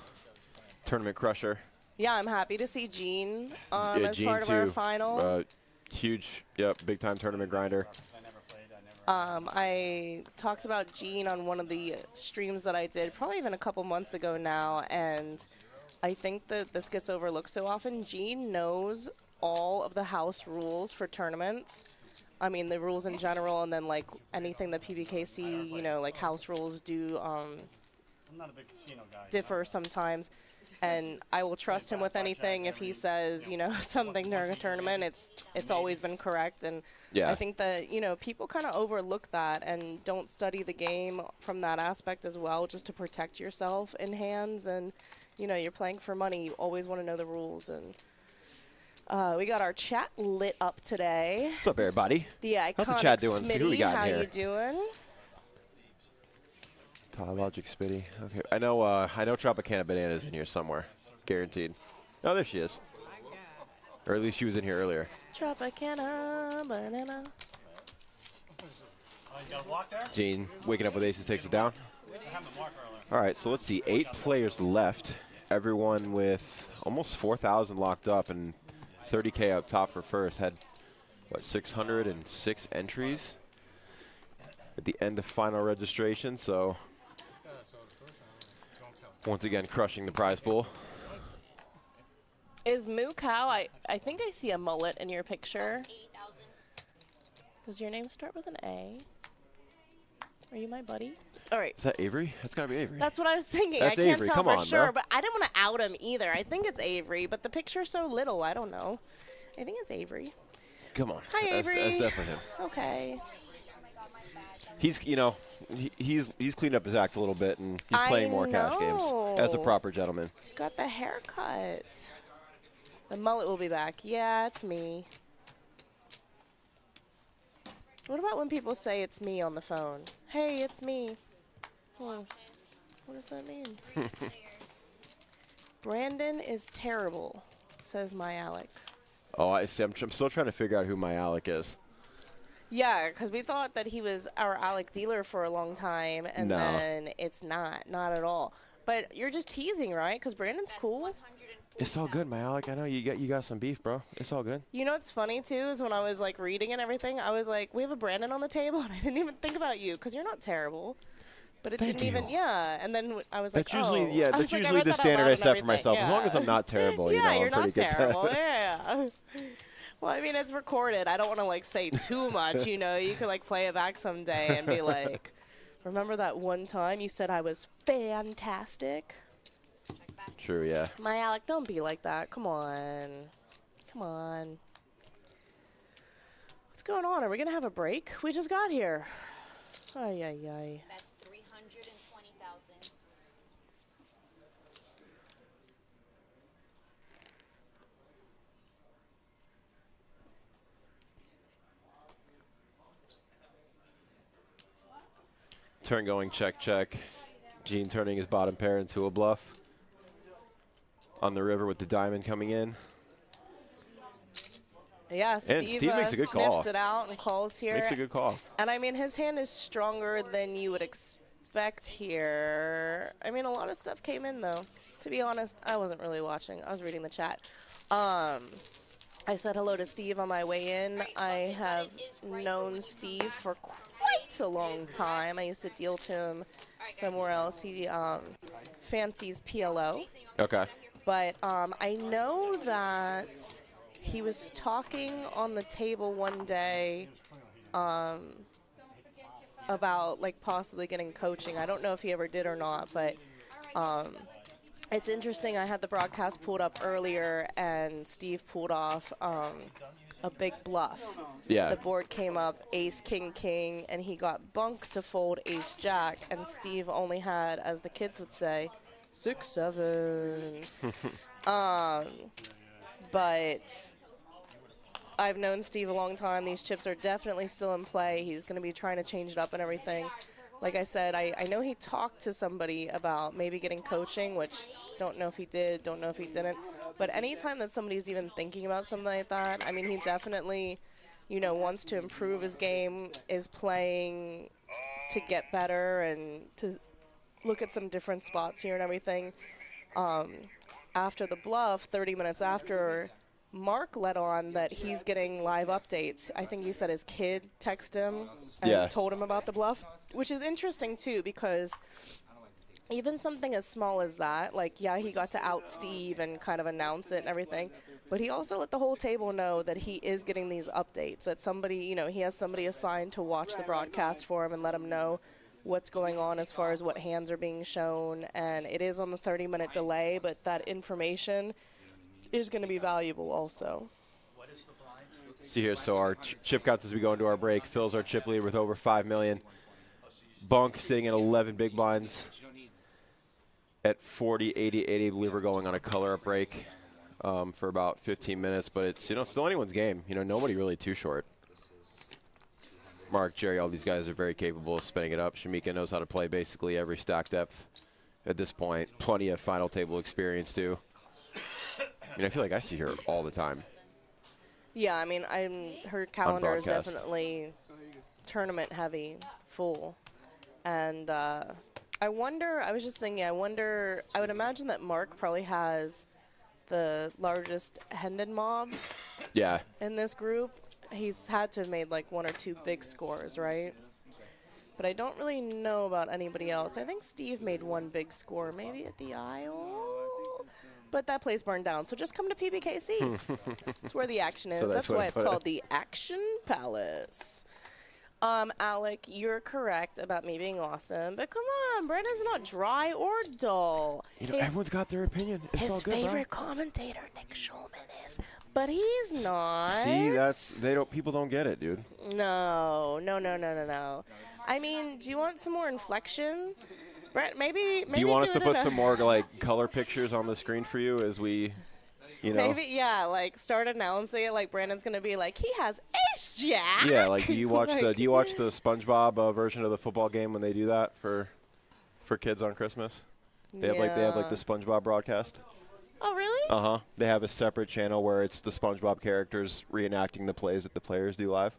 Speaker 14: tournament crusher.
Speaker 13: Yeah, I'm happy to see Gene as
Speaker 14: Gene
Speaker 13: part of our final.
Speaker 14: Huge, big time tournament grinder.
Speaker 13: I talked about Gene on one of the streams that I did, probably even a couple months ago now, and I think that this gets overlooked so often. Gene knows all of the house rules for tournaments. I mean, the rules in general, and then like anything that PBKC, you know, like house rules do
Speaker 5: I'm not a big casino guy.
Speaker 13: differ sometimes. And I will trust him with anything. If he says, you know, something during a tournament, it's always been correct. And I think that, you know, people kind of overlook that and don't study the game from that aspect as well, just to protect yourself in hands. And, you know, you're playing for money. You always want to know the rules. And we got our chat lit up today.
Speaker 14: What's up, everybody?
Speaker 13: The iconic
Speaker 14: How's the chat doing?
Speaker 13: Smitty,
Speaker 14: See who we got
Speaker 13: how
Speaker 14: here.
Speaker 13: you doing?
Speaker 14: Logic Spitty. Okay, I know Tropicana Banana's in here somewhere. Guaranteed. Oh, there she is. Or at least she was in here earlier.
Speaker 13: Tropicana banana.
Speaker 5: You got a block there?
Speaker 14: Gene waking up with aces takes it down.
Speaker 5: I have the marker earlier.
Speaker 14: All right, so let's see. 8 players left. Everyone with almost 4,000 locked up and 30K up top for first. Had, what, 606 entries at the end of final registration. So, once again, crushing the prize pool.
Speaker 13: Is Moo Cow? I think I see a mullet in your picture. Does your name start with an A? Are you my buddy? All right.
Speaker 14: Is that Avery? That's got to be Avery.
Speaker 13: That's what I was thinking.
Speaker 14: That's
Speaker 13: I can't
Speaker 14: Avery.
Speaker 13: tell
Speaker 14: Come
Speaker 13: for
Speaker 14: on,
Speaker 13: sure,
Speaker 14: bro.
Speaker 13: but I didn't want to out him either. I think it's Avery, but the picture's so little. I don't know. I think it's Avery.
Speaker 14: Come on.
Speaker 13: Hi, Avery.
Speaker 14: That's definitely him.
Speaker 13: Okay.
Speaker 14: He's, you know, he's cleaned up his act a little bit, and he's playing more cash games as a proper gentleman.
Speaker 13: He's got the haircut. The mullet will be back. Yeah, it's me. What about when people say it's me on the phone? Hey, it's me. What does that mean? Brandon is terrible, says my Alec.
Speaker 14: Oh, I see. I'm still trying to figure out who my Alec is.
Speaker 13: Yeah, because we thought that he was our Alec dealer for a long time, and
Speaker 14: No.
Speaker 13: then it's not at all. But you're just teasing, right? Because Brandon's cool.
Speaker 14: It's all good, my Alec. I know you got some beef, bro. It's all good.
Speaker 13: You know what's funny, too, is when I was, like, reading and everything, I was like, we have a Brandon on the table, and I didn't even think about you, because you're not terrible. But it
Speaker 14: Thank
Speaker 13: didn't even, yeah. And then I was like,
Speaker 14: That's usually,
Speaker 13: oh.
Speaker 14: that's usually the standard I set for myself. As long as I'm not terrible, you know,
Speaker 13: you're
Speaker 14: I'm pretty
Speaker 13: not
Speaker 14: good.
Speaker 13: terrible. Yeah. Well, I mean, it's recorded. I don't want to, like, say too much, you know. You could, like, play it back someday and be like, remember that one time you said I was fantastic?
Speaker 14: True, yeah.
Speaker 13: My Alec, don't be like that. Come on. Come on. What's going on? Are we going to have a break? We just got here. Ay, ay, ay.
Speaker 4: That's 320,000.
Speaker 14: Turn going, check, check. Gene turning his bottom pair into a bluff. On the river with the diamond coming in.
Speaker 13: Yeah, Steve
Speaker 14: makes a good call.
Speaker 13: sniffs it out and calls here.
Speaker 14: Makes a good call.
Speaker 13: And, I mean, his hand is stronger than you would expect here. I mean, a lot of stuff came in, though. To be honest, I wasn't really watching. I was reading the chat. I said hello to Steve on my way in. I have known Steve for quite a long time. I used to deal to him somewhere else. He fancies PLO.
Speaker 14: Okay.
Speaker 13: But I know that he was talking on the table one day about, like, possibly getting coaching. I don't know if he ever did or not, but it's interesting. I had the broadcast pulled up earlier, and Steve pulled off a big bluff.
Speaker 14: Yeah.
Speaker 13: The board came up ace, king, king, and he got bunk to fold ace, jack, and Steve only had, as the kids would say, 6, 7. But I've known Steve a long time. These chips are definitely still in play. He's going to be trying to change it up and everything. Like I said, I know he talked to somebody about maybe getting coaching, which don't know if he did, don't know if he didn't. But anytime that somebody's even thinking about something like that, I mean, he definitely, you know, wants to improve his game, is playing to get better and to look at some different spots here and everything. After the bluff, 30 minutes after, Mark let on that he's getting live updates. I think he said his kid texted him and told him about the bluff, which is interesting, too, because even something as small as that, like, yeah, he got to out Steve and kind of announce it and everything, but he also let the whole table know that he is getting these updates, that somebody, you know, he has somebody assigned to watch the broadcast for him and let him know what's going on as far as what hands are being shown. And it is on the 30-minute delay, but that information is going to be valuable also.
Speaker 14: See here, so our chip counts as we go into our break. Phil's our chip leader with over 5 million. Bunk sitting at 11 big blinds at 40, 80, 80. I believe we're going on a color-up break for about 15 minutes, but it's, you know, still anyone's game. You know, nobody really too short. Mark, Jerry, all these guys are very capable of spinning it up. Shamika knows how to play basically every stack depth at this point. Plenty of final table experience, too. I mean, I feel like I see her all the time.
Speaker 13: Yeah, I mean, her calendar is
Speaker 14: broadcast.
Speaker 13: definitely tournament heavy full. And I was just thinking, I would imagine that Mark probably has the largest Hendon mob
Speaker 14: Yeah.
Speaker 13: in this group. He's had to have made like 1 or 2 big scores, right? But I don't really know about anybody else. I think Steve made 1 big score, maybe at the Isle. But that place burned down, so just come to PBKC. That's where the action is.
Speaker 14: So
Speaker 13: that's why it's called the Action Palace. Alec, you're correct about me being awesome, but come on, Brandon's not dry or dull.
Speaker 14: You know, everyone's got their opinion. It's all good,
Speaker 13: His favorite commentator, Nick Schulman, is, but he's not.
Speaker 14: See, people don't get it, dude.
Speaker 13: No. I mean, do you want some more inflection? Brett, maybe
Speaker 14: Do you want us
Speaker 13: do
Speaker 14: to
Speaker 13: it
Speaker 14: put some more like color pictures on the screen for you as we, you know?
Speaker 13: Maybe, yeah, like start announcing it like Brandon's gonna be like, he has Ace Jack.
Speaker 14: Yeah, like do you watch
Speaker 13: Like-
Speaker 14: the SpongeBob version of the football game when they do that for kids on Christmas? They have like the SpongeBob broadcast.
Speaker 13: Oh, really?
Speaker 14: Uh-huh. They have a separate channel where it's the SpongeBob characters reenacting the plays that the players do live.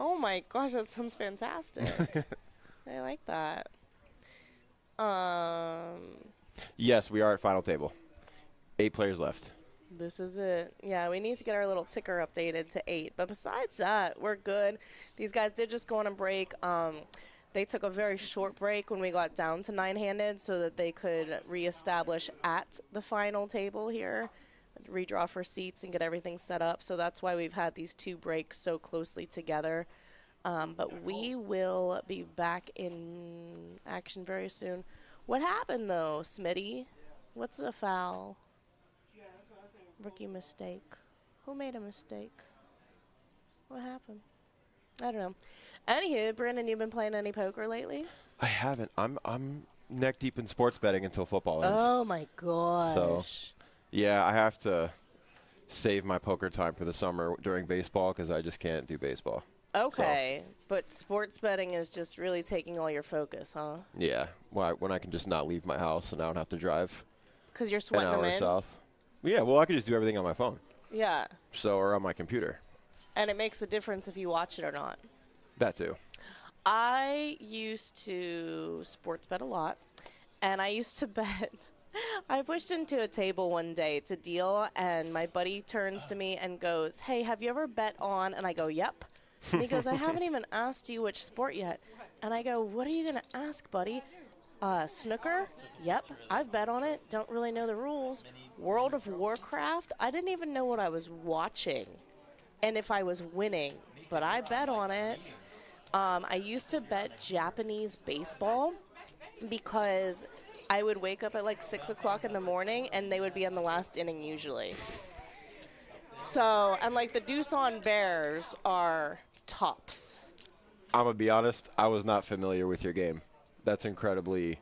Speaker 13: Oh my gosh, that sounds fantastic. I like that.
Speaker 14: Yes, we are at final table. 8 players left.
Speaker 13: This is it. Yeah, we need to get our little ticker updated to 8. But besides that, we're good. These guys did just go on a break. They took a very short break when we got down to 9-handed so that they could reestablish at the final table here, redraw for seats and get everything set up. So that's why we've had these 2 breaks so closely together. But we will be back in action very soon. What happened, though, Smitty? What's a foul? Rookie mistake. Who made a mistake? What happened? I don't know. Anywho, Brandon, you been playing any poker lately?
Speaker 14: I haven't. I'm neck deep in sports betting until football ends.
Speaker 13: Oh my gosh.
Speaker 14: So, yeah, I have to save my poker time for the summer during baseball because I just can't do baseball.
Speaker 13: Okay, but sports betting is just really taking all your focus, huh?
Speaker 14: Yeah, when I can just not leave my house and I don't have to drive
Speaker 13: Because you're
Speaker 14: an
Speaker 13: sweating them
Speaker 14: hour
Speaker 13: in?
Speaker 14: south. Yeah, well, I can just do everything on my phone.
Speaker 13: Yeah,
Speaker 14: Or on my computer.
Speaker 13: and it makes a difference if you watch it or not.
Speaker 14: That too.
Speaker 13: I used to sports bet a lot, and I used to bet. I pushed into a table one day to deal, and my buddy turns to me and goes, "Hey, have you ever bet on?" And I go, "Yep." And he goes, "I haven't even asked you which sport yet." And I go, "What are you going to ask, buddy?" Snooker? Yep, I've bet on it. Don't really know the rules. World of Warcraft? I didn't even know what I was watching and if I was winning, but I bet on it. I used to bet Japanese baseball because I would wake up at like 6 o'clock in the morning and they would be in the last inning usually. So, and like the Doosan Bears are tops.
Speaker 14: I'm going to be honest, I was not familiar with your game. That's incredibly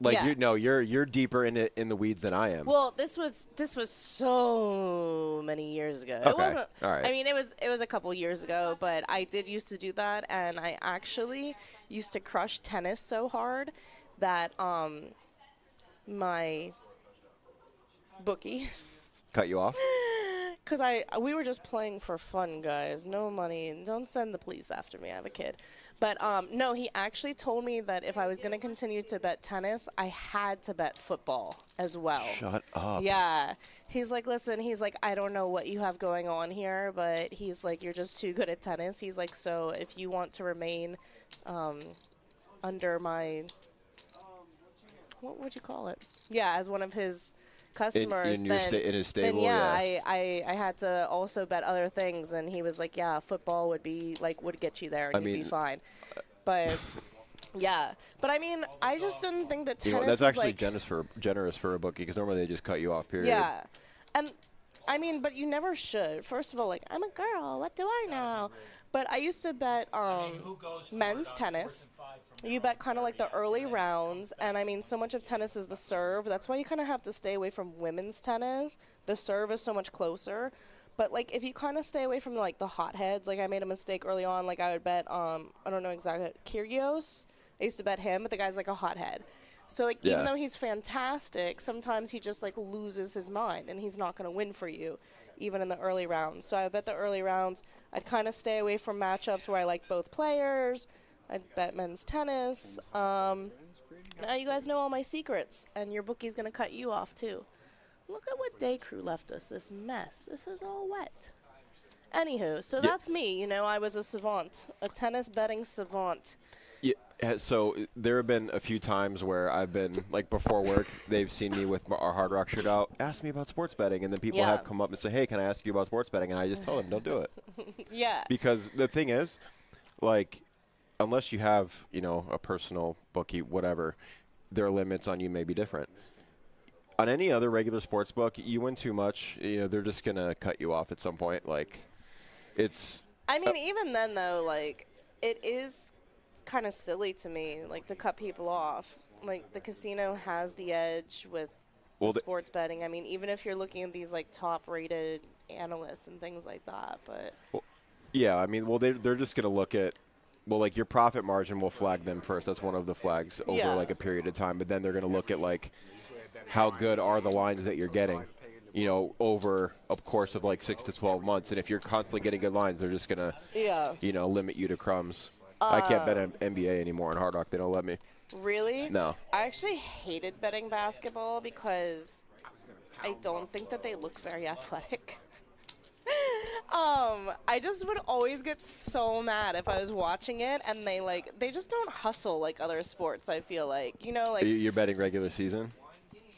Speaker 13: Yeah.
Speaker 14: you're deeper in the weeds than I am.
Speaker 13: Well, this was so many years ago.
Speaker 14: Okay.
Speaker 13: It wasn't.
Speaker 14: All right.
Speaker 13: I mean, it was a couple years ago, but I did used to do that, and I actually used to crush tennis so hard that my bookie
Speaker 14: Cut you off?
Speaker 13: because we were just playing for fun, guys. No money. Don't send the police after me. I have a kid. But no, he actually told me that if I was going to continue to bet tennis, I had to bet football as well.
Speaker 14: Shut up.
Speaker 13: Yeah. He's like, listen, he's like, I don't know what you have going on here, but he's like, you're just too good at tennis. He's like, so if you want to remain under my, what would you call it? Yeah, as one of his customers,
Speaker 14: in his stable,
Speaker 13: then yeah. I had to also bet other things, and he was like, yeah, football would get you there, and you'd be fine. But yeah, but I mean, I just didn't think that tennis
Speaker 14: that's
Speaker 13: was
Speaker 14: actually
Speaker 13: like
Speaker 14: generous for a bookie because normally they just cut you off. Period.
Speaker 13: Yeah, and I mean, but you never should. First of all, like, I'm a girl, what do I know? But I used to bet men's tennis. You bet kind of like the early rounds, and I mean, so much of tennis is the serve. That's why you kind of have to stay away from women's tennis. The serve is so much closer. But like, if you kind of stay away from like the hotheads, like I made a mistake early on. Like I would bet, I don't know exactly, Kyrgios. I used to bet him, but the guy's like a hothead. So like, even though he's fantastic, sometimes he just like loses his mind, and he's not going to win for you. even in the early rounds. So I bet the early rounds, I'd kind of stay away from matchups where I like both players. I'd bet men's tennis. Now you guys know all my secrets, and your bookie's going to cut you off too. Look at what Day Crew left us, this mess. This is all wet. Anywho, so that's me. You know, I was a savant, a tennis betting savant.
Speaker 14: Yeah, so there have been a few times where I've been, like, before work, they've seen me with our Hard Rock shirt out, ask me about sports betting, and then people have come up and say, hey, can I ask you about sports betting? And I just tell them, don't do it.
Speaker 13: Yeah.
Speaker 14: Because the thing is, like, unless you have, you know, a personal bookie, whatever, their limits on you may be different. On any other regular sports book, you win too much, you know, they're just going to cut you off at some point. Like, it's...
Speaker 13: I mean, even then, though, like, it is kind of silly to me, like, to cut people off. Like, the casino has the edge with sports betting. I mean, even if you're looking at these, like, top-rated analysts and things like that, but...
Speaker 14: Well, yeah, I mean, well, they're just going to look at... Well, like, your profit margin will flag them first. That's one of the flags over, like, a period of time. But then they're going to look at, like, how good are the lines that you're getting, you know, over a course of, like, 6 to 12 months. And if you're constantly getting good lines, they're just going to, you know, limit you to crumbs. I can't bet on NBA anymore on Hard Rock. They don't let me.
Speaker 13: Really?
Speaker 14: No.
Speaker 13: I actually hated betting basketball because I don't think that they look very athletic. I just would always get so mad if I was watching it and they just don't hustle like other sports, I feel like. You know, like...
Speaker 14: You're betting regular season?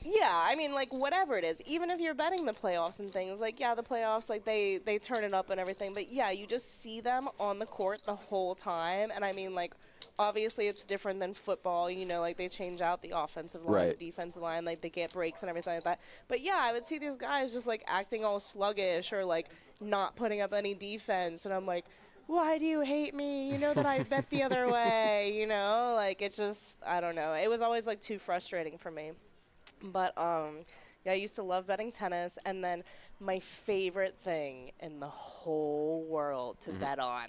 Speaker 13: Yeah, I mean, like, whatever it is. Even if you're betting the playoffs and things, like, yeah, the playoffs, like, they turn it up and everything. But, yeah, you just see them on the court the whole time. And, I mean, like, obviously it's different than football. You know, like, they change out the offensive line, the defensive line. Like, they get breaks and everything like that. But, yeah, I would see these guys just, like, acting all sluggish or, like, not putting up any defense. And I'm like, why do you hate me? You know that I bet the other way, you know? Like, it's just, I don't know. It was always, like, too frustrating for me. But, yeah, I used to love betting tennis. And then my favorite thing in the whole world to bet on,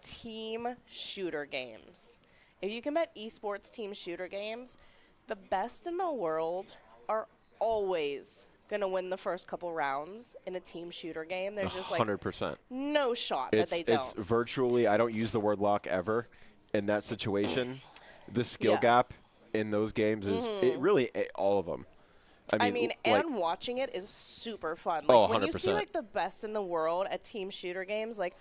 Speaker 13: team shooter games. If you can bet esports team shooter games, the best in the world are always going to win the first couple rounds in a team shooter game. There's just, like,
Speaker 14: 100%.
Speaker 13: No shot that they don't.
Speaker 14: It's virtually, I don't use the word lock ever in that situation. The skill gap in those games is all of them.
Speaker 13: I mean, and watching it is super fun.
Speaker 14: Like,
Speaker 13: when you see, like, the best in the world at team shooter games, like,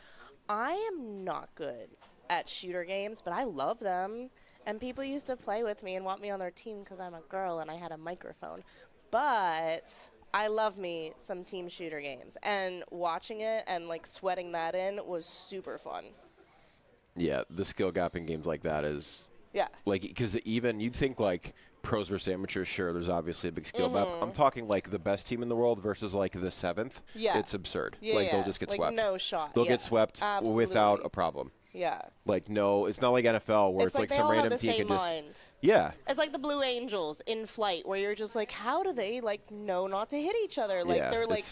Speaker 13: I am not good at shooter games, but I love them. And people used to play with me and want me on their team because I'm a girl and I had a microphone. But I love me some team shooter games. And watching it and, like, sweating that in was super fun.
Speaker 14: Yeah, the skill gap in games like that is...
Speaker 13: Yeah.
Speaker 14: Like, because even you'd think, like, pros versus amateurs, sure, there's obviously a big skill gap. I'm talking, like, the best team in the world versus, like, the 7th.
Speaker 13: Yeah.
Speaker 14: It's absurd.
Speaker 13: Yeah,
Speaker 14: like, they'll just get swept.
Speaker 13: No shot.
Speaker 14: They'll get swept without a problem.
Speaker 13: Yeah.
Speaker 14: Like, no, it's not like NFL where it's like some random team can just...
Speaker 13: Mind.
Speaker 14: Yeah.
Speaker 13: It's like the Blue Angels in flight where you're just like, how do they, like, know not to hit each other? Like, they're, like,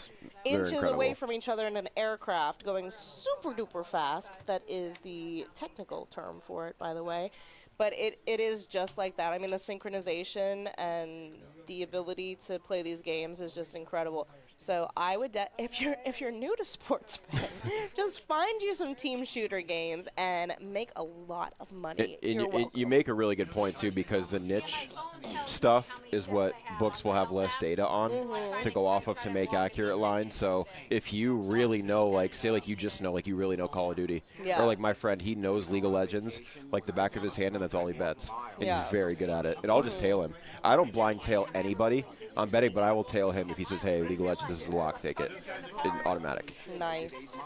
Speaker 13: inches away from each other in an aircraft going super duper fast. That is the technical term for it, by the way. But it is just like that. I mean, the synchronization and the ability to play these games is just incredible. So I would, if you're new to sports betting, just find you some team shooter games and make a lot of money.
Speaker 14: You make a really good point too, because the niche stuff is what books will have less data on to go off of to make accurate lines. So if you really know, like, say, like, you just know, like, you really know Call of Duty, or like my friend, he knows League of Legends like the back of his hand, and that's all he bets, and he's very good at it. And I'll just tail him. I don't blind tail anybody on betting, but I will tail him if he says, hey, League of Legends, this is a lock, take it. Automatic.
Speaker 13: Nice.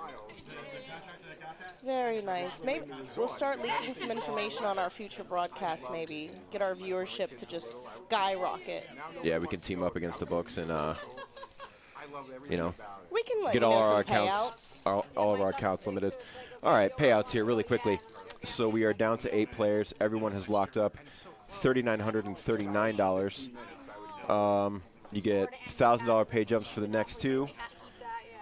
Speaker 13: Very nice. Maybe we'll start leaking some information on our future broadcasts, maybe. Get our viewership to just skyrocket.
Speaker 14: Yeah, we can team up against the books and, you know,
Speaker 13: we can
Speaker 14: get all our accounts, all of our accounts limited. All right, payouts here really quickly. So we are down to 8 players. Everyone has locked up $3,939. You get $1,000 pay jumps for the next 2.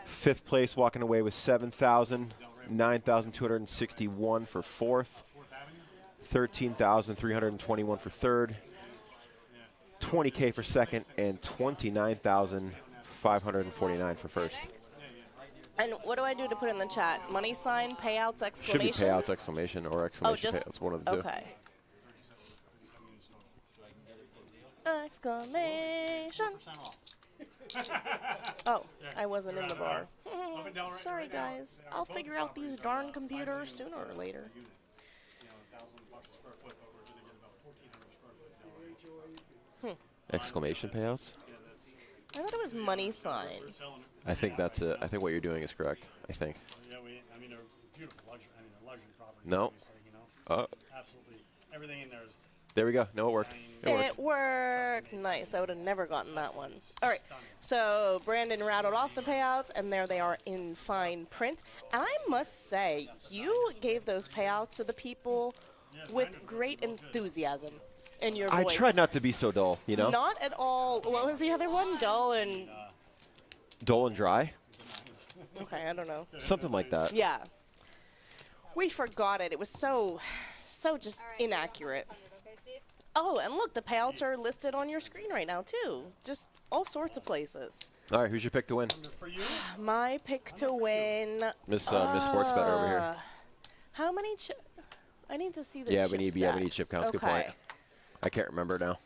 Speaker 14: 5th place walking away with $7,000, $9,261 for 4th, $13,321 for 3rd, $20K for 2nd, and $29,549 for 1st.
Speaker 13: And what do I do to put in the chat? Money sign, payouts,
Speaker 14: Should be
Speaker 13: exclamation?
Speaker 14: payouts, exclamation, or exclamation
Speaker 13: just-
Speaker 14: payouts. One of the two.
Speaker 13: Okay. Exclamation. Oh, I wasn't in the bar. Sorry, guys. I'll figure out these darn computers sooner or later.
Speaker 14: Exclamation payouts?
Speaker 13: I thought it was money sign.
Speaker 14: I think that's it. I think what you're doing is correct. I think.
Speaker 5: Yeah, I mean, they're beautiful luxury. I mean, they're luxury properties.
Speaker 14: No.
Speaker 5: Absolutely. Everything in there is.
Speaker 14: There we go. No, it worked.
Speaker 13: It worked. Nice. I would have never gotten that one. All right. So Brandon rattled off the payouts, and there they are in fine print. And I must say, you gave those payouts to the people with great enthusiasm in your
Speaker 14: I
Speaker 13: voice.
Speaker 14: tried not to be so dull, you know?
Speaker 13: Not at all. What was the other one? Dull and...
Speaker 14: Dull and dry?
Speaker 13: Okay, I don't know.
Speaker 14: Something like that.
Speaker 13: Yeah. We forgot it. It was so just inaccurate. Oh, and look, the payouts are listed on your screen right now, too. Just all sorts of places.
Speaker 14: All right, who's your pick to win?
Speaker 13: My pick to win.
Speaker 14: Miss Sports Better over here.
Speaker 13: How many chip? I need to see the
Speaker 14: Yeah,
Speaker 13: chip
Speaker 14: we need
Speaker 13: stats.
Speaker 14: chip counts. Good point. I can't remember now.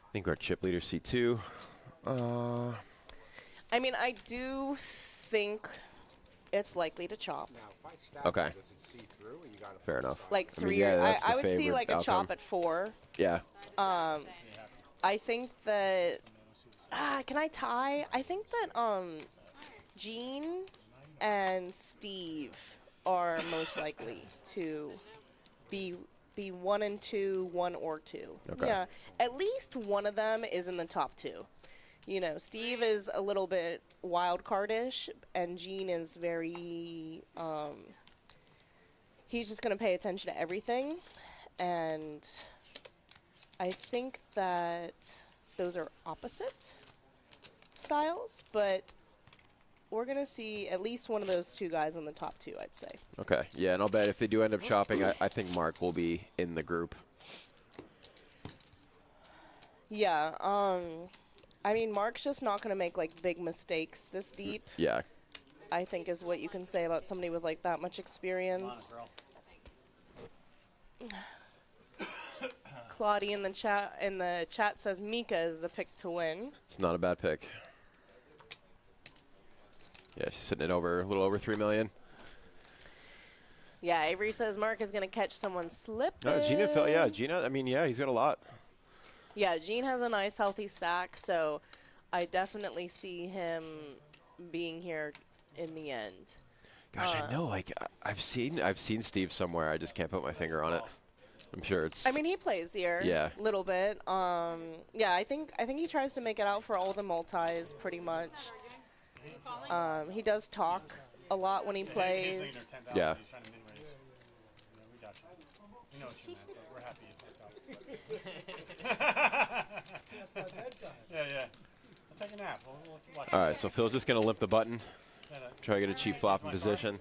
Speaker 14: I think our chip leader C2.
Speaker 13: I mean, I do think it's likely to chop.
Speaker 14: Okay. Fair enough.
Speaker 13: Like
Speaker 14: I mean,
Speaker 13: 3.
Speaker 14: yeah, that's the
Speaker 13: I would see
Speaker 14: favored
Speaker 13: like a
Speaker 14: outcome.
Speaker 13: chop at 4.
Speaker 14: Yeah.
Speaker 13: I think that. Can I tie? I think that Gene and Steve are most likely to be 1 and 2, 1 or 2.
Speaker 14: Okay.
Speaker 13: Yeah, at least one of them is in the top 2. You know, Steve is a little bit wild cardish, and Gene is very. He's just going to pay attention to everything, and I think that those are opposite styles, but we're going to see at least one of those two guys in the top 2, I'd say.
Speaker 14: Okay. Yeah, and I'll bet if they do end up chopping, I think Mark will be in the group.
Speaker 13: Yeah. I mean, Mark's just not going to make, like, big mistakes this deep.
Speaker 14: Yeah.
Speaker 13: I think is what you can say about somebody with, like, that much experience. Claudia in the chat says Mika is the pick to win.
Speaker 14: It's not a bad pick. Yeah, she's sitting at a little over 3 million.
Speaker 13: Yeah, Avery says Mark is going to catch someone slipping.
Speaker 14: Gina, I mean, yeah, he's got a lot.
Speaker 13: Yeah, Gene has a nice, healthy stack, so I definitely see him being here in the end.
Speaker 14: Gosh, I know. Like, I've seen Steve somewhere. I just can't put my finger on it. I'm sure it's.
Speaker 13: I mean, he plays here.
Speaker 14: Yeah.
Speaker 13: A little bit. Yeah, I think he tries to make it out for all the multis pretty much. He does talk a lot when he plays.
Speaker 14: Yeah.
Speaker 5: Yeah. I'll take a nap. We'll watch.
Speaker 14: All right, so Phil's just going to limp the button. Try to get a cheap flop in position.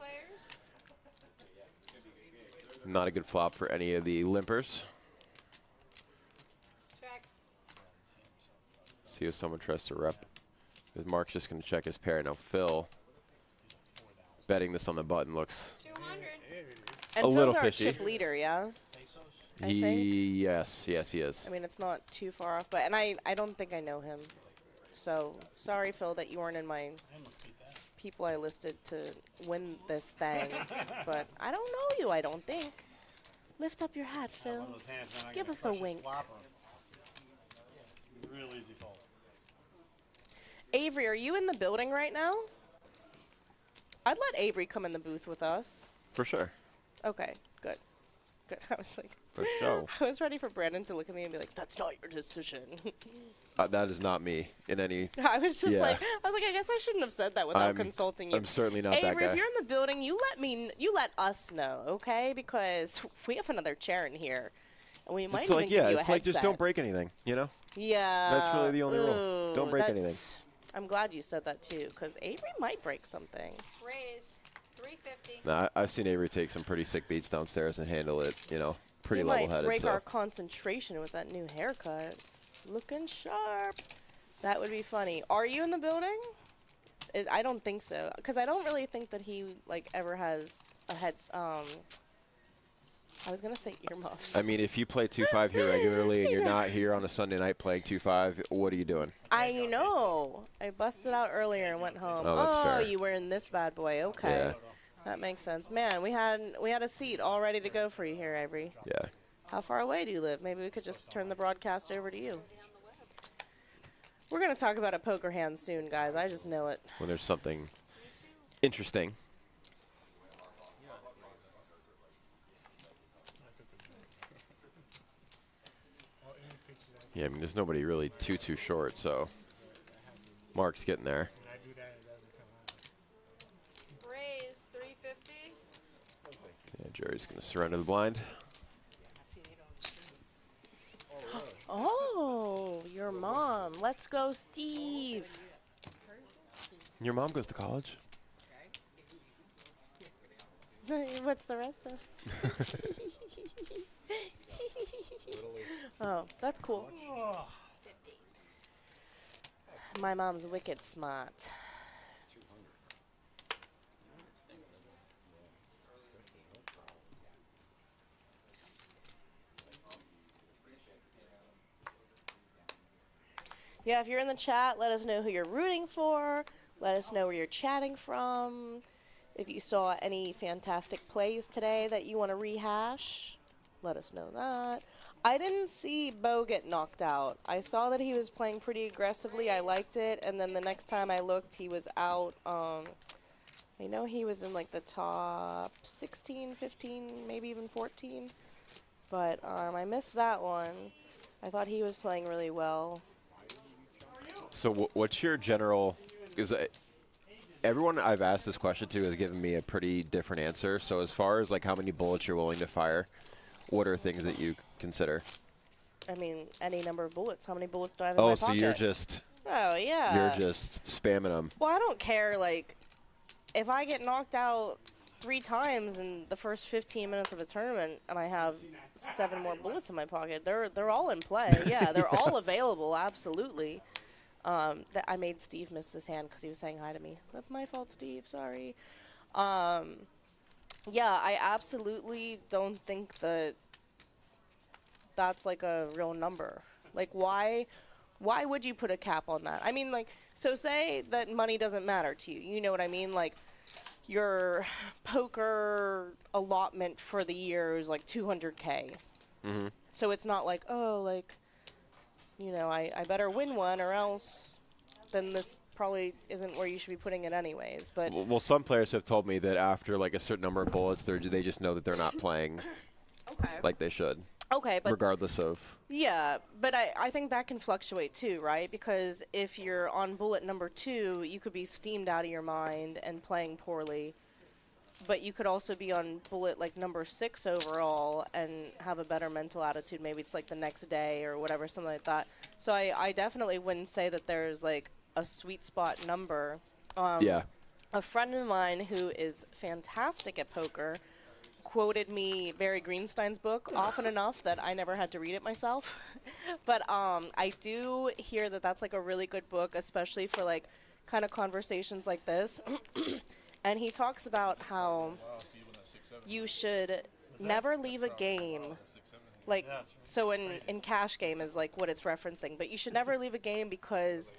Speaker 14: Not a good flop for any of the limpers. See if someone tries to rep. Because Mark's just going to check his pair. Now Phil, betting this on the button looks
Speaker 13: and
Speaker 14: a little
Speaker 13: Phil's
Speaker 14: fishy.
Speaker 13: our chip leader, yeah?
Speaker 14: Yes, he is.
Speaker 13: I mean, it's not too far off, but I don't think I know him. So, sorry, Phil, that you weren't in my people I listed to win this thing. But I don't know you, I don't think. Lift up your hat, Phil. Give us a wink.
Speaker 5: Real easy fold.
Speaker 13: Avery, are you in the building right now? I'd let Avery come in the booth with us.
Speaker 14: For sure.
Speaker 13: Okay, good. Good. I was like,
Speaker 14: For sure.
Speaker 13: I was ready for Brandon to look at me and be like, that's not your decision.
Speaker 14: That is not me in any.
Speaker 13: I was just like, I guess I shouldn't have said that without consulting you.
Speaker 14: I'm certainly not
Speaker 13: Avery,
Speaker 14: that guy.
Speaker 13: if you're in the building, you let us know, okay? Because we have another chair in here, and we might even give you a headset.
Speaker 14: It's like just don't break anything, you know?
Speaker 13: Yeah.
Speaker 14: That's really the only rule. Don't break anything.
Speaker 13: I'm glad you said that too, because Avery might break something.
Speaker 4: Raise 350.
Speaker 14: Nah, I've seen Avery take some pretty sick beats downstairs and handle it, you know, pretty
Speaker 13: He
Speaker 14: level-headed.
Speaker 13: might break
Speaker 14: so.
Speaker 13: our concentration with that new haircut. Looking sharp. That would be funny. Are you in the building? I don't think so, because I don't really think that he like ever has a head. I was gonna say earmuffs.
Speaker 14: I mean, if you play 2-5 here regularly and you're not here on a Sunday night playing 2-5, what are you doing?
Speaker 13: I know. I busted out earlier and went home.
Speaker 14: Oh, that's fair.
Speaker 13: You were in this bad boy. Okay.
Speaker 14: Yeah.
Speaker 13: That makes sense. Man, we had a seat all ready to go for you here, Avery.
Speaker 14: Yeah.
Speaker 13: How far away do you live? Maybe we could just turn the broadcast over to you. We're going to talk about a poker hand soon, guys. I just know it.
Speaker 14: When there's something interesting. Yeah, I mean, there's nobody really too short, so Mark's getting there.
Speaker 4: Raise 350.
Speaker 14: Yeah, Jerry's going to surrender the blind.
Speaker 13: Oh, your mom. Let's go, Steve.
Speaker 14: Your mom goes to college?
Speaker 13: What's the rest of? Oh, that's cool. My mom's wicked smart. Yeah, if you're in the chat, let us know who you're rooting for. Let us know where you're chatting from. If you saw any fantastic plays today that you want to rehash, let us know that. I didn't see Bo get knocked out. I saw that he was playing pretty aggressively. I liked it. And then the next time I looked, he was out. I know he was in like the top 16, 15, maybe even 14. But I missed that one. I thought he was playing really well.
Speaker 14: So what's your general, everyone I've asked this question to has given me a pretty different answer. So as far as like how many bullets you're willing to fire, what are things that you consider?
Speaker 13: I mean, any number of bullets. How many bullets do I have in my pocket?
Speaker 14: Oh, so you're just...
Speaker 13: Oh, yeah.
Speaker 14: You're just spamming them.
Speaker 13: Well, I don't care. Like, if I get knocked out 3 times in the first 15 minutes of a tournament and I have 7 more bullets in my pocket, they're all in play. Yeah, they're all available, absolutely. I made Steve miss this hand because he was saying hi to me. That's my fault, Steve. Sorry. Yeah, I absolutely don't think that that's like a real number. Like, why would you put a cap on that? I mean, like, so say that money doesn't matter to you. You know what I mean? Like, your poker allotment for the year is like $200K.
Speaker 14: Mm-hmm.
Speaker 13: So it's not like, oh, like, you know, I better win one or else then this probably isn't where you should be putting it anyways. But
Speaker 14: well, some players have told me that after like a certain number of bullets, they just know that they're not playing like they should.
Speaker 13: Okay, but
Speaker 14: regardless of.
Speaker 13: Yeah, but I think that can fluctuate too, right? Because if you're on bullet number 2, you could be steamed out of your mind and playing poorly. But you could also be on bullet like number 6 overall and have a better mental attitude. Maybe it's like the next day or whatever, something like that. So I definitely wouldn't say that there's like a sweet spot number.
Speaker 14: Yeah.
Speaker 13: A friend of mine who is fantastic at poker quoted me Barry Greenstein's book often enough that I never had to read it myself. But I do hear that that's like a really good book, especially for like kind of conversations like this. And he talks about how you should never leave a game. Like, so in cash game is like what it's referencing, but you should never leave a game because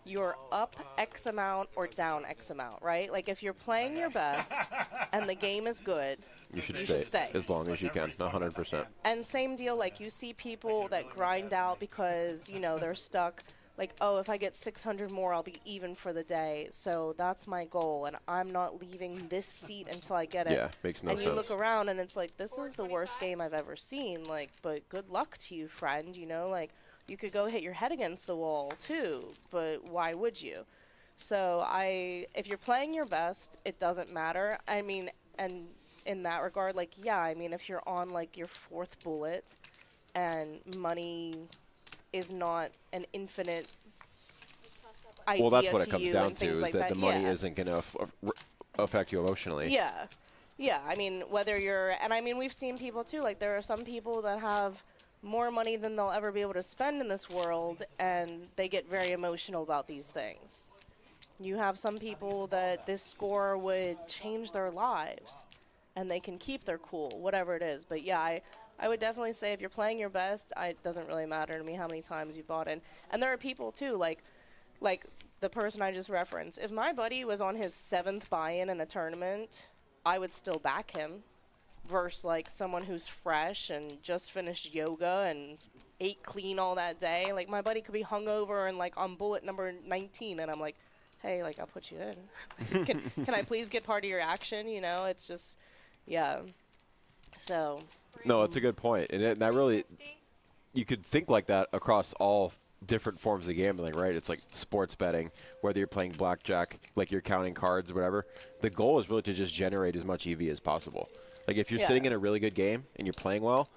Speaker 13: you're up X amount or down X amount, right? Like if you're playing your best and the game is good,
Speaker 14: you should stay as long as you can, 100%.
Speaker 13: And same deal, like you see people that grind out because, you know, they're stuck. Like, oh, if I get 600 more, I'll be even for the day. So that's my goal, and I'm not leaving this seat until I get it.
Speaker 14: Yeah, makes no sense.
Speaker 13: And you look around, and it's like, this is the worst game I've ever seen. Like, but good luck to you, friend. You know, like, you could go hit your head against the wall, too. But why would you? So if you're playing your best, it doesn't matter. I mean, and in that regard, like, yeah, I mean, if you're on, like, your 4th bullet and money is not an infinite idea.
Speaker 14: Well, that's what it
Speaker 13: to
Speaker 14: comes
Speaker 13: you
Speaker 14: down
Speaker 13: and
Speaker 14: to,
Speaker 13: things
Speaker 14: is
Speaker 13: like
Speaker 14: that the money isn't going to affect you emotionally.
Speaker 13: Yeah. Yeah, I mean, whether you're, and I mean, we've seen people too, like there are some people that have more money than they'll ever be able to spend in this world, and they get very emotional about these things. You have some people that this score would change their lives, and they can keep their cool, whatever it is. But yeah, I would definitely say if you're playing your best, it doesn't really matter to me how many times you bought in. And there are people too, like the person I just referenced. If my buddy was on his 7th buy-in in a tournament, I would still back him. Versus like someone who's fresh and just finished yoga and ate clean all that day. Like my buddy could be hungover and like on bullet number 19, and I'm like, hey, like I'll put you in. Can I please get part of your action? You know, it's just, yeah. So.
Speaker 14: No, it's a good point, and that really, you could think like that across all different forms of gambling, right? It's like sports betting, whether you're playing blackjack, like you're counting cards or whatever. The goal is really to just generate as much EV as possible. Like if you're sitting in a really good game and you're playing well,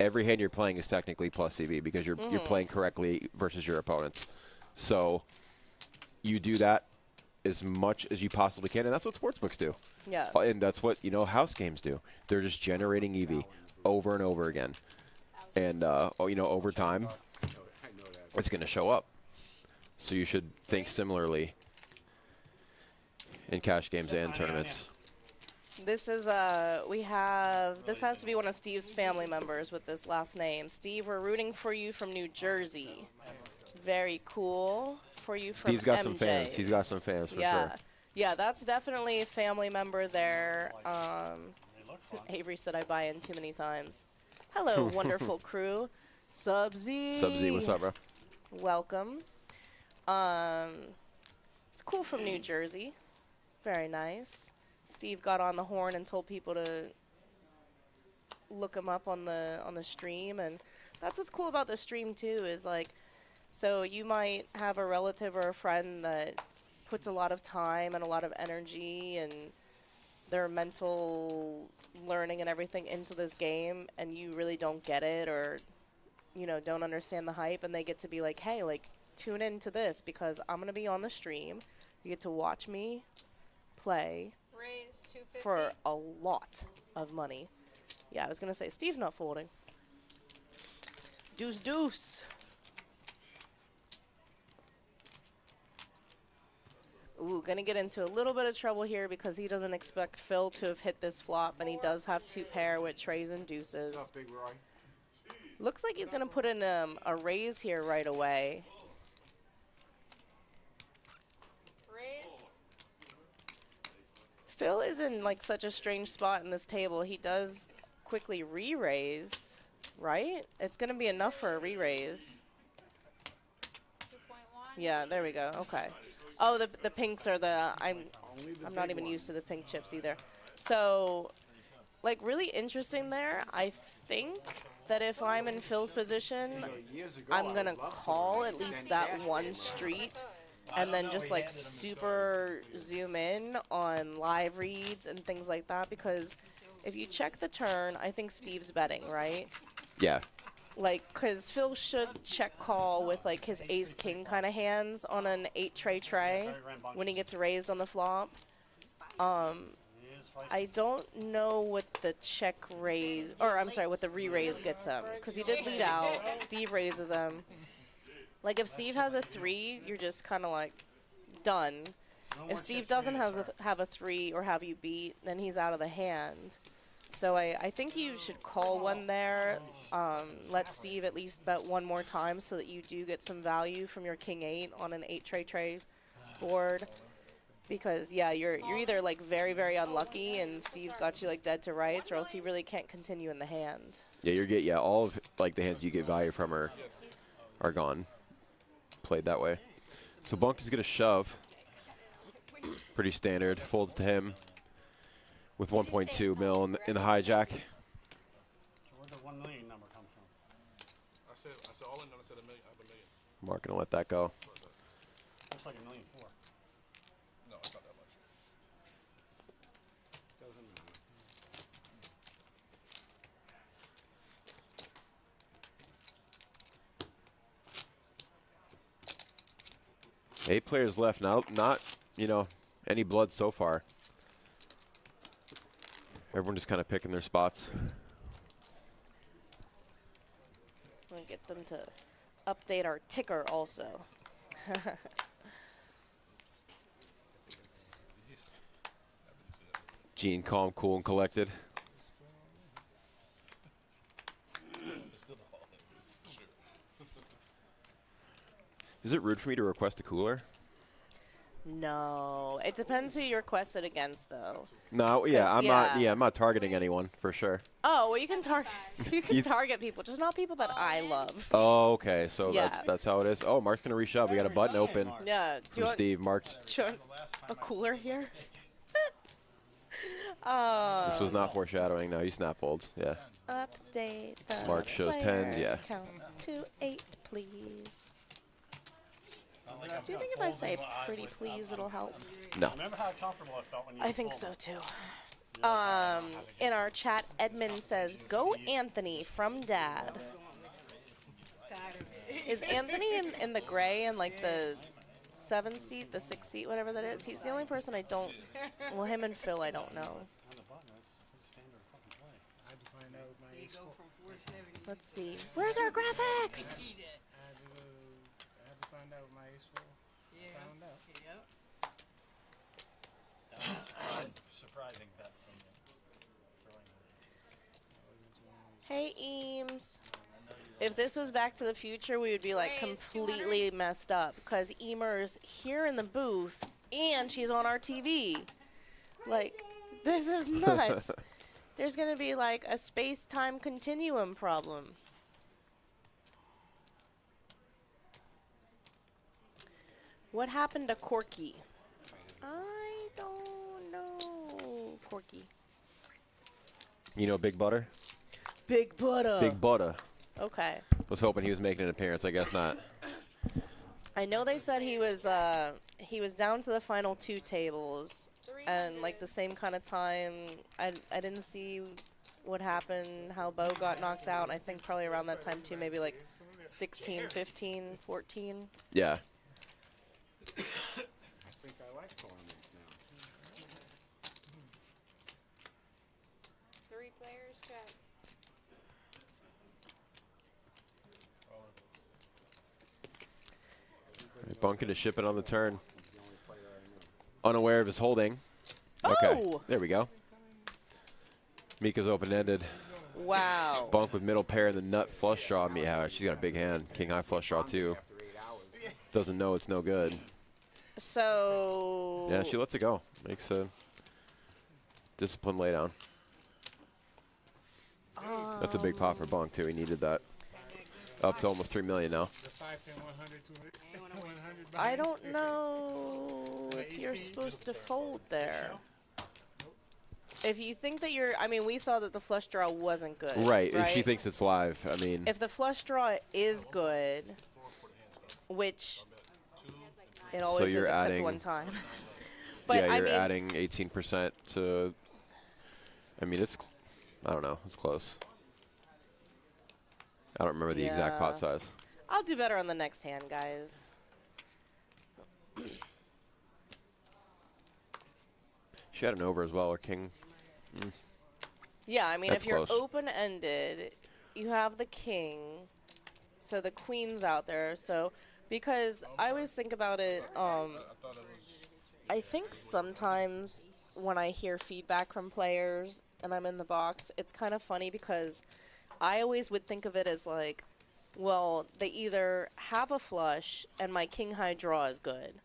Speaker 14: every hand you're playing is technically plus EV because you're playing correctly versus your opponents. So you do that as much as you possibly can, and that's what sportsbooks do.
Speaker 13: Yeah.
Speaker 14: And that's what, house games do. They're just generating EV over and over again. And, over time, it's going to show up. So you should think similarly in cash games and tournaments.
Speaker 13: This is this has to be one of Steve's family members with this last name. Steve, we're rooting for you from New Jersey. Very cool for you from
Speaker 14: Steve's got
Speaker 13: MJ's.
Speaker 14: some fans. He's got some fans for sure.
Speaker 13: Yeah, that's definitely a family member there. Avery said I buy in too many times. Hello, wonderful crew. Sub-Z.
Speaker 14: Sub-Z, what's up, bro?
Speaker 13: Welcome. It's cool from New Jersey. Very nice. Steve got on the horn and told people to look him up on the stream, and that's what's cool about the stream too. Is like, so you might have a relative or a friend that puts a lot of time and a lot of energy and their mental learning and everything into this game, and you really don't get it or don't understand the hype, and they get to be like, hey, like tune into this because I'm gonna be on the stream. You get to watch me play.
Speaker 4: Raise 250.
Speaker 13: For a lot of money. Yeah, I was going to say, Steve's not folding. Deuce, deuce. Ooh, going to get into a little bit of trouble here because he doesn't expect Phil to have hit this flop, and he does have 2 pair with trays and deuces.
Speaker 12: What's up, Big Roy?
Speaker 13: Looks like he's going to put in a raise here right away. Phil is in like such a strange spot in this table. He does quickly re-raise, right? It's going to be enough for a re-raise.
Speaker 4: 2.1.
Speaker 13: Yeah, there we go. Okay. Oh, the pinks are I'm not even used to the pink chips either. So, like really interesting there. I think that if I'm in Phil's position, I'm going to call at least that one street. And then just like super zoom in on live reads and things like that, because if you check the turn, I think Steve's betting, right?
Speaker 14: Yeah.
Speaker 13: Like, because Phil should check call with like his ace-king kind of hands on an 8-tray when he gets raised on the flop. I don't know what the check raise, or I'm sorry, what the re-raise gets him, because he did lead out. Steve raises him. Like, if Steve has a 3, you're just kind of, like, done. If Steve doesn't have a 3 or have you beat, then he's out of the hand. So I think you should call one there. Let Steve at least bet one more time so that you do get some value from your King 8 on an 8-tray board. Because, yeah, you're either, like, very, very unlucky and Steve's got you, like, dead to rights, or else he really can't continue in the hand.
Speaker 14: Yeah, all of, like, the hands you get value from are gone. Played that way. So Bunk is going to shove. Pretty standard. Folds to him with 1.2 mil in the hijack.
Speaker 5: Where'd the 1 million number come from?
Speaker 7: I said all in. I said $1 million. I have $1 million.
Speaker 14: Mark going to let that go.
Speaker 5: Looks like $1.4 million.
Speaker 7: No, it's not that much.
Speaker 5: Doesn't matter.
Speaker 14: 8 players left. Not any blood so far. Everyone just kind of picking their spots.
Speaker 13: I'm going to get them to update our ticker also.
Speaker 14: Gene, calm, cool, and collected. Is it rude for me to request a cooler?
Speaker 13: No, it depends who you request it against, though.
Speaker 14: No, yeah, I'm not. Yeah, I'm not targeting anyone for sure.
Speaker 13: Oh, well, you can target people, just not people that I love.
Speaker 14: Oh, okay. So
Speaker 13: Yeah.
Speaker 14: that's how it is. Oh, Mark's gonna reshove. We got a button open.
Speaker 13: Yeah.
Speaker 14: From Steve. Mark's.
Speaker 13: Do you want a cooler here?
Speaker 14: This was not foreshadowing. No, you snap folds. Yeah.
Speaker 13: Update. The
Speaker 14: Mark shows
Speaker 13: player
Speaker 14: tens. Yeah.
Speaker 13: Count to 8, please. Do you think if I say pretty please, it'll help?
Speaker 14: No.
Speaker 5: Remember how comfortable it felt when you
Speaker 13: I think so too. In our chat, Edmund says, "Go Anthony from Dad." Is Anthony in the gray and like the 7 seat, the 6 seat, whatever that is? He's the only person I don't. Well, him and Phil, I don't know. Let's see. Where's our graphics?
Speaker 5: Surprising that from the
Speaker 13: Hey, Eames. If this was Back to the Future, we would be like completely messed up because Emer's here in the booth and she's on our TV. Like, this is nuts. There's going to be like a space-time continuum problem. What happened to Corky? I don't know, Corky.
Speaker 14: You know Big Butter?
Speaker 13: Big Butter.
Speaker 14: Big Butter.
Speaker 13: Okay.
Speaker 14: Was hoping he was making an appearance. I guess not.
Speaker 13: I know they said he was down to the final 2 tables, and like the same kind of time. I didn't see what happened, how Bo got knocked out. I think probably around that time too, maybe like 16, 15, 14.
Speaker 14: Yeah.
Speaker 12: I think I like tournaments now.
Speaker 4: 3 players, chat.
Speaker 14: Bunking to ship it on the turn. Unaware of his holding. Okay.
Speaker 13: Oh!
Speaker 14: There we go. Mika's open-ended.
Speaker 13: Wow.
Speaker 14: Bunk with middle pair and the nut flush draw. Yeah, she's got a big hand. King high flush draw too. Doesn't know it's no good.
Speaker 13: So.
Speaker 14: Yeah, she lets it go. Makes a disciplined laydown. That's a big pot for Bunk too. He needed that. Up to almost 3 million now.
Speaker 13: I don't know if you're supposed to fold there. If you think that you're, I mean, we saw that the flush draw wasn't good.
Speaker 14: Right. If she thinks it's live, I mean.
Speaker 13: If the flush draw is good, which it always
Speaker 14: you're
Speaker 13: is except
Speaker 14: adding,
Speaker 13: one time. But
Speaker 14: yeah,
Speaker 13: I
Speaker 14: you're
Speaker 13: mean,
Speaker 14: adding 18% to. I mean, it's. I don't know. It's close. I don't remember the exact pot size.
Speaker 13: I'll do better on the next hand, guys.
Speaker 14: She had an over as well, or king.
Speaker 13: Yeah, I mean,
Speaker 14: That's
Speaker 13: if you're
Speaker 14: close.
Speaker 13: open-ended, you have the king, so the queen's out there. So, because I always think about it, I think sometimes when I hear feedback from players and I'm in the box, it's kind of funny because I always would think of it as like, well, they either have a flush and my king high draw is good,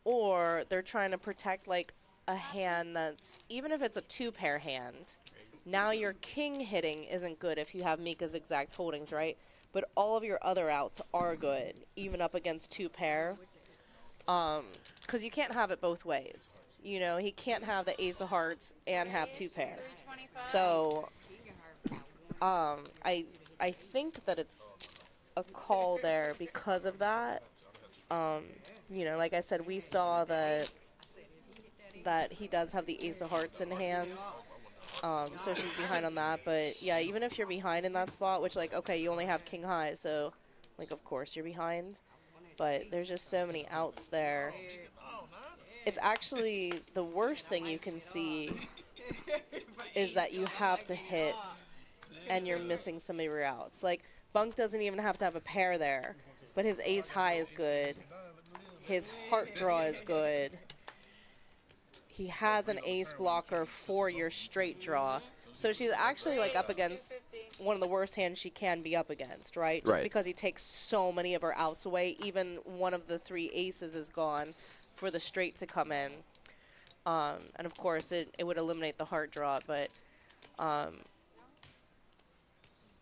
Speaker 13: or they're trying to protect like a hand that's, even if it's a 2-pair hand, now your king hitting isn't good if you have Mika's exact holdings, right? But all of your other outs are good, even up against 2-pair. Because you can't have it both ways. You know, he can't have the ace of hearts and have 2-pair. So, I think that it's a call there because of that. You know, like I said, we saw that he does have the ace of hearts in hand. So she's behind on that. But, yeah, even if you're behind in that spot, which, like, okay, you only have king high, so, like, of course you're behind. But there's just so many outs there. It's actually the worst thing you can see is that you have to hit and you're missing some of your outs. Like, Bunk doesn't even have to have a pair there, but his ace high is good. His heart draw is good. he has an ace blocker for your straight draw. So she's actually like up against one of the worst hands she can be up against, right? Just because he takes so many of her outs away. Even one of the 3 aces is gone for the straight to come in. And of course, it would eliminate the heart draw, but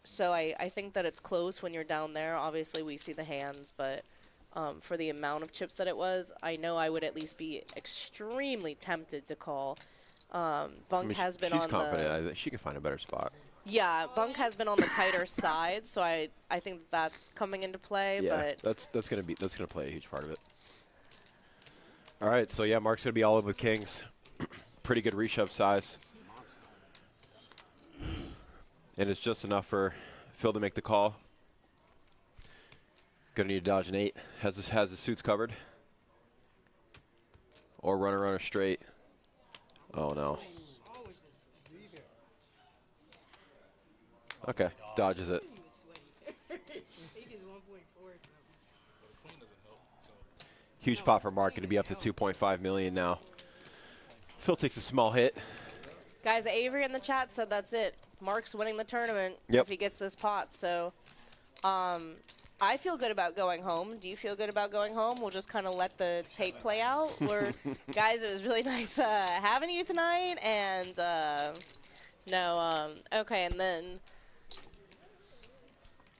Speaker 13: so I think that it's close when you're down there. Obviously, we see the hands, but for the amount of chips that it was, I know I would at least be extremely tempted to call. Bunk has been on
Speaker 14: she's confident. I think she can find a better spot.
Speaker 13: Yeah, Bunk has been on the tighter side, so I think that's coming into play.
Speaker 14: Yeah,
Speaker 13: but
Speaker 14: that's gonna play a huge part of it. All right, so yeah, Mark's gonna be all in with kings. Pretty good reshove size, and it's just enough for Phil to make the call. Gonna need to dodge an 8. Has the suits covered, or runner straight. Oh no. Okay, dodges it. Huge pot for Mark, going to be up to 2.5 million now. Phil takes a small hit.
Speaker 13: guys, Avery in the chat said that's it. Mark's winning the tournament if he gets this pot. So I feel good about going home. Do you feel good about going home? We'll just kind of let the tape play out. Guys, it was really nice having you tonight. And okay, and then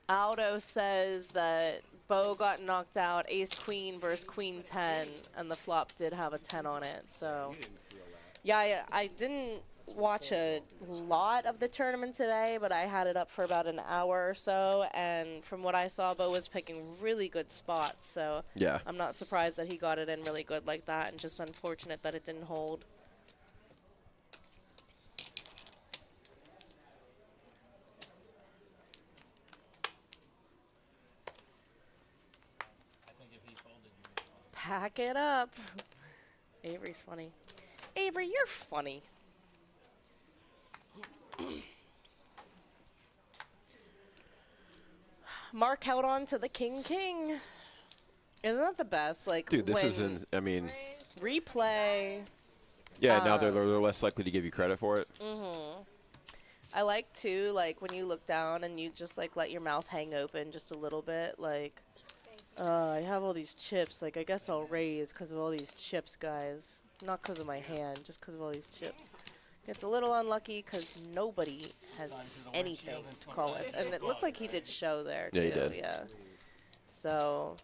Speaker 13: Aldo says that Bo got knocked out, ace-queen versus queen-10, and the flop did have a 10 on it. So, yeah, I didn't watch a lot of the tournament today, but I had it up for about an hour or so, and from what I saw, Bo was picking really good spots. So
Speaker 14: yeah,
Speaker 13: I'm not surprised that he got it in really good like that, and just unfortunate that it didn't hold. Pack it up. Avery's funny. Avery, you're funny. Mark held on to the king. Isn't that the best? Like,
Speaker 14: dude, this isn't, I mean,
Speaker 13: replay.
Speaker 14: Yeah, now they're less likely to give you credit for it.
Speaker 13: I like, too, like, when you look down and you just, like, let your mouth hang open just a little bit, like, I have all these chips. Like, I guess I'll raise because of all these chips, guys. Not because of my hand, just because of all these chips. It's a little unlucky because nobody has anything to call it. And it looked like he did show there, too.
Speaker 14: Yeah, he did.
Speaker 13: Yeah. So...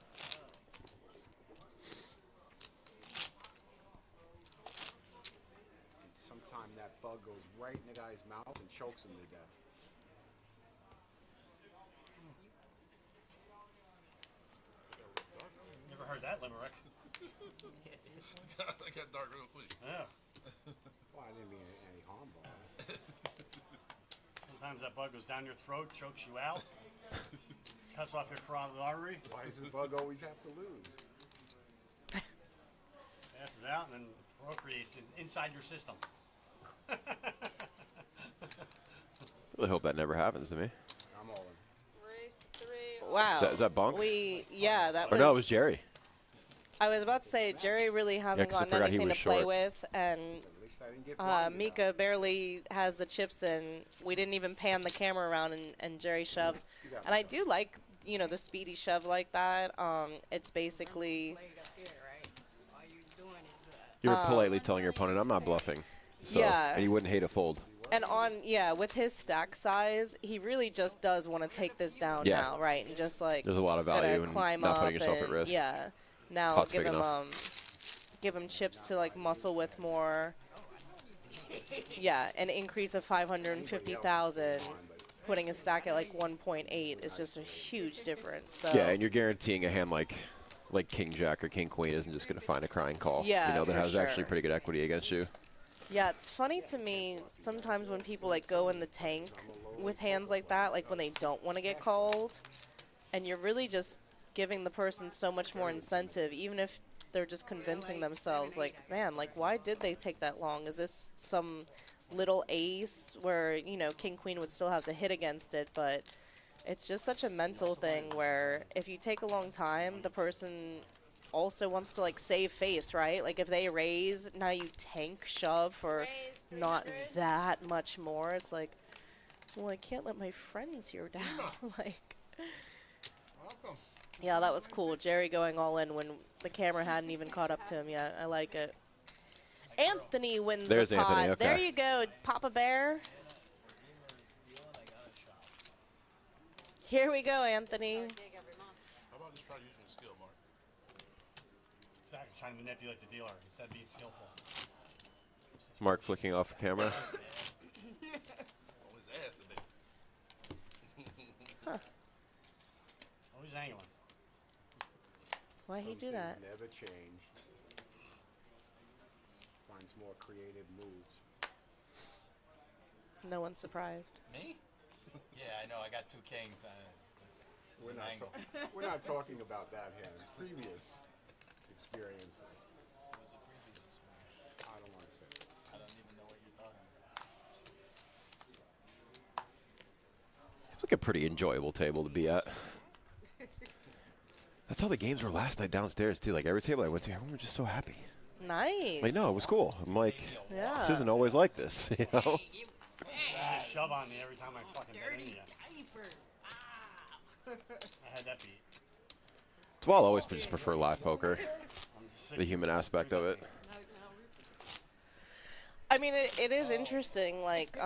Speaker 12: Sometimes that bug goes right in the guy's mouth and chokes him to death.
Speaker 5: Never heard that limerick.
Speaker 7: That got dark real quick.
Speaker 5: Yeah.
Speaker 12: Well, I didn't mean any harm by it.
Speaker 5: Sometimes that bug goes down your throat, chokes you out, cuts off your carotid artery.
Speaker 12: Why does the bug always have to lose?
Speaker 5: Passes out and then procreates inside your system.
Speaker 14: Really hope that never happens to me.
Speaker 12: I'm all in.
Speaker 13: Wow.
Speaker 14: Is that Bunk?
Speaker 13: Yeah, that
Speaker 14: or
Speaker 13: was...
Speaker 14: no, it was Jerry.
Speaker 13: I was about to say, Jerry really hasn't
Speaker 14: 'cause I
Speaker 13: gotten
Speaker 14: forgot he
Speaker 13: anything to
Speaker 14: was
Speaker 13: play
Speaker 14: short.
Speaker 13: with, and Mika barely has the chips in. We didn't even pan the camera around, and Jerry shoves. And I do like, you know, the speedy shove like that. It's basically...
Speaker 14: You were politely telling your opponent, I'm not bluffing. So,
Speaker 13: Yeah.
Speaker 14: And you wouldn't hate a fold.
Speaker 13: And with his stack size, he really just does want to take this down now, right? And just like
Speaker 14: there's a lot of value in
Speaker 13: climb
Speaker 14: not
Speaker 13: up
Speaker 14: putting yourself at
Speaker 13: and,
Speaker 14: risk.
Speaker 13: Yeah. Now
Speaker 14: Pot's big enough.
Speaker 13: give him chips to like muscle with more. Yeah, an increase of 550,000. Putting a stack at like 1.8 is just a huge difference. So.
Speaker 14: Yeah, and you're guaranteeing a hand like King Jack or King Queen isn't just going to find a crying call.
Speaker 13: Yeah,
Speaker 14: you know, that
Speaker 13: for
Speaker 14: has
Speaker 13: sure.
Speaker 14: actually pretty good equity against you.
Speaker 13: Yeah, it's funny to me sometimes when people like go in the tank with hands like that, like when they don't want to get called, and you're really just giving the person so much more incentive, even if they're just convincing themselves, like, man, like, why did they take that long? Is this some little ace where, you know, King Queen would still have to hit against it, but it's just such a mental thing where if you take a long time, the person also wants to like save face, right? Like if they raise, now you tank shove for not that much more. It's like, well, I can't let my friends here down. Like, yeah, that was cool. Jerry going all in when the camera hadn't even caught up to him yet. I like it. Anthony wins
Speaker 14: There's
Speaker 13: the pot.
Speaker 14: Anthony, okay.
Speaker 13: There you go, Papa Bear. Here we go, Anthony.
Speaker 7: How about just try using your skill, Mark?
Speaker 5: Exactly, trying to manipulate the dealer instead of being skillful.
Speaker 14: Mark flicking off camera.
Speaker 7: On his ass today.
Speaker 13: Huh.
Speaker 5: Always angling.
Speaker 13: Why'd he do that?
Speaker 12: Never change. Finds more creative moves.
Speaker 13: No one's surprised.
Speaker 8: Me? Yeah, I know. I got 2 kings.
Speaker 12: We're not talking about that hand. Previous experiences. I don't want to say.
Speaker 8: I don't even know what you're talking about.
Speaker 14: It's like a pretty enjoyable table to be at. That's how the games were last night downstairs too. Like every table I went to, everyone was just so happy.
Speaker 13: Nice.
Speaker 14: Like no, it was cool. I'm like,
Speaker 13: yeah.
Speaker 14: This isn't always like this, you know.
Speaker 5: Shove on me every time I fucking get into you. I had that beat.
Speaker 14: So I'll always just prefer live poker, the human aspect of it.
Speaker 13: I mean, it is interesting. Like,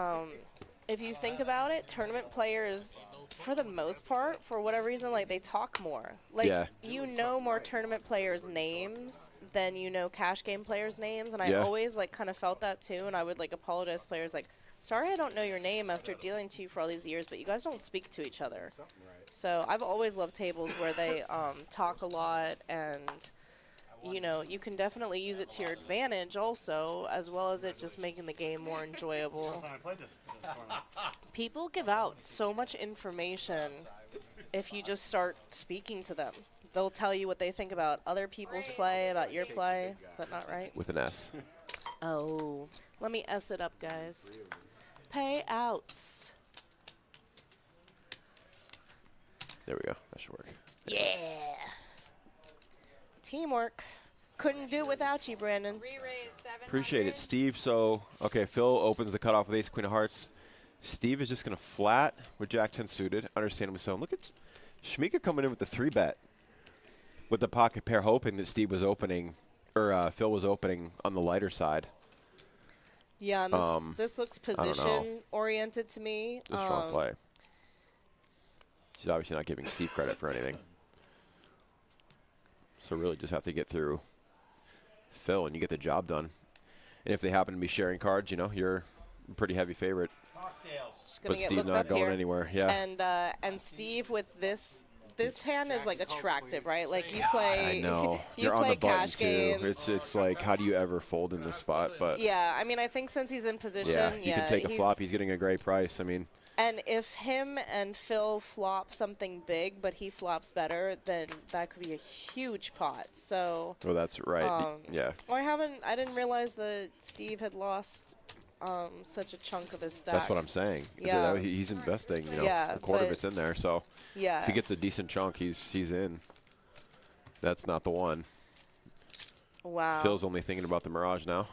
Speaker 13: if you think about it, tournament players, for the most part, for whatever reason, like they talk more. Like,
Speaker 14: Yeah.
Speaker 13: you know more tournament players' names than you know cash game players' names, and I
Speaker 14: Yeah.
Speaker 13: always like kind of felt that too. And I would like apologize to players, like, sorry I don't know your name after dealing to you for all these years, but you guys don't speak to each other. So I've always loved tables where they talk a lot, and you know, you can definitely use it to your advantage also, as well as it just making the game more enjoyable. People give out so much information if you just start speaking to them. They'll tell you what they think about other people's play, about your play. Is that not right?
Speaker 14: With an S.
Speaker 13: Oh, let me S it up, guys. Payouts.
Speaker 14: There we go. That should work.
Speaker 13: Yeah. Teamwork. Couldn't do it without you, Brandon.
Speaker 14: Appreciate it, Steve. So, okay, Phil opens the cutoff with ace, queen of hearts. Steve is just going to flat with jack 10 suited. Understandably so. And look at Shmika coming in with the 3-bet with the pocket pair, hoping that Steve was opening, or Phil was opening on the lighter side.
Speaker 13: Yeah, and this looks position-oriented to me.
Speaker 14: It's a strong play. She's obviously not giving Steve credit for anything. So really just have to get through Phil, and you get the job done. And if they happen to be sharing cards, you know, you're a pretty heavy favorite. But Steve not going anywhere. Yeah.
Speaker 13: And Steve with this hand is like attractive, right? Like you play.
Speaker 14: I know.
Speaker 13: you
Speaker 14: You're
Speaker 13: play
Speaker 14: on the button
Speaker 13: cash
Speaker 14: too.
Speaker 13: games.
Speaker 14: It's like, how do you ever fold in this spot? But
Speaker 13: yeah, I mean, I think since he's in position,
Speaker 14: yeah, you can take a flop. He's getting a great price. I mean.
Speaker 13: And if him and Phil flop something big, but he flops better, then that could be a huge pot. So.
Speaker 14: Well, that's right. Yeah.
Speaker 13: Well, I didn't realize that Steve had lost such a chunk of his stack.
Speaker 14: That's what I'm saying.
Speaker 13: Yeah.
Speaker 14: He's investing. You know,
Speaker 13: yeah,
Speaker 14: a quarter of it's in there. So.
Speaker 13: Yeah.
Speaker 14: If he gets a decent chunk, he's in. That's not the one.
Speaker 13: Wow.
Speaker 14: Phil's only thinking about the Mirage now.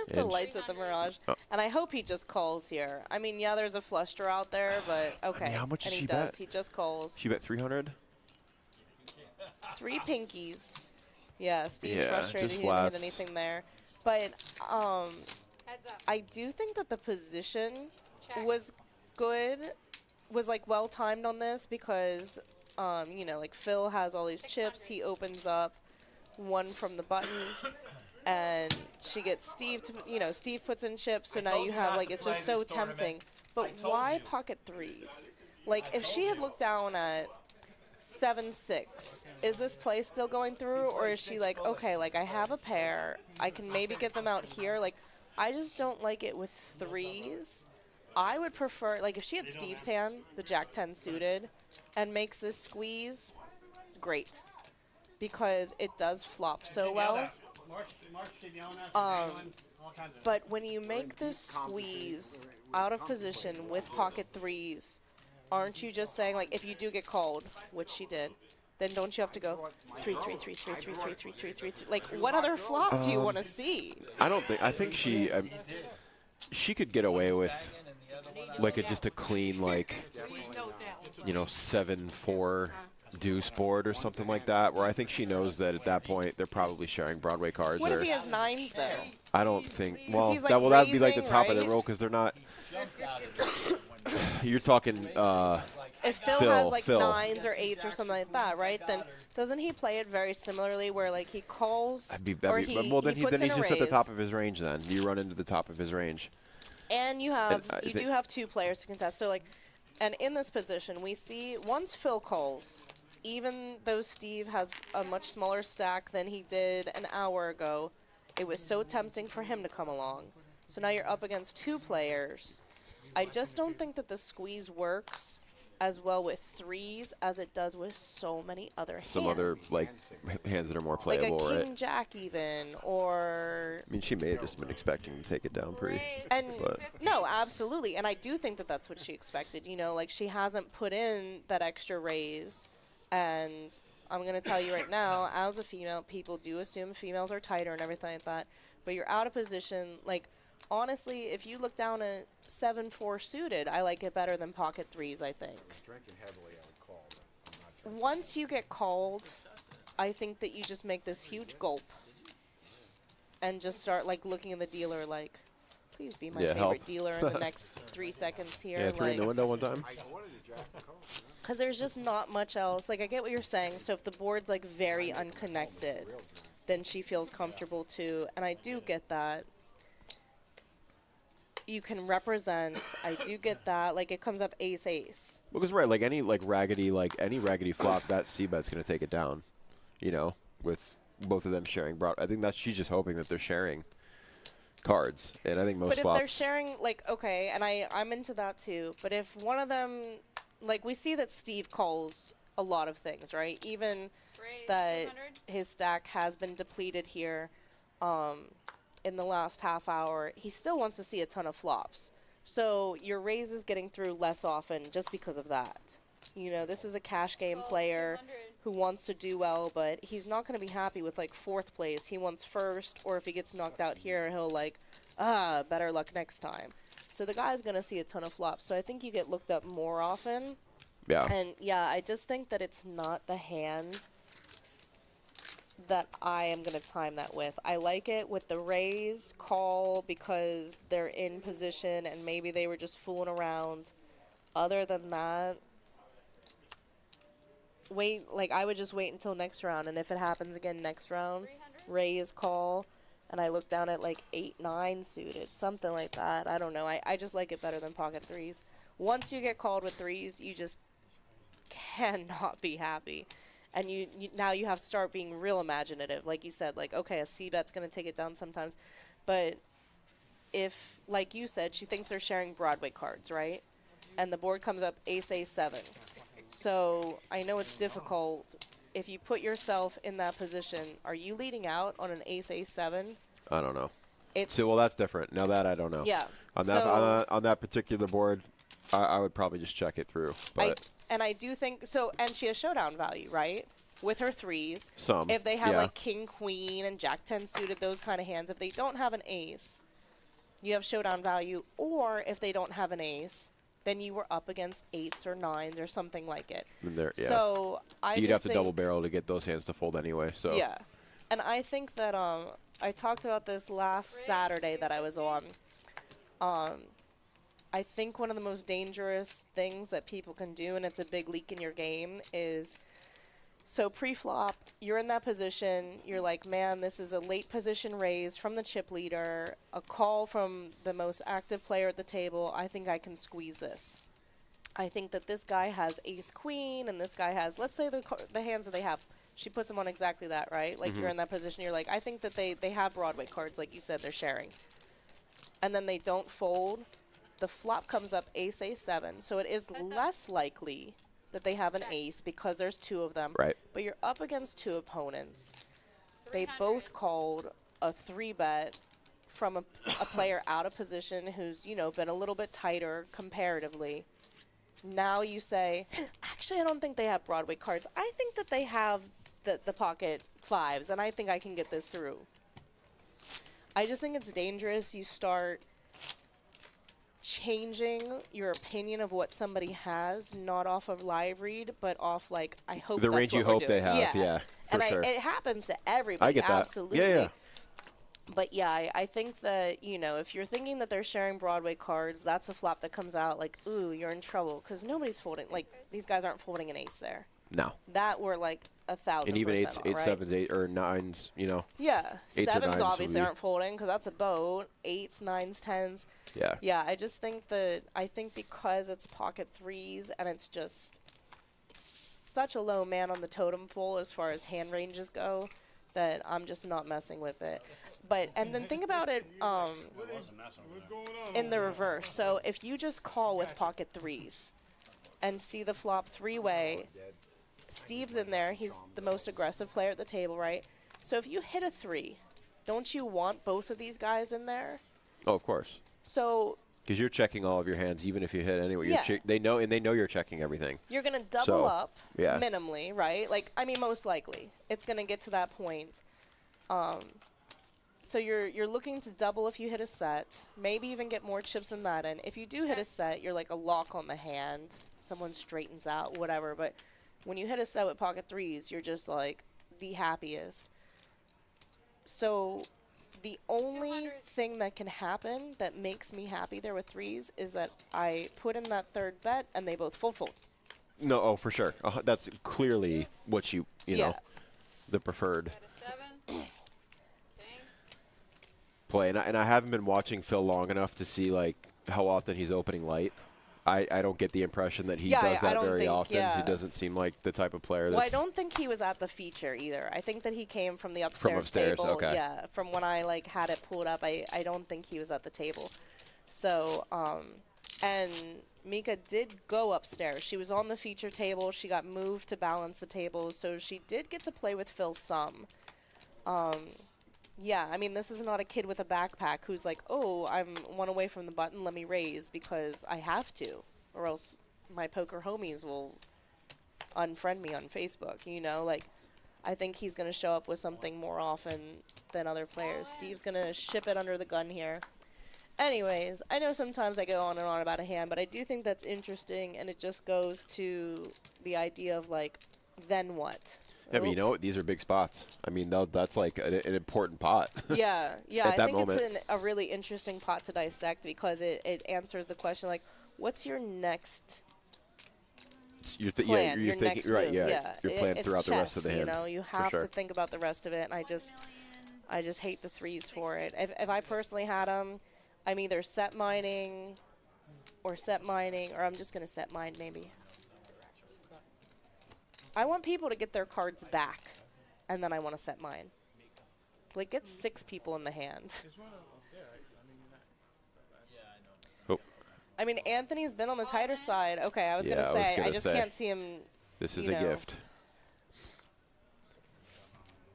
Speaker 13: The lights at the Mirage.
Speaker 14: Oh.
Speaker 13: And I hope he just calls here. I mean, yeah, there's a flush draw out there, but okay.
Speaker 14: I mean, how much
Speaker 13: and
Speaker 14: did
Speaker 13: he
Speaker 14: she
Speaker 13: does.
Speaker 14: bet?
Speaker 13: He just calls.
Speaker 14: She bet 300?
Speaker 13: 3 pinkies. Yeah, Steve's
Speaker 14: Yeah,
Speaker 13: frustrated.
Speaker 14: just
Speaker 13: He didn't hit
Speaker 14: flats.
Speaker 13: anything there. But I do think that the position was good, was like well timed on this because, you know, like Phil has all these chips. He opens up one from the button. And she gets Steve to, you know, Steve puts in chips, so now you have, like, it's just so tempting. But why pocket threes? Like, if she had looked down at 7-6, is this play still going through? Or is she like, okay, like, I have a pair. I can maybe get them out here. Like, I just don't like it with threes. I would prefer, like, if she had Steve's hand, the jack 10 suited, and makes this squeeze, great. Because it does flop so well. But when you make this squeeze out of position with pocket threes, aren't you just saying, like, if you do get called, which she did, then don't you have to go 3, 3, 3, 3, 3, 3, 3, 3, 3, 3? Like, what other flop do you want to see?
Speaker 14: I don't think. I think she could get away with like just a clean like 7-4 deuce board or something like that, where I think she knows that at that point they're probably sharing Broadway cards.
Speaker 13: What if he has 9s though?
Speaker 14: I don't think. Well,
Speaker 13: he's, like,
Speaker 14: that would be like the
Speaker 13: raising,
Speaker 14: top of the
Speaker 13: right?
Speaker 14: roll because they're not. You're talking.
Speaker 13: If Phil has like 9s or 8s or something like that, right? Then doesn't he play it very similarly, where like he calls or he
Speaker 14: well, then
Speaker 13: he puts
Speaker 14: he's
Speaker 13: in a
Speaker 14: just at the
Speaker 13: raise,
Speaker 14: top of his range. Then you run into the top of his range.
Speaker 13: and you have
Speaker 14: And,
Speaker 13: do have 2 players to contest. So like, and in this position, we see once Phil calls, even though Steve has a much smaller stack than he did an hour ago, it was so tempting for him to come along. So now you're up against 2 players. I just don't think that the squeeze works as well with 3s as it does with so many other hands.
Speaker 14: Some other like hands that are more
Speaker 13: like
Speaker 14: playable,
Speaker 13: a
Speaker 14: right?
Speaker 13: king jack even, or
Speaker 14: I mean, she may have just been expecting to take it down pretty.
Speaker 13: and
Speaker 14: But
Speaker 13: no, absolutely, and I do think that that's what she expected. You know, like she hasn't put in that extra raise, and I'm gonna tell you right now, as a female, people do assume females are tighter and everything like that, but you're out of position. Like honestly, if you look down at 7-4 suited, I like it better than pocket 3s. I think.
Speaker 12: Drinking heavily, I would call. But I'm not drinking.
Speaker 13: Once you get called, I think that you just make this huge gulp and just start like looking at the dealer like, please be my favorite
Speaker 14: help.
Speaker 13: dealer in the next 3 seconds here.
Speaker 14: yeah, 3 in the window one time.
Speaker 13: Because there's just not much else. Like, I get what you're saying. So if the board's like very unconnected, then she feels comfortable too. And I do get that. You can represent. I do get that. Like, it comes up ace-ace.
Speaker 14: Because right, like any raggedy flop, that c-bet's gonna take it down. You know, with both of them sharing broad. I think she's just hoping that they're sharing cards, and I think most
Speaker 13: But if
Speaker 14: flops.
Speaker 13: they're sharing, like, okay, and I'm into that too. But if one of them, like, we see that Steve calls a lot of things, right? Even that his stack has been depleted here in the last half hour, he still wants to see a ton of flops. So your raise is getting through less often just because of that. You know, this is a cash game player who wants to do well, but he's not going to be happy with like 4th place. He wants 1st, or if he gets knocked out here, he'll like, better luck next time. So the guy's going to see a ton of flops. So I think you get looked up more often.
Speaker 14: Yeah.
Speaker 13: And yeah, I just think that it's not the hand that I am going to time that with. I like it with the raise call because they're in position and maybe they were just fooling around. Other than that, I would just wait until next round, and if it happens again next round, raise call, and I look down at like 8-9 suited, something like that. I don't know. I just like it better than pocket 3s. Once you get called with 3s, you just cannot be happy. And now you have to start being real imaginative. Like you said, like, okay, a c-bet's going to take it down sometimes. But if, like you said, she thinks they're sharing Broadway cards, right? And the board comes up ace-7. So I know it's difficult. If you put yourself in that position, are you leading out on an ace-7?
Speaker 14: I don't know.
Speaker 13: It's
Speaker 14: well, that's different. Now that I don't know.
Speaker 13: Yeah.
Speaker 14: On that particular board, I would probably just check it through. But
Speaker 13: And I do think so. And she has showdown value, right? With her 3s.
Speaker 14: Some.
Speaker 13: If they have like king, queen, and jack 10 suited, those kind of hands. If they don't have an ace, you have showdown value. Or if they don't have an ace, then you were up against 8s or 9s or something like it. So
Speaker 14: you'd have to double barrel to get those hands to fold anyway. So
Speaker 13: yeah, and I think that I talked about this last Saturday that I was on. I think one of the most dangerous things that people can do, and it's a big leak in your game, is so pre-flop, you're in that position, you're like, man, this is a late position raise from the chip leader, a call from the most active player at the table, I think I can squeeze this. I think that this guy has ace-queen, and this guy has, let's say the hands that they have, she puts them on exactly that, right? Like, you're in that position, you're like, I think that they have Broadway cards, like you said, they're sharing. And then they don't fold. The flop comes up ace-7, so it is less likely that they have an ace because there's 2 of them.
Speaker 14: Right.
Speaker 13: But you're up against 2 opponents. They both called a 3-bet from a player out of position who's, you know, been a little bit tighter comparatively. Now you say, actually, I don't think they have Broadway cards. I think that they have the pocket 5s, and I think I can get this through. I just think it's dangerous. You start changing your opinion of what somebody has, not off of live read, but off, like, I hope
Speaker 14: The
Speaker 13: that's
Speaker 14: range
Speaker 13: what
Speaker 14: you
Speaker 13: we're
Speaker 14: hope they
Speaker 13: doing.
Speaker 14: have, yeah, for
Speaker 13: and
Speaker 14: sure.
Speaker 13: it happens to everybody.
Speaker 14: I get that.
Speaker 13: Absolutely.
Speaker 14: Yeah.
Speaker 13: But yeah, I think that, you know, if you're thinking that they're sharing Broadway cards, that's a flop that comes out like, ooh, you're in trouble. Because nobody's folding, like, these guys aren't folding an ace there.
Speaker 14: No.
Speaker 13: That were like 1,000%.
Speaker 14: And even eights,
Speaker 13: right?
Speaker 14: sevens, 8 or 9s, you know.
Speaker 13: Yeah.
Speaker 14: Eights or
Speaker 13: Sevens
Speaker 14: nines
Speaker 13: obviously
Speaker 14: would be-
Speaker 13: aren't folding because that's a boat. 8s, 9s, 10s.
Speaker 14: Yeah.
Speaker 13: Yeah, I just think that, because it's pocket 3s and it's just such a low man on the totem pole as far as hand ranges go, that I'm just not messing with it. But, and then think about it in the reverse. So if you just call with pocket 3s and see the flop 3-way, Steve's in there. He's the most aggressive player at the table, right? So if you hit a 3, don't you want both of these guys in there?
Speaker 14: Oh, of course.
Speaker 13: So
Speaker 14: Because you're checking all of your hands, even if you hit anyway.
Speaker 13: Yeah.
Speaker 14: They know you're checking everything.
Speaker 13: you're going to double
Speaker 14: So,
Speaker 13: up
Speaker 14: yeah.
Speaker 13: minimally, right? Like, I mean, most likely. It's going to get to that point. So you're looking to double if you hit a set, maybe even get more chips than that. And if you do hit a set, you're like a lock on the hand. Someone straightens out, whatever. But when you hit a set with pocket 3s, you're just like the happiest. So the only thing that can happen that makes me happy there with 3s is that I put in that third bet and they both fold.
Speaker 14: No, oh, for sure. That's clearly what you know, the preferred play. And I haven't been watching Phil long enough to see, like, how often he's opening light. I don't get the impression that he does that very often. He doesn't seem like the type of player that's...
Speaker 13: Well, I don't think he was at the feature either. I think that he came from the upstairs table.
Speaker 14: Okay.
Speaker 13: Yeah, from when I, like, had it pulled up, I don't think he was at the table. So, and Mika did go upstairs. She was on the feature table. She got moved to balance the table, so she did get to play with Phil some. Yeah, I mean, this is not a kid with a backpack who's like, oh, I'm one away from the button, let me raise because I have to, or else my poker homies will unfriend me on Facebook, you know? Like, I think he's going to show up with something more often than other players. Steve's going to ship it under the gun here. Anyways, I know sometimes I go on and on about a hand, but I do think that's interesting, and it just goes to the idea of, like, then what?
Speaker 14: I mean, you know what? These are big spots. I mean, that's like an important pot.
Speaker 13: Yeah,
Speaker 14: At
Speaker 13: I
Speaker 14: that
Speaker 13: think
Speaker 14: moment.
Speaker 13: it's a really interesting pot to dissect because it answers the question, like, what's your next
Speaker 14: You're
Speaker 13: plan?
Speaker 14: you're
Speaker 13: your
Speaker 14: thinking,
Speaker 13: next
Speaker 14: right,
Speaker 13: move?
Speaker 14: yeah. Your plan
Speaker 13: It's
Speaker 14: throughout the rest of the
Speaker 13: chess,
Speaker 14: hand.
Speaker 13: You know, you
Speaker 14: for
Speaker 13: have
Speaker 14: sure.
Speaker 13: to think about the rest of it, and I just hate the 3s for it. If I personally had them, I'm either set mining, or I'm just going to set mine maybe. I want people to get their cards back, and then I want to set mine. Like, get 6 people in the hand.
Speaker 14: Oh.
Speaker 13: I mean, Anthony's been on the tighter side. Okay, I was
Speaker 14: Yeah,
Speaker 13: going to
Speaker 14: I was
Speaker 13: say, I
Speaker 14: gonna
Speaker 13: just
Speaker 14: say,
Speaker 13: can't see him.
Speaker 14: This is
Speaker 13: you
Speaker 14: a
Speaker 13: know.
Speaker 14: gift.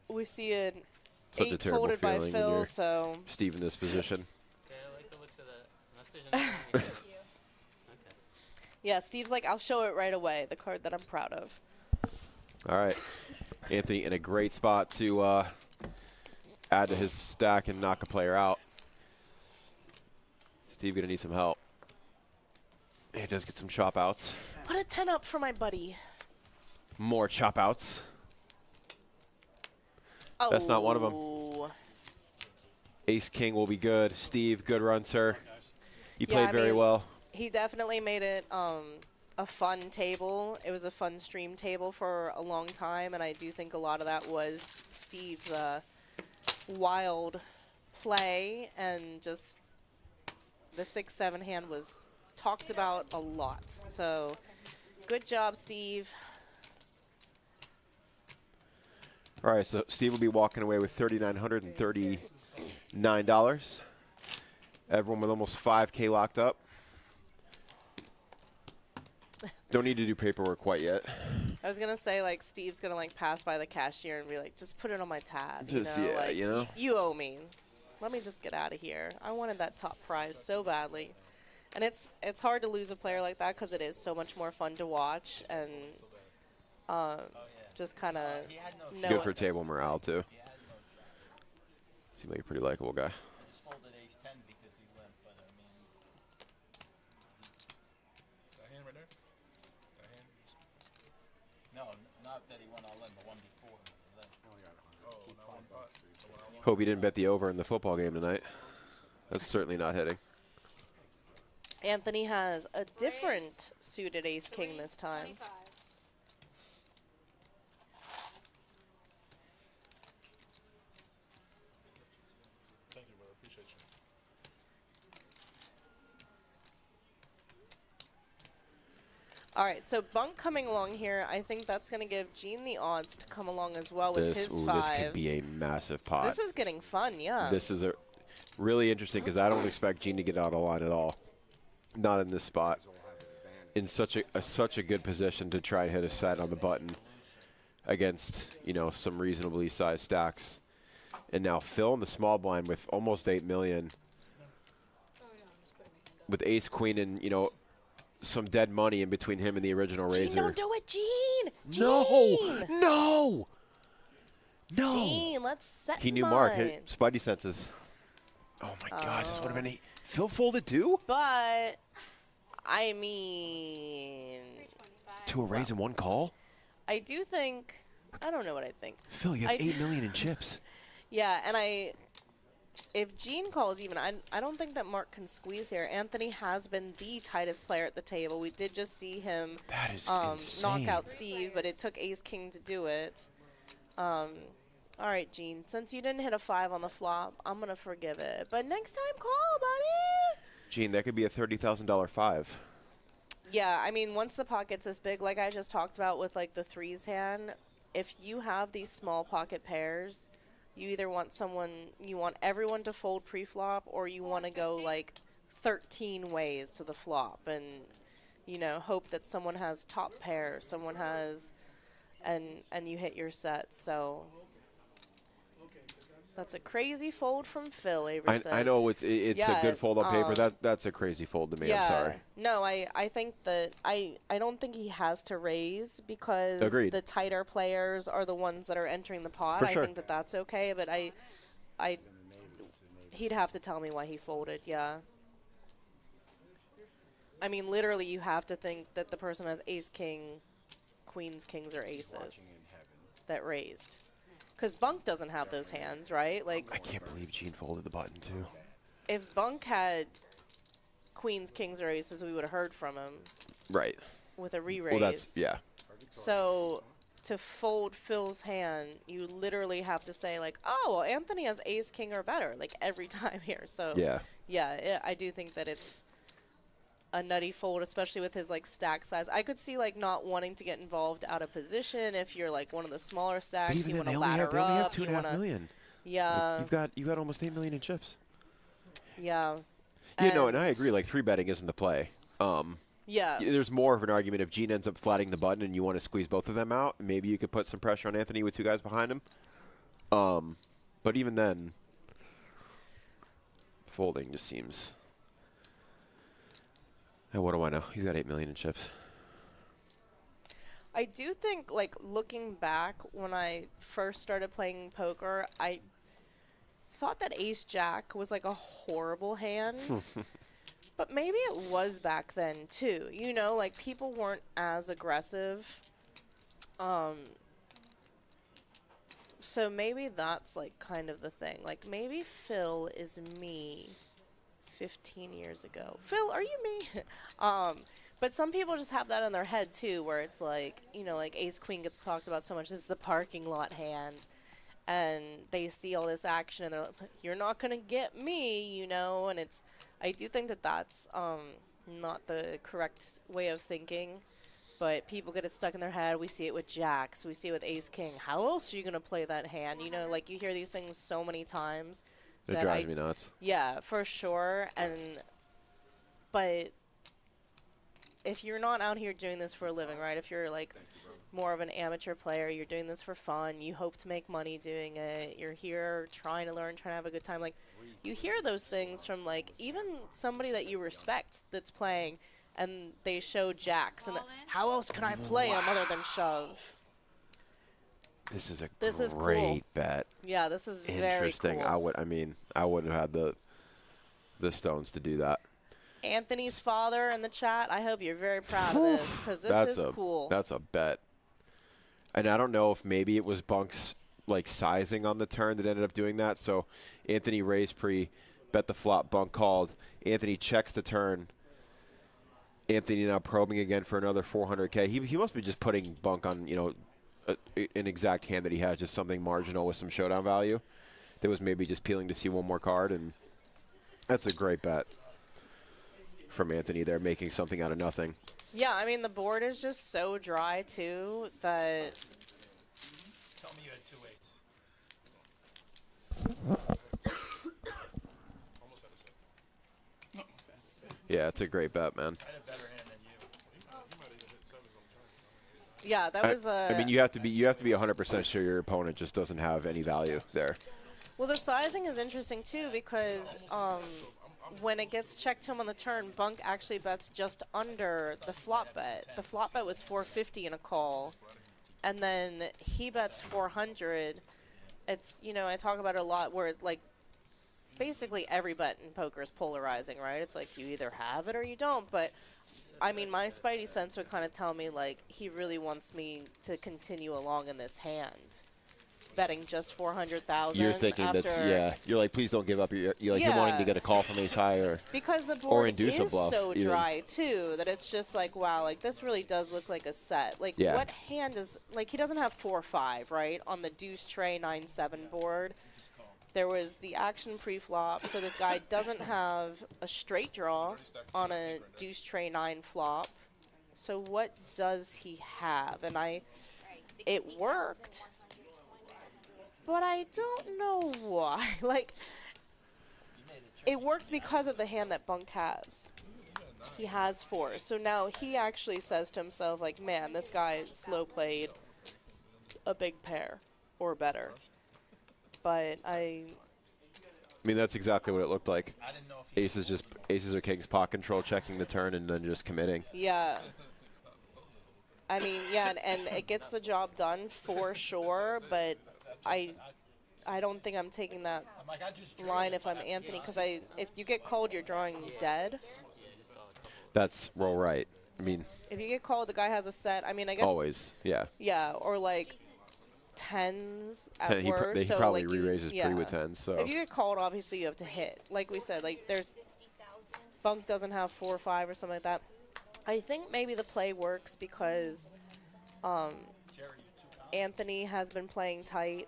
Speaker 13: We see an
Speaker 14: Such a
Speaker 13: 8
Speaker 14: terrible
Speaker 13: folded by
Speaker 14: feeling when
Speaker 13: Phil,
Speaker 14: you're
Speaker 13: so.
Speaker 14: Steve in this position.
Speaker 11: Okay, I like the looks of that. Unless there's another
Speaker 13: Yeah, Steve's like, I'll show it right away, the card that I'm proud of.
Speaker 14: All right. Anthony in a great spot to add to his stack and knock a player out. Steve going to need some help. He does get some chop outs.
Speaker 13: Put a 10 up for my buddy.
Speaker 14: More chop outs.
Speaker 13: Oh.
Speaker 14: That's not one of them. Ace King will be good. Steve, good run, sir. You played very well.
Speaker 13: He definitely made it a fun table. It was a fun stream table for a long time, and I do think a lot of that was Steve's wild play, and just the 6-7 hand was talked about a lot. So good job, Steve.
Speaker 14: All right, so Steve will be walking away with $3,939. Everyone with almost 5K locked up. Don't need to do paperwork quite yet.
Speaker 13: I was gonna say, like, Steve's gonna, like, pass by the cashier and be like, just put it on my tab.
Speaker 14: Just,
Speaker 13: you know?
Speaker 14: yeah,
Speaker 13: like,
Speaker 14: you know.
Speaker 13: You owe me. Let me just get out of here. I wanted that top prize so badly. And it's hard to lose a player like that because it is so much more fun to watch and just kind of know.
Speaker 14: Good for table morale, too. Seems like a pretty likable guy.
Speaker 8: I just folded ace 10 because he limped, but I mean.
Speaker 7: That hand right there? That hand?
Speaker 8: No, not that he went all in, the one before.
Speaker 14: Hope he didn't bet the over in the football game tonight. That's certainly not hitting.
Speaker 13: Anthony has a different suited ace king this time.
Speaker 4: 25.
Speaker 7: Thank you, brother. Appreciate you.
Speaker 13: All right, so Bunk coming along here, I think that's going to give Gene the odds to come along as well with his fives.
Speaker 14: This could be a massive pot.
Speaker 13: This is getting fun, yeah.
Speaker 14: This is a really interesting because I don't expect Gene to get out of line at all. Not in this spot. In such a good position to try and hit a set on the button against, you know, some reasonably sized stacks. And now Phil in the small blind with almost 8 million. With ace queen and, you know, some dead money in between him and the original
Speaker 13: Gene,
Speaker 14: raiser.
Speaker 13: don't do it, Gene!
Speaker 14: No! No! No!
Speaker 13: Gene, let's set
Speaker 14: He knew Mark. Hit Spidey senses. Oh my gosh, this would have been Phil folded too?
Speaker 13: But, I mean...
Speaker 14: To a raise and one call?
Speaker 13: I do think... I don't know what I think.
Speaker 14: Phil, you have 8 million in chips.
Speaker 13: Yeah, and if Gene calls even, I don't think that Mark can squeeze here. Anthony has been the tightest player at the table. We did just see him knock out Steve, but it took ace-king to do it. All right, Gene, since you didn't hit a 5 on the flop, I'm going to forgive it. But next time, call, buddy!
Speaker 14: Gene, that could be a $30,000 5.
Speaker 13: Yeah, I mean, once the pot gets this big, like I just talked about with, like, the threes hand, if you have these small pocket pairs, you either want you want everyone to fold pre-flop, or you want to go, like, 13 ways to the flop and, you know, hope that someone has top pair, someone has, and you hit your set, so... That's a crazy fold from Phil, Avery says.
Speaker 14: I know it's a good fold on paper. That's a crazy fold to me.
Speaker 13: Yeah.
Speaker 14: I'm sorry.
Speaker 13: No, I think that I don't think he has to raise because
Speaker 14: Agreed.
Speaker 13: the tighter players are the ones that are entering the pot.
Speaker 14: For sure.
Speaker 13: I think that that's okay, but he'd have to tell me why he folded. Yeah. I mean, literally, you have to think that the person has ace king, queens, kings, or aces that raised. Because Bunk doesn't have those hands, right? Like,
Speaker 14: I can't believe Gene folded the button, too.
Speaker 13: if Bunk had queens, kings, or aces, we would have heard from him.
Speaker 14: Right.
Speaker 13: With a re-raise.
Speaker 14: Well, that's, yeah.
Speaker 13: So to fold Phil's hand, you literally have to say, like, oh, well, Anthony has ace, king, or better, like, every time here. So, yeah, I do think that it's a nutty fold, especially with his, like, stack size. I could see, like, not wanting to get involved out of position if you're, like, one of the smaller stacks.
Speaker 14: But even
Speaker 13: you
Speaker 14: then,
Speaker 13: want to ladder
Speaker 14: they only have
Speaker 13: up.
Speaker 14: $2.5 million.
Speaker 13: Yeah.
Speaker 14: Like, you've got almost 8 million in chips.
Speaker 13: Yeah.
Speaker 14: Yeah, no, and I agree. Like, 3-betting isn't the play.
Speaker 13: Yeah.
Speaker 14: There's more of an argument if Gene ends up flatting the button and you want to squeeze both of them out. Maybe you could put some pressure on Anthony with 2 guys behind him. But even then, folding just seems... And what do I know? He's got 8 million in chips.
Speaker 13: I do think, like, looking back, when I first started playing poker, I thought that ace-jack was, like, a horrible hand. But maybe it was back then, too. You know, like, people weren't as aggressive. So maybe that's, like, kind of the thing. Like, maybe Phil is me 15 years ago. Phil, are you me? But some people just have that in their head, too, where it's like, you know, like ace-queen gets talked about so much as the parking lot hand. And they see all this action, and they're like, you're not going to get me, you know? And it's, I do think that that's not the correct way of thinking. But people get it stuck in their head. We see it with jacks. We see it with ace-king. How else are you going to play that hand? You know, like, you hear these things so many times.
Speaker 14: It drives me nuts.
Speaker 13: Yeah, for sure. But if you're not out here doing this for a living, right? If you're like more of an amateur player. You're doing this for fun. You hope to make money doing it. You're here trying to learn, trying to have a good time. Like, you hear those things from, like, even somebody that you respect that's playing, and they show jacks. And how else can I play them other than shove?
Speaker 14: This is a
Speaker 13: great
Speaker 14: cool bet.
Speaker 13: Yeah, this is
Speaker 14: interesting.
Speaker 13: very cool.
Speaker 14: I wouldn't have had the stones to do that.
Speaker 13: Anthony's father in the chat, I hope you're very proud of this, because this is cool.
Speaker 14: That's a bet. And I don't know if maybe it was Bunk's like sizing on the turn that ended up doing that. So Anthony raised pre, bet the flop, Bunk called. Anthony checks the turn. Anthony now probing again for another 400K. He must be just putting Bunk on, you know, an exact hand that he has, just something marginal with some showdown value. That was maybe just peeling to see one more card, and that's a great bet from Anthony there, making something out of nothing.
Speaker 13: Yeah, I mean, the board is just so dry, too, that...
Speaker 5: Tell me you had 2 8s.
Speaker 14: Yeah, it's a great bet, man.
Speaker 5: I had a better hand than you.
Speaker 13: Yeah, that was
Speaker 14: I mean, you have to be 100% sure your opponent just doesn't have any value there.
Speaker 13: Well, the sizing is interesting, too, because when it gets checked to him on the turn, Bunk actually bets just under the flop bet. The flop bet was 450 in a call, and then he bets 400. It's, you know, I talk about it a lot where, like, basically every bet in poker is polarizing, right? It's like you either have it or you don't, but I mean, my spidey sense would kind of tell me, like, he really wants me to continue along in this hand. Betting just 400,000.
Speaker 14: You're thinking that's, yeah. You're like, please don't give up. You're wanting to get a call from ace high or
Speaker 13: because the
Speaker 14: or
Speaker 13: board
Speaker 14: induce a
Speaker 13: is
Speaker 14: bluff.
Speaker 13: so
Speaker 14: even.
Speaker 13: dry too that it's just like, wow, like this really does look like a set. Like what hand is like he doesn't have 4-5 right on the deuce tray 9-7 board. There was the action pre-flop, so this guy doesn't have a straight draw on a deuce tray 9 flop. So what does he have? And it worked. But I don't know why. Like, it worked because of the hand that Bunk has. He has 4. So now he actually says to himself, like, man, this guy slow played a big pair or better. But I
Speaker 14: mean, that's exactly what it looked like. Aces or kings pot control, checking the turn, and then just committing.
Speaker 13: Yeah. I mean, yeah, and it gets the job done for sure, but I don't think I'm taking that line if I'm Anthony, because if you get called, you're drawing dead.
Speaker 14: That's roll right. I mean,
Speaker 13: if you get called, the guy has a set. I mean, I guess
Speaker 14: always, yeah.
Speaker 13: Yeah, or like tens at worst.
Speaker 14: He probably re-raises pre with tens. So
Speaker 13: if you get called, obviously you have to hit. Like we said, like Bunk doesn't have 4 or 5 or something like that. I think maybe the play works because Anthony has been playing tight,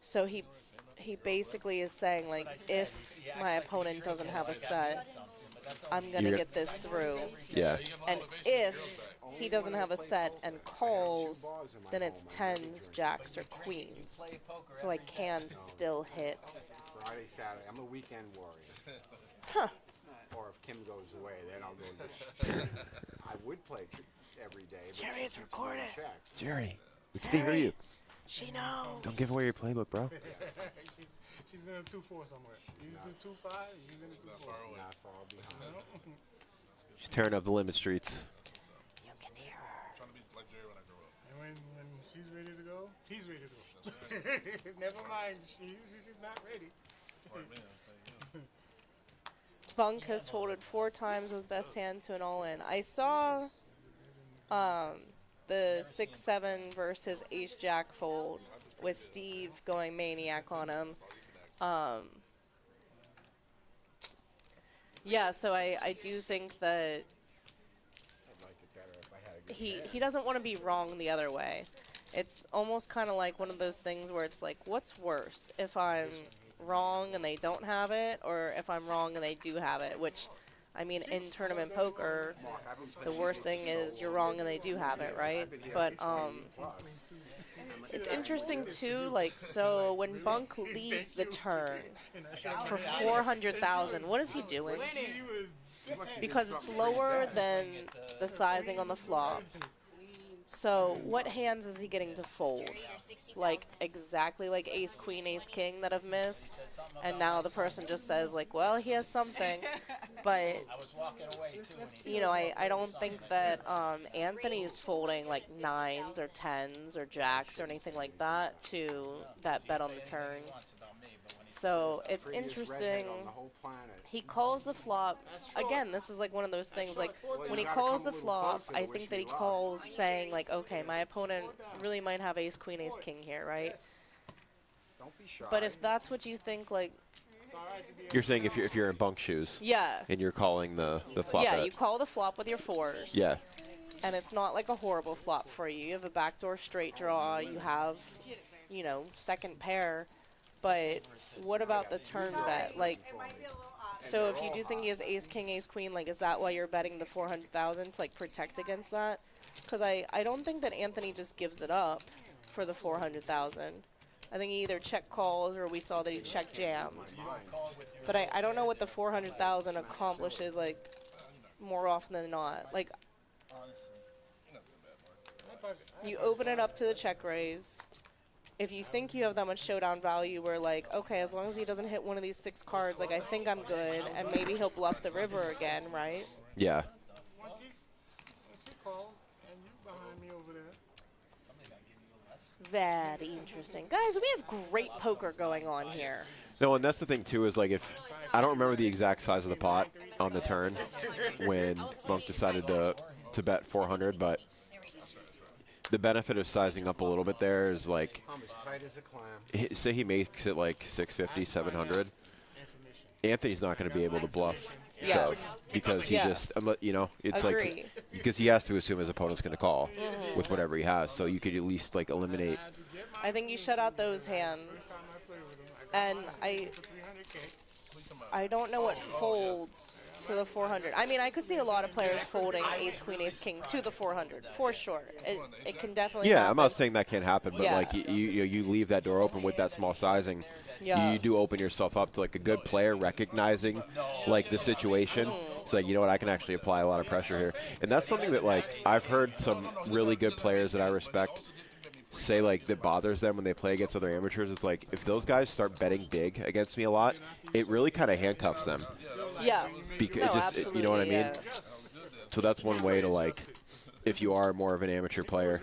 Speaker 13: so he basically is saying, like, if my opponent doesn't have a set, I'm gonna get this through.
Speaker 14: Yeah.
Speaker 13: And if he doesn't have a set and calls, then it's tens, jacks, or queens. So I can still hit.
Speaker 12: Friday, Saturday. I'm a weekend warrior.
Speaker 13: Huh.
Speaker 12: Or if Kim goes away, then I'll go. I would play every day.
Speaker 13: Jerry, it's recorded.
Speaker 14: Jerry, we can hear you.
Speaker 13: She knows.
Speaker 14: Don't give away your playbook, bro.
Speaker 6: she's in a 2-4 somewhere. He's in 2-5. She's in a 2-4.
Speaker 12: Not far behind.
Speaker 14: She's tearing up the limit streets.
Speaker 13: You can hear her.
Speaker 7: Trying to be like Jerry when I grow up.
Speaker 6: And when she's ready to go, he's ready to go. Never mind. She's not ready.
Speaker 13: Bunk has folded 4 times with best hand to an all-in. I saw the 6-7 versus ace-jack fold with Steve going maniac on him. Yeah, so I do think that he doesn't want to be wrong the other way. It's almost kind of like one of those things where it's like, what's worse, if I'm wrong and they don't have it, or if I'm wrong and they do have it, which, I mean, in tournament poker, the worst thing is you're wrong and they do have it, right? But it's interesting too, like, so when Bunk leads the turn for 400,000, what is he doing? Because it's lower than the sizing on the flop. So what hands is he getting to fold? Like exactly like ace, queen, ace, king that I've missed. And now the person just says like, well, he has something. But, you know, I don't think that Anthony's folding like 9s or 10s or jacks or anything like that to that bet on the turn. So it's interesting. He calls the flop. Again, this is like one of those things, like when he calls the flop, I think that he calls saying like, okay, my opponent really might have ace, queen, ace, king here, right? But if that's what you think, like...
Speaker 14: You're saying if you're in bunk shoes.
Speaker 13: Yeah.
Speaker 14: And you're calling the flop
Speaker 13: Yeah,
Speaker 14: bet.
Speaker 13: you call the flop with your 4s.
Speaker 14: Yeah.
Speaker 13: And it's not like a horrible flop for you. You have a backdoor straight draw. You have, you know, second pair. But what about the turn bet? Like, so if you do think he has ace, king, ace, queen, like, is that why you're betting the 400,000 to, like, protect against that? Because I don't think that Anthony just gives it up for the 400,000. I think he either check calls or we saw that he check jammed. But I don't know what the 400,000 accomplishes, like, more often than not. Like, you open it up to the check raise. If you think you have that much showdown value, we're like, okay, as long as he doesn't hit one of these 6 cards, like, I think I'm good, and maybe he'll bluff the river again, right?
Speaker 14: Yeah.
Speaker 6: Once he called, and you behind me over there.
Speaker 13: Very interesting. Guys, we have great poker going on here.
Speaker 14: No, and that's the thing, too, is, like, if I don't remember the exact size of the pot on the turn when Monk decided to bet 400, but the benefit of sizing up a little bit there is, like, say he makes it, like, 650, 700. Anthony's not going to be able to bluff shove because he just, you know, it's like, because he has to assume his opponent's going to call with whatever he has. So you could at least, like, eliminate.
Speaker 13: I think you shut out those hands. And I don't know what folds to the 400. I mean, I could see a lot of players folding ace, queen, ace, king to the 400 for sure. It can definitely happen.
Speaker 14: I'm not saying that can't happen, but like you leave that door open with that small sizing.
Speaker 13: Yeah.
Speaker 14: You do open yourself up to like a good player recognizing like the situation. It's like, you know what, I can actually apply a lot of pressure here. And that's something that like I've heard some really good players that I respect say like that bothers them when they play against other amateurs. It's like if those guys start betting big against me a lot, it really kind of handcuffs them.
Speaker 13: Yeah.
Speaker 14: Because you know what I mean? Yeah. So that's one way to like, if you are more of an amateur player,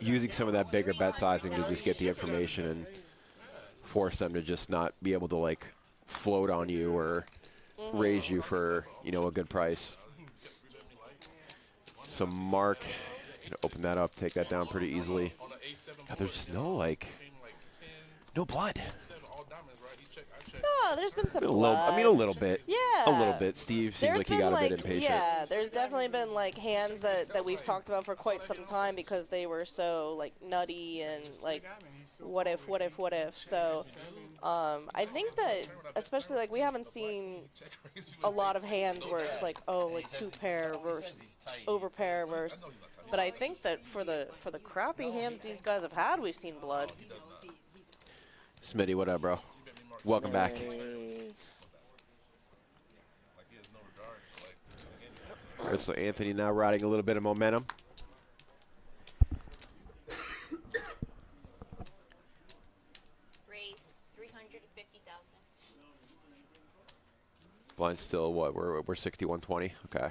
Speaker 14: using some of that bigger bet sizing to just get the information and force them to just not be able to like float on you or raise you for, you know, a good price. So Mark, open that up, take that down pretty easily. God, there's just no like, no blood.
Speaker 13: No, there's been some blood.
Speaker 14: I mean, a little bit.
Speaker 13: Yeah.
Speaker 14: A little bit. Steve seems like he got a bit impatient.
Speaker 13: Yeah, there's definitely been like hands that we've talked about for quite some time because they were so like nutty and like what if. So I think that especially like we haven't seen a lot of hands where it's like, oh, like 2-pair versus overpair versus. But I think that for the crappy hands these guys have had, we've seen blood.
Speaker 14: Smitty, what up, bro? Welcome back. All right, so Anthony now riding a little bit of momentum.
Speaker 4: Raise 350,000.
Speaker 14: Blind still what? We're 61-20. Okay.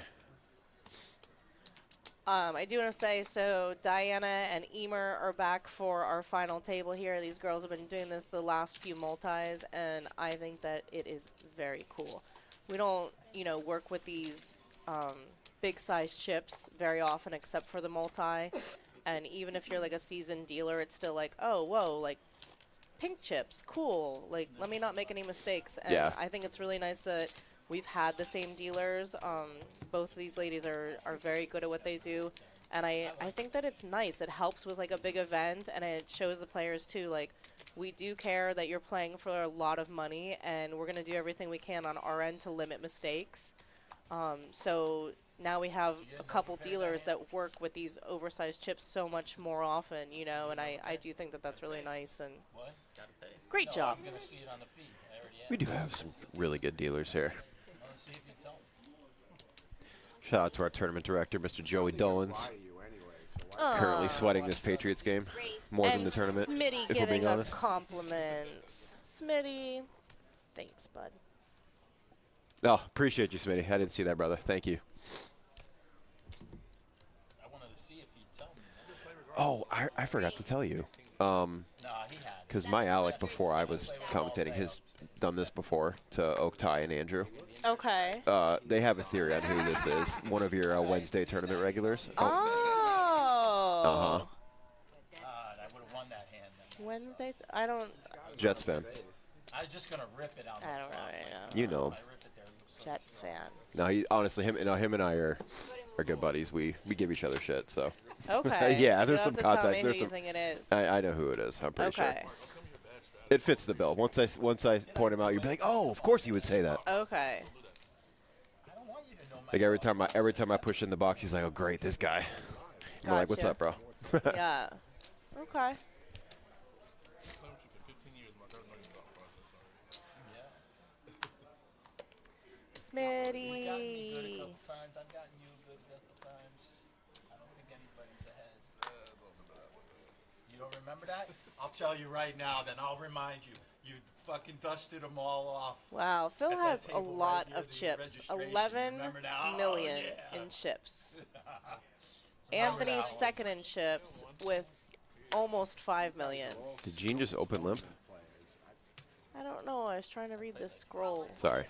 Speaker 13: I do want to say, so Diana and Emer are back for our final table here. These girls have been doing this the last few multis, and I think that it is very cool. We don't, work with these big size chips very often except for the multi. And even if you're like a seasoned dealer, it's still like, oh, whoa, like pink chips, cool. Like, let me not make any mistakes. And
Speaker 14: yeah.
Speaker 13: I think it's really nice that we've had the same dealers. Both of these ladies are very good at what they do. And I think that it's nice. It helps with like a big event, and it shows the players too, like, we do care that you're playing for a lot of money, and we're going to do everything we can on our end to limit mistakes. So now we have a couple dealers that work with these oversized chips so much more often, and I do think that that's really nice. And great job.
Speaker 14: We do have some really good dealers here. Shout out to our tournament director, Mr. Joey Dullins. currently sweating this Patriots game more than the tournament.
Speaker 13: Smitty
Speaker 14: if we're
Speaker 13: giving
Speaker 14: being
Speaker 13: us
Speaker 14: honest.
Speaker 13: compliments. Smitty, thanks, bud.
Speaker 14: Oh, appreciate you, Smitty. I didn't see that, brother. Thank you.
Speaker 8: I wanted to see if he'd tell me.
Speaker 14: Oh, I forgot to tell you. Because my Alec, before I was commentating, has done this before to Oktai and Andrew.
Speaker 13: Okay.
Speaker 14: They have a theory on who this is. One of your Wednesday tournament regulars.
Speaker 13: Oh.
Speaker 14: Uh-huh.
Speaker 8: God, I would have won that hand then.
Speaker 13: Wednesday? I don't.
Speaker 14: Jets fan.
Speaker 8: I was just going to rip it out.
Speaker 13: I don't really know.
Speaker 14: You know him.
Speaker 13: Jets fan.
Speaker 14: No, honestly, him and I are good buddies. We give each other shit, so.
Speaker 13: Okay.
Speaker 14: Yeah, there's
Speaker 13: You'll
Speaker 14: some
Speaker 13: have to tell
Speaker 14: contact.
Speaker 13: me
Speaker 14: There's
Speaker 13: who
Speaker 14: some.
Speaker 13: you think it is.
Speaker 14: I know who it is. I'm pretty sure.
Speaker 13: Okay.
Speaker 14: It fits the bill. Once I point him out, you'd be like, oh, of course you would say that.
Speaker 13: Okay.
Speaker 14: Like every time I push in the box, he's like, oh great, this guy. I'm like, what's
Speaker 13: Gotcha.
Speaker 14: up, bro?
Speaker 13: Yeah. Okay. Smitty.
Speaker 8: I've gotten you a couple times. I don't think anybody's ahead. You don't remember that? I'll tell you right now, then I'll remind you. You fucking dusted them all off.
Speaker 13: Wow, Phil
Speaker 8: At that
Speaker 13: has a
Speaker 8: table
Speaker 13: lot
Speaker 8: right near
Speaker 13: of
Speaker 8: the
Speaker 13: chips.
Speaker 8: registration.
Speaker 13: 11
Speaker 8: Remember now?
Speaker 13: million
Speaker 8: Oh, yeah.
Speaker 13: in chips.
Speaker 8: Remember
Speaker 13: Anthony's
Speaker 8: that one.
Speaker 13: second in chips with almost 5 million.
Speaker 14: Did Gene just open limp?
Speaker 13: I don't know. I was trying to read this scroll.
Speaker 14: Sorry.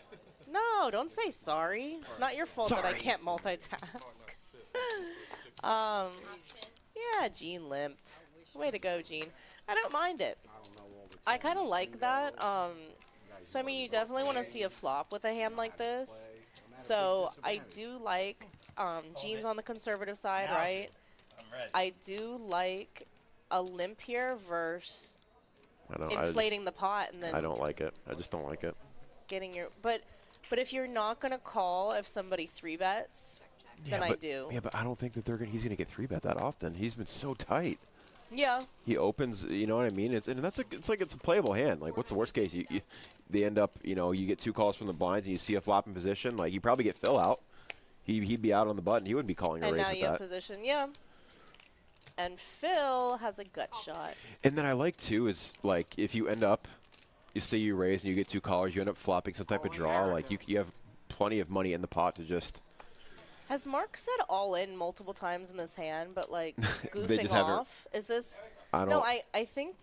Speaker 13: No, don't say sorry. It's not your fault that I can't multitask. Yeah, Gene limped. Way to go, Gene. I don't mind it. I kind of like that. So, I mean, you definitely want to see a flop with a hand like this. So, I do like, Gene's on the conservative side, right? I do like a limp here versus inflating the pot and then
Speaker 14: I don't like it. I just don't like it.
Speaker 13: getting your... But if you're not going to call if somebody 3-bets, then I do.
Speaker 14: Yeah, but I don't think that he's gonna get 3-bet that often. He's been so tight.
Speaker 13: Yeah.
Speaker 14: He opens, you know what I mean? It's like it's a playable hand. Like, what's the worst case? They end up, you get 2 calls from the blinds and you see a flop in position. Like, you probably get Phil out. He'd be out on the button. He wouldn't be calling a
Speaker 13: And
Speaker 14: raise
Speaker 13: now
Speaker 14: with
Speaker 13: you have
Speaker 14: that.
Speaker 13: position, yeah. And Phil has a gut shot.
Speaker 14: And then I like too is like if you end up, you say you raise and you get 2 callers, you end up flopping some type of draw. Like you have plenty of money in the pot to just.
Speaker 13: Has Mark said all in multiple times in this hand, but like
Speaker 14: They
Speaker 13: goofing
Speaker 14: just haven't-
Speaker 13: off? Is this?
Speaker 14: I
Speaker 13: No,
Speaker 14: don't-
Speaker 13: I think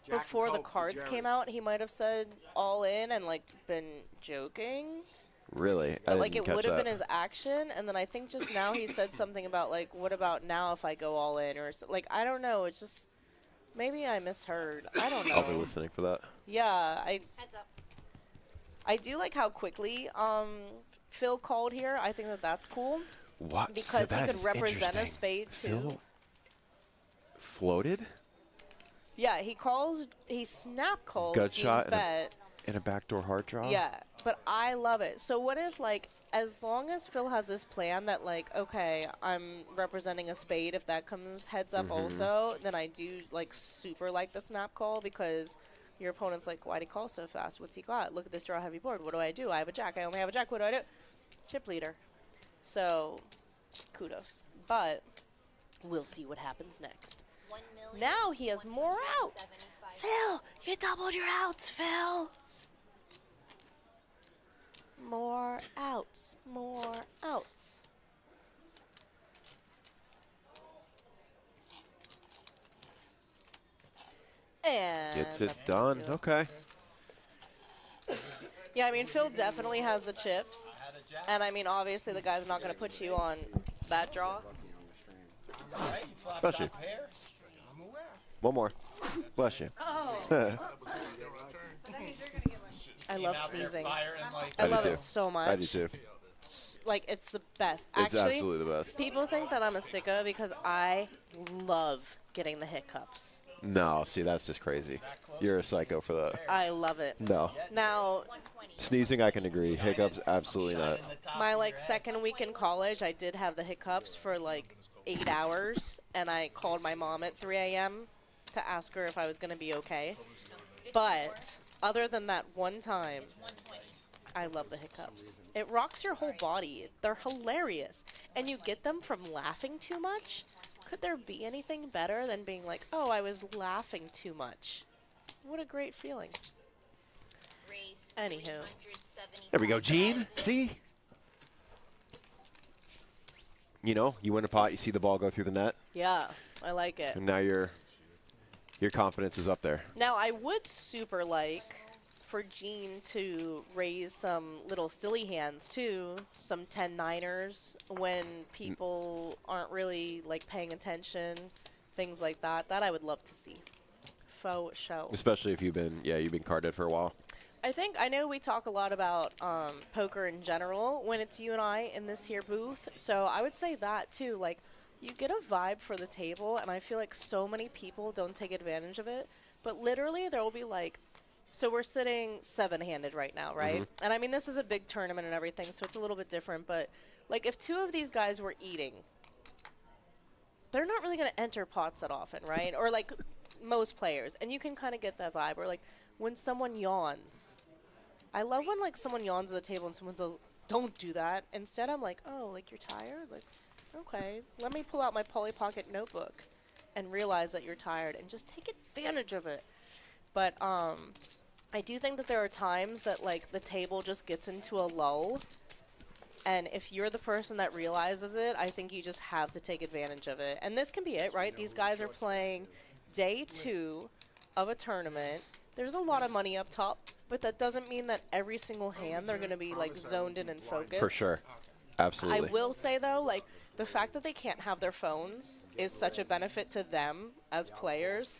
Speaker 13: before the cards came out, he might have said all in and like been joking.
Speaker 14: Really,
Speaker 13: But
Speaker 14: I
Speaker 13: like
Speaker 14: didn't
Speaker 13: it would
Speaker 14: catch
Speaker 13: have
Speaker 14: that.
Speaker 13: been his action, and then I think just now he said something about like, what about now if I go all in, or like I don't know. It's just maybe I misheard. I don't know.
Speaker 14: I'll be listening for that.
Speaker 13: Yeah,
Speaker 4: Heads up.
Speaker 13: I do like how quickly Phil called here. I think that that's cool.
Speaker 14: What?
Speaker 13: Because he
Speaker 14: That
Speaker 13: could
Speaker 14: is
Speaker 13: represent a
Speaker 14: interesting.
Speaker 13: spade too.
Speaker 14: Phil floated,
Speaker 13: Yeah, he snap called
Speaker 14: gut
Speaker 13: Gene's
Speaker 14: shot,
Speaker 13: bet.
Speaker 14: and a backdoor hard draw.
Speaker 13: Yeah, but I love it. So what if, like, as long as Phil has this plan that, like, okay, I'm representing a spade, if that comes heads up also, then I do, like, super like the snap call because your opponent's like, why'd he call so fast? What's he got? Look at this draw heavy board. What do I do? I have a jack. I only have a jack. What do I do? Chip leader. So, kudos. But we'll see what happens next. Now he has more outs. Phil, you doubled your outs, Phil. More outs. More outs. And
Speaker 14: Gets it
Speaker 13: that's
Speaker 14: done.
Speaker 13: gonna do it.
Speaker 14: Okay.
Speaker 13: Yeah, I mean, Phil definitely has the chips. And I mean, obviously, the guy's not going to put you on that draw.
Speaker 14: Bless you. One more. Bless you.
Speaker 13: Oh. I love sneezing. I
Speaker 14: do
Speaker 13: love
Speaker 14: too.
Speaker 13: it so much.
Speaker 14: I do too.
Speaker 13: Like, it's the best.
Speaker 14: It's
Speaker 13: Actually,
Speaker 14: absolutely the best.
Speaker 13: People think that I'm a sicko because I love getting the hiccups.
Speaker 14: No, see, that's just crazy. You're a psycho for that.
Speaker 13: I love it.
Speaker 14: No.
Speaker 13: Now,
Speaker 14: Sneezing, I can agree. Hiccups, absolutely not.
Speaker 13: my, like, second week in college, I did have the hiccups for, like, 8 hours, and I called my mom at 3 a.m. to ask her if I was going to be okay. But other than that one time, I love the hiccups. It rocks your whole body. They're hilarious. And you get them from laughing too much could there be anything better than being like, oh, I was laughing too much? What a great feeling. Anywho.
Speaker 14: There we go, Gene. See? You know, you win a pot, you see the ball go through the net.
Speaker 13: Yeah, I like it.
Speaker 14: And now your confidence is up there.
Speaker 13: Now, I would super like for Gene to raise some little silly hands, too. Some 10-9ers when people aren't really, like, paying attention. Things like that. That I would love to see. Faux show.
Speaker 14: Especially if you've been carded for a while.
Speaker 13: I know we talk a lot about poker in general when it's you and I in this here booth. So I would say that too. Like, you get a vibe for the table, and I feel like so many people don't take advantage of it. But literally, there will be like, so we're sitting 7-handed right now, right?
Speaker 14: Mm-hmm.
Speaker 13: And I mean, this is a big tournament and everything, so it's a little bit different. But like, if 2 of these guys were eating, they're not really going to enter pots that often, right? Or like most players, and you can kind of get that vibe. Or like, when someone yawns. I love when, like, someone yawns at the table and someone's like, don't do that. Instead, I'm like, oh, like, you're tired? Like, okay. Let me pull out my Polly Pocket notebook and realize that you're tired and just take advantage of it. But I do think that there are times that, like, the table just gets into a lull. And if you're the person that realizes it, I think you just have to take advantage of it. And this can be it, right? These guys are playing day 2 of a tournament. There's a lot of money up top, but that doesn't mean that every single hand they're going to be, like, zoned in and focused.
Speaker 14: For sure. Absolutely.
Speaker 13: I will say, though, like, the fact that they can't have their phones is such a benefit to them as players.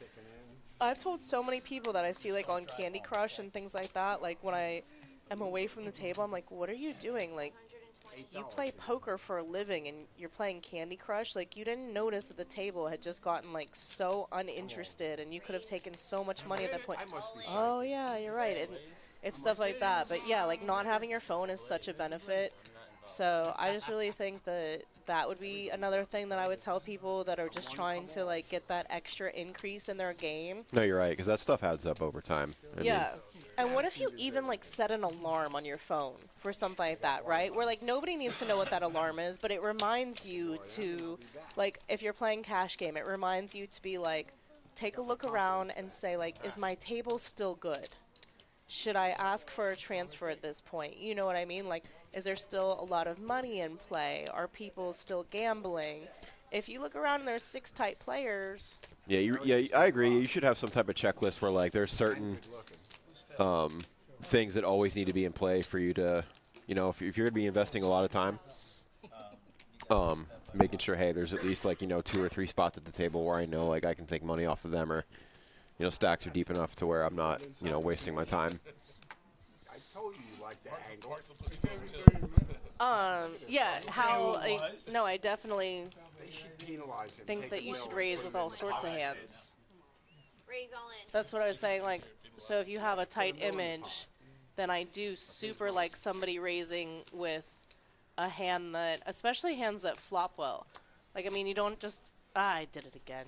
Speaker 13: I've told so many people that I see, like, on Candy Crush and things like that, like, when I am away from the table, I'm like, what are you doing? Like, you play poker for a living and you're playing Candy Crush. Like, you didn't notice that the table had just gotten, like, so uninterested and you could have taken so much money at that point. Oh, yeah, you're right. It's stuff like that. But, yeah, like, not having your phone is such a benefit. So I just really think that that would be another thing that I would tell people that are just trying to, like, get that extra increase in their game.
Speaker 14: No, you're right, because that stuff adds up over time.
Speaker 13: Yeah. And what if you even, like, set an alarm on your phone for something like that, right? Where, like, nobody needs to know what that alarm is, but it reminds you to, like, if you're playing cash game, it reminds you to be, like, take a look around and say, like, is my table still good? Should I ask for a transfer at this point? You know what I mean? Like, is there still a lot of money in play? Are people still gambling? If you look around and there's 6 tight players.
Speaker 14: Yeah, I agree. You should have some type of checklist where, like, there's certain things that always need to be in play for you to, you know, if you're going to be investing a lot of time, making sure, hey, there's at least, like, you know, 2 or 3 spots at the table where I know, like, I can take money off of them, or, you know, stacks are deep enough to where I'm not, you know, wasting my time.
Speaker 12: I told you like that angle.
Speaker 13: Yeah, how, no, I definitely think that you should raise with all sorts of hands.
Speaker 4: Raise all in.
Speaker 13: That's what I was saying, like, so if you have a tight image, then I do super like somebody raising with a hand that, especially hands that flop well. Like, I mean, you don't just, I did it again.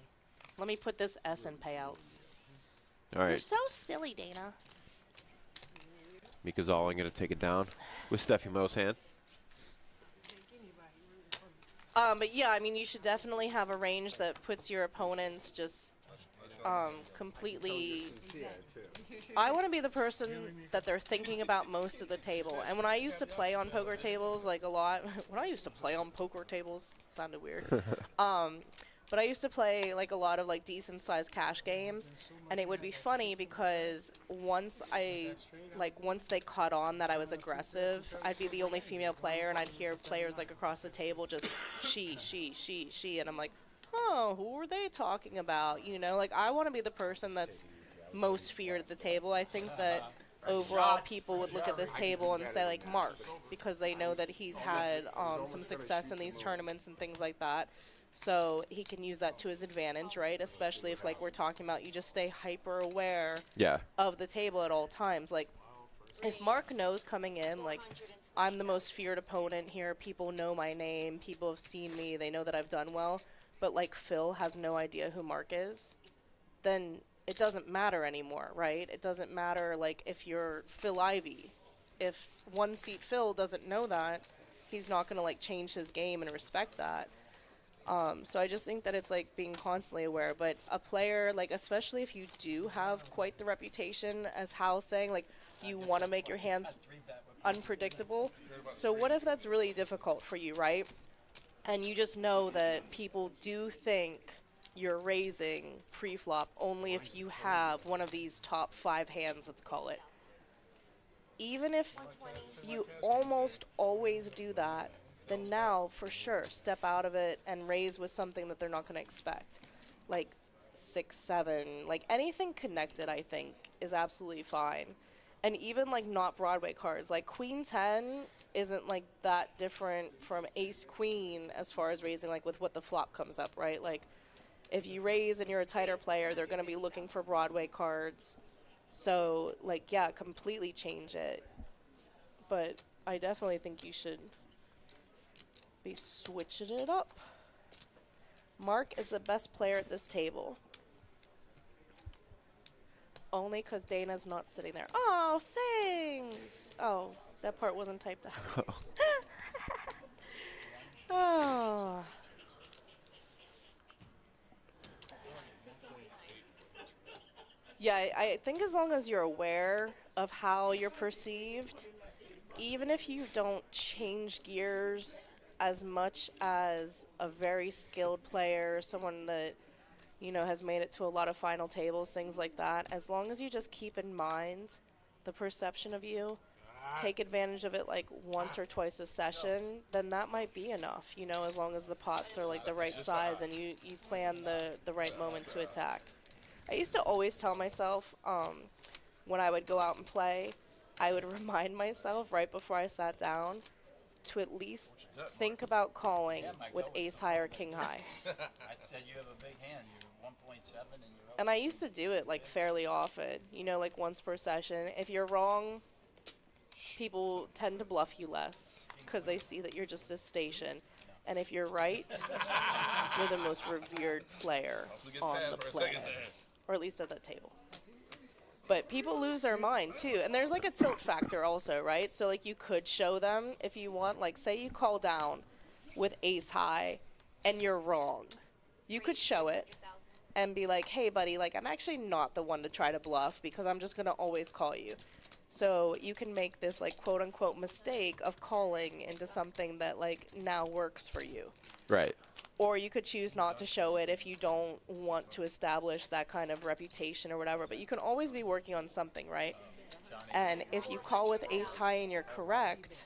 Speaker 13: Let me put this S in payouts.
Speaker 14: All right.
Speaker 13: You're so silly, Dana.
Speaker 14: Mika's all I'm going to take it down with Steffi Mo's hand.
Speaker 13: But yeah, I mean, you should definitely have a range that puts your opponents just completely. I want to be the person that they're thinking about most of the table. And when I used to play on poker tables, like a lot, when I used to play on poker tables, sounded weird. But I used to play like a lot of like decent sized cash games, and it would be funny because once they caught on that I was aggressive, I'd be the only female player, and I'd hear players like across the table just she, and I'm like, oh, who are they talking about? You know, like, I want to be the person that's most feared at the table. I think that overall people would look at this table and say like Mark, because they know that he's had some success in these tournaments and things like that. So he can use that to his advantage, right? Especially if, like, we're talking about you just stay hyper aware of the table at all times. Like, if Mark knows coming in, like, I'm the most feared opponent here, people know my name, people have seen me, they know that I've done well, but, like, Phil has no idea who Mark is, then it doesn't matter anymore, right? It doesn't matter, like, if you're Phil Ivey. If one seat Phil doesn't know that, he's not going to, like, change his game and respect that. So I just think that it's like being constantly aware. But a player, like especially if you do have quite the reputation, as Hal's saying, like you want to make your hands unpredictable. So what if that's really difficult for you, right? And you just know that people do think you're raising pre-flop only if you have one of these top 5 hands, let's call it. Even if you almost always do that, then now for sure step out of it and raise with something that they're not going to expect, like 6, 7, like anything connected. I think is absolutely fine, and even like not Broadway cards, like Queen 10 isn't like that different from Ace Queen as far as raising, like with what the flop comes up, right? Like if you raise and you're a tighter player, they're going to be looking for Broadway cards. So like yeah, completely change it, but I definitely think you should be switching it up. Mark is the best player at this table. Only because Dana's not sitting there. Oh, thanks. Oh, that part wasn't typed out. Oh. Yeah, I think as long as you're aware of how you're perceived, even if you don't change gears as much as a very skilled player, someone that, you know, has made it to a lot of final tables, things like that, as long as you just keep in mind the perception of you, take advantage of it like once or twice a session, then that might be enough, you know, as long as the pots are like the right size and you plan the right moment to attack. I used to always tell myself when I would go out and play, I would remind myself right before I sat down to at least think about calling with ace high or king high.
Speaker 8: I said you have a big hand. You're 1.7 and you're.
Speaker 13: And I used to do it like fairly often, you know, like once per session. If you're wrong, people tend to bluff you less because they see that you're just a station. And if you're right, you're the most revered player on the planet, or at least at that table. But people lose their mind too, and there's like a tilt factor also, right? So like you could show them if you want, like say you call down with ace high and you're wrong. You could show it and be like, hey buddy, like I'm actually not the one to try to bluff because I'm just gonna always call you. So you can make this like quote unquote mistake of calling into something that like now works for you.
Speaker 14: Right.
Speaker 13: Or you could choose not to show it if you don't want to establish that kind of reputation or whatever. But you can always be working on something, right? And if you call with ace high and you're correct,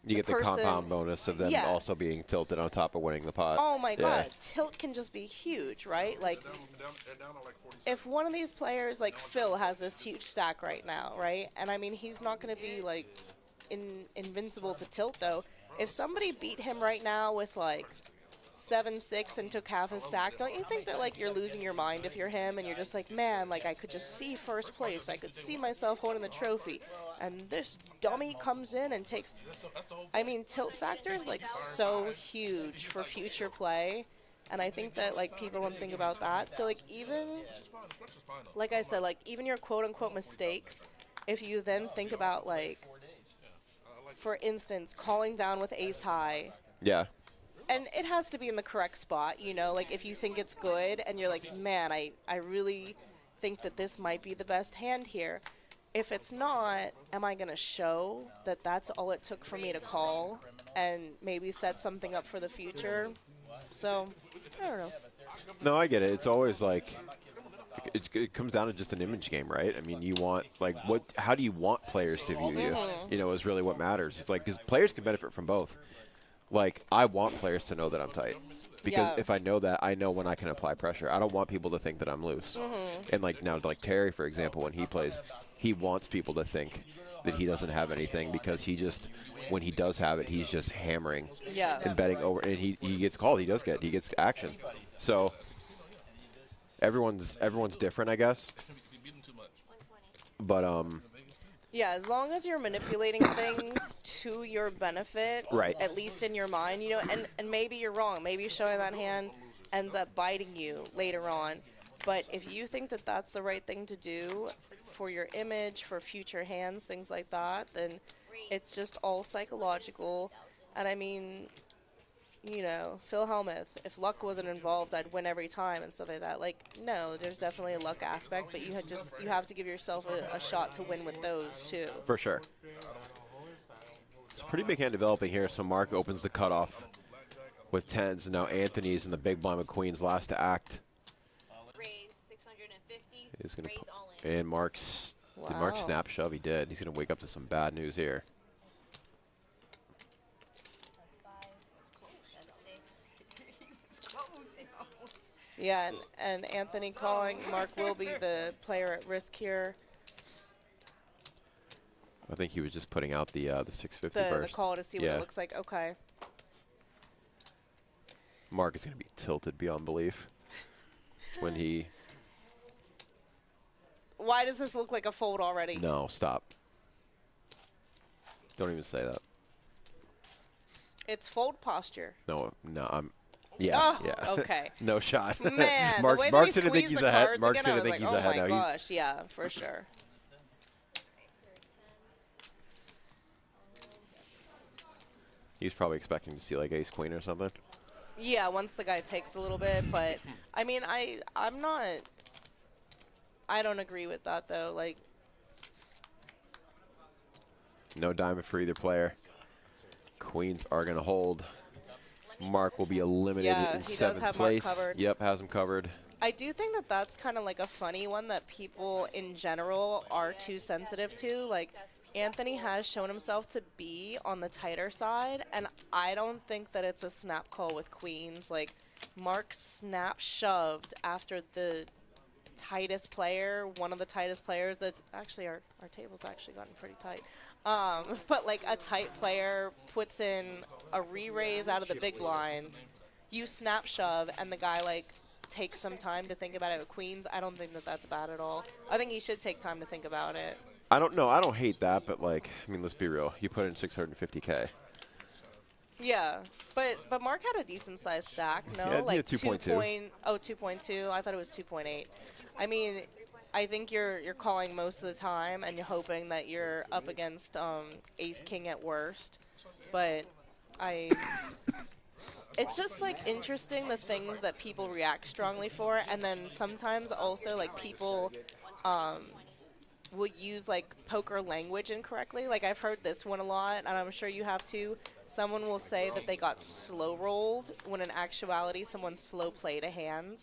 Speaker 14: you get the compound bonus of them also being tilted on top of winning the pot.
Speaker 13: Oh my God, tilt can just be huge, right? Like, if one of these players, like Phil, has this huge stack right now, right? And I mean, he's not going to be like invincible to tilt though. If somebody beat him right now with like 7-6 and took half his stack, don't you think that like you're losing your mind if you're him and you're just like, man, like I could just see first place, I could see myself holding the trophy, and this dummy comes in and takes. I mean, tilt factor is like so huge for future play, and I think that like people don't think about that. So like even, like I said, like even your quote unquote mistakes, if you then think about like, for instance, calling down with ace high.
Speaker 14: Yeah.
Speaker 13: And it has to be in the correct spot, you know, like if you think it's good and you're like, man, I really think that this might be the best hand here. If it's not, am I going to show that that's all it took for me to call and maybe set something up for the future? So, I don't know.
Speaker 14: No, I get it. It's always like, it comes down to just an image game, right? I mean, you want, like, how do you want players to view you? You know, is really what matters. It's like, because players can benefit from both. Like, I want players to know that I'm tight. Because if I know that, I know when I can apply pressure. I don't want people to think that I'm loose. And, like, now, like Terry, for example, when he plays, he wants people to think that he doesn't have anything because he just, when he does have it, he's just hammering and betting over. And he gets called. He gets action. So everyone's different, I guess. But
Speaker 13: yeah, as long as you're manipulating things to your benefit,
Speaker 14: right,
Speaker 13: at least in your mind, you know, and maybe you're wrong. Maybe showing that hand ends up biting you later on. But if you think that that's the right thing to do for your image, for future hands, things like that, then it's just all psychological. And I mean, you know, Phil Hellmuth, if luck wasn't involved, I'd win every time and stuff like that. Like, no, there's definitely a luck aspect, but you have to give yourself a shot to win with those too.
Speaker 14: For sure. It's a pretty big hand developing here, so Mark opens the cutoff with 10s, and now Anthony's in the big blind with queens, last to act.
Speaker 4: Raise 650.
Speaker 14: He's gonna
Speaker 4: Raise
Speaker 14: put,
Speaker 4: all in.
Speaker 14: and Mark's did Mark snap shove? He did. He's gonna wake up to some bad news here.
Speaker 13: Yeah, and Anthony calling. Mark will be the player at risk here.
Speaker 14: I think he was just putting out the 650
Speaker 13: The
Speaker 14: first.
Speaker 13: call to see what it looks like. Okay.
Speaker 14: Mark is going to be tilted beyond belief when he.
Speaker 13: Why does this look like a fold already?
Speaker 14: No, stop. Don't even say that.
Speaker 13: It's fold posture.
Speaker 14: No, I'm. Yeah,
Speaker 13: Oh,
Speaker 14: yeah.
Speaker 13: okay.
Speaker 14: No shot.
Speaker 13: Man,
Speaker 14: Mark's
Speaker 13: the way
Speaker 14: Mark's
Speaker 13: that he
Speaker 14: gonna think
Speaker 13: squeezed
Speaker 14: he's
Speaker 13: the
Speaker 14: ahead.
Speaker 13: cards
Speaker 14: Mark's
Speaker 13: again, I
Speaker 14: gonna
Speaker 13: was
Speaker 14: think
Speaker 13: like,
Speaker 14: he's
Speaker 13: oh
Speaker 14: ahead
Speaker 13: my
Speaker 14: now.
Speaker 13: gosh, yeah, for sure.
Speaker 14: He's probably expecting to see like ace queen or something.
Speaker 13: Yeah, once the guy takes a little bit, but I mean, I'm not. I don't agree with that though. Like,
Speaker 14: No diamond for either player. Queens are going to hold. Mark will be eliminated in
Speaker 13: he does
Speaker 14: 7th
Speaker 13: have
Speaker 14: place.
Speaker 13: Mark covered.
Speaker 14: Yep, has him covered.
Speaker 13: I do think that that's kind of like a funny one that people in general are too sensitive to. Like, Anthony has shown himself to be on the tighter side, and I don't think that it's a snap call with queens. Like, Mark snap shoved after the tightest player, one of the tightest players. That's actually, our table's actually gotten pretty tight. But like a tight player puts in a re-raise out of the big blind, you snap shove, and the guy like takes some time to think about it with queens. I don't think that that's bad at all. I think he should take time to think about it.
Speaker 14: I don't know. I don't hate that, but like, I mean, let's be real. You put in 650K.
Speaker 13: Yeah, but Mark had a decent sized stack. No,
Speaker 14: Yeah,
Speaker 13: like
Speaker 14: 2.2.
Speaker 13: 2.2. I thought it was 2.8. I mean, I think you're calling most of the time, and you're hoping that you're up against ace king at worst. But it's just like interesting the things that people react strongly for, and then sometimes also like people will use like poker language incorrectly. Like, I've heard this one a lot, and I'm sure you have too. Someone will say that they got slow rolled when in actuality someone slow played a hand.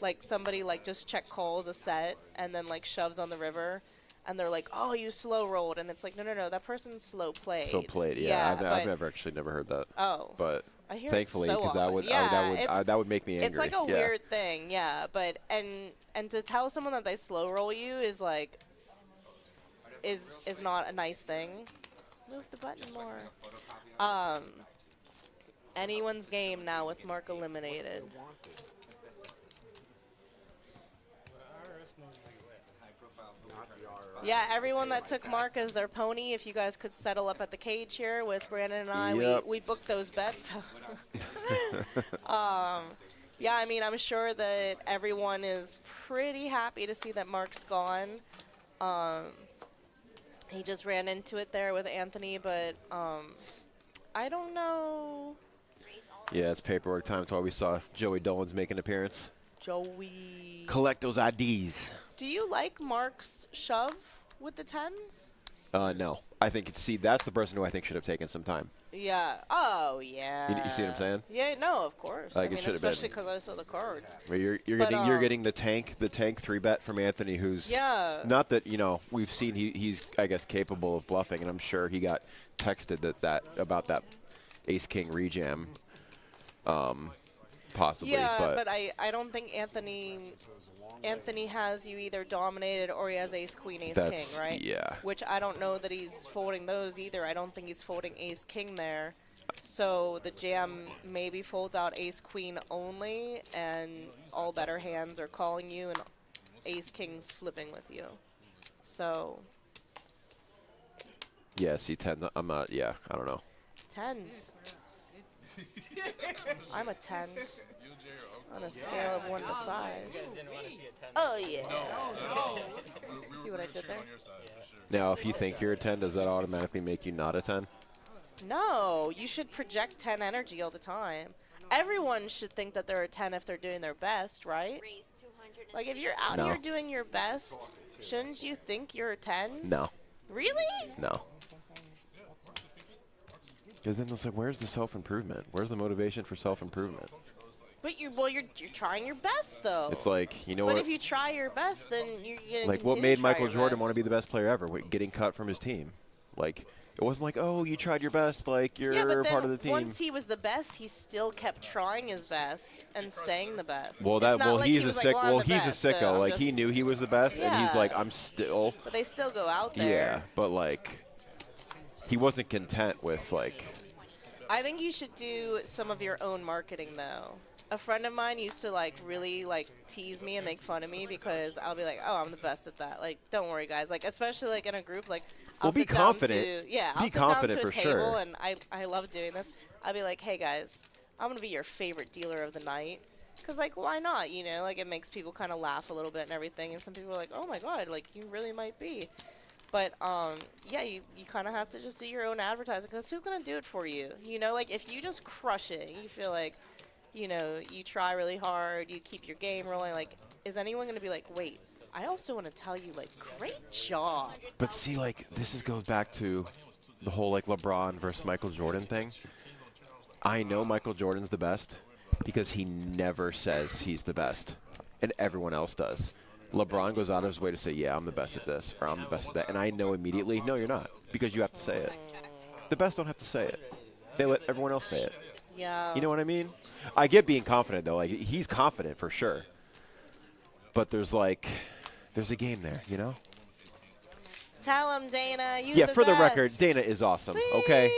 Speaker 13: Like, somebody like just check calls a set and then like shoves on the river, and they're like, oh, you slow rolled, and it's like, no, that person slow played.
Speaker 14: So played, yeah. I've never heard that.
Speaker 13: Oh,
Speaker 14: but
Speaker 13: I hear
Speaker 14: thankfully,
Speaker 13: because
Speaker 14: that would that would make me angry.
Speaker 13: It's like a weird thing, yeah. But and to tell someone that they slow roll you is like is not a nice thing. Move the button more. Anyone's game now with Mark eliminated. Yeah, everyone that took Mark as their pony, if you guys could settle up at the cage here with Brandon and I,
Speaker 14: Yep.
Speaker 13: we booked those bets. Yeah, I mean, I'm sure that everyone is pretty happy to see that Mark's gone. He just ran into it there with Anthony, but I don't know.
Speaker 14: Yeah, it's paperwork time. That's why we saw Joey Dolan's make an appearance.
Speaker 13: Joey.
Speaker 14: Collect those IDs.
Speaker 13: Do you like Mark's shove with the tens?
Speaker 14: No. I think that's the person who I think should have taken some time.
Speaker 13: Yeah. Oh, yeah.
Speaker 14: You see what I'm saying?
Speaker 13: Yeah. No, of course.
Speaker 14: Like,
Speaker 13: I mean,
Speaker 14: it should have been.
Speaker 13: especially because I saw the cards.
Speaker 14: Where you're getting the tank 3-bet from Anthony, who's not that we've seen he's I guess capable of bluffing, and I'm sure he got texted about that ace king rejam, possibly.
Speaker 13: Yeah, but I don't think Anthony has you either dominated or he has ace queen ace king, right?
Speaker 14: Yeah.
Speaker 13: Which I don't know that he's folding those either. I don't think he's folding ace king there. So the jam maybe folds out ace queen only, and all better hands are calling you, and ace king's flipping with you. So.
Speaker 14: Yeah, see 10. I'm not. Yeah, I don't know.
Speaker 13: Tens. I'm a 10 on a scale of 1 to 5. Oh yeah. See what I did there?
Speaker 14: Now, if you think you're a 10, does that automatically make you not a 10?
Speaker 13: No, you should project 10 energy all the time. Everyone should think that they're a 10 if they're doing their best, right? Like, if you're out here doing your best, shouldn't you think you're a 10?
Speaker 14: No.
Speaker 13: Really?
Speaker 14: No. Because then it's like, where's the self-improvement? Where's the motivation for self-improvement?
Speaker 13: But you're trying your best, though.
Speaker 14: It's like, you know
Speaker 13: but
Speaker 14: what?
Speaker 13: if you try your best, then you're going to
Speaker 14: Like, what made Michael Jordan want to be the best player ever? Getting cut from his team. Like, it wasn't like, oh, you tried your best, like, you're part of the team.
Speaker 13: Once he was the best, he still kept trying his best and staying the best.
Speaker 14: Well, he's a sick. Well, he's a sicko.
Speaker 13: So
Speaker 14: like, he knew he was the best, and he's like, I'm still.
Speaker 13: But they still go out there.
Speaker 14: Yeah, but like, he wasn't content with like.
Speaker 13: I think you should do some of your own marketing, though. A friend of mine used to like really like tease me and make fun of me because I'll be like, "Oh, I'm the best at that." Like, don't worry, guys. Like, especially like in a group, like I'll sit down to I'll sit down to a table, and I love doing this. I'll be like, "Hey, guys, I'm gonna be your favorite dealer of the night." Cause like, why not? You know, like it makes people kind of laugh a little bit and everything. And some people are like, "Oh my God, like you really might be." But yeah, you kind of have to just do your own advertising because who's gonna do it for you? You know, like if you just crush it, you feel like. You know, you try really hard, you keep your game rolling, like, is anyone going to be like, wait, I also want to tell you, like, great job.
Speaker 14: But see, like, this goes back to the whole, like, LeBron versus Michael Jordan thing. I know Michael Jordan's the best because he never says he's the best, and everyone else does. LeBron goes out of his way to say, yeah, I'm the best at this, or I'm the best at that, and I know immediately, no, you're not, because you have to say it. The best don't have to say it. They let everyone else say it.
Speaker 13: Yeah.
Speaker 14: You know what I mean? I get being confident, though. Like, he's confident for sure. But there's a game there, you know?
Speaker 13: Tell him, Dana.
Speaker 14: Yeah, for the record, Dana is awesome, okay?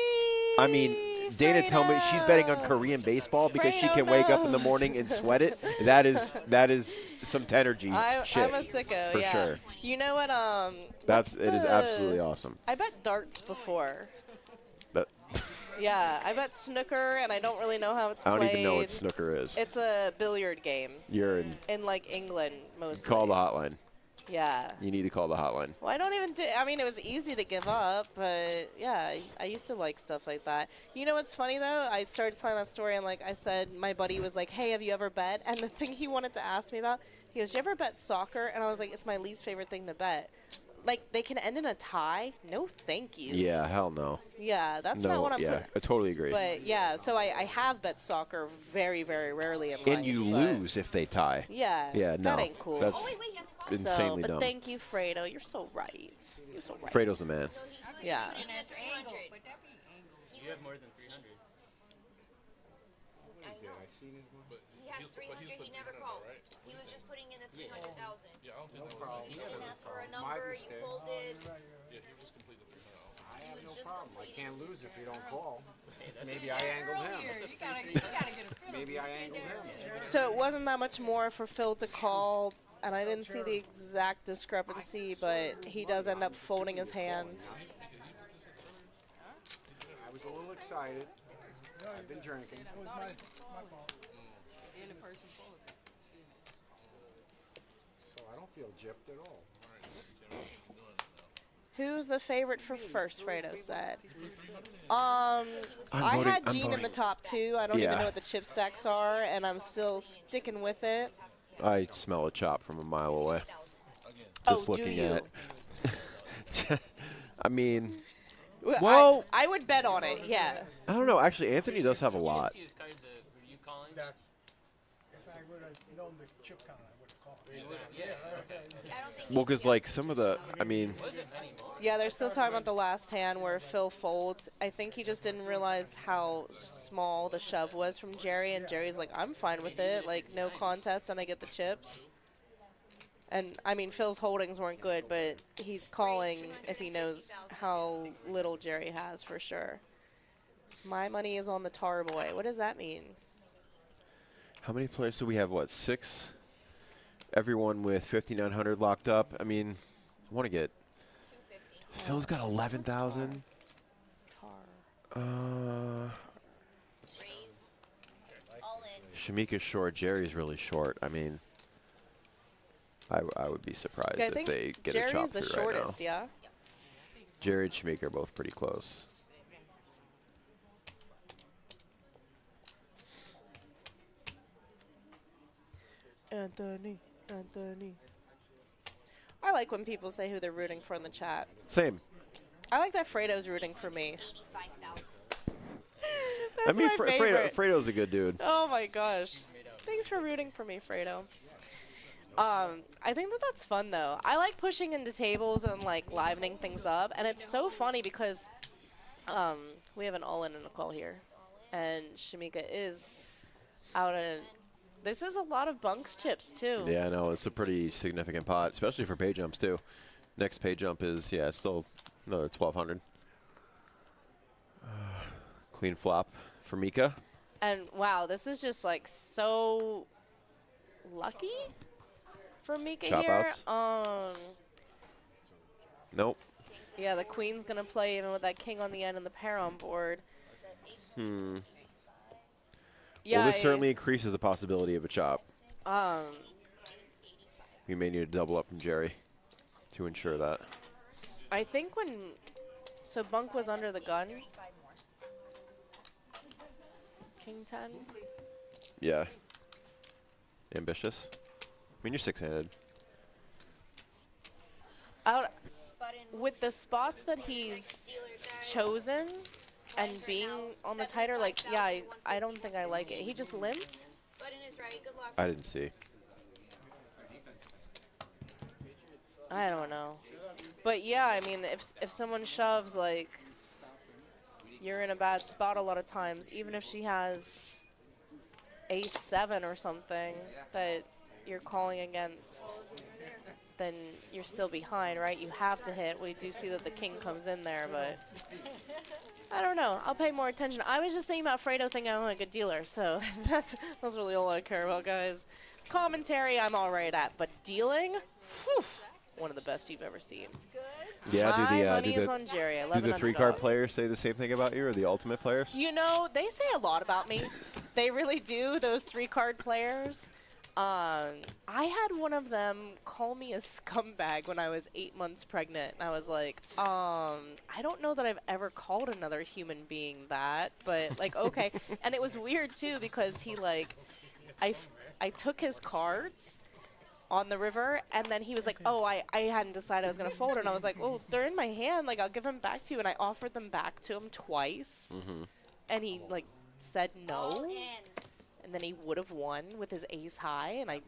Speaker 14: I mean, Dana told me she's betting on Korean baseball because she can wake up in the morning and sweat it. That is some Tenergy shit.
Speaker 13: I'm a sicko,
Speaker 14: for sure.
Speaker 13: You know what?
Speaker 14: It is absolutely awesome.
Speaker 13: I bet darts before.
Speaker 14: That
Speaker 13: Yeah, I bet snooker, and I don't really know how it's played.
Speaker 14: I don't even know what snooker is.
Speaker 13: It's a billiard game.
Speaker 14: You're
Speaker 13: in like England mostly.
Speaker 14: Call the hotline.
Speaker 13: Yeah.
Speaker 14: You need to call the hotline.
Speaker 13: Well, I don't even do. I mean, it was easy to give up, but yeah, I used to like stuff like that. You know what's funny though? I started telling that story, and like I said, my buddy was like, "Hey, have you ever bet?" And the thing he wanted to ask me about, he goes, "You ever bet soccer?" And I was like, "It's my least favorite thing to bet." Like, they can end in a tie? No, thank you.
Speaker 14: Yeah, hell no.
Speaker 13: Yeah, that's not what I'm
Speaker 14: putting. I totally agree.
Speaker 13: But, yeah, so I have bet soccer very, very rarely in life.
Speaker 14: And you lose if they tie.
Speaker 13: Yeah.
Speaker 14: Yeah, no.
Speaker 13: That ain't cool.
Speaker 14: That's insanely dumb.
Speaker 13: But thank you, Fredo. You're so right. You're so right.
Speaker 14: Fredo's the man.
Speaker 13: Yeah.
Speaker 11: You have more than 300.
Speaker 4: He has 300, he never called. He was just putting in the 300,000.
Speaker 7: Yeah, I don't think
Speaker 4: He
Speaker 7: that was
Speaker 4: didn't ask for a number, you folded.
Speaker 7: Yeah, he just completed the 300.
Speaker 12: I have no problem. I can't lose if you don't call. Maybe I angled him. Maybe I angled him.
Speaker 13: So it wasn't that much more for Phil to call, and I didn't see the exact discrepancy, but he does end up folding his hand.
Speaker 12: I was a little excited. I've been drinking. So I don't feel gypped at all.
Speaker 13: Who's the favorite for first, Fredo said. I had Gene in the top two. I don't even know what the chip stacks are, and I'm still sticking with it.
Speaker 14: I smell a chop from a mile away. Just looking at it. I mean, well,
Speaker 13: I would bet on it, yeah.
Speaker 14: I don't know. Actually, Anthony does have a lot.
Speaker 6: That's if I would have known the chip count, I would have called.
Speaker 14: Well, because like some of the, I mean.
Speaker 13: Yeah, they're still talking about the last hand where Phil folds. I think he just didn't realize how small the shove was from Jerry, and Jerry's like, I'm fine with it, like no contest, and I get the chips. And I mean, Phil's holdings weren't good, but he's calling if he knows how little Jerry has for sure. My money is on the tar boy. What does that mean?
Speaker 14: How many players do we have? What, 6? Everyone with 5,900 locked up. I mean, I want to get. Phil's got 11,000. Shamika's short. Jerry's really short. I mean, I would be surprised if they get a chop through right now.
Speaker 13: Jerry's the shortest, yeah?
Speaker 14: Jerry and Shamika are both pretty close.
Speaker 13: Anthony. I like when people say who they're rooting for in the chat.
Speaker 14: Same.
Speaker 13: I like that Fredo's rooting for me.
Speaker 14: I mean,
Speaker 13: my favorite.
Speaker 14: Fredo's a good dude.
Speaker 13: Oh my gosh. Thanks for rooting for me, Fredo. I think that's fun though. I like pushing into tables and like livening things up, and it's so funny because we have an all-in and a call here, and Shamika is out in. This is a lot of bunks chips too.
Speaker 14: Yeah, I know. It's a pretty significant pot, especially for pay jumps too. Next pay jump is still another 1,200. Clean flop for Mika.
Speaker 13: And wow, this is just like so lucky for Mika
Speaker 14: Chop
Speaker 13: here.
Speaker 14: outs. Nope.
Speaker 13: Yeah, the queen's gonna play even with that king on the end and the pair on board. Yeah,
Speaker 14: well, this certainly increases the possibility of a chop. We may need to double up from Jerry to ensure that.
Speaker 13: I think so Bunk was under the gun. King 10.
Speaker 14: Yeah. Ambitious. I mean, you're six-handed.
Speaker 13: With the spots that he's chosen and being on the tighter, like, yeah, I don't think I like it. He just limped.
Speaker 14: I didn't see.
Speaker 13: I don't know. But yeah, I mean, if someone shoves, like, you're in a bad spot a lot of times, even if she has ace-7 or something that you're calling against, then you're still behind, right? You have to hit. We do see that the king comes in there, but I don't know. I'll pay more attention. I was just thinking about Fredo thinking I'm a good dealer, so that's really all I care about, guys. Commentary, I'm all right at, but dealing, whew, one of the best you've ever seen.
Speaker 14: Yeah,
Speaker 13: My money is on Jerry.
Speaker 14: Do the 3-card players say the same thing about you, or the ultimate players?
Speaker 13: You know, they say a lot about me. They really do, those 3-card players. I had one of them call me a scumbag when I was 8 months pregnant. And I was like, I don't know that I've ever called another human being that, but, like, okay. And it was weird, too, because he, like, I took his cards on the river, and then he was like, oh, I hadn't decided I was going to fold it. And I was like, well, they're in my hand. Like, I'll give them back to you. And I offered them back to him twice. And he, like, said no. And then he would have won with his ace high. And I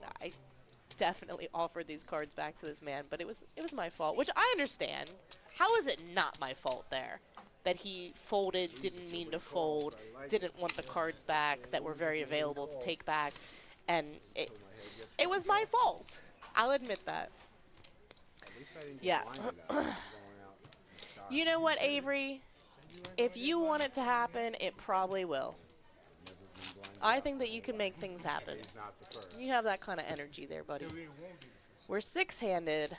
Speaker 13: definitely offered these cards back to this man. But it was my fault, which I understand. How is it not my fault there? That he folded, didn't mean to fold, didn't want the cards back that were very available to take back. And it was my fault. I'll admit that. Yeah. You know what, Avery? If you want it to happen, it probably will. I think that you can make things happen. You have that kind of energy there, buddy. We're 6-handed.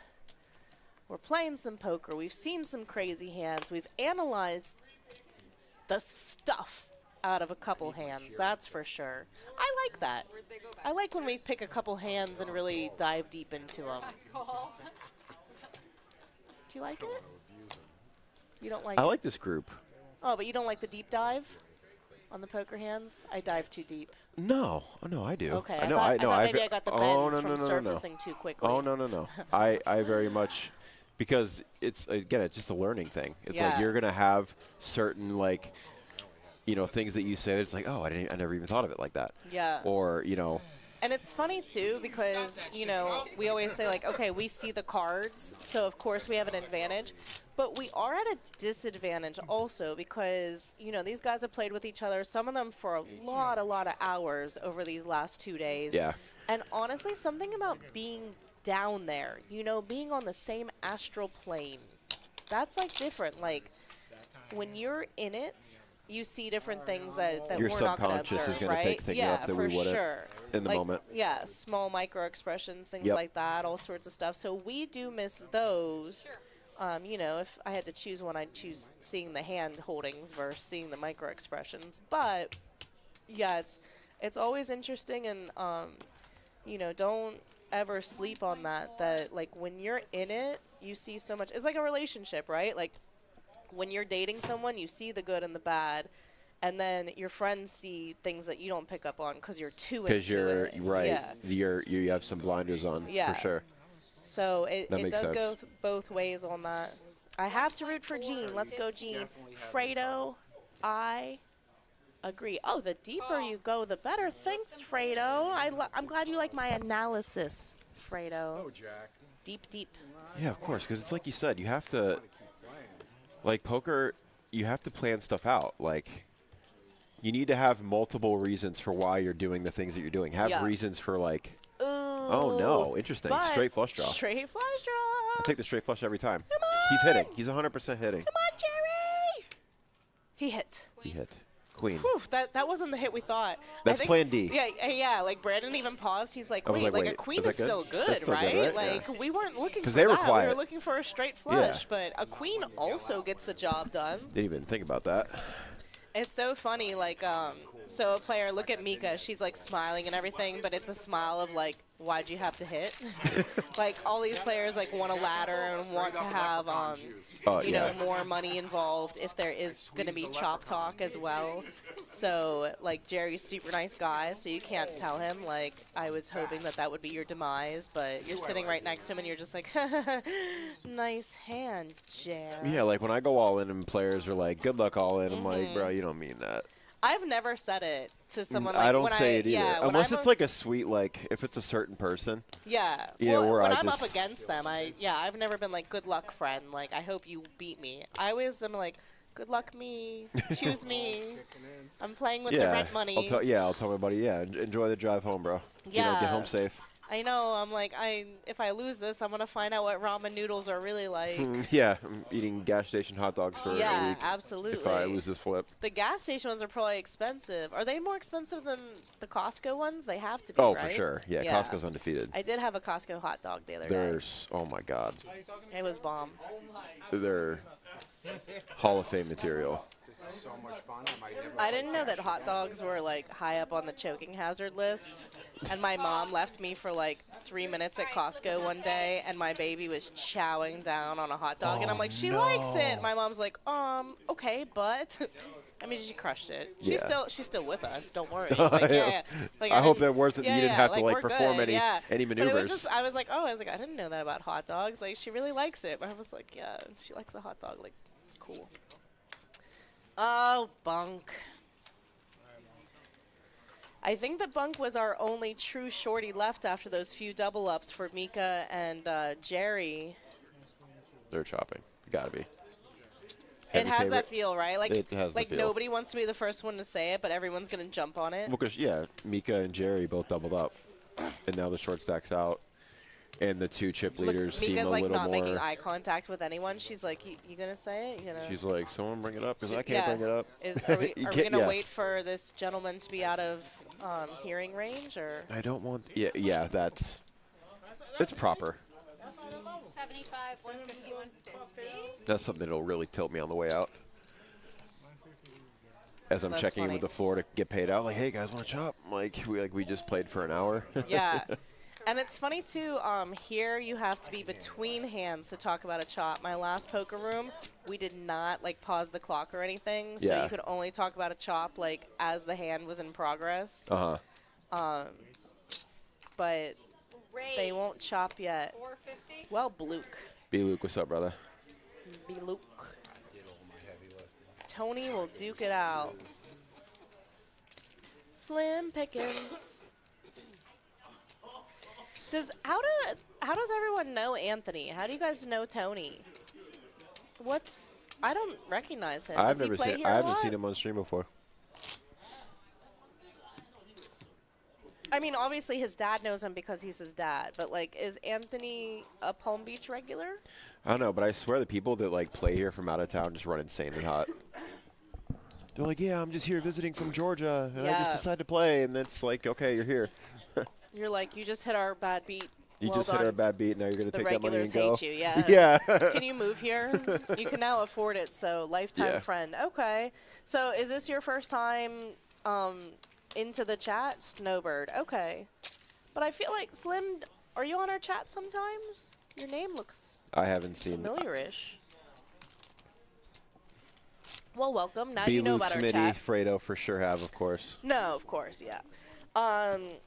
Speaker 13: We're playing some poker. We've seen some crazy hands. We've analyzed the stuff out of a couple hands, that's for sure. I like that. I like when we pick a couple hands and really dive deep into them. Do you like it? You don't like it?
Speaker 14: I like this group.
Speaker 13: Oh, but you don't like the deep dive on the poker hands? I dive too deep.
Speaker 14: No. Oh, no, I do.
Speaker 13: Okay,
Speaker 14: I know.
Speaker 13: I thought maybe I got the bends from surfacing too quickly.
Speaker 14: Oh, no. I very much, because it's, again, it's just a learning thing. It's like you're going to have certain, like, you know, things that you say that's like, oh, I never even thought of it like that.
Speaker 13: Yeah.
Speaker 14: Or, you know.
Speaker 13: And it's funny, too, because, you know, we always say, like, okay, we see the cards, so of course we have an advantage. But we are at a disadvantage also because, you know, these guys have played with each other, some of them for a lot of hours over these last 2 days.
Speaker 14: Yeah.
Speaker 13: And honestly, something about being down there, you know, being on the same astral plane, that's, like, different. Like, when you're in it, you see different things that
Speaker 14: your
Speaker 13: we're not going to
Speaker 14: subconscious
Speaker 13: observe,
Speaker 14: is going to pick things up that we wouldn't in the moment.
Speaker 13: Yeah, small micro expressions, things like that, all sorts of stuff. So we do miss those. You know, if I had to choose one, I'd choose seeing the hand holdings versus seeing the micro expressions. But yeah, it's always interesting, and you know, don't ever sleep on that. That like when you're in it, you see so much. It's like a relationship, right? Like when you're dating someone, you see the good and the bad, and then your friends see things that you don't pick up on because you're too into
Speaker 14: Because you're
Speaker 13: it.
Speaker 14: right.
Speaker 13: Yeah.
Speaker 14: You have some blinders on
Speaker 13: Yeah.
Speaker 14: for sure.
Speaker 13: So it
Speaker 14: That makes
Speaker 13: does
Speaker 14: sense.
Speaker 13: go both ways on that. I have to root for Gene. Let's go, Gene. Fredo, I agree. Oh, the deeper you go, the better. Thanks, Fredo. I'm glad you like my analysis, Fredo.
Speaker 12: Oh, Jack.
Speaker 13: Deep, deep.
Speaker 14: Yeah, of course. Because it's like you said, you have to, like poker, you have to plan stuff out. Like, you need to have multiple reasons for why you're doing the things that you're doing. Have
Speaker 13: Yeah.
Speaker 14: reasons for like,
Speaker 13: Ooh,
Speaker 14: oh no, interesting.
Speaker 13: but
Speaker 14: Straight flush draw.
Speaker 13: Straight flush draw.
Speaker 14: I take the straight flush every time.
Speaker 13: Come on.
Speaker 14: He's hitting. He's 100% hitting.
Speaker 13: Come on, Jerry. He hit.
Speaker 14: He hit. Queen.
Speaker 13: Whew, that wasn't the hit we thought.
Speaker 14: That's plan D.
Speaker 13: Yeah. Like Brandon even paused. He's like,
Speaker 14: I was
Speaker 13: wait,
Speaker 14: like,
Speaker 13: a
Speaker 14: wait,
Speaker 13: queen
Speaker 14: is that
Speaker 13: is
Speaker 14: good?
Speaker 13: still good,
Speaker 14: That's still
Speaker 13: right?
Speaker 14: good, right?
Speaker 13: Like we weren't looking for
Speaker 14: 'Cause they were
Speaker 13: that. We
Speaker 14: quiet.
Speaker 13: were looking for a straight flush, but a queen also gets the job done.
Speaker 14: Didn't even think about that.
Speaker 13: It's so funny, like, so a player, look at Mika, she's like smiling and everything, but it's a smile of like, why'd you have to hit? Like all these players like want a ladder and want to have, you know, more money involved if there is going to be chop talk as well. So like Jerry's super nice guy, so you can't tell him like, I was hoping that would be your demise, but you're sitting right next to him and you're just like, nice hand, Jerry.
Speaker 14: Yeah, like when I go all in and players are like, good luck all in, I'm like, bro, you don't mean that.
Speaker 13: I've never said it to someone. Like
Speaker 14: I don't
Speaker 13: when
Speaker 14: say it either.
Speaker 13: Yeah,
Speaker 14: Unless it's like a sweet, like, if it's a certain person.
Speaker 13: Yeah.
Speaker 14: Yeah,
Speaker 13: well,
Speaker 14: where
Speaker 13: when
Speaker 14: I
Speaker 13: I'm
Speaker 14: just
Speaker 13: up against them, I've never been like, good luck, friend. Like, I hope you beat me. I always am like, good luck, me. Choose me. I'm playing with the rent money.
Speaker 14: I'll tell my buddy, enjoy the drive home, bro. You know, get home safe.
Speaker 13: I know. I'm like, if I lose this, I'm gonna find out what ramen noodles are really like.
Speaker 14: Yeah, I'm eating gas station hot dogs for a week.
Speaker 13: Absolutely.
Speaker 14: If I lose this flip.
Speaker 13: The gas station ones are probably expensive. Are they more expensive than the Costco ones? They have to be,
Speaker 14: Oh,
Speaker 13: right?
Speaker 14: for sure. Yeah, Costco's undefeated.
Speaker 13: I did have a Costco hot dog the other day.
Speaker 14: There's, oh my God.
Speaker 13: It was bomb.
Speaker 14: They're Hall of Fame material.
Speaker 12: So much fun.
Speaker 13: I didn't know that hot dogs were like high up on the choking hazard list. And my mom left me for like 3 minutes at Costco one day, and my baby was chowing down on a hot dog, and I'm like, she likes it. My mom's like, okay, but. I mean, she crushed it. She's still with us. Don't worry. Like, Like,
Speaker 14: I hope that works. That you didn't have to like
Speaker 13: we're
Speaker 14: perform
Speaker 13: good.
Speaker 14: any maneuvers.
Speaker 13: But it was just, I was like, I didn't know that about hot dogs. Like, she really likes it. But I was like, yeah, she likes a hot dog. Like, cool. Oh, bunk. I think that bunk was our only true shorty left after those few double ups for Mika and Jerry.
Speaker 14: They're chopping. Gotta be.
Speaker 13: It has that feel, right? Like,
Speaker 14: it has
Speaker 13: like
Speaker 14: the feel.
Speaker 13: nobody wants to be the first one to say it, but everyone's gonna jump on it.
Speaker 14: Well, because Mika and Jerry both doubled up, and now the short stack's out, and the two chip leaders seem
Speaker 13: Mika's
Speaker 14: a
Speaker 13: like
Speaker 14: little
Speaker 13: not
Speaker 14: more.
Speaker 13: making eye contact with anyone. She's like, you gonna say it? You gonna?
Speaker 14: She's like, someone bring it up because I can't bring it up.
Speaker 13: Are we gonna wait for this gentleman to be out of hearing range, or?
Speaker 14: I don't want. Yeah, it's proper.
Speaker 4: 75, 150, 150.
Speaker 14: That's something that'll really tilt me on the way out. As I'm
Speaker 13: That's
Speaker 14: checking in
Speaker 13: funny.
Speaker 14: with the floor to get paid out, like, hey guys, want to chop? We just played for an hour.
Speaker 13: Yeah. And it's funny too, here you have to be between hands to talk about a chop. My last poker room, we did not like pause the clock or anything, so you could only talk about a chop like as the hand was in progress. But they won't chop yet.
Speaker 4: 450.
Speaker 13: Well, Bluke.
Speaker 14: B. Luke, what's up, brother?
Speaker 13: B. Luke. Tony will duke it out. Slim Pickens. How does everyone know Anthony? How do you guys know Tony? I don't recognize him.
Speaker 14: I
Speaker 13: Does he play
Speaker 14: haven't
Speaker 13: here a lot?
Speaker 14: seen him on stream before.
Speaker 13: I mean, obviously his dad knows him because he's his dad, but like, is Anthony a Palm Beach regular?
Speaker 14: I don't know, but I swear the people that like play here from out of town just run insanely hot. They're like, yeah, I'm just here visiting from Georgia, and I just decided to play, and it's like, okay, you're here.
Speaker 13: You're like, you just hit our bad beat.
Speaker 14: You
Speaker 13: Well
Speaker 14: just
Speaker 13: done.
Speaker 14: hit our bad beat, now you're going to take that money and go.
Speaker 13: The regulars hate you, yeah.
Speaker 14: Yeah.
Speaker 13: Can you move here? You can now afford it, so lifetime friend. Okay. So is this your first time into the chat? Snowbird. Okay. But I feel like, Slim, are you on our chat sometimes? Your name looks
Speaker 14: I haven't seen
Speaker 13: familiar-ish. Well, welcome. Now you know
Speaker 14: Luke,
Speaker 13: about our
Speaker 14: Smitty,
Speaker 13: chat.
Speaker 14: Fredo for sure have, of course.
Speaker 13: No, of course, yeah.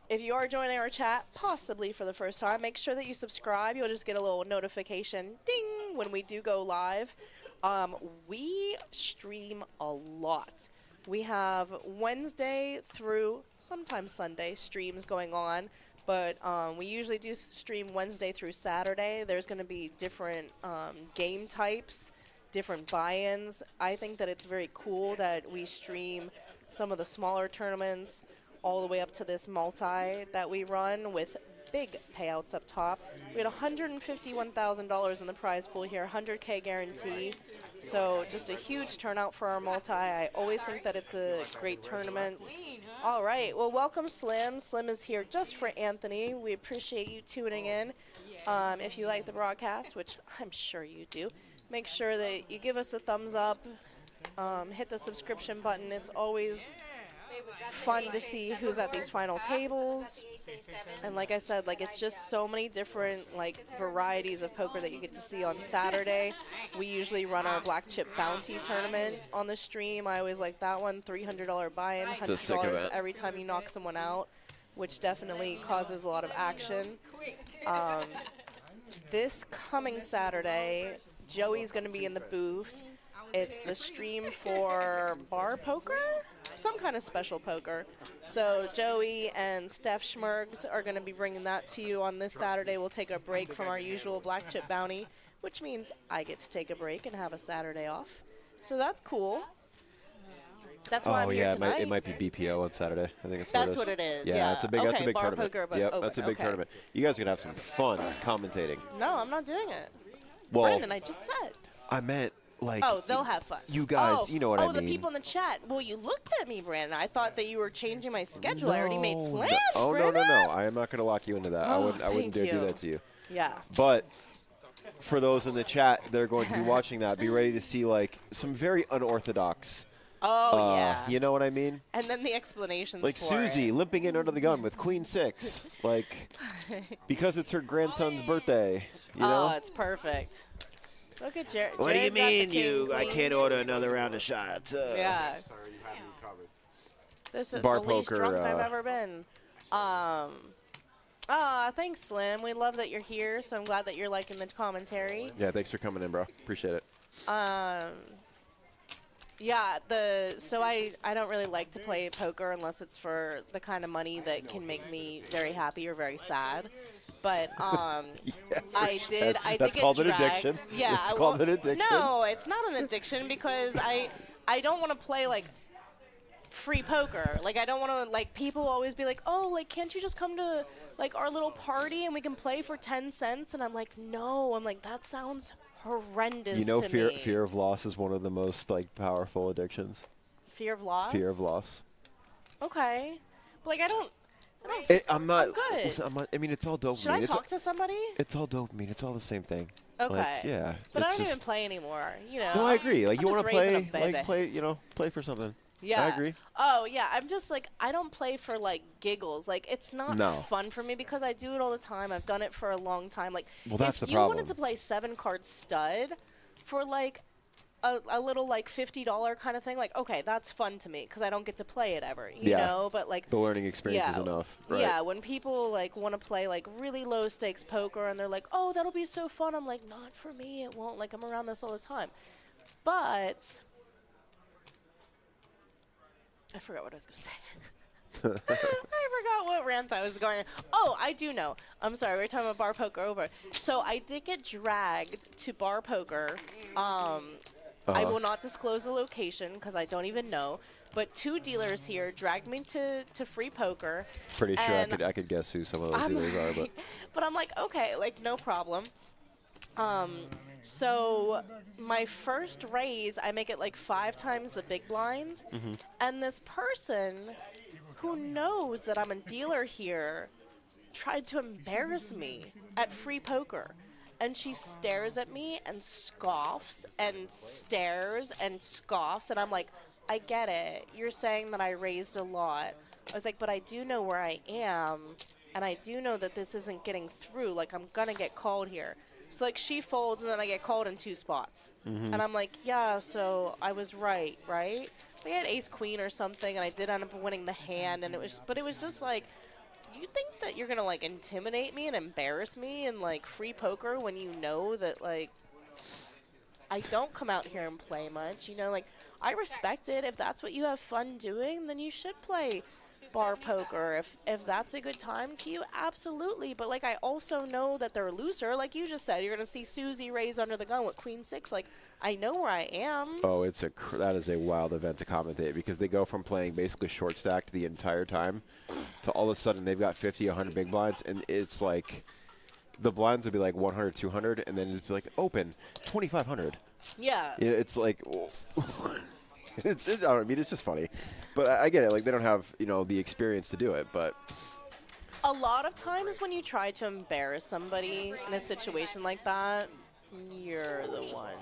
Speaker 13: If you are joining our chat, possibly for the first time, make sure that you subscribe. You'll just get a little notification, ding, when we do go live. We stream a lot. We have Wednesday through sometimes Sunday streams going on, but we usually do stream Wednesday through Saturday. There's going to be different game types, different buy-ins. I think that it's very cool that we stream some of the smaller tournaments all the way up to this multi that we run with big payouts up top. We had $151,000 in the prize pool here, 100K guarantee. So just a huge turnout for our multi. I always think that it's a great tournament. All right, well, welcome Slim. Slim is here just for Anthony. We appreciate you tuning in. If you like the broadcast, which I'm sure you do, make sure that you give us a thumbs up, hit the subscription button. It's always fun to see who's at these final tables. And like I said, like it's just so many different like varieties of poker that you get to see on Saturday. We usually run our black chip bounty tournament on the stream. I always like that one, $300 buy-in, $100 every time you knock someone out, which definitely causes a lot of action. This coming Saturday, Joey's going to be in the booth. It's the stream for bar poker, some kind of special poker. So Joey and Steph Schmergs are going to be bringing that to you on this Saturday. We'll take a break from our usual black chip bounty, which means I get to take a break and have a Saturday off. So that's cool. That's why I'm here tonight.
Speaker 14: It might be BPO on Saturday. I think
Speaker 13: that's what it is.
Speaker 14: Yeah, that's a big
Speaker 13: bar
Speaker 14: tournament.
Speaker 13: Poker, but
Speaker 14: yep,
Speaker 13: open.
Speaker 14: that's a big tournament. You guys are gonna have some fun commentating.
Speaker 13: No, I'm not doing it.
Speaker 14: Well,
Speaker 13: Brandon, I just said.
Speaker 14: I meant like.
Speaker 13: Oh, they'll have fun.
Speaker 14: You guys, you know what I mean.
Speaker 13: Oh, the people in the chat. Well, you looked at me, Brandon. I thought that you were changing my schedule. I already made plans.
Speaker 14: Oh
Speaker 13: Brandon.
Speaker 14: no! I am not gonna lock you into that. I wouldn't dare do that to you.
Speaker 13: Yeah.
Speaker 14: But for those in the chat that are going to be watching that, be ready to see like some very unorthodox.
Speaker 13: Oh, yeah.
Speaker 14: You know what I mean?
Speaker 13: And then the explanations
Speaker 14: like
Speaker 13: for
Speaker 14: Susie
Speaker 13: it.
Speaker 14: limping in under the gun with Queen 6. Like, because it's her grandson's birthday. You know?
Speaker 13: Oh, it's perfect. Look at Jared.
Speaker 14: What do you mean I can't order another round of shots?
Speaker 13: Yeah. This is
Speaker 14: Bar
Speaker 13: the least
Speaker 14: poker,
Speaker 13: drunk I've ever been. Thanks, Slim. We love that you're here, so I'm glad that you're liking the commentary.
Speaker 14: Yeah, thanks for coming in, bro. Appreciate it.
Speaker 13: Yeah, so I don't really like to play poker unless it's for the kind of money that can make me very happy or very sad. But I did
Speaker 14: that's
Speaker 13: get
Speaker 14: called
Speaker 13: dragged.
Speaker 14: An addiction.
Speaker 13: Yeah,
Speaker 14: it's called an addiction.
Speaker 13: No, it's not an addiction because I don't want to play like free poker. Like I don't want to like people always be like, "Oh, like can't you just come to like our little party and we can play for 10 cents?" And I'm like, "No." I'm like, "That sounds horrendous."
Speaker 14: You know,
Speaker 13: to
Speaker 14: fear
Speaker 13: me.
Speaker 14: of loss is one of the most like powerful addictions.
Speaker 13: Fear of loss?
Speaker 14: Fear of loss.
Speaker 13: Okay. But like
Speaker 14: I'm not.
Speaker 13: I'm good.
Speaker 14: Listen, I mean, it's all dopamine.
Speaker 13: Should I talk to somebody?
Speaker 14: It's all dopamine. It's all the same thing.
Speaker 13: Okay.
Speaker 14: Like, yeah.
Speaker 13: But I
Speaker 14: it's
Speaker 13: don't
Speaker 14: just,
Speaker 13: even play anymore. You know.
Speaker 14: No, I agree. Like
Speaker 13: I'm
Speaker 14: you want
Speaker 13: just
Speaker 14: to
Speaker 13: raising
Speaker 14: play,
Speaker 13: a baby.
Speaker 14: like play, play for something.
Speaker 13: Yeah.
Speaker 14: I agree.
Speaker 13: Oh yeah. I'm just like I don't play for like giggles. Like it's not fun for me because I do it all the time. I've done it for a long time. Like
Speaker 14: well, that's
Speaker 13: if
Speaker 14: the
Speaker 13: you
Speaker 14: problem.
Speaker 13: wanted to play 7-card stud for like a little like $50 kind of thing, like okay, that's fun to me because I don't get to play it ever, you know. But like
Speaker 14: the learning experience is enough. Right?
Speaker 13: Yeah, when people like want to play like really low stakes poker and they're like, oh, that'll be so fun. I'm like, not for me. It won't. Like I'm around this all the time. But I forgot what I was gonna say. I forgot what rant I was going. Oh, I do know. I'm sorry. We were talking about bar poker over. So I did get dragged to bar poker. I will not disclose the location because I don't even know. But 2 dealers here dragged me to free poker.
Speaker 14: Pretty sure I could guess who some of those dealers are, but.
Speaker 13: But I'm like, okay, like no problem. So my first raise, I make it like 5 times the big blinds, and this person who knows that I'm a dealer here tried to embarrass me at free poker. And she stares at me and scoffs and stares and scoffs. And I'm like, I get it. You're saying that I raised a lot. I was like, but I do know where I am. And I do know that this isn't getting through. Like, I'm going to get called here. So, like, she folds, and then I get called in 2 spots.
Speaker 3: Mm-hmm.
Speaker 13: And I'm like, yeah, so I was right? We had ace-queen or something, and I did end up winning the hand, and it was just like, you think that you're going to, like, intimidate me and embarrass me in, like, free poker when you know that, like, I don't come out here and play much, you know? Like, I respect it. If that's what you have fun doing, then you should play bar poker. If that's a good time to you, absolutely. But, like, I also know that they're looser. Like you just said, you're going to see Susie raise under the gun with queen 6. Like, I know where I am.
Speaker 14: Oh, that is a wild event to commentate because they go from playing basically short stacked the entire time to all of a sudden they've got 50, 100 big blinds, and it's like the blinds would be like 100, 200, and then it's like open 2,500.
Speaker 13: Yeah.
Speaker 14: It's like I don't mean, it's just funny, but I get it. Like they don't have the experience to do it, but
Speaker 13: a lot of times when you try to embarrass somebody in a situation like that, you're the one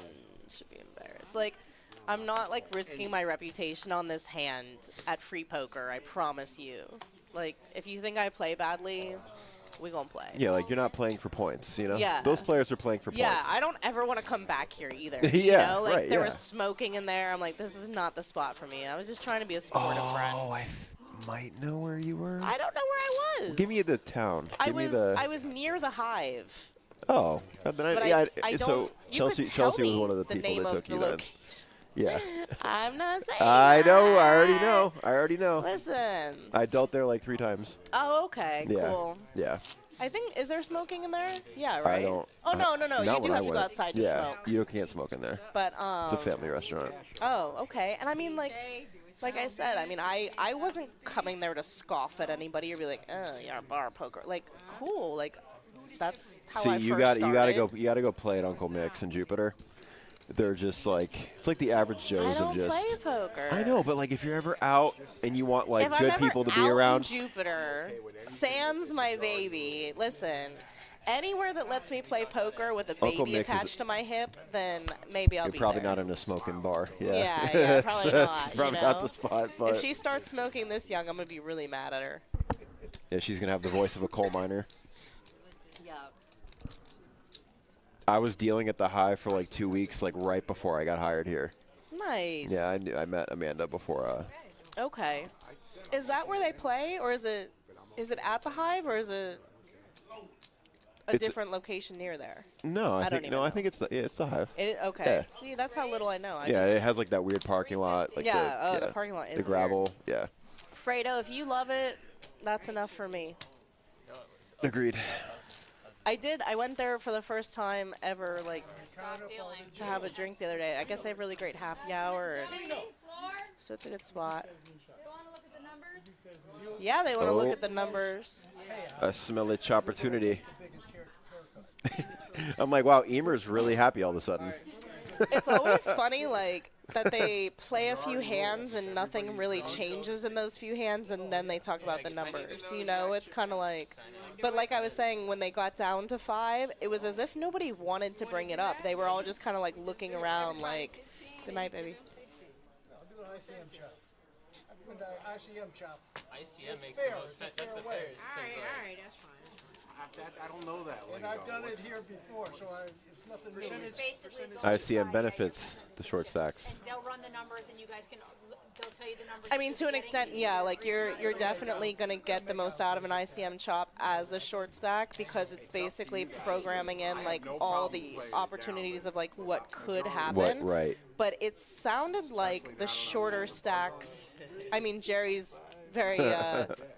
Speaker 13: should be embarrassed. Like, I'm not like risking my reputation on this hand at free poker. I promise you. Like, if you think I play badly, we gonna play.
Speaker 14: Yeah, like you're not playing for points,
Speaker 13: Yeah.
Speaker 14: Those players are playing for points.
Speaker 13: Yeah, I don't ever want to come back here either.
Speaker 14: Yeah,
Speaker 13: you know? Like,
Speaker 14: right,
Speaker 13: there
Speaker 14: yeah.
Speaker 13: was smoking in there. I'm like, this is not the spot for me. I was just trying to be a supportive friend.
Speaker 14: Oh, I might know where you were.
Speaker 13: I don't know where I was.
Speaker 14: Give me the town.
Speaker 13: I was near the Hive.
Speaker 14: Oh, then
Speaker 13: But I
Speaker 14: so
Speaker 13: don't. You could
Speaker 14: Chelsea
Speaker 13: tell
Speaker 14: was one of the
Speaker 13: the
Speaker 14: people
Speaker 13: name
Speaker 14: that
Speaker 13: of
Speaker 14: took
Speaker 13: the
Speaker 14: you then.
Speaker 13: location.
Speaker 14: Yeah.
Speaker 13: I'm not saying.
Speaker 14: I know. I
Speaker 13: that.
Speaker 14: already know.
Speaker 13: Listen.
Speaker 14: I dealt there like 3 times.
Speaker 13: Oh, okay.
Speaker 14: Yeah.
Speaker 13: Cool.
Speaker 14: Yeah.
Speaker 13: I think, is there smoking in there? Yeah, right?
Speaker 14: I don't.
Speaker 13: Oh, no.
Speaker 14: not
Speaker 13: You do
Speaker 14: when I
Speaker 13: have to go
Speaker 14: went.
Speaker 13: outside to
Speaker 14: yeah,
Speaker 13: smoke.
Speaker 14: you can't smoke in there.
Speaker 13: But,
Speaker 14: It's a family restaurant.
Speaker 13: Oh, okay. And I mean, like I said, I mean, I wasn't coming there to scoff at anybody or be like, oh, you're a bar poker. Like, cool. Like, that's how I
Speaker 14: See,
Speaker 13: first started.
Speaker 14: you gotta go play at Uncle Mick's in Jupiter. They're just like, it's like the average Joes
Speaker 13: I don't
Speaker 14: of just.
Speaker 13: play poker.
Speaker 14: I know, but like if you're ever out and you want like
Speaker 13: if
Speaker 14: good
Speaker 13: I'm ever
Speaker 14: people to be
Speaker 13: out
Speaker 14: around.
Speaker 13: in Jupiter, sans my baby. Listen, anywhere that lets me play poker with a
Speaker 14: Uncle
Speaker 13: baby
Speaker 14: Mick's is-
Speaker 13: attached to my hip, then maybe I'll
Speaker 14: You're
Speaker 13: be
Speaker 14: probably
Speaker 13: there.
Speaker 14: not in a smoking bar. Yeah,
Speaker 13: Yeah, probably not.
Speaker 14: It's probably
Speaker 13: you
Speaker 14: not
Speaker 13: know?
Speaker 14: the spot. But
Speaker 13: If she starts smoking this young, I'm gonna be really mad at her.
Speaker 14: yeah, she's gonna have the voice of a coal miner.
Speaker 13: Yeah.
Speaker 14: I was dealing at the Hive for like 2 weeks, like right before I got hired here.
Speaker 13: Nice.
Speaker 14: Yeah, I met Amanda before.
Speaker 13: Okay. Is that where they play, or is it at the Hive, or is it a
Speaker 14: It's
Speaker 13: different location near there?
Speaker 14: No, I
Speaker 13: don't
Speaker 14: think
Speaker 13: even
Speaker 14: I
Speaker 13: know.
Speaker 14: think it's the Hive.
Speaker 13: Okay.
Speaker 14: Yeah.
Speaker 13: See, that's how little I know.
Speaker 14: It has like that weird parking lot. Like
Speaker 13: the parking lot is
Speaker 14: the gravel. Yeah.
Speaker 13: Fredo, if you love it, that's enough for me.
Speaker 14: Agreed.
Speaker 13: I went there for the first time ever, like, to have a drink the other day. I guess they have really great happy hour, so it's a good spot. Yeah, they want to look at the numbers.
Speaker 14: I smell its opportunity. I'm like, wow, Emer's really happy all of a sudden.
Speaker 13: It's always funny, like, that they play a few hands and nothing really changes in those few hands, and then they talk about the numbers. You know, it's kind of like, but like I was saying, when they got down to 5, it was as if nobody wanted to bring it up. They were all just kind of like looking around, like, good night, baby.
Speaker 6: I'll do an ICM chop. I've been ICM chop.
Speaker 11: ICM makes the most sense. That's the fairest.
Speaker 9: All right, that's fine.
Speaker 12: I don't know that
Speaker 6: And
Speaker 12: lingo.
Speaker 6: I've done it here before, so it's nothing new.
Speaker 14: ICM benefits the short stacks.
Speaker 4: And they'll run the numbers, and you guys can. They'll tell you the numbers.
Speaker 13: I mean, to an extent, yeah. Like you're definitely gonna get the most out of an ICM chop as a short stack because it's basically programming in like all the opportunities of like what could happen.
Speaker 14: Right.
Speaker 13: But it sounded like the shorter stacks. I mean, Jerry's very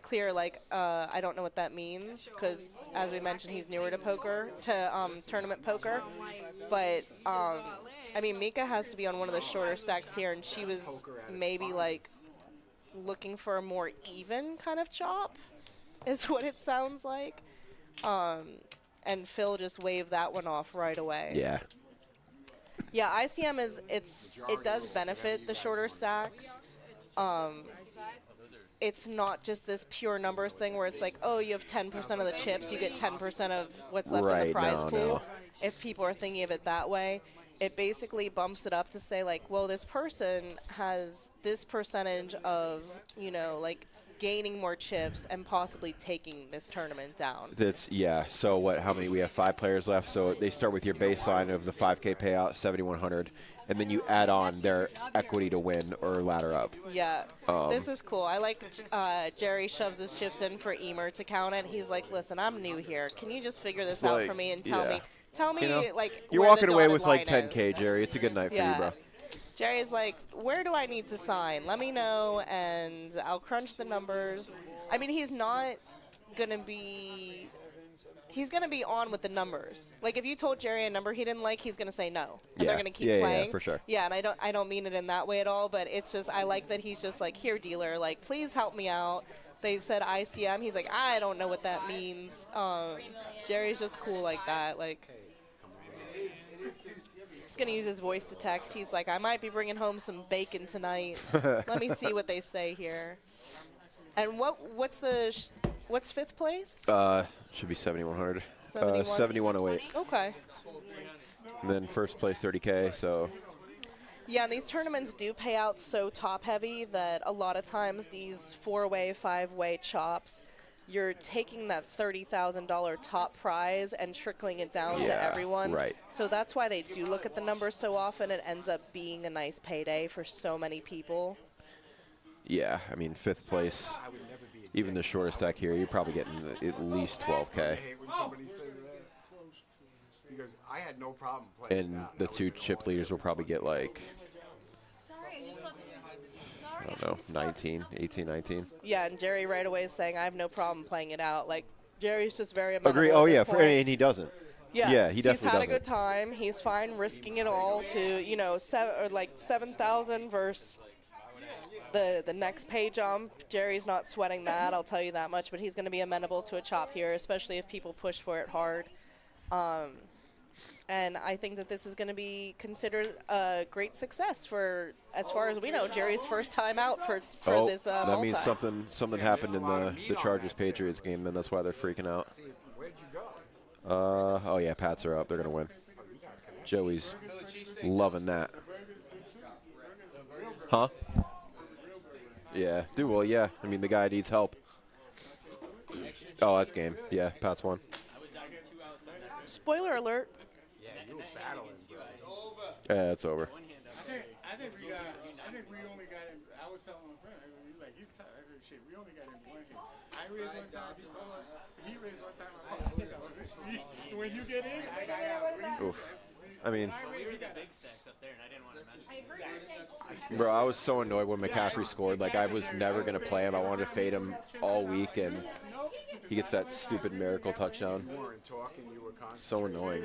Speaker 13: clear. Like I don't know what that means because, as we mentioned, he's newer to poker, to tournament poker. But I mean, Mika has to be on one of the shorter stacks here, and she was maybe like looking for a more even kind of chop, is what it sounds like. And Phil just waved that one off right away.
Speaker 14: Yeah.
Speaker 13: Yeah, ICM it does benefit the shorter stacks. It's not just this pure numbers thing where it's like, oh, you have 10% of the chips, you get 10% of what's left in the prize pool.
Speaker 14: No.
Speaker 13: If people are thinking of it that way, it basically bumps it up to say like, well, this person has this percentage of, you know, like gaining more chips and possibly taking this tournament down.
Speaker 14: So what? How many? We have 5 players left. So they start with your baseline of the 5K payout, 7,100, and then you add on their equity to win or ladder up.
Speaker 13: Yeah, this is cool. I like Jerry shoves his chips in for Emer to count it. He's like, "Listen, I'm new here. Can you just figure this out for me and tell me,
Speaker 14: you're
Speaker 13: where
Speaker 14: walking
Speaker 13: the
Speaker 14: away with
Speaker 13: dotted
Speaker 14: like
Speaker 13: line
Speaker 14: 10K,
Speaker 13: is."
Speaker 14: Jerry. It's a good night for you, bro.
Speaker 13: Jerry's like, "Where do I need to sign? Let me know, and I'll crunch the numbers." I mean, he's not gonna be. He's gonna be on with the numbers. Like, if you told Jerry a number he didn't like, he's gonna say no, and they're gonna keep playing.
Speaker 14: Yeah, for sure.
Speaker 13: Yeah, and I don't mean it in that way at all. But it's just I like that he's just like, "Here, dealer, like, please help me out." They said ICM. He's like, "I don't know what that means." Jerry's just cool like that. Like, he's gonna use his voice to text. He's like, "I might be bringing home some bacon tonight. Let me see what they say here." And what's 5th place?
Speaker 14: Should be 7,100.
Speaker 13: 71? Okay.
Speaker 14: And then first place 30K. So.
Speaker 13: Yeah, and these tournaments do pay out so top heavy that a lot of times these 4-way, 5-way chops, you're taking that $30,000 top prize and trickling it down to everyone.
Speaker 14: Right.
Speaker 13: So that's why they do look at the numbers so often. It ends up being a nice payday for so many people.
Speaker 14: Yeah, I mean, 5th place, even the shortest stack here, you're probably getting at least 12K.
Speaker 12: I hate when somebody says that. Because I had no problem playing
Speaker 14: And the 2 chip leaders will probably get like, I don't know, 18, 19.
Speaker 13: Yeah, and Jerry right away is saying, "I have no problem playing it out." Like, Jerry's just very amenable.
Speaker 14: Agree.
Speaker 13: At
Speaker 14: Oh,
Speaker 13: this
Speaker 14: yeah,
Speaker 13: point.
Speaker 14: and he doesn't.
Speaker 13: Yeah,
Speaker 14: he definitely
Speaker 13: he's had
Speaker 14: doesn't.
Speaker 13: a good time. He's fine risking it all to 7,000 versus the next pay jump. Jerry's not sweating that, I'll tell you that much. But he's going to be amenable to a chop here, especially if people push for it hard. And I think that this is going to be considered a great success for, as far as we know, Jerry's first time out for this
Speaker 14: that
Speaker 13: multi.
Speaker 14: means something happened in the Chargers-Patriots game, and that's why they're freaking out.
Speaker 12: Where'd you go?
Speaker 14: Oh, yeah, Pats are up. They're going to win. Joey's loving that. Huh? Yeah. Dude, well, yeah. I mean, the guy needs help. Oh, that's game. Yeah, Pats won.
Speaker 13: Spoiler alert.
Speaker 12: Yeah, you were battling.
Speaker 14: Yeah, it's over.
Speaker 15: I think we only got him. I was telling my friend, he's like, he's tired. I said, shit, we only got him 1 hit. I raised one time, he raised one time. I think that was it. When you get in, I got out.
Speaker 14: Oof. I mean,
Speaker 11: big stacks up there, and I didn't want to mention.
Speaker 14: bro, I was so annoyed when McCaffrey scored. Like, I was never going to play him. I wanted to fade him all week, and he gets that stupid miracle touchdown. So annoying.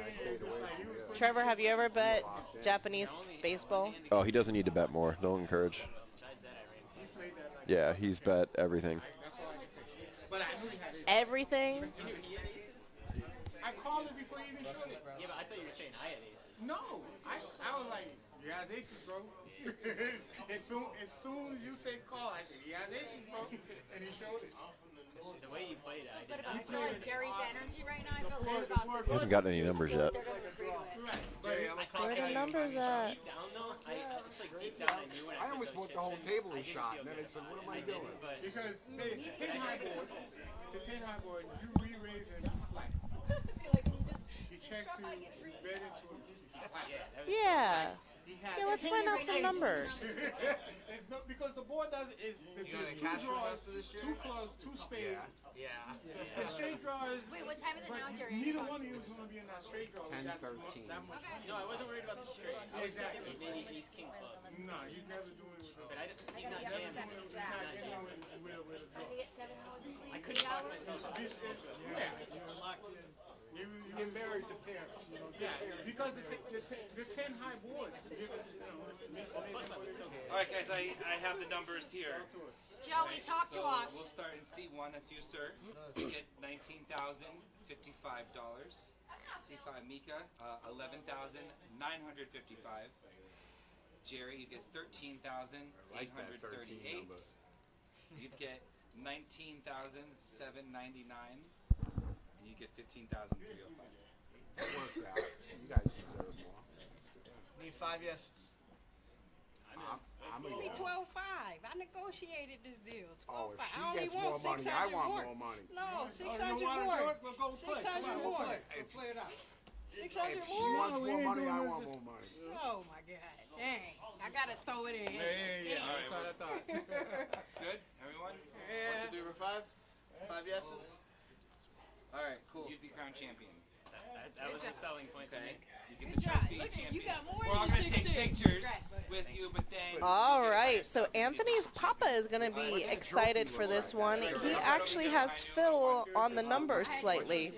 Speaker 13: Trevor, have you ever bet Japanese baseball?
Speaker 14: Oh, he doesn't need to bet more. Don't encourage. Yeah, he's bet everything.
Speaker 13: Everything?
Speaker 15: I called it before he even showed it.
Speaker 11: Yeah, but I thought you were saying I had ace.
Speaker 15: No, I was like, you has aces, bro. as soon as you say call, I said, he has aces, bro. And he showed it.
Speaker 11: The way you played it, I did
Speaker 4: I feel like Jerry's energy right now. I feel good about this.
Speaker 14: He hasn't gotten any numbers yet.
Speaker 13: Where are the numbers at?
Speaker 12: I almost bought the whole table in shot, and then I said, what am I doing?
Speaker 15: Because it's a 10 high board. It's a 10 high board. You re-raise and you flat. He checks you bet into a flat.
Speaker 13: Yeah. Yeah, let's find out some numbers.
Speaker 15: It's not, because the board does is there's 2 draws, 2 clubs, 2 spades.
Speaker 11: Yeah.
Speaker 15: The straight draw is.
Speaker 4: Wait, what time is it now, Jerry?
Speaker 15: Neither one of you is going to be in that straight draw.
Speaker 12: 10-13.
Speaker 11: No, I wasn't worried about the straight. I was
Speaker 15: Exactly.
Speaker 11: maybe ace king club.
Speaker 15: No, he's never doing it with
Speaker 11: But he's not
Speaker 15: never
Speaker 11: jamming.
Speaker 15: doing it. He's not getting with a
Speaker 4: I
Speaker 15: draw.
Speaker 4: could get 7 hours of sleep.
Speaker 11: I couldn't
Speaker 4: 8
Speaker 11: lock
Speaker 4: hours.
Speaker 11: myself.
Speaker 15: Yeah. You're locked in. You get married to parents. Yeah, because the 10 high board.
Speaker 16: All right, guys, I have the numbers here.
Speaker 4: Joey, talk to
Speaker 16: We'll
Speaker 4: us.
Speaker 16: start in C1. That's you, sir. You get $19,055. C5 Mika, $11,955. Jerry, you get $13,838. You'd get $19,799, and you get $15,305.
Speaker 12: Worked out. You guys deserve more.
Speaker 8: Need 5 yeses.
Speaker 9: Give me 12.5. I negotiated this deal. 12.5.
Speaker 12: Oh, if
Speaker 9: I
Speaker 12: she
Speaker 9: only
Speaker 12: gets
Speaker 9: want
Speaker 12: more money,
Speaker 9: 600
Speaker 12: I want
Speaker 9: more.
Speaker 12: more money.
Speaker 9: No, 600
Speaker 6: you wanna
Speaker 9: more.
Speaker 6: do it? We'll go play.
Speaker 9: 600
Speaker 6: Come on,
Speaker 9: more.
Speaker 6: We'll play it out.
Speaker 9: 600
Speaker 12: If she
Speaker 9: more.
Speaker 12: wants
Speaker 6: we
Speaker 12: more
Speaker 6: ain't
Speaker 12: money,
Speaker 6: doing
Speaker 12: I
Speaker 6: this
Speaker 12: want
Speaker 6: is-
Speaker 12: more money.
Speaker 9: Oh my God. Dang. I gotta throw it in.
Speaker 15: Yeah. That's what I thought.
Speaker 16: That's good, everyone?
Speaker 9: Yeah.
Speaker 11: Do for 5? 5 yeses? All right, cool.
Speaker 16: You'd be crowned champion.
Speaker 11: That was the selling point for me.
Speaker 16: You get
Speaker 9: Good
Speaker 16: the
Speaker 9: job.
Speaker 16: trophy
Speaker 9: Look at
Speaker 16: champion.
Speaker 9: you got more
Speaker 16: We're all
Speaker 9: than
Speaker 16: gonna take
Speaker 9: 6'6".
Speaker 16: pictures
Speaker 9: Right.
Speaker 16: with you, but then.
Speaker 13: All right, so Anthony's papa is going to be excited for this one. He actually has Phil on the numbers slightly.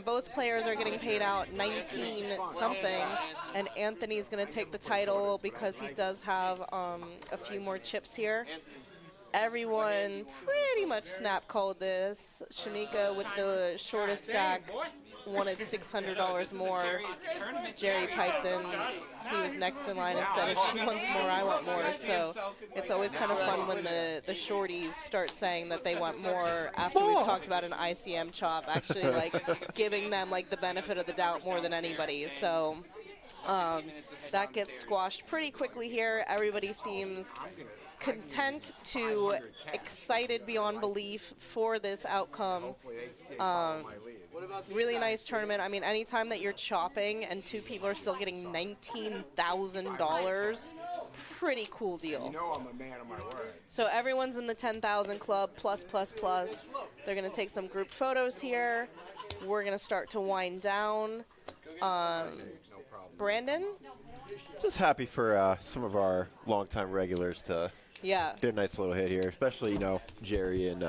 Speaker 13: Both players are getting paid out 19 something, and Anthony's going to take the title because he does have a few more chips here. Everyone pretty much snap called this. Shamika with the shortest stack wanted $600 more. Jerry piped in. He was next in line and said, if she wants more, I want more. So it's always kind of fun when the shorties start saying that they want more after we've talked about an ICM chop, actually like giving them like the benefit of the doubt more than anybody. So that gets squashed pretty quickly here. Everybody seems content to excited beyond belief for this outcome. Really nice tournament. I mean, anytime that you're chopping and two people are still getting $19,000, pretty cool deal.
Speaker 12: You know I'm a man of my word.
Speaker 13: So everyone's in the 10,000 club, plus. They're going to take some group photos here. We're going to start to wind down. Brandon?
Speaker 14: Just happy for some of our longtime regulars to get a nice little hit here, especially, you know, Jerry and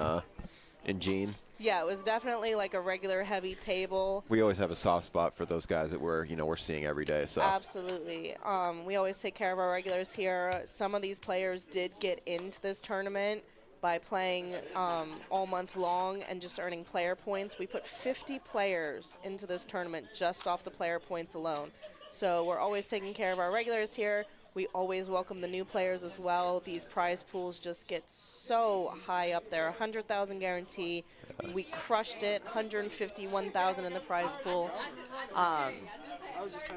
Speaker 14: Gene.
Speaker 13: Yeah, it was definitely like a regular heavy table.
Speaker 14: We always have a soft spot for those guys that we're seeing every day. So
Speaker 13: Absolutely. We always take care of our regulars here. Some of these players did get into this tournament by playing all month long and just earning player points. We put 50 players into this tournament just off the player points alone. So we're always taking care of our regulars here. We always welcome the new players as well. These prize pools just get so high up there. 100,000 guarantee. We crushed it. 151,000 in the prize pool.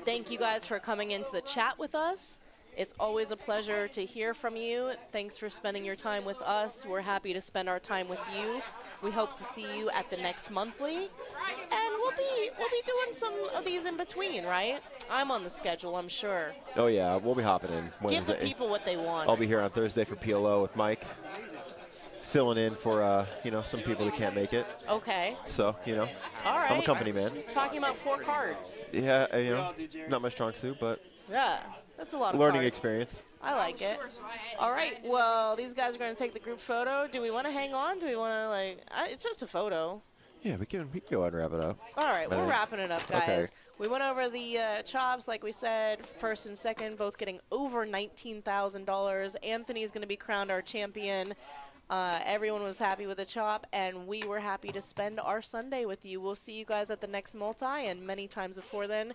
Speaker 13: Thank you guys for coming into the chat with us. It's always a pleasure to hear from you. Thanks for spending your time with us. We're happy to spend our time with you. We hope to see you at the next monthly, and we'll be doing some of these in between, right? I'm on the schedule, I'm sure.
Speaker 14: Oh yeah, we'll be hopping in Wednesday.
Speaker 13: Give the people what they want.
Speaker 14: I'll be here on Thursday for PLO with Mike, filling in for some people that can't make it.
Speaker 13: Okay.
Speaker 14: So
Speaker 13: All right.
Speaker 14: I'm a company man.
Speaker 13: Talking about 4 cards.
Speaker 14: Yeah, not my strong suit, but
Speaker 13: Yeah, that's a lot of
Speaker 14: learning
Speaker 13: cards.
Speaker 14: experience.
Speaker 13: I like it. All right, well, these guys are going to take the group photo. Do we want to hang on? Do we want to, it's just a photo.
Speaker 14: Yeah, we can go ahead and wrap it up.
Speaker 13: All right, we're wrapping it up, guys.
Speaker 14: Okay.
Speaker 13: We went over the chops, like we said, first and second, both getting over $19,000. Anthony's going to be crowned our champion. Everyone was happy with the chop, and we were happy to spend our Sunday with you. We'll see you guys at the next multi, and many times before then.